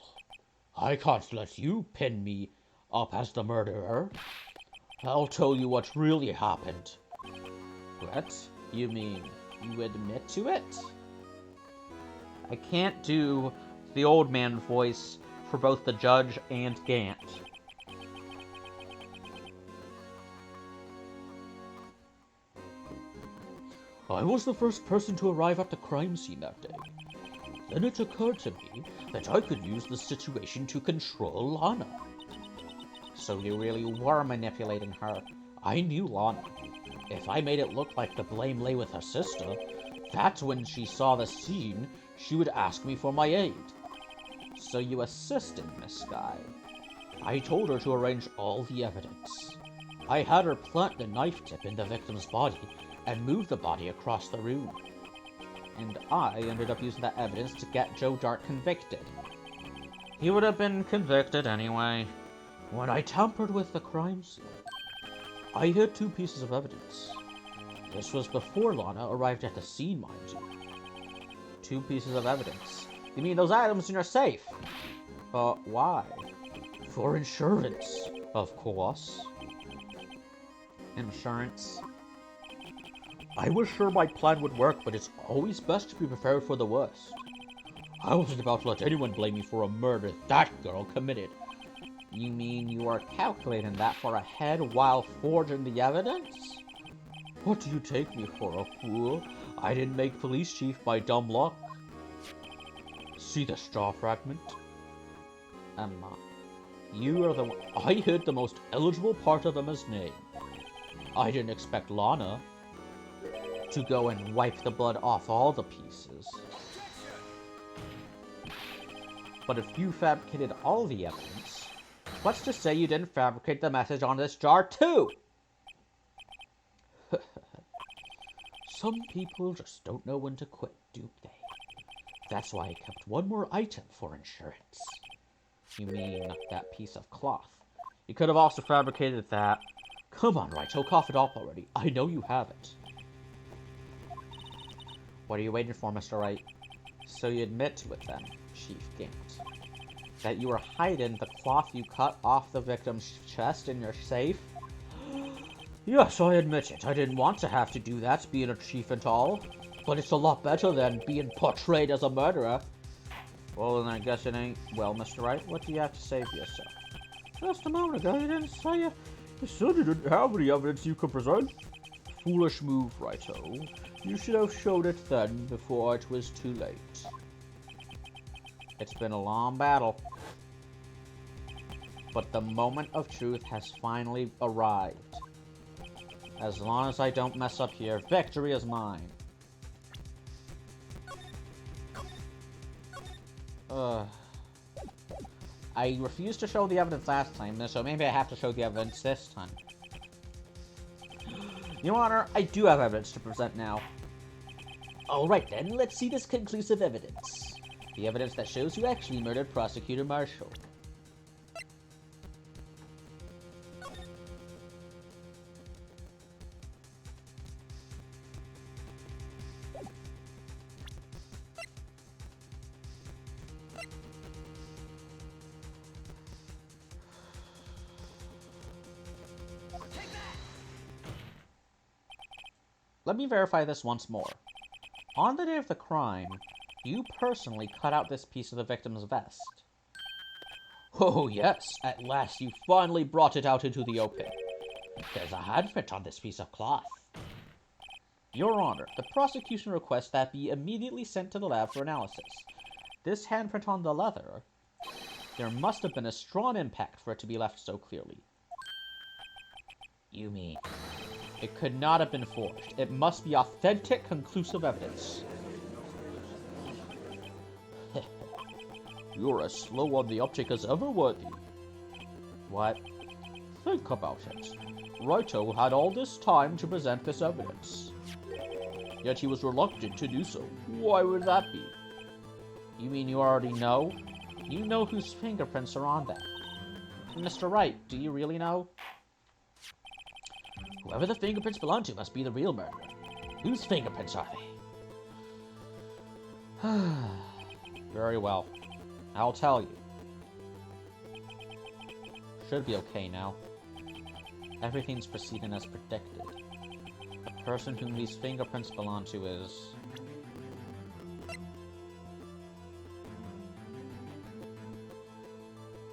C: I can't let you pin me up as the murderer. I'll tell you what really happened.
A: What? You mean you admit to it? I can't do the old man voice for both the judge and Gant.
C: I was the first person to arrive at the crime scene that day. Then it occurred to me that I could use the situation to control Lana.
A: So you really were manipulating her.
C: I knew Lana. If I made it look like the blame lay with her sister, that's when she saw the scene, she would ask me for my aid.
A: So you assisted Miss Guy.
C: I told her to arrange all the evidence. I had her plant the knife tip in the victim's body and move the body across the room.
A: And I ended up using that evidence to get Joe Dark convicted. He would have been convicted anyway.
C: When I tampered with the crime scene, I hid 2 pieces of evidence. This was before Lana arrived at the scene, mind you.
A: 2 pieces of evidence? You mean those items in your safe? But why?
C: For insurance, of course.
A: Insurance?
C: I was sure my plan would work, but it's always best to be prepared for the worst. I wasn't about to let anyone blame me for a murder that girl committed.
A: You mean you are calculating that far ahead while forging the evidence?
C: What do you take me for, a fool? I didn't make police chief by dumb luck. See the straw fragment?
A: Emma, you are the one.
C: I hid the most eligible part of Emma's name. I didn't expect Lana
A: to go and wipe the blood off all the pieces. But if you fabricated all the evidence, what's to say you didn't fabricate the message on this jar too?
C: Some people just don't know when to quit, do they? That's why I kept one more item for insurance.
A: You mean that piece of cloth? You could have also fabricated that.
C: Come on, Wright, cough it up already. I know you have it.
A: What are you waiting for, Mr. Wright? So you admit to it then, Chief Gant. That you were hiding the cloth you cut off the victim's chest in your safe?
C: Yes, I admit it. I didn't want to have to do that, being a chief and all. But it's a lot better than being portrayed as a murderer.
A: Well, then I guess it ain't. Well, Mr. Wright, what do you have to say for yourself?
C: Just a moment ago, you didn't say you said you didn't have any evidence you could present. Foolish move, Righto. You should have showed it then, before it was too late.
A: It's been a long battle. But the moment of truth has finally arrived. As long as I don't mess up here, victory is mine. I refused to show the evidence last time, so maybe I have to show the evidence this time. Your Honor, I do have evidence to present now.
B: Alright then, let's see this conclusive evidence.
A: The evidence that shows you actually murdered Prosecutor Marshall. Let me verify this once more. On the day of the crime, you personally cut out this piece of the victim's vest.
C: Oh yes, at last you finally brought it out into the open. There's a handprint on this piece of cloth.
A: Your Honor, the prosecution requests that be immediately sent to the lab for analysis. This handprint on the leather, there must have been a strong impact for it to be left so clearly.
C: You mean?
A: It could not have been forged. It must be authentic, conclusive evidence.
C: You're as slow on the uptake as ever, Worthy.
A: What?
C: Think about it. Righto had all this time to present this evidence. yet he was reluctant to do so. Why would that be?
D: You mean you already know? You know whose fingerprints are on that. Mr. Wright, do you really know?
C: Whoever the fingerprints belong to must be the real murderer. Whose fingerprints are they?
D: Very well. I'll tell you. Should be okay now. Everything's proceeding as predicted. The person whom these fingerprints belong to is...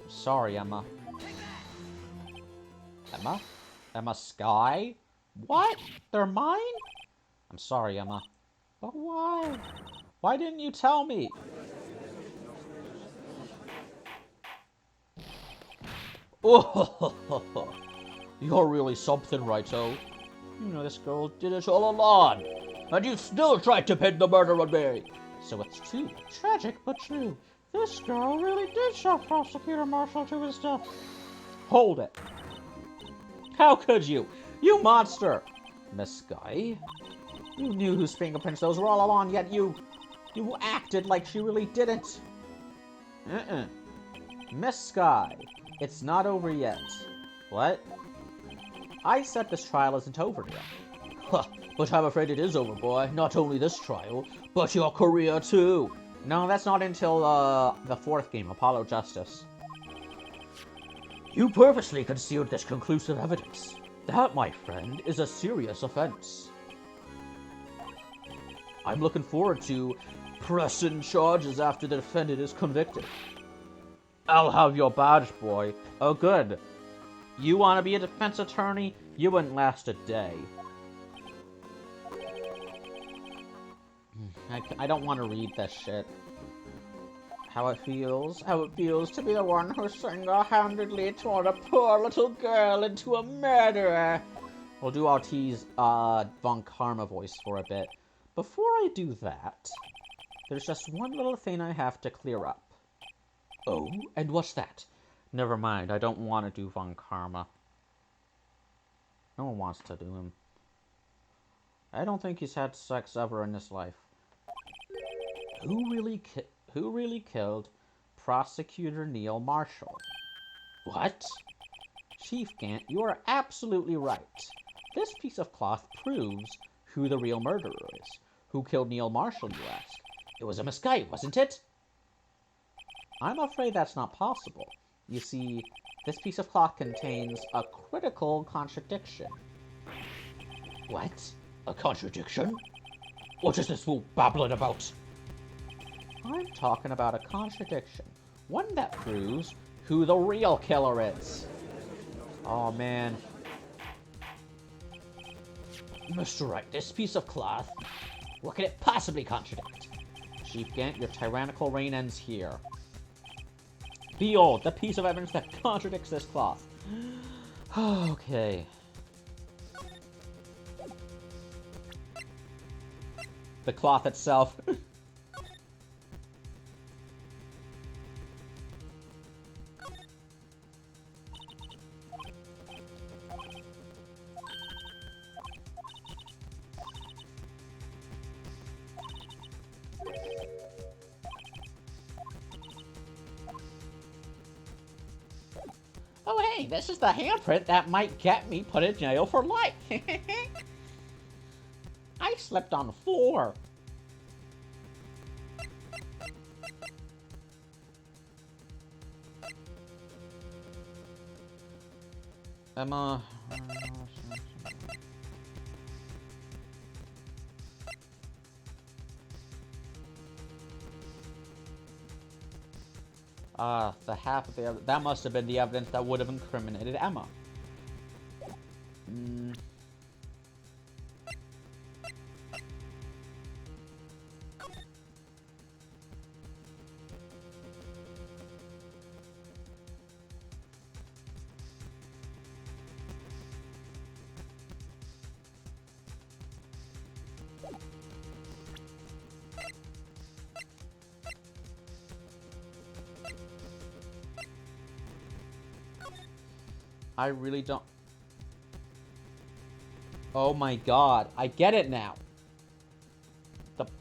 D: Sorry, Emma. Emma? Emma Sky? What? They're mine? I'm sorry, Emma. But why? Why didn't you tell me?
C: Oh, you're really something, Righto. You know this girl did it all along, and you still tried to pin the murder on me.
D: So it's true. Tragic, but true. This girl really did shove Prosecutor Marshall to his death. Hold it. How could you? You monster! Miss Sky, you knew whose fingerprints those were all along, yet you acted like she really didn't. Miss Sky, it's not over yet. What? I said this trial isn't over yet.
C: Huh, but I'm afraid it is over, boy. Not only this trial, but your career too.
D: No, that's not until the fourth game, Apollo Justice.
C: You purposely concealed this conclusive evidence. That, my friend, is a serious offense. I'm looking forward to pressing charges after the defendant is convicted.
D: I'll have your badge, boy. Oh, good. You want to be a defense attorney? You wouldn't last a day. I don't want to read this shit. How it feels to be the one who single-handedly turned a poor little girl into a murderer. We'll do Ortiz, Von Karma voice for a bit. Before I do that, there's just one little thing I have to clear up.
C: Oh, and what's that?
D: Never mind, I don't want to do Von Karma. No one wants to do him. I don't think he's had sex ever in his life. Who really killed Prosecutor Neil Marshall?
C: What?
D: Chief Gant, you are absolutely right. This piece of cloth proves who the real murderer is. Who killed Neil Marshall, you ask?
C: It was a Sky, wasn't it?
D: I'm afraid that's not possible. You see, this piece of cloth contains a critical contradiction.
C: What? A contradiction? What is this fool babbling about?
D: I'm talking about a contradiction. One that proves who the real killer is. Oh, man.
C: Mr. Wright, this piece of cloth, what can it possibly contradict?
D: Chief Gant, your tyrannical reign ends here. Behold, the piece of evidence that contradicts this cloth. Okay. The cloth itself. Oh, hey, this is the handprint that might get me put in jail for life. I slept on the floor. Emma... the half of the... That must have been the evidence that would have incriminated Emma. I really don't... Oh my god, I get it now.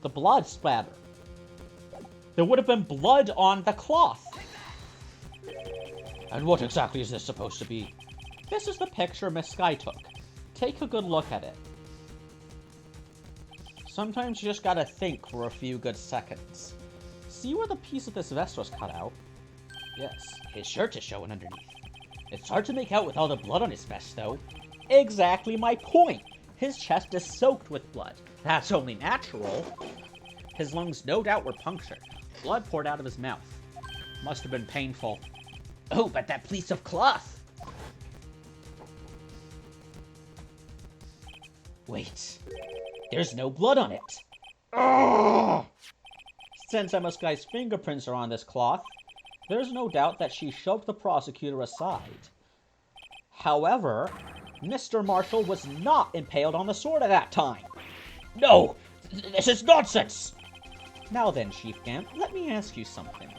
D: the blood splatter. There would have been blood on the cloth.
C: And what exactly is this supposed to be?
D: This is the picture Miss Sky took. Take a good look at it. Sometimes you just gotta think for a few good seconds. See where the piece of this vest was cut out?
C: Yes, his shirt is showing underneath. It's hard to make out with all the blood on his vest, though.
D: Exactly my point. His chest is soaked with blood. That's only natural. His lungs no doubt were punctured. Blood poured out of his mouth. Must have been painful.
B: Oh, but that piece of cloth!
D: Wait. There's no blood on it. Ugh! Since Emma Sky's fingerprints are on this cloth, there's no doubt that she shoved the prosecutor aside. However, Mr. Marshall was not impaled on the sword at that time.
C: No! This is nonsense!
D: Now then, Chief Gant, let me ask you something.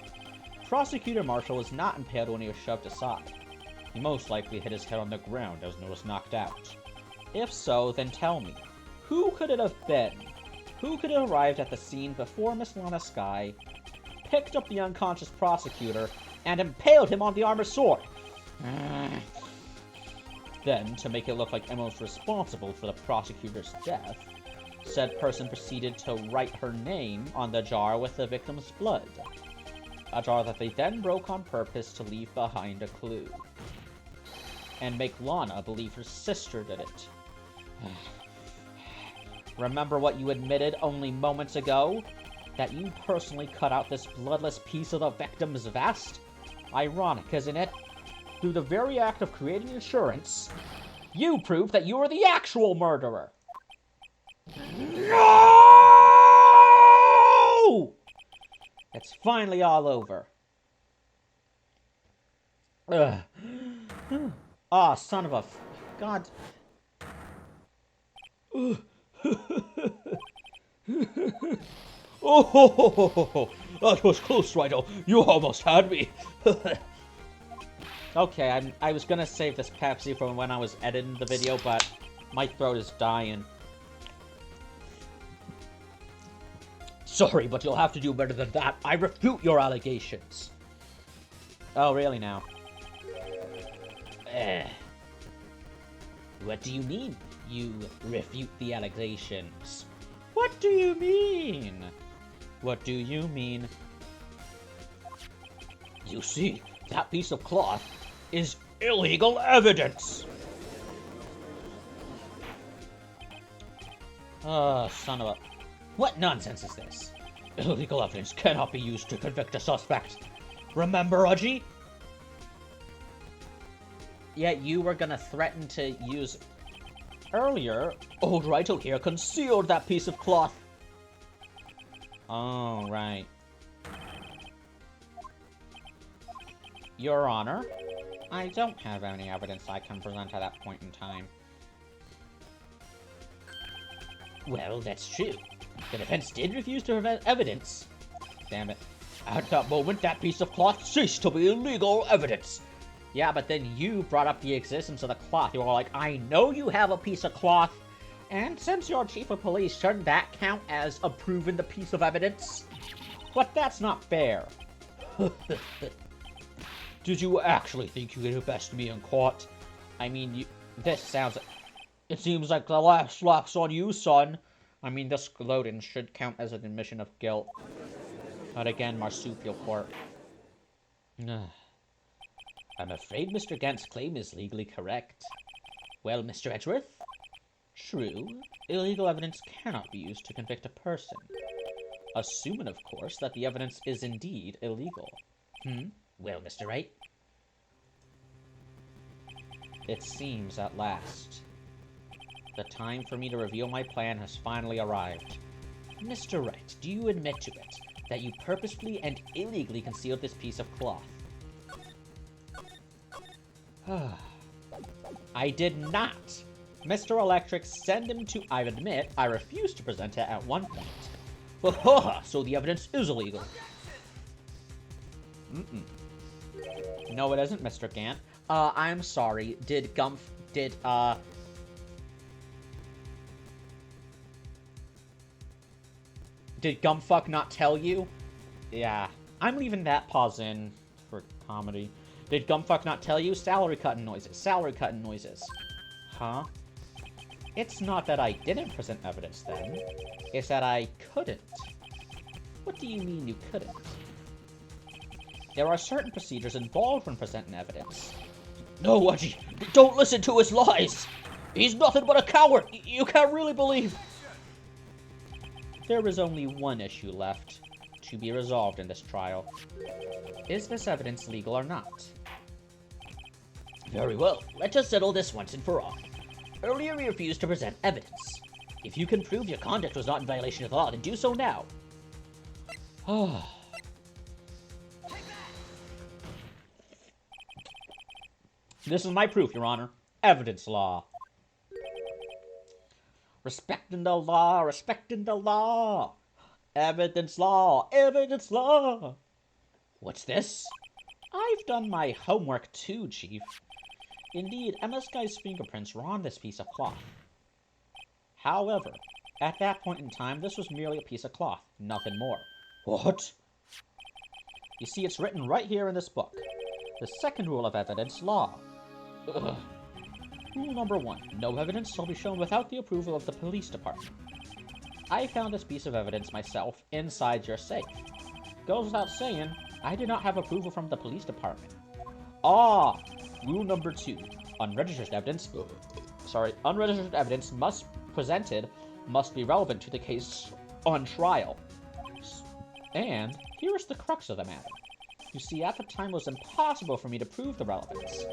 D: Prosecutor Marshall was not impaled when he was shoved aside. He most likely hit his head on the ground as he was knocked out. If so, then tell me, who could it have been? Who could have arrived at the scene before Miss Lana Sky, picked up the unconscious prosecutor, and impaled him on the armored sword? Then, to make it look like Emma was responsible for the prosecutor's death, said person proceeded to write her name on the jar with the victim's blood. A jar that they then broke on purpose to leave behind a clue. And make Lana believe her sister did it. Remember what you admitted only moments ago? That you personally cut out this bloodless piece of the victim's vest? Ironic, isn't it? Through the very act of creating insurance, you proved that you were the actual murderer. No! It's finally all over. Ugh. Ah, son of a... God...
C: Oh, that was close, Wright. You almost had me.
D: Okay, I was gonna save this Pepsi from when I was editing the video, but my throat is dying.
C: Sorry, but you'll have to do better than that. I refute your allegations.
D: Oh, really now?
B: What do you mean, you refute the allegations?
D: What do you mean? What do you mean?
C: You see, that piece of cloth is illegal evidence.
D: Oh, son of a...
B: What nonsense is this?
C: Illegal evidence cannot be used to convict a suspect. Remember, Udgy?
D: Yet you were gonna threaten to use... Earlier,
C: Old Righto here concealed that piece of cloth.
D: Oh, right. Your Honor, I don't have any evidence I can present at that point in time.
B: Well, that's true. The defense did refuse to present evidence.
D: Damn it.
C: At that moment, that piece of cloth ceased to be illegal evidence.
D: Yeah, but then you brought up the existence of the cloth. You were like, I know you have a piece of cloth, and since you're chief of police, shouldn't that count as approving the piece of evidence? But that's not fair.
C: Did you actually think you could best me in court?
D: I mean, this sounds...
C: It seems like the last laugh's on you, son.
D: I mean, this gloating should count as an admission of guilt. But again, marsupial court.
B: I'm afraid Mr. Gant's claim is legally correct. Well, Mr. Edgeworth?
D: True, illegal evidence cannot be used to convict a person. Assuming, of course, that the evidence is indeed illegal.
B: Well, Mr. Wright?
D: It seems at last. The time for me to reveal my plan has finally arrived.
B: Mr. Wright, do you admit to it that you purposefully and illegally concealed this piece of cloth?
D: I did not! Mr. Electric, send him to... I admit, I refused to present it at one point.
C: So the evidence is illegal.
D: No, it isn't, Mr. Gant. I'm sorry. Did Did Gumfuck not tell you? Yeah, I'm leaving that pause in for comedy. Did Gumfuck not tell you? Salary cutting noises. Salary cutting noises. Huh? It's not that I didn't present evidence then. It's that I couldn't. What do you mean you couldn't? There are certain procedures involved when presenting evidence.
C: No, Wedgie, don't listen to his lies. He's nothing but a coward. You can't really believe.
D: There is only one issue left to be resolved in this trial. Is this evidence legal or not?
C: Very well, let us settle this once and for all. Earlier you refused to present evidence. If you can prove your conduct was not in violation of the law, then do so now.
D: This is my proof, Your Honor. Evidence law. Respecting the law, respecting the law. Evidence law, evidence law.
C: What's this?
D: I've done my homework too, Chief. Indeed, Emma Sky's fingerprints were on this piece of cloth. However, at that point in time, this was merely a piece of cloth, nothing more.
C: What?
D: You see, it's written right here in this book. The second rule of evidence law. Ugh. Rule number 1. No evidence shall be shown without the approval of the police department. I found this piece of evidence myself inside your safe. Goes without saying, I did not have approval from the police department. Ah! Rule number 2. Unregistered evidence presented must be relevant to the case on trial. And here's the crux of the matter. You see, at the time it was impossible for me to prove the relevance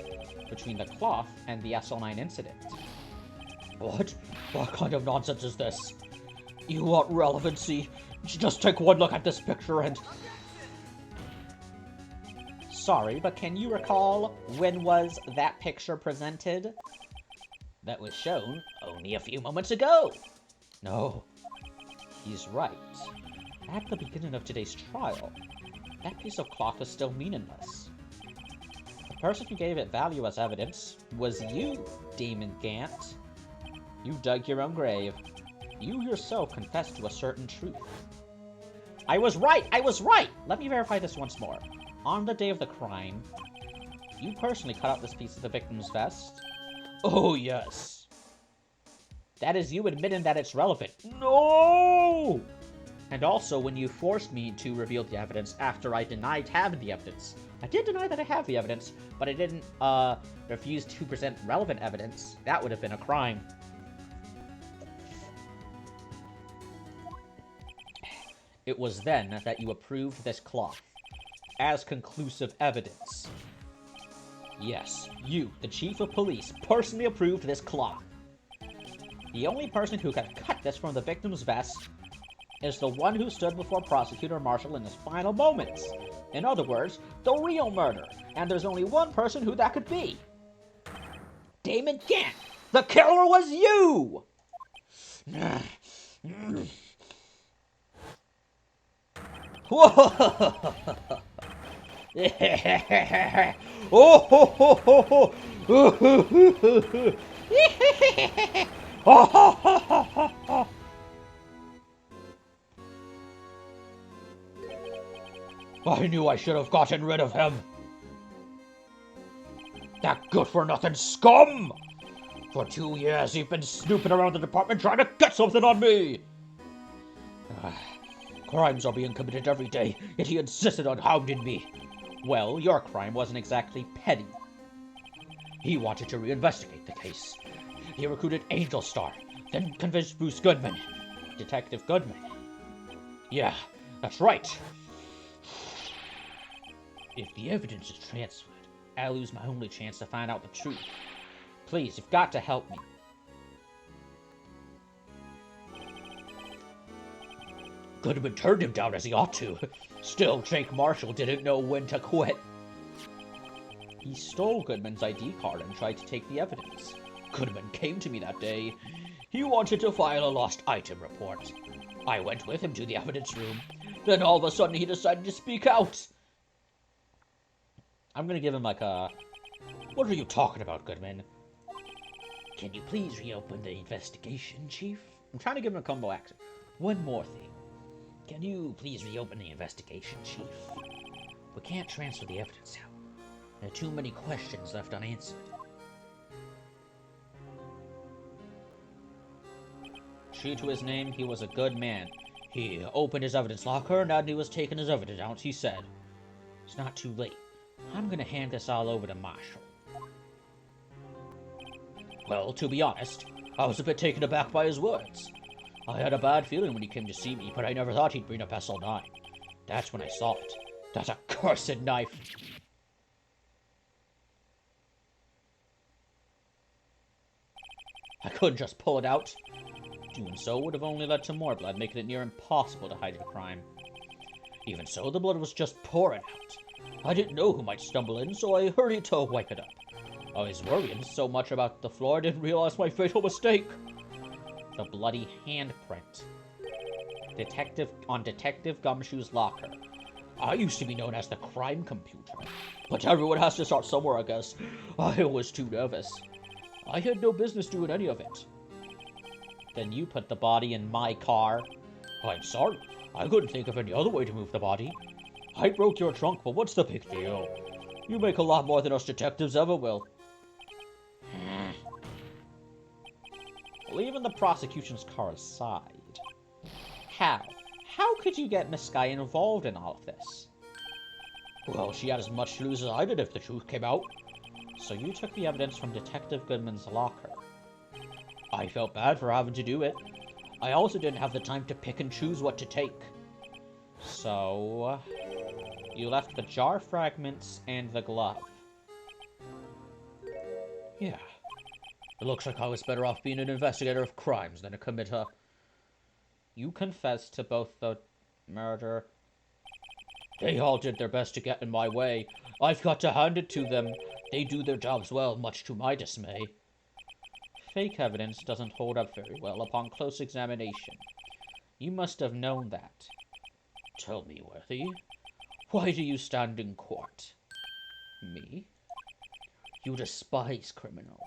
D: between the cloth and the SL9 incident.
C: What? What kind of nonsense is this? You want relevancy? Just take one look at this picture and...
D: Sorry, but can you recall when was that picture presented?
C: That was shown only a few moments ago.
D: No, he's right. At the beginning of today's trial, that piece of cloth is still meaningless. The person who gave it value as evidence was you, Damon Gant. You dug your own grave. You yourself confessed to a certain truth. I was right! I was right! Let me verify this once more. On the day of the crime, you personally cut out this piece of the victim's vest.
C: Oh, yes.
D: That is you admitting that it's relevant.
C: No!
D: And also when you forced me to reveal the evidence after I denied having the evidence. I did deny that I have the evidence, but I didn't, refuse to present relevant evidence. That would have been a crime. It was then that you approved this cloth as conclusive evidence. Yes, you, the chief of police, personally approved this cloth. The only person who could cut this from the victim's vest is the one who stood before Prosecutor Marshall in his final moments. In other words, the real murder. And there's only one person who that could be. Damon Gant! The killer was you!
C: I knew I should have gotten rid of him. That good-for-nothing scum! For 2 years, he's been snooping around the department trying to get something on me! Crimes are being committed every day, yet he insisted on hounding me.
D: Well, your crime wasn't exactly petty.
C: He wanted to reinvestigate the case. He recruited Angel Star, then convinced Bruce Goodman.
D: Detective Goodman?
C: Yeah, that's right. If the evidence is transferred,
D: I lose my only chance to find out the truth. Please, you've got to help me.
C: Goodman turned him down as he ought to. Still, Jake Marshall didn't know when to quit.
D: He stole Goodman's ID card and tried to take the evidence.
C: Goodman came to me that day. He wanted to file a lost item report. I went with him to the evidence room. Then all of a sudden he decided to speak out.
D: I'm gonna give him like a...
C: What are you talking about, Goodman?
B: Can you please reopen the investigation, Chief?
D: I'm trying to give him a combo action. One more thing.
B: Can you please reopen the investigation, Chief? We can't transfer the evidence out. There are too many questions left unanswered.
D: True to his name, he was a good man. He opened his evidence locker, and he was taking his evidence out, he said. It's not too late. I'm gonna hand this all over to Marshall. Well, to be honest, I was a bit taken aback by his words. I had a bad feeling when he came to see me, but I never thought he'd bring up SL9. That's when I saw it. That accursed knife. I couldn't just pull it out. Doing so would have only led to more blood, making it near impossible to hide the crime. Even so, the blood was just pouring out. I didn't know who might stumble in, so I hurried to wipe it up. I was worrying so much about the floor, I didn't realize my fatal mistake. The bloody handprint. Detective Gumshoe's locker. I used to be known as the crime computer, but everyone has to start somewhere, I guess. I was too nervous. I had no business doing any of it. Then you put the body in my car. I'm sorry. I couldn't think of any other way to move the body. I broke your trunk, but what's the big deal? You make a lot more than us detectives ever will. Leaving the prosecution's car aside. How could you get Miss Sky involved in all of this? Well, she had as much to lose as I did if the truth came out. So you took the evidence from Detective Goodman's locker. I felt bad for having to do it. I also didn't have the time to pick and choose what to take. So, you left the jar fragments and the glove. Yeah. It looks like I was better off being an investigator of crimes than a committer. You confessed to both the murder. They all did their best to get in my way. I've got to hand it to them. They do their jobs well, much to my dismay. Fake evidence doesn't hold up very well upon close examination. You must have known that. Tell me, Worthy, why do you stand in court? Me? You despise criminals.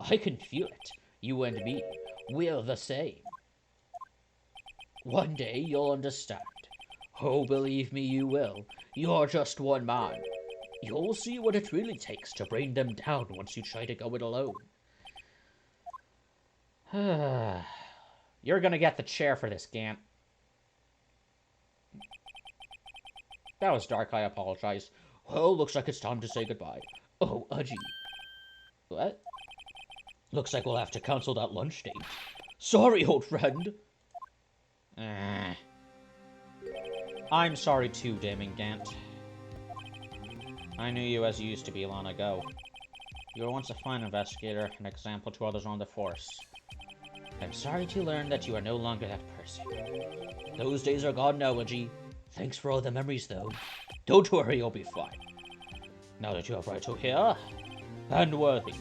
D: I can feel it. You and me, we're the same. One day you'll understand. Oh, believe me, you will. You're just one man. You'll see what it really takes to bring them down once you try to go it alone. You're gonna get the chair for this, Gant. That was dark, I apologize. Well, looks like it's time to say goodbye. Oh, Udgy. What? Looks like we'll have to cancel that lunch date. Sorry, old friend. I'm sorry too, Damon Gant. I knew you as you used to be long ago. You were once a fine investigator, an example to others on the force. I'm sorry to learn that you are no longer that person. Those days are gone now, Udgy. Thanks for all the memories, though. Don't worry, you'll be fine. Now that you have Wright here, and Worthy,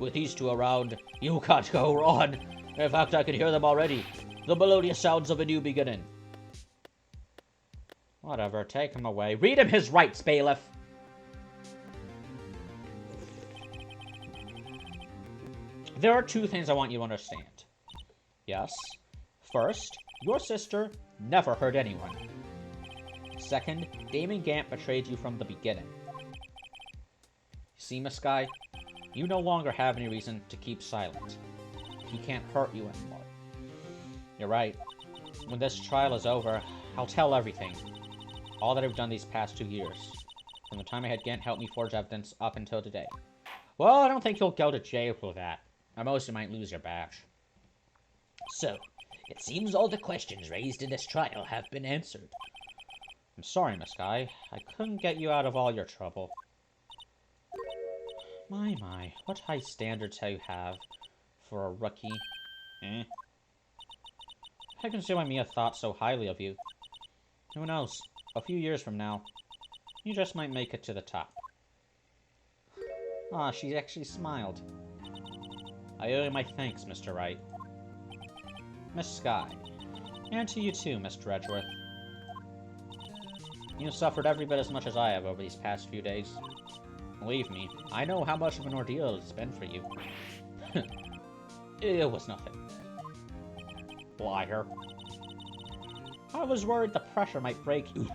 D: with these two around, you can't go wrong. In fact, I can hear them already. The melodious sounds of a new beginning. Whatever, take him away. Read him his rights, bailiff! There are two things I want you to understand. Yes. First, your sister never hurt anyone. Second, Damon Gant betrayed you from the beginning. See, Miss Sky? You no longer have any reason to keep silent. He can't hurt you anymore. You're right. When this trial is over, I'll tell everything. All that I've done these past 2 years. From the time I had Gant help me forge evidence up until today. Well, I don't think you'll go to jail for that. At most, you might lose your badge.
B: So, it seems all the questions raised in this trial have been answered.
A: I'm sorry, Miss Sky. I couldn't get you out of all your trouble. My, what high standards you have for a rookie. I can see why Mia thought so highly of you. Who knows? A few years from now, you just might make it to the top. Ah, she actually smiled. I owe you my thanks, Mr. Wright. Miss Sky. And to you too, Mr. Edgeworth. You suffered every bit as much as I have over these past few days. Believe me, I know how much of an ordeal it's been for you. It was nothing. Liar.
D: I was worried the pressure might break you.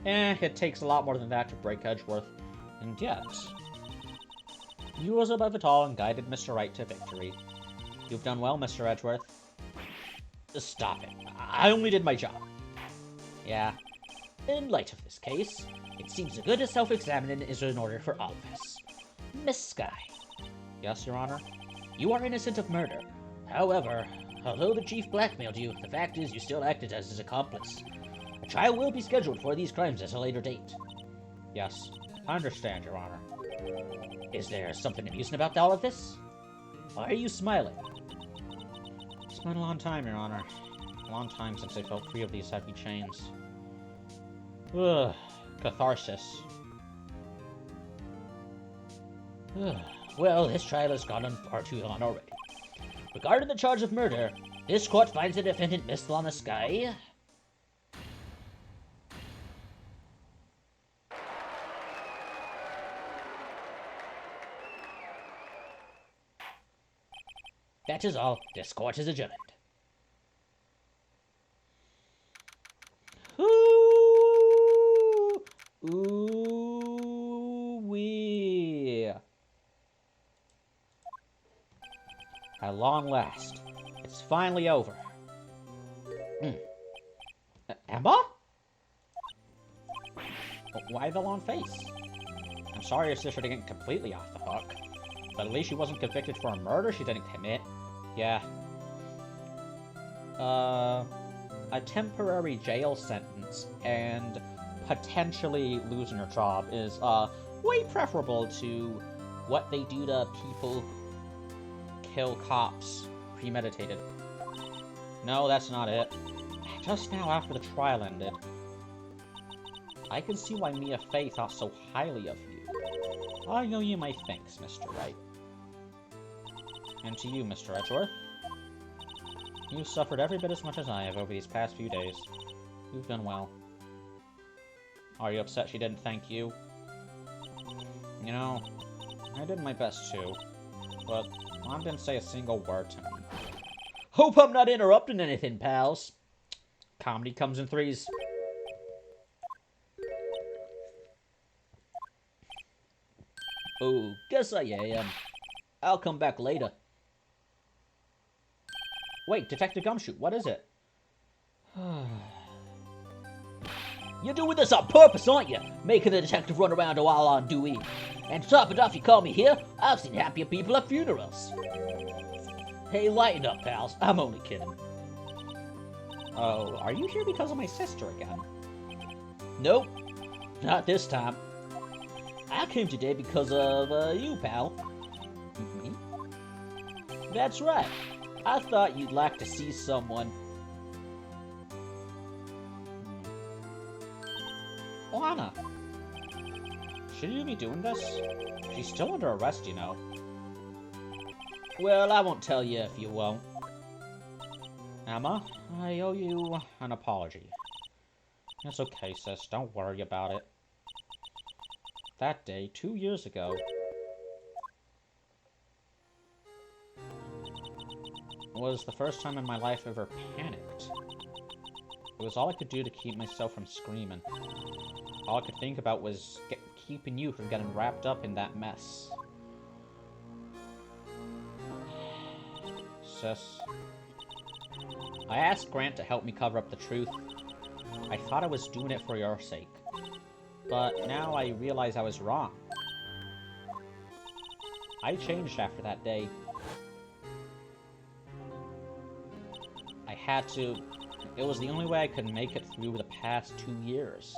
D: It takes a lot more than that to break Edgeworth. And yet, you rose above it all and guided Mr. Wright to victory. You've done well, Mr. Edgeworth.
C: Stop it. I only did my job.
D: Yeah.
B: In light of this case, it seems a good self-examining is in order for all of us. Miss Sky,
D: Yes, Your Honor?
B: you are innocent of murder. However, although the chief blackmailed you, the fact is you still acted as his accomplice. A trial will be scheduled for these crimes at a later date.
D: Yes. I understand, Your Honor.
B: Is there something amusing about all of this? Why are you smiling?
D: It's been a long time, Your Honor. A long time since I felt free of these heavy chains. Ugh. Catharsis.
B: Well, this trial has gone on far too long already. Regarding the charge of murder, this court finds the defendant, Miss Lana Sky. That is all. This court is adjourned.
D: Ooh-wee. At long last, it's finally over. Emma? Why the long face? I'm sorry your sister didn't get completely off the hook, but at least she wasn't convicted for a murder she didn't commit. Yeah. A temporary jail sentence and potentially losing her job is, way preferable to what they do to people who kill cops premeditated. No, that's not it. Just now after the trial ended, I can see why Mia Fey thought so highly of you. I know you might think, Mr. Wright. And to you, Mr. Edgeworth. You've suffered every bit as much as I have over these past few days. You've done well. Are you upset she didn't thank you? You know, I did my best too, but Mom didn't say a single word to me.
B: Hope I'm not interrupting anything, pals.
D: Comedy comes in threes.
B: Oh, guess I am. I'll come back later.
D: Wait, Detective Gumshoe, what is it?
B: You're doing this on purpose, aren't you? Making the detective run around while on duty. And to top it off, you call me here? I've seen happier people at funerals. Hey, lighten up, pals. I'm only kidding.
D: Oh, are you here because of my sister again?
B: Nope. Not this time. I came today because of, you, pal.
D: Me?
B: That's right. I thought you'd like to see someone.
D: Lana! Should you be doing this? She's still under arrest, you know.
B: Well, I won't tell you if you won't.
D: Emma, I owe you an apology. It's okay, sis. Don't worry about it. That day, 2 years ago, was the first time in my life I ever panicked. It was all I could do to keep myself from screaming. All I could think about was keeping you from getting wrapped up in that mess. Sis. I asked Grant to help me cover up the truth. I thought I was doing it for your sake. But now I realize I was wrong. I changed after that day. I had to. It was the only way I could make it through the past 2 years.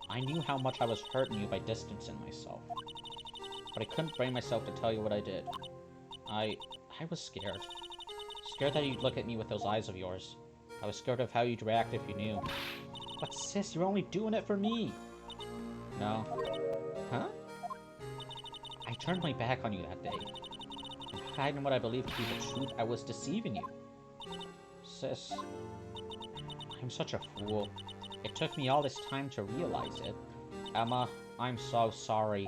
D: I knew how much I was hurting you by distancing myself. But I couldn't bring myself to tell you what I did. I was scared. Scared that you'd look at me with those eyes of yours. I was scared of how you'd react if you knew. But sis, you're only doing it for me. No. Huh? I turned my back on you that day. And hiding what I believed to be the truth, I was deceiving you. Sis, I'm such a fool. It took me all this time to realize it. Emma, I'm so sorry.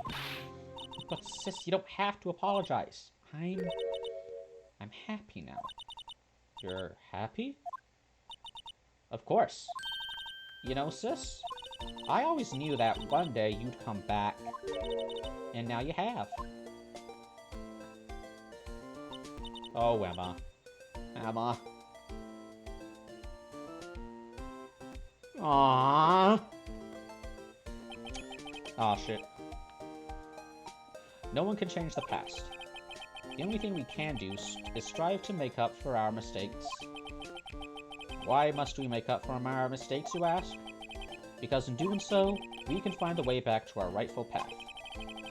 D: But sis, you don't have to apologize. I'm happy now.
A: You're happy? Of course. You know, sis, I always knew that one day you'd come back. And now you have. Oh, Emma. Emma. Aww. Aw, shit. No one can change the past. The only thing we can do is strive to make up for our mistakes. Why must we make up for our mistakes, you ask? Because in doing so, we can find the way back to our rightful path.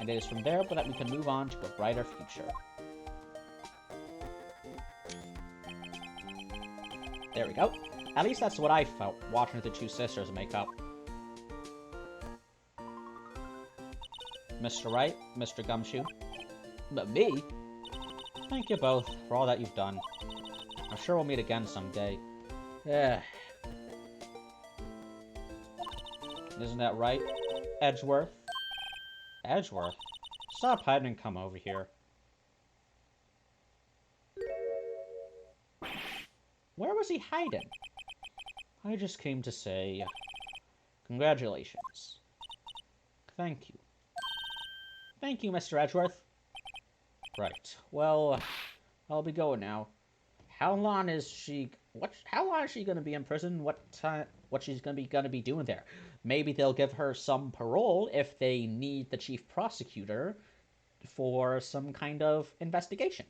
A: And it is from there that we can move on to a brighter future. There we go. At least that's what I felt watching the two sisters make up. Mr. Wright, Mr. Gumshoe.
B: But me?
A: Thank you both for all that you've done. I'm sure we'll meet again someday. Isn't that right, Edgeworth? Edgeworth? Stop hiding and come over here. Where was he hiding? I just came to say... congratulations. Thank you. Thank you, Mr. Edgeworth. Right. Well, I'll be going now. How long is she... how long is she gonna be in prison? What she's gonna be doing there? Maybe they'll give her some parole if they need the chief prosecutor for some kind of investigation.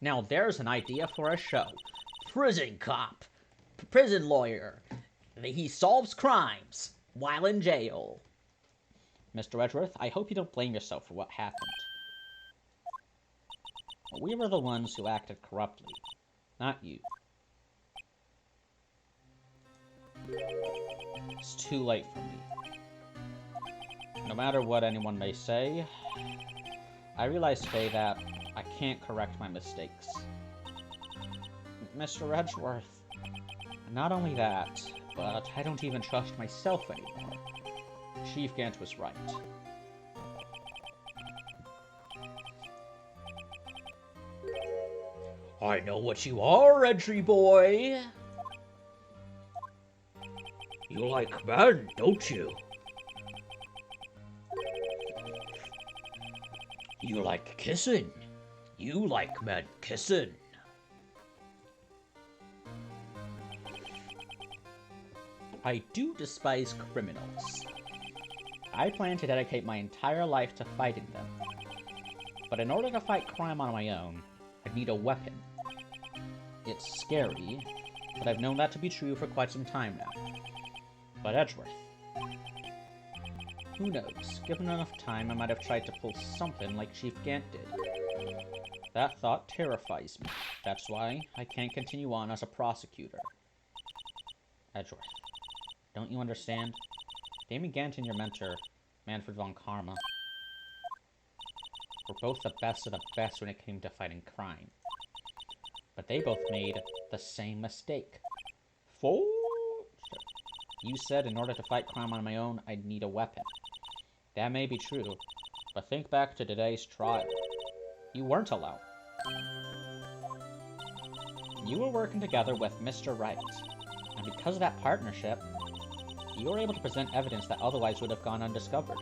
A: Now there's an idea for a show.
B: Prison cop. Prison lawyer. He solves crimes while in jail.
A: Mr. Edgeworth, I hope you don't blame yourself for what happened. We were the ones who acted corruptly, not you. It's too late for me. No matter what anyone may say, I realize today that I can't correct my mistakes. Mr. Edgeworth, not only that, but I don't even trust myself anymore. Chief Gant was right.
B: I know what you are, entry boy. You like men, don't you? You like kissing. You like men kissing.
A: I do despise criminals. I plan to dedicate my entire life to fighting them. But in order to fight crime on my own, I'd need a weapon. It's scary, but I've known that to be true for quite some time now. But Edgeworth. Who knows, given enough time I might have tried to pull something like Chief Gant did. That thought terrifies me. That's why I can't continue on as a prosecutor. Edgeworth, don't you understand? Damien Gant and your mentor, Manfred von Karma, were both the best of the best when it came to fighting crime. But they both made the same mistake. You said in order to fight crime on my own, I'd need a weapon. That may be true, but think back to today's trial. You weren't alone. You were working together with Mr. Wright, and because of that partnership, you were able to present evidence that otherwise would have gone undiscovered.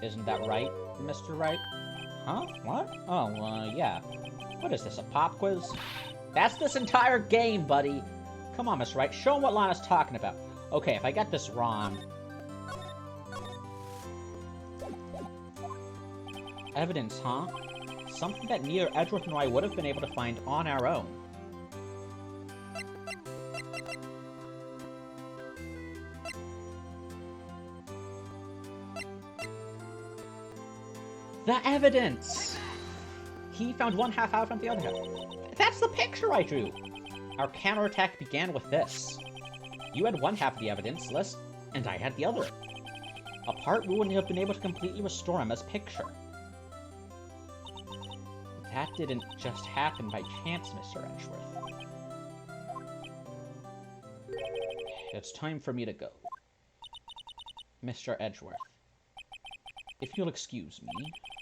A: Isn't that right, Mr. Wright? Huh? What? Oh, yeah. What is this, a pop quiz? That's this entire game, buddy! Come on, Mr. Wright, show him what Lana's talking about. Okay, if I get this wrong... Evidence, huh? Something that neither Edgeworth nor I would have been able to find on our own. The evidence! He found one half out from the other half. That's the picture I drew! Our counterattack began with this. You had one half of the evidence list, and I had the other. Apart, we wouldn't have been able to completely restore Emma's picture. That didn't just happen by chance, Mr. Edgeworth. It's time for me to go. Mr. Edgeworth, if you'll excuse me,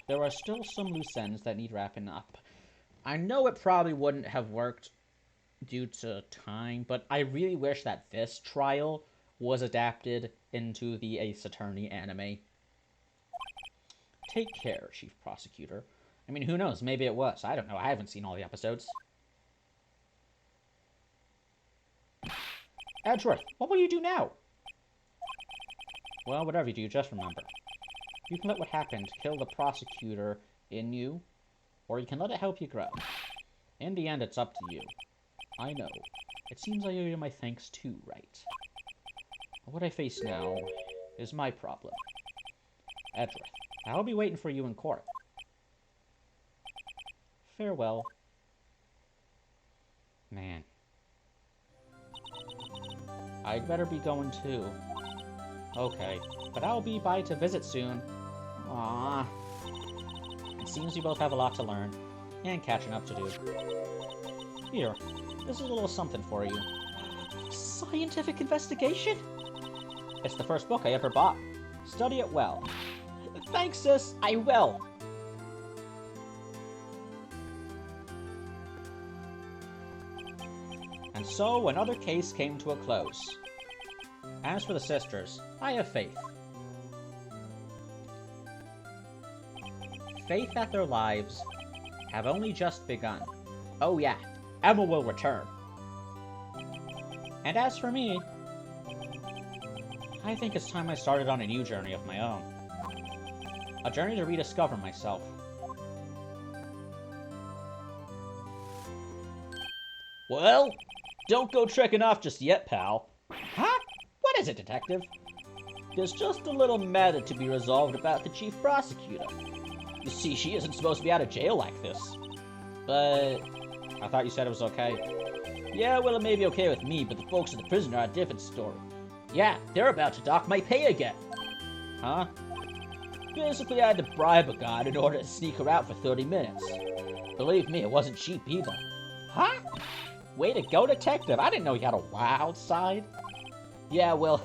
A: there are still some loose ends that need wrapping up.
D: I know it probably wouldn't have worked due to time, but I really wish that this trial was adapted into the Ace Attorney anime. Take care, Chief Prosecutor. I mean, who knows? Maybe it was. I don't know. I haven't seen all the episodes. Edgeworth, what will you do now? Well, whatever you do, just remember. You can let what happened kill the prosecutor in you, or you can let it help you grow. In the end, it's up to you. I know. It seems I owe you my thanks too, Wright. What I face now is my problem. Edgeworth, I'll be waiting for you in court. Farewell. Man. I'd better be going too. Okay, but I'll be by to visit soon. Aww. It seems you both have a lot to learn, and catching up to do. Here, this is a little something for you.
B: Scientific investigation?
D: It's the first book I ever bought. Study it well.
B: Thanks, sis. I will.
D: And so another case came to a close. As for the sisters, I have faith. Faith that their lives have only just begun. Oh yeah, Emma will return. And as for me, I think it's time I started on a new journey of my own. A journey to rediscover myself.
C: Well, don't go trekking off just yet, pal.
D: Huh? What is it, Detective?
C: There's just a little matter to be resolved about the chief prosecutor. You see, she isn't supposed to be out of jail like this. But
D: I thought you said it was okay.
C: yeah, well, it may be okay with me, but the folks in the prison are a different story. Yeah, they're about to dock my pay again.
D: Huh?
C: Basically, I had to bribe a guard in order to sneak her out for 30 minutes. Believe me, it wasn't cheap either.
D: Huh? Way to go, Detective. I didn't know you had a wild side.
C: Yeah, well,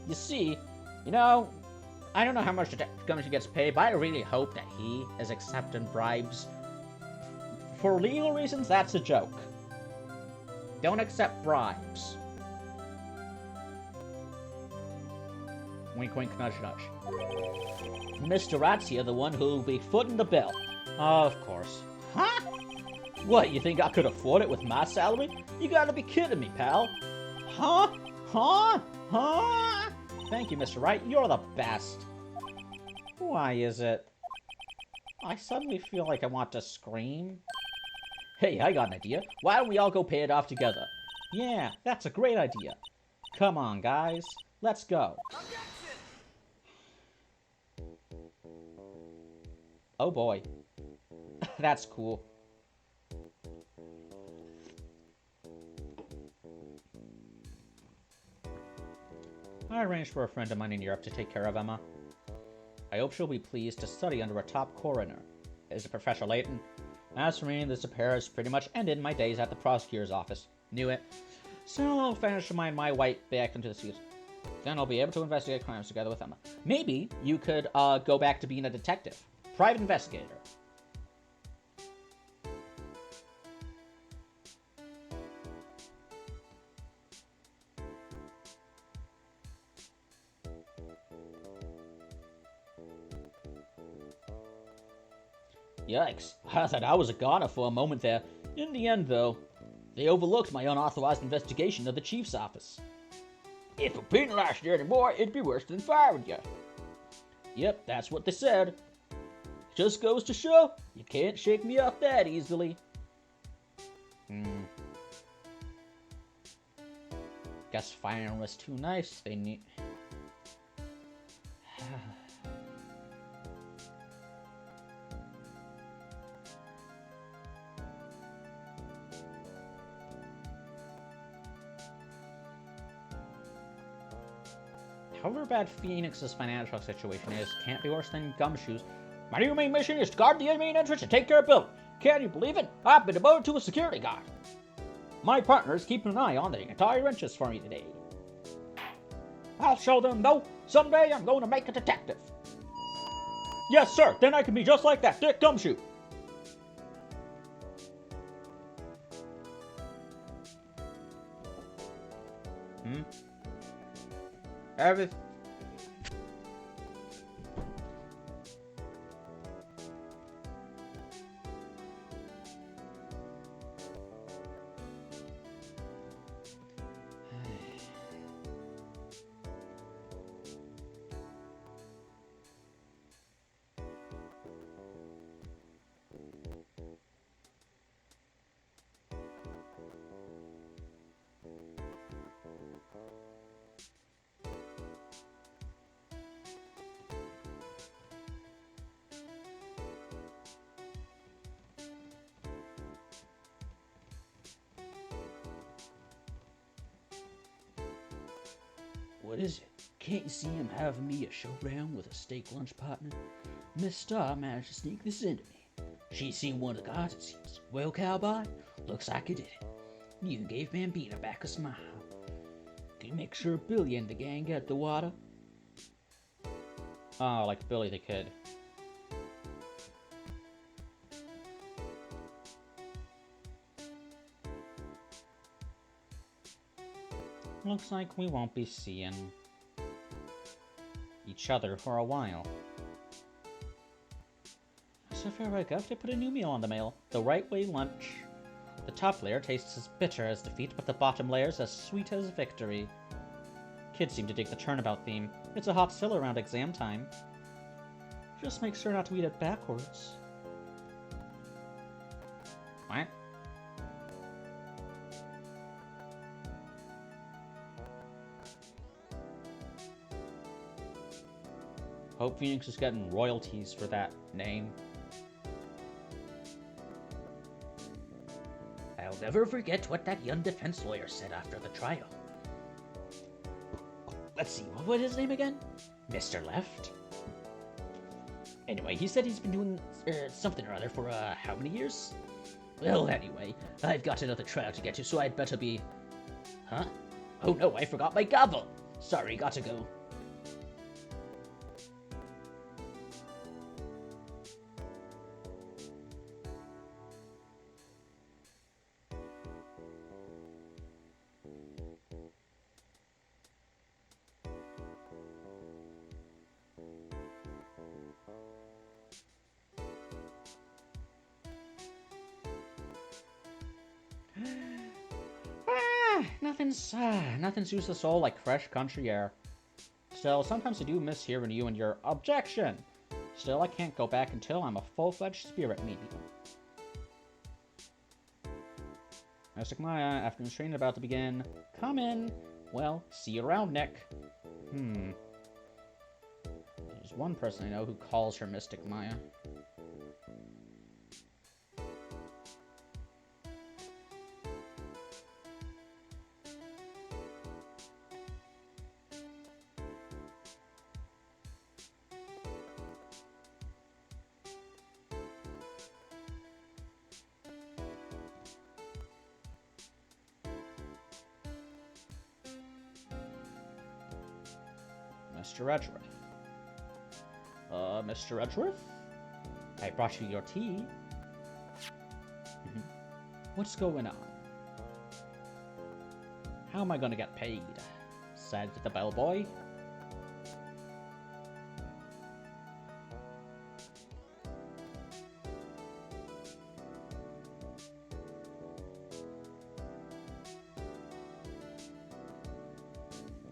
C: you see,
D: You know, I don't know how much Detective Gumshoe gets paid, but I really hope that he is accepting bribes. For legal reasons, that's a joke. Don't accept bribes. Wink, wink, nudge, nudge.
C: Mr. Rat's here, the one who'll be footing the bill.
D: Of course.
C: Huh? What, you think I could afford it with my salary? You gotta be kidding me, pal.
D: Huh? Huh? Huh? Thank you, Mr. Wright. You're the best. Why is it? I suddenly feel like I want to scream.
C: Hey, I got an idea. Why don't we all go pay it off together?
D: Yeah, that's a great idea. Come on, guys. Let's go. Oh boy. That's cool. I arranged for a friend of mine in Europe to take care of Emma. I hope she'll be pleased to study under a top coroner. Is it Professor Layton? As for me, this affair has pretty much ended my days at the prosecutor's office. Knew it. Soon I'll finish to mine my white back into the seas. Then I'll be able to investigate crimes together with Emma. Maybe you could go back to being a detective. Private investigator.
C: Yikes, I thought I was a goner for a moment there. In the end, though, they overlooked my unauthorized investigation of the chief's office. If we penalized you anymore, it'd be worse than firing you. Yep, that's what they said. Just goes to show, you can't shake me off that easily.
D: Guess firing was too nice. They need... However bad Phoenix's financial situation is, can't be worse than Gumshoe's.
C: My new main mission is to guard the main entrance and take care of Bill. Can you believe it? I've been demoted to a security guard.
D: My partner is keeping an eye on the entire entrance for me today.
C: I'll show them, though. Someday I'm going to make a detective.
D: Yes, sir. Then I can be just like that Dick Gumshoe.
A: Mm-hmm. Every...
B: What is it? Can't you see I'm having me a showdown with a steak lunch partner? Miss Star managed to sneak this into me. She's seen one of the guards, it seems. Well, cowboy, looks like you did it. You gave Bambina back a smile. Can you make sure Billy and the gang get the water?
D: Oh, like Billy the Kid. Looks like we won't be seeing each other for a while. So far, I have to put a new meal on the mail. The right way lunch. The top layer tastes as bitter as defeat, but the bottom layer's as sweet as victory. Kids seem to dig the turnabout theme. It's a hot seller around exam time. Just make sure not to eat it backwards. What? Hope Phoenix is getting royalties for that name.
B: I'll never forget what that young defense lawyer said after the trial. Let's see, what was his name again? Mr. Left? Anyway, he said he's been doing something or other for, how many years? Well, anyway, I've got another trial to get to, so I'd better be... Huh? Oh no, I forgot my gavel! Sorry, gotta go.
D: Nothing soothes the soul like fresh country air. Still, sometimes I do miss hearing you and your objection. Still, I can't go back until I'm a full-fledged spirit medium. Mystic Maya, afternoon training about to begin. Come in. Well, see you around, Nick. There's one person I know who calls her Mystic Maya. Mr. Edgeworth. Mr. Edgeworth? I brought you your tea. What's going on? How am I gonna get paid? Said the bellboy.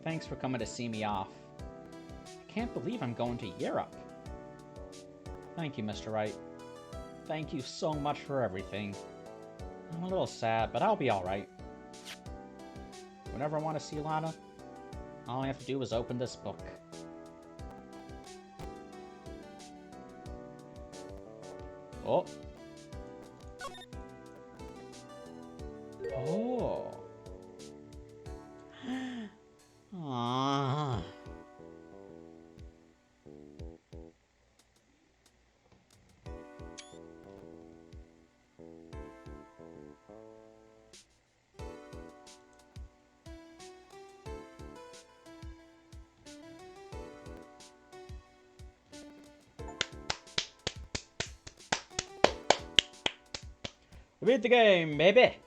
D: Thanks for coming to see me off. I can't believe I'm going to Europe. Thank you, Mr. Wright. Thank you so much for everything. I'm a little sad, but I'll be alright. Whenever I want to see Lana, all I have to do is open this book. Oh. Oh. Ah. We beat the game, baby!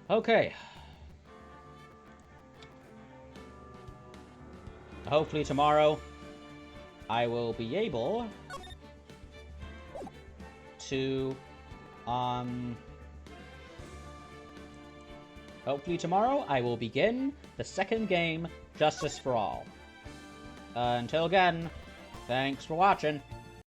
D: Okay. Hopefully tomorrow I will be able to, hopefully tomorrow I will begin the second game, Justice for All. Until again, thanks for watching.